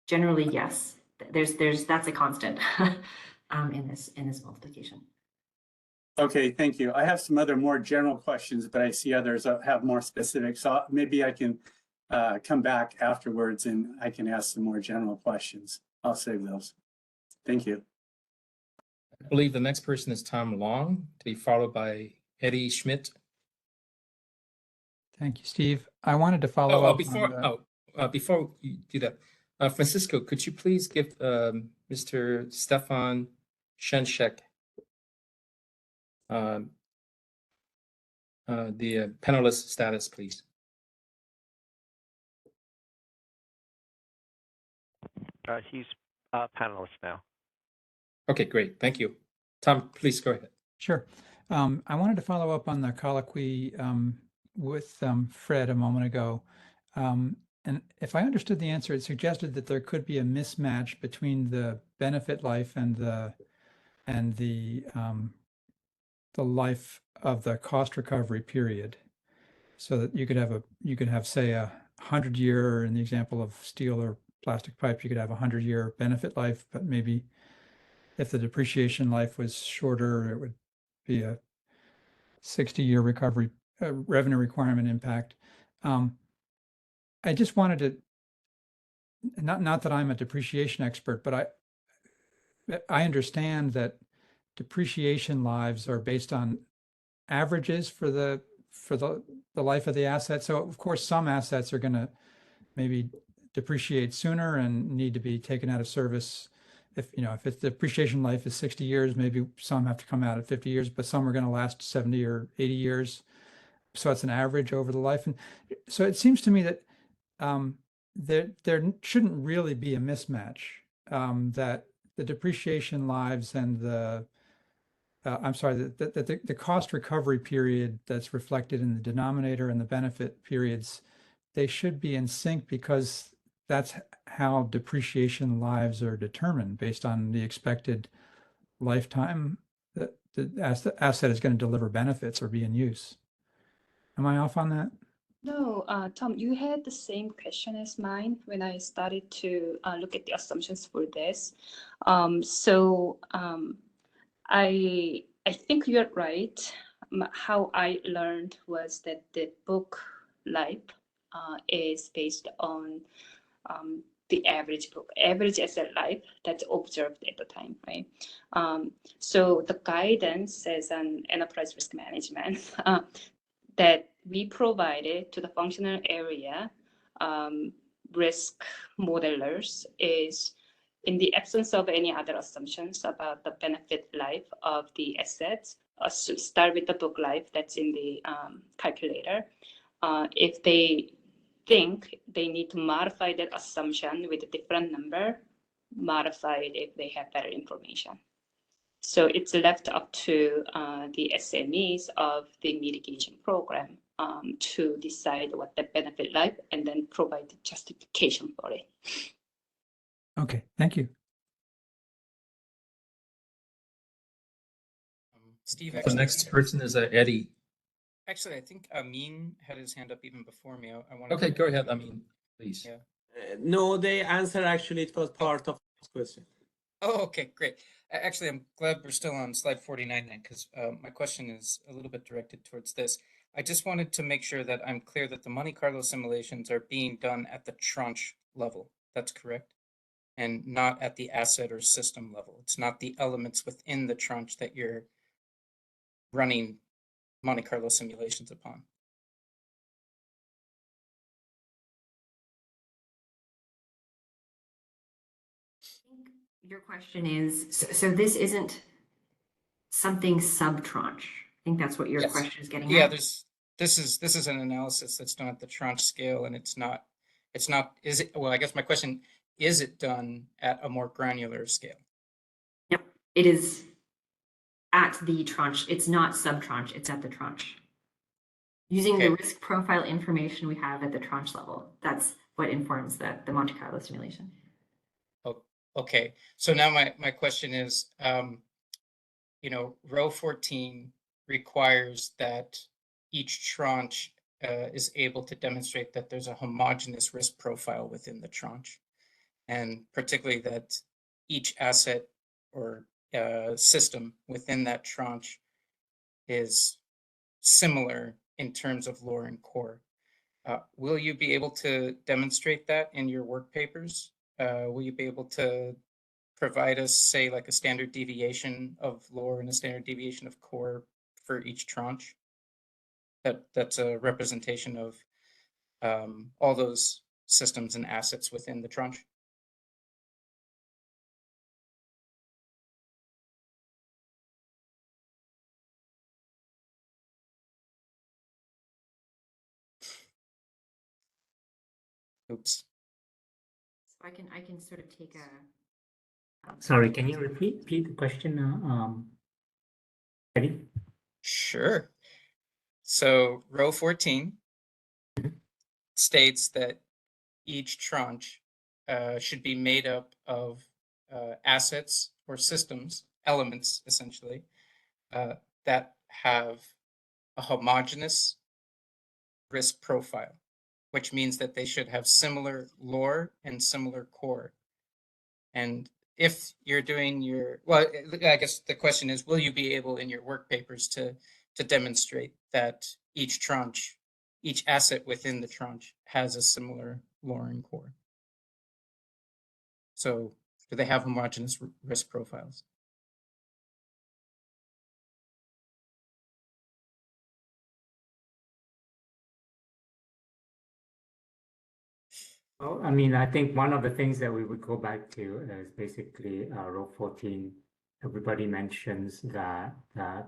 generally, yes, that's a constant in this multiplication. Okay, thank you. I have some other more general questions, but I see others have more specific. So maybe I can come back afterwards and I can ask some more general questions. I'll save those. Thank you. I believe the next person is Tom Long, to be followed by Eddie Schmidt. Thank you, Steve. I wanted to follow up before you do that, Francisco, could you please give Mr. Stefan Shenshek the panelist status, please? He's a panelist now. Okay, great. Thank you. Tom, please go ahead. Sure. I wanted to follow up on the colloquy with Fred a moment ago. And if I understood the answer, it suggested that there could be a mismatch between the benefit life and the life of the cost recovery period. So that you could have say 100-year, in the example of steel or plastic pipe, you could have 100-year benefit life, but maybe if the depreciation life was shorter, it would be a 60-year recovery revenue requirement impact. I just wanted to, not that I'm a depreciation expert, but I understand that depreciation lives are based on averages for the life of the asset. So of course, some assets are going to maybe depreciate sooner and need to be taken out of service. If its depreciation life is 60 years, maybe some have to come out at 50 years, but some are going to last 70 or 80 years. So it's an average over the life. And so it seems to me that there shouldn't really be a mismatch, that the depreciation lives and the cost recovery period that's reflected in the denominator and the benefit periods, they should be in sync, because that's how depreciation lives are determined, based on the expected lifetime that the asset is going to deliver benefits or be in use. Am I off on that? No, Tom, you had the same question as mine when I started to look at the assumptions for this. I think you're right. How I learned was that the book life is based on the average asset life that's observed at the time, right? So the guidance says on enterprise risk management that we provided to the functional area risk modelers is, in the absence of any other assumptions about the benefit life of the assets, start with the book life that's in the calculator. If they think they need to modify that assumption with a different number, modify it if they have better information. So it's left up to the SMEs of the mitigation program to decide what the benefit life and then provide the justification for it. Okay, thank you. Steve, The actually, next person is Eddie. Actually, I think Amin had his hand up even before me. I want Okay, go ahead, Amin, please. Yeah. No, the answer actually, it was part of the question. Oh, okay, great. Actually, I'm glad we're still on slide 49 then, because my question is a little bit directed towards this. I just wanted to make sure that I'm clear that the Monte Carlo simulations are being done at the tranche level. That's correct? And not at the asset or system level. It's not the elements within the tranche that you're running Monte Carlo simulations upon. Your question is, so this isn't something sub-tranche. I think that's what your Yes. question is getting Yeah, at. this is an analysis that's done at the tranche scale, and it's not, is it, well, I guess my question, is it done at a more granular scale? Yep, it is at the tranche. It's not sub-tranche, it's at the tranche. Using the risk profile information we have at the tranche level, that's what informs the Monte Carlo simulation. Oh, okay, so now my question is, row 14 requires that each tranche is able to demonstrate that there's a homogeneous risk profile within the tranche, and particularly that each asset or system within that tranche is similar in terms of lore and core. Will you be able to demonstrate that in your work papers? Will you be able to provide us, say, like a standard deviation of lore and a standard deviation of core for each tranche? That's a representation of all those systems and assets within the tranche. Oops. So I can sort of take a. Sorry, can you repeat the question, Eddie? Sure. So row 14 states that each tranche should be made up of assets or systems, elements essentially, that have a homogeneous risk profile, which means that they should have similar lore and similar core. And if you're doing well, I guess the question is, will you be able in your work papers to demonstrate that each tranche, each asset within the tranche has a similar lore and core? So do they have homogeneous risk profiles? Well, I mean, I think one of the things that we would go back to is basically row 14. Everybody mentions that the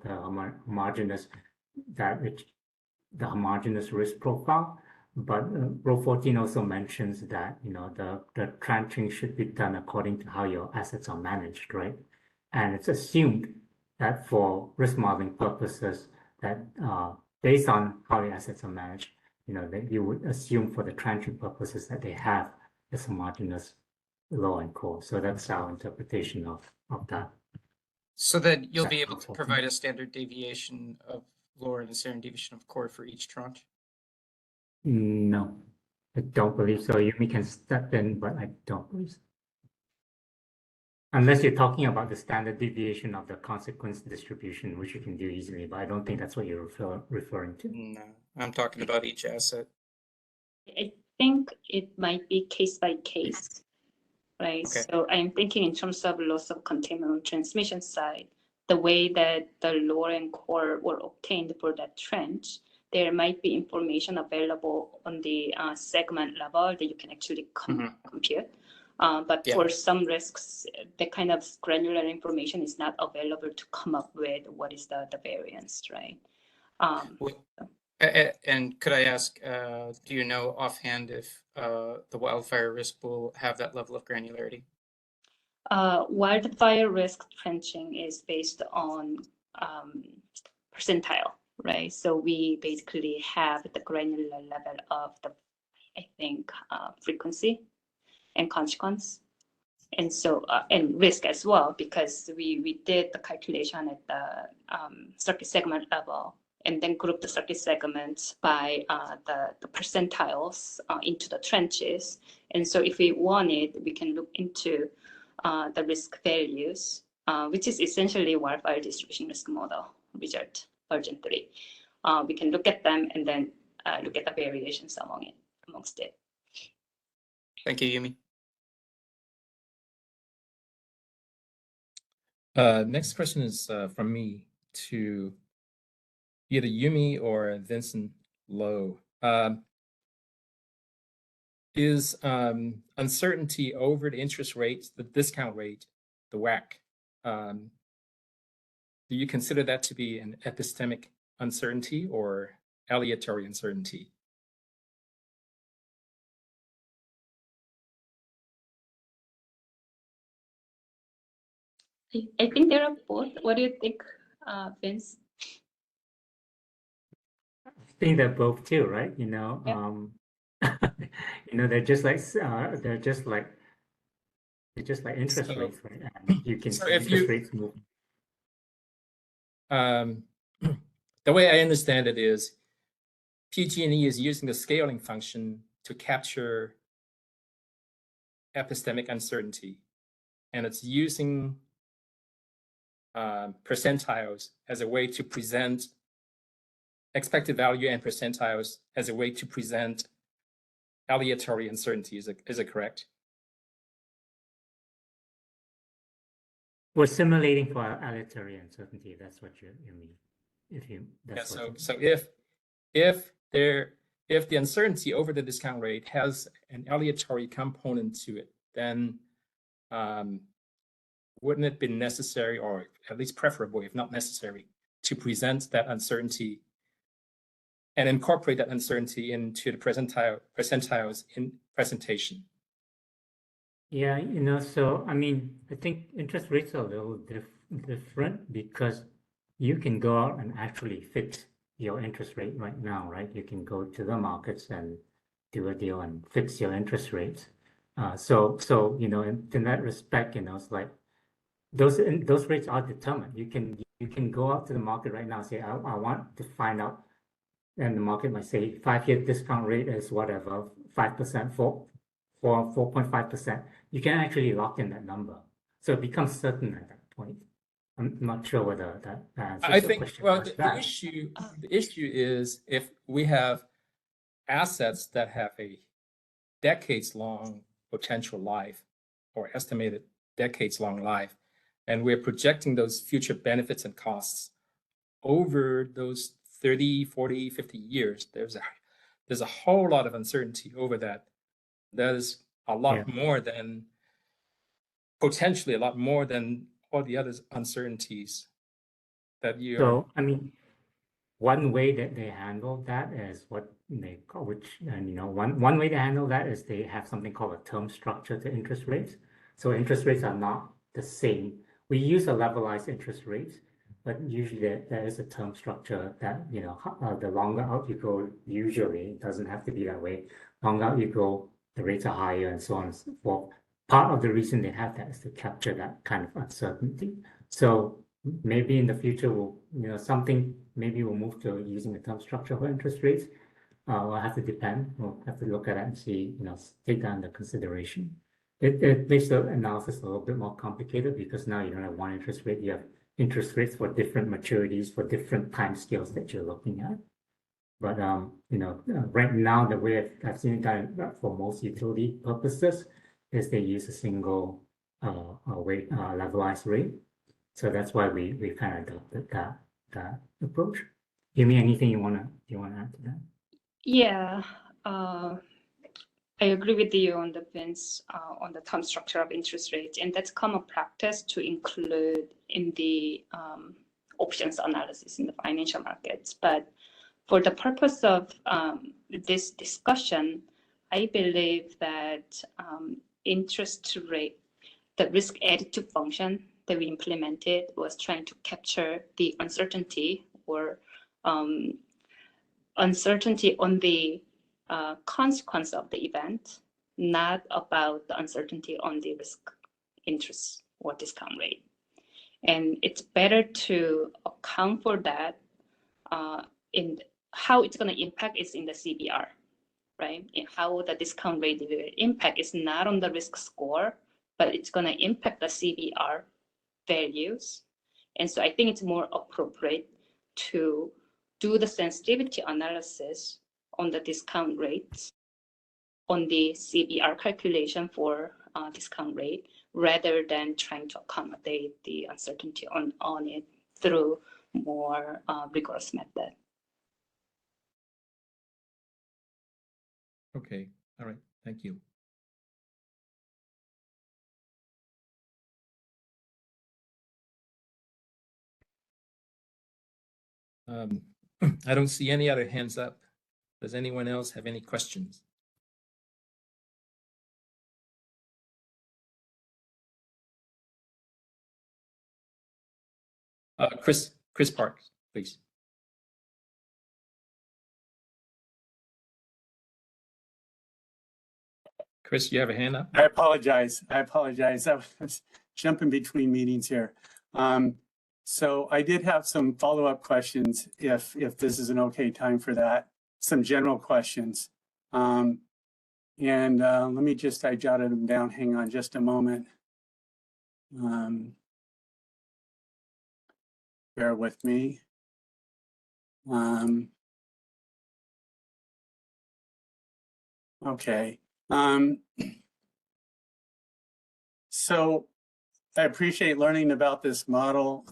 homogeneous risk profile, but row 14 also mentions that the tranching should be done according to how your assets are managed, right? And it's assumed that for risk modeling purposes, that based on how the assets are managed, that you would assume for the tranching purposes that they have this homogeneous lore and core. So that's our interpretation of that. So that you'll be able to provide a standard deviation of lore and a standard deviation of core for each tranche? No, I don't believe so. Yumi can step in, but I don't believe so. Unless you're talking about the standard deviation of the consequence distribution, which you can do easily, but I don't think that's what you're referring to. No, I'm talking about each asset. I think it might be case by case, right? Okay. So I'm thinking in terms of loss of containment on transmission side, the way that the lore and core were obtained for that trench, there might be information available on the segment level that you can actually compute. But for some risks, the kind of granular information is not available to come up with what is the variance, right? And could I ask, do you know offhand if the wildfire risk will have that level of granularity? Wildfire risk trenching is based on percentile, right? So we basically have the granular level of the, I think, frequency and consequence. And so, and risk as well, because we did the calculation at the circuit segment level and then group the circuit segments by the percentiles into the trenches. And so if we wanted, we can look into the risk values, which is essentially wildfire distribution risk model result version 3. We can look at them and then look at the variations amongst it. Thank you, Yumi. Next question is from me to either Yumi or Vincent Lowe. Is uncertainty over the interest rate, the discount rate, the WACC, do you consider that to be an epistemic uncertainty or aleatory uncertainty? I think there are both. What do you think, Vince? I think they're both too, right? They're just like interest rates, right? And you can see interest rates move. The way I understand it is PG&E is using the scaling function to capture epistemic uncertainty, and it's using percentiles as a way to present expected value and percentiles as a way to present aleatory uncertainty. Is it correct? We're simulating for aleatory uncertainty. That's what you mean. So if the uncertainty over the discount rate has an aleatory component to it, then wouldn't it be necessary, or at least preferable, if not necessary, to present that uncertainty and incorporate that uncertainty into the percentiles in presentation? Yeah, so I mean, I think interest rates are a little different because you can go out and actually fix your interest rate right now, right? You can go to the markets and do a deal and fix your interest rates. So you know, in that respect, you know, it's like those rates are determined. You can go out to the market right now and say, I want to find out, and the market might say 5-year discount rate is whatever, 5% for 4.5%. You can actually lock in that number, so it becomes certain at that point. I'm not sure whether that answers I your think, question. well, the issue is if we have assets that have a decades-long potential life or estimated decades-long life, and we're projecting those future benefits and costs over those 30, 40, 50 years, there's a whole lot of uncertainty over that. That is a lot more than, potentially a lot more than all the other uncertainties that you. So, I mean, one way that they handle that is what they call, and you know, one way to handle that is they have something called a term structure to interest rates. So interest rates are not the same. We use a levelized interest rate, but usually there is a term structure that, you know, the longer out you go, usually it doesn't have to be that way. Longer out you go, the rates are higher and so on and so forth. Part of the reason they have that is to capture that kind of uncertainty. So maybe in the future we'll, you know, maybe we'll move to using a term structure for interest rates. We'll have to depend. We'll have to look at it and see, you know, take that into consideration. It makes the analysis a little bit more complicated because now you don't have one interest rate. You have interest rates for different maturities, for different time scales that you're looking at. But you know, right now the way I've seen it done for most utility purposes is they use a single levelized rate. So that's why we kind of adopted that approach. Yumi, anything you wanna add to that? Yeah, I agree with you on the Vince on the term structure of interest rates, and that's common practice to include in the options analysis in the financial markets. But for the purpose of this discussion, I believe that interest rate, the risk additive function that we implemented was trying to capture the uncertainty or uncertainty on the consequence of the event, not about the uncertainty on the risk, interest, or discount rate. And it's better to account for that in how it's going to impact is in the CBR, right? And how the discount rate will impact is not on the risk score, but it's going to impact the CBR values. And so I think it's more appropriate to do the sensitivity analysis on the discount rates, on the CBR calculation for discount rate, rather than trying to accommodate the uncertainty on it through more rigorous method. Okay, all right, thank you. I don't see any other hands up. Does anyone else have any questions? Chris Parks, please. Chris, you have a hand up? I apologize. I was jumping between meetings here. So I did have some follow-up questions if this is an okay time for that, some general questions. And let me just, I jotted them down. Hang on just a moment. Bear with me. Okay. So I appreciate learning about this model.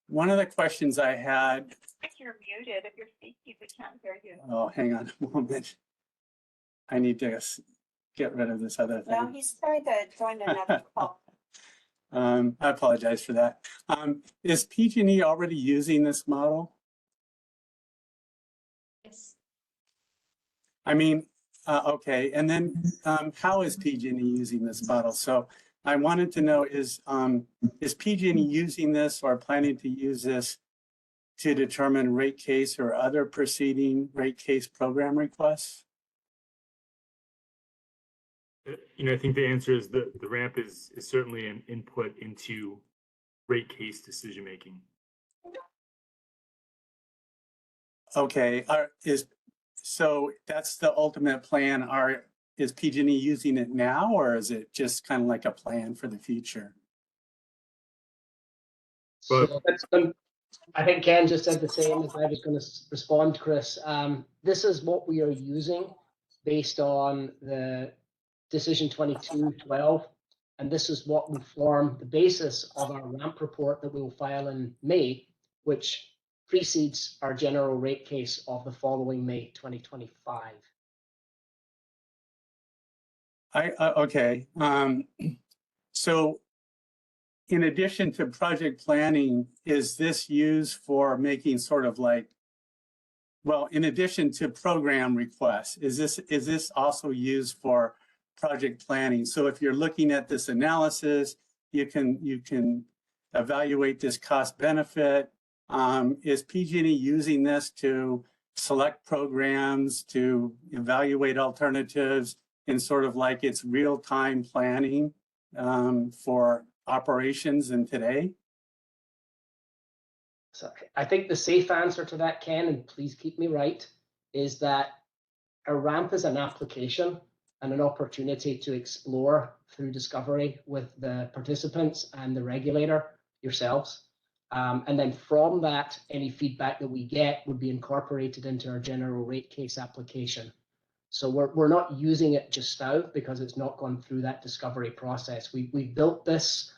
One of the questions I had. If you're muted, if you're speaking, we can't hear you. Oh, hang on a moment. I need to get rid of this other thing. No, he's trying to join another call. I apologize for that. Is PG&E already using this model? Yes. I mean, okay. And then how is PG&E using this model? So I wanted to know, is PG&E using this or planning to use this to determine rate case or other preceding rate case program requests? I think the answer is the ramp is certainly an input into rate case decision making. Okay, so that's the ultimate plan. Is PG&E using it now, or is it just kind of like a plan for the future? But I think Ken just said the same as I was going to respond, Chris. This is what we are using based on the decision 2212, and this is what will form the basis of our RAMP report that we will file in May, which precedes our general rate case of the following May 2025. Okay. So in addition to project planning, is this used for making sort of like, well, in addition to program requests, is this also used for project planning? So if you're looking at this analysis, you can evaluate this cost benefit. Is PG&E using this to select programs, to evaluate alternatives in sort of like its real-time planning for operations in today? So I think the safe answer to that, Ken, and please keep me right, is that a RAMP is an application and an opportunity to explore through discovery with the participants and the regulator, yourselves. And then from that, any feedback that we get would be incorporated into our general rate case application. So we're not using it just now because it's not gone through that discovery process. We built this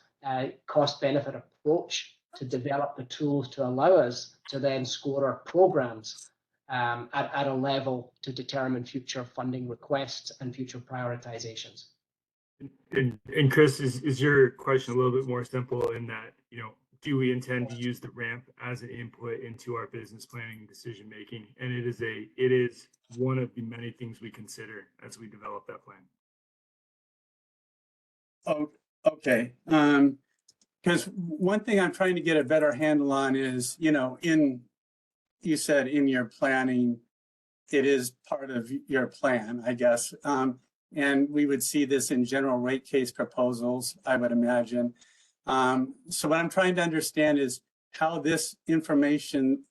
cost benefit approach to develop the tools to allow us to then score our programs at a level to determine future funding requests and future prioritizations. And Chris, is your question a little bit more simple in that, do we intend to use the ramp as an input into our business planning and decision making? And it is one of the many things we consider as we develop that plan. Oh, okay. Because one thing I'm trying to get a better handle on is, you said in your planning, it is part of your plan, I guess. And we would see this in general rate case proposals, I would imagine. So what I'm trying to understand is how this information,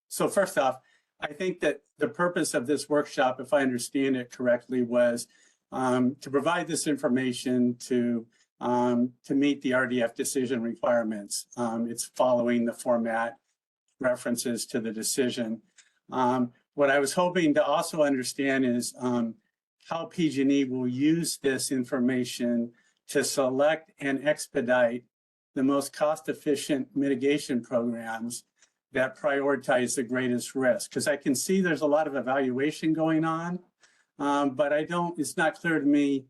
so first off, I think that the purpose of this workshop, if I understand it correctly, was to provide this information to meet the RDF decision requirements. It's following the format references to the decision. What I was hoping to also understand is how PG&E will use this information to select and expedite the most cost-efficient mitigation programs that prioritize the greatest risk. Because I can see there's a lot of evaluation going on, but it's not clear to me,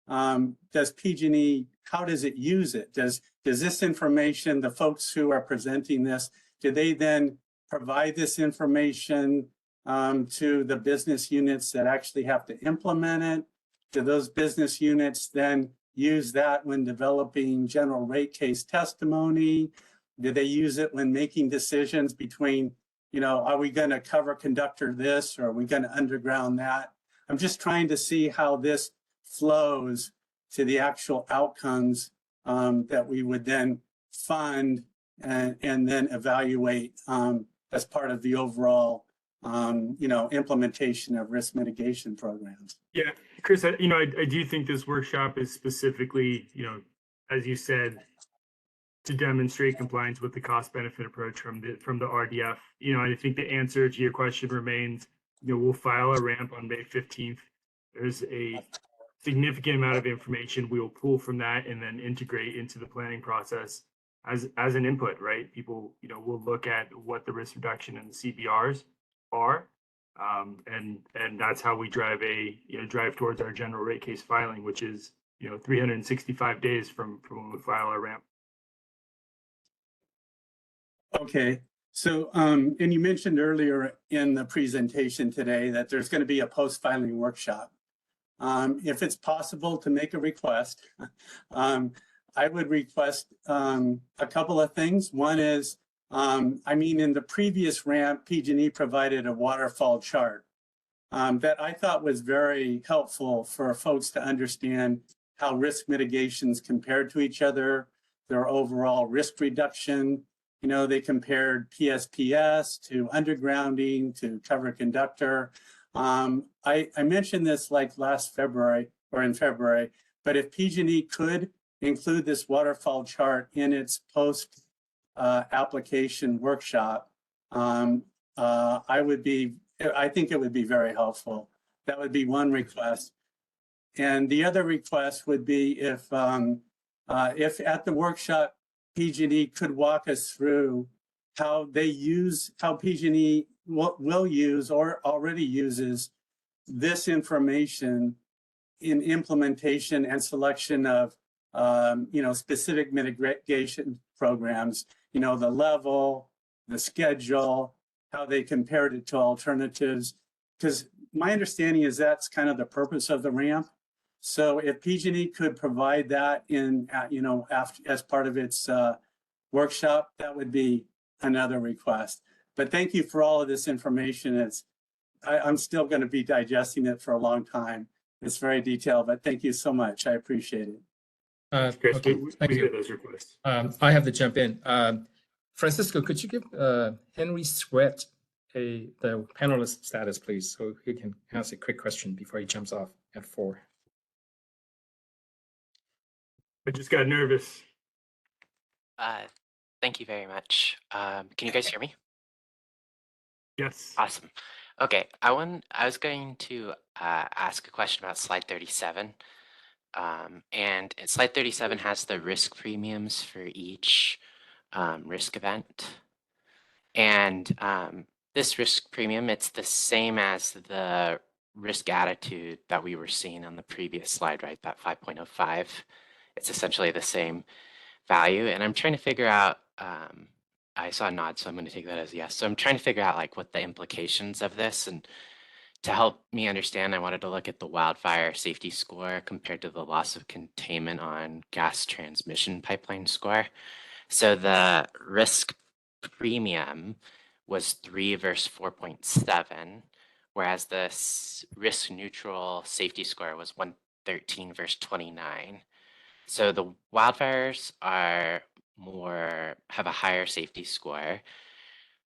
does PG&E, how does it use it? Does this information, the folks who are presenting this, do they then provide this information to the business units that actually have to implement it? Do those business units then use that when developing general rate case testimony? Do they use it when making decisions between, are we going to cover conductor this or are we going to underground that? I'm just trying to see how this flows to the actual outcomes that we would then fund and then evaluate as part of the overall implementation of risk mitigation programs. Yeah, Chris, I do think this workshop is specifically, as you said, to demonstrate compliance with the cost benefit approach from the RDF. I think the answer to your question remains, we'll file a ramp on May 15th. There's a significant amount of information we will pull from that and then integrate into the planning process as an input, right? People, will look at what the risk reduction and the CBRs are. And that's how we drive towards our general rate case filing, which is 365 days from when we file our ramp. Okay, so and you mentioned earlier in the presentation today that there's going to be a post-filing workshop. If it's possible to make a request, I would request a couple of things. One is, in the previous ramp, PG&E provided a waterfall chart that I thought was very helpful for folks to understand how risk mitigations compared to each other, their overall risk reduction. You know, they compared PSPS to undergrounding to cover conductor. I mentioned this like last February or in February, but if PG&E could include this waterfall chart in its post application workshop, I think it would be very helpful. That would be one request. And the other request would be if at the workshop, PG&E could walk us through how PG&E will use or already uses this information in implementation and selection of specific mitigation programs, the level, the schedule, how they compared it to alternatives. Because my understanding is that's kind of the purpose of the ramp. So if PG&E could provide that as part of its workshop, that would be another request. But thank you for all of this information. I'm still going to be digesting it for a long time. It's very detailed, but thank you so much. I appreciate it. Okay, thank you. Those requests. I have to jump in. Francisco, could you give Henry Sweat the panelist status, please, so he can ask a quick question before he jumps off at 4. I just got nervous. Thank you very much. Can you guys hear me? Yes. Awesome. Okay, I was going to ask a question about slide 37. And slide 37 has the risk premiums for each risk event. And this risk premium, it's the same as the risk attitude that we were seeing on the previous slide, right? That 5.05. It's essentially the same value. And I'm trying to figure out, I saw a nod, so I'm going to take that as yes. So I'm trying to figure out like what the implications of this, and to help me understand, I wanted to look at the wildfire safety score compared to the loss of containment on gas transmission pipeline score. So the risk premium was 3 versus 4.7, whereas the risk neutral safety score was 113 versus 29. So the wildfires have a higher safety score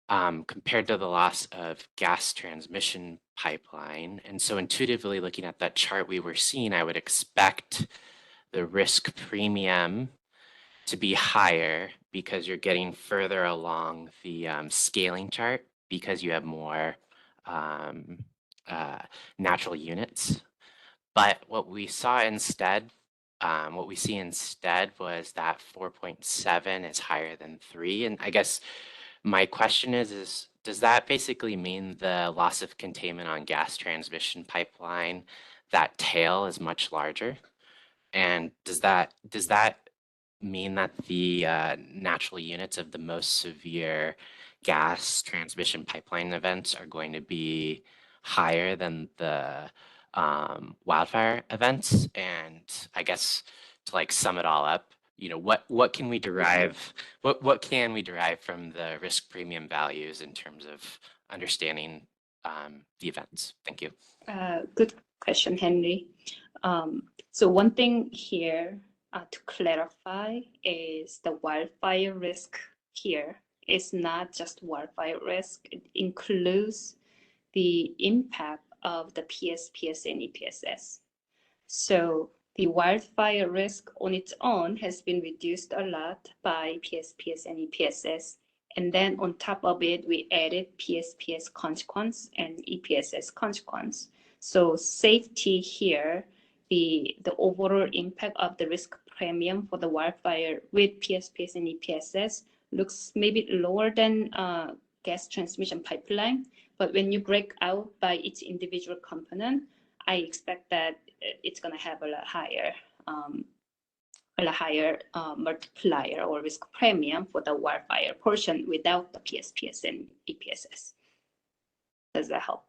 compared to the loss of gas transmission pipeline. And so intuitively looking at that chart we were seeing, I would expect the risk premium to be higher because you're getting further along the scaling chart because you have more natural units. But what we see instead was that 4.7 is higher than 3. And I guess my question is does that basically mean the loss of containment on gas transmission pipeline, that tail is much larger? And does that mean that the natural units of the most severe gas transmission pipeline events are going to be higher than the wildfire events? And I guess to like sum it all up, what can we derive? What can we derive from the risk premium values in terms of understanding the events? Thank you. Good question, Henry. So one thing here to clarify is the wildfire risk here is not just wildfire risk. It includes the impact of the PSPS and EPSS. So the wildfire risk on its own has been reduced a lot by PSPS and EPSS. And then on top of it, we added PSPS consequence and EPSS consequence. So safety here, the overall impact of the risk premium for the wildfire with PSPS and EPSS looks maybe lower than gas transmission pipeline. But when you break out by each individual component, I expect that it's going to have a higher multiplier or risk premium for the wildfire portion without the PSPS and EPSS. Does that help?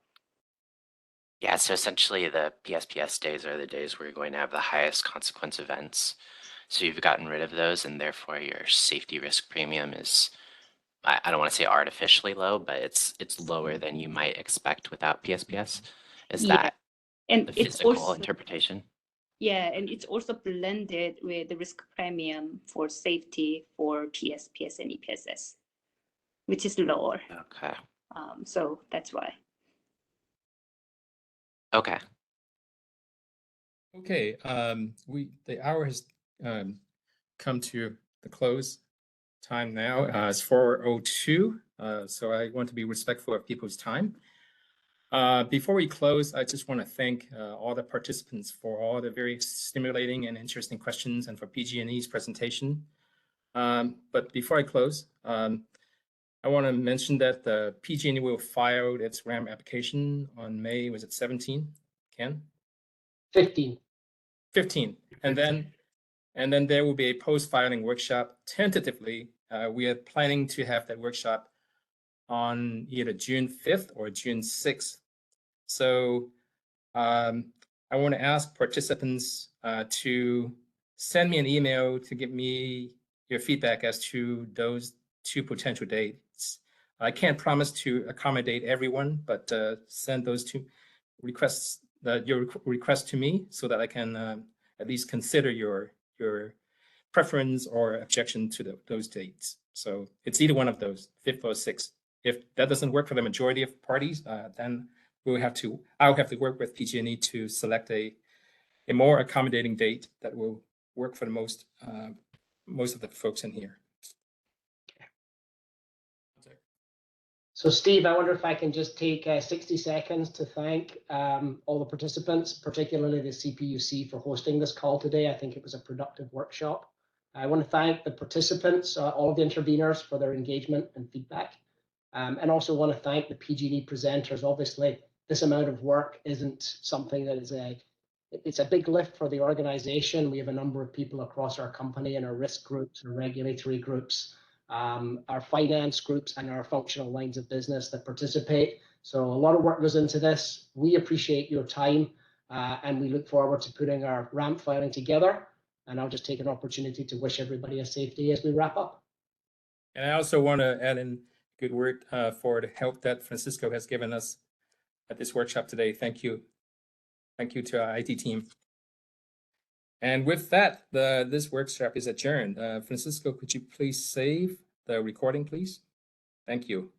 Yeah, so essentially the PSPS days are the days where you're going to have the highest consequence events. So you've gotten rid of those, and therefore your safety risk premium is, I don't want to say artificially low, but it's lower than you might expect without PSPS. Is Yeah. that And the it's physical also, interpretation? yeah, and it's also blended with the risk premium for safety for PSPS and EPSS, which is lower. Okay. So that's why. Okay. Okay, the hour has come to the close time now. It's 4:02, so I want to be respectful of people's time. Before we close, I just want to thank all the participants for all the very stimulating and interesting questions and for PG&E's presentation. But before I close, I want to mention that the PG&E will file its RAM application on May, was it 17, Ken? 15. 15. And then there will be a post-filing workshop. Tentatively, we are planning to have that workshop on either June 5th or June 6th. So I want to ask participants to send me an email to give me your feedback as to those two potential dates. I can't promise to accommodate everyone, but send those two requests, your request to me so that I can at least consider your preference or objection to those dates. So it's either one of those, 5th or 6th. If that doesn't work for the majority of parties, then I'll have to work with PG&E to select a more accommodating date that will work for the most of the folks in here. So Steve, I wonder if I can just take 60 seconds to thank all the participants, particularly the CPUC, for hosting this call today. I think it was a productive workshop. I want to thank the participants, all of the interveners, for their engagement and feedback. And also want to thank the PG&E presenters. Obviously, this amount of work isn't something that is it's a big lift for the organization. We have a number of people across our company and our risk groups, our regulatory groups, our finance groups, and our functional lines of business that participate. So a lot of work goes into this. We appreciate your time, and we look forward to putting our RAMP filing together. And I'll just take an opportunity to wish everybody a safe day as we wrap up. And I also want to add in good word for the help that Francisco has given us at this workshop today. Thank you. Thank you to our IT team. And with that, this workshop is adjourned. Francisco, could you please save the recording, please? Thank you.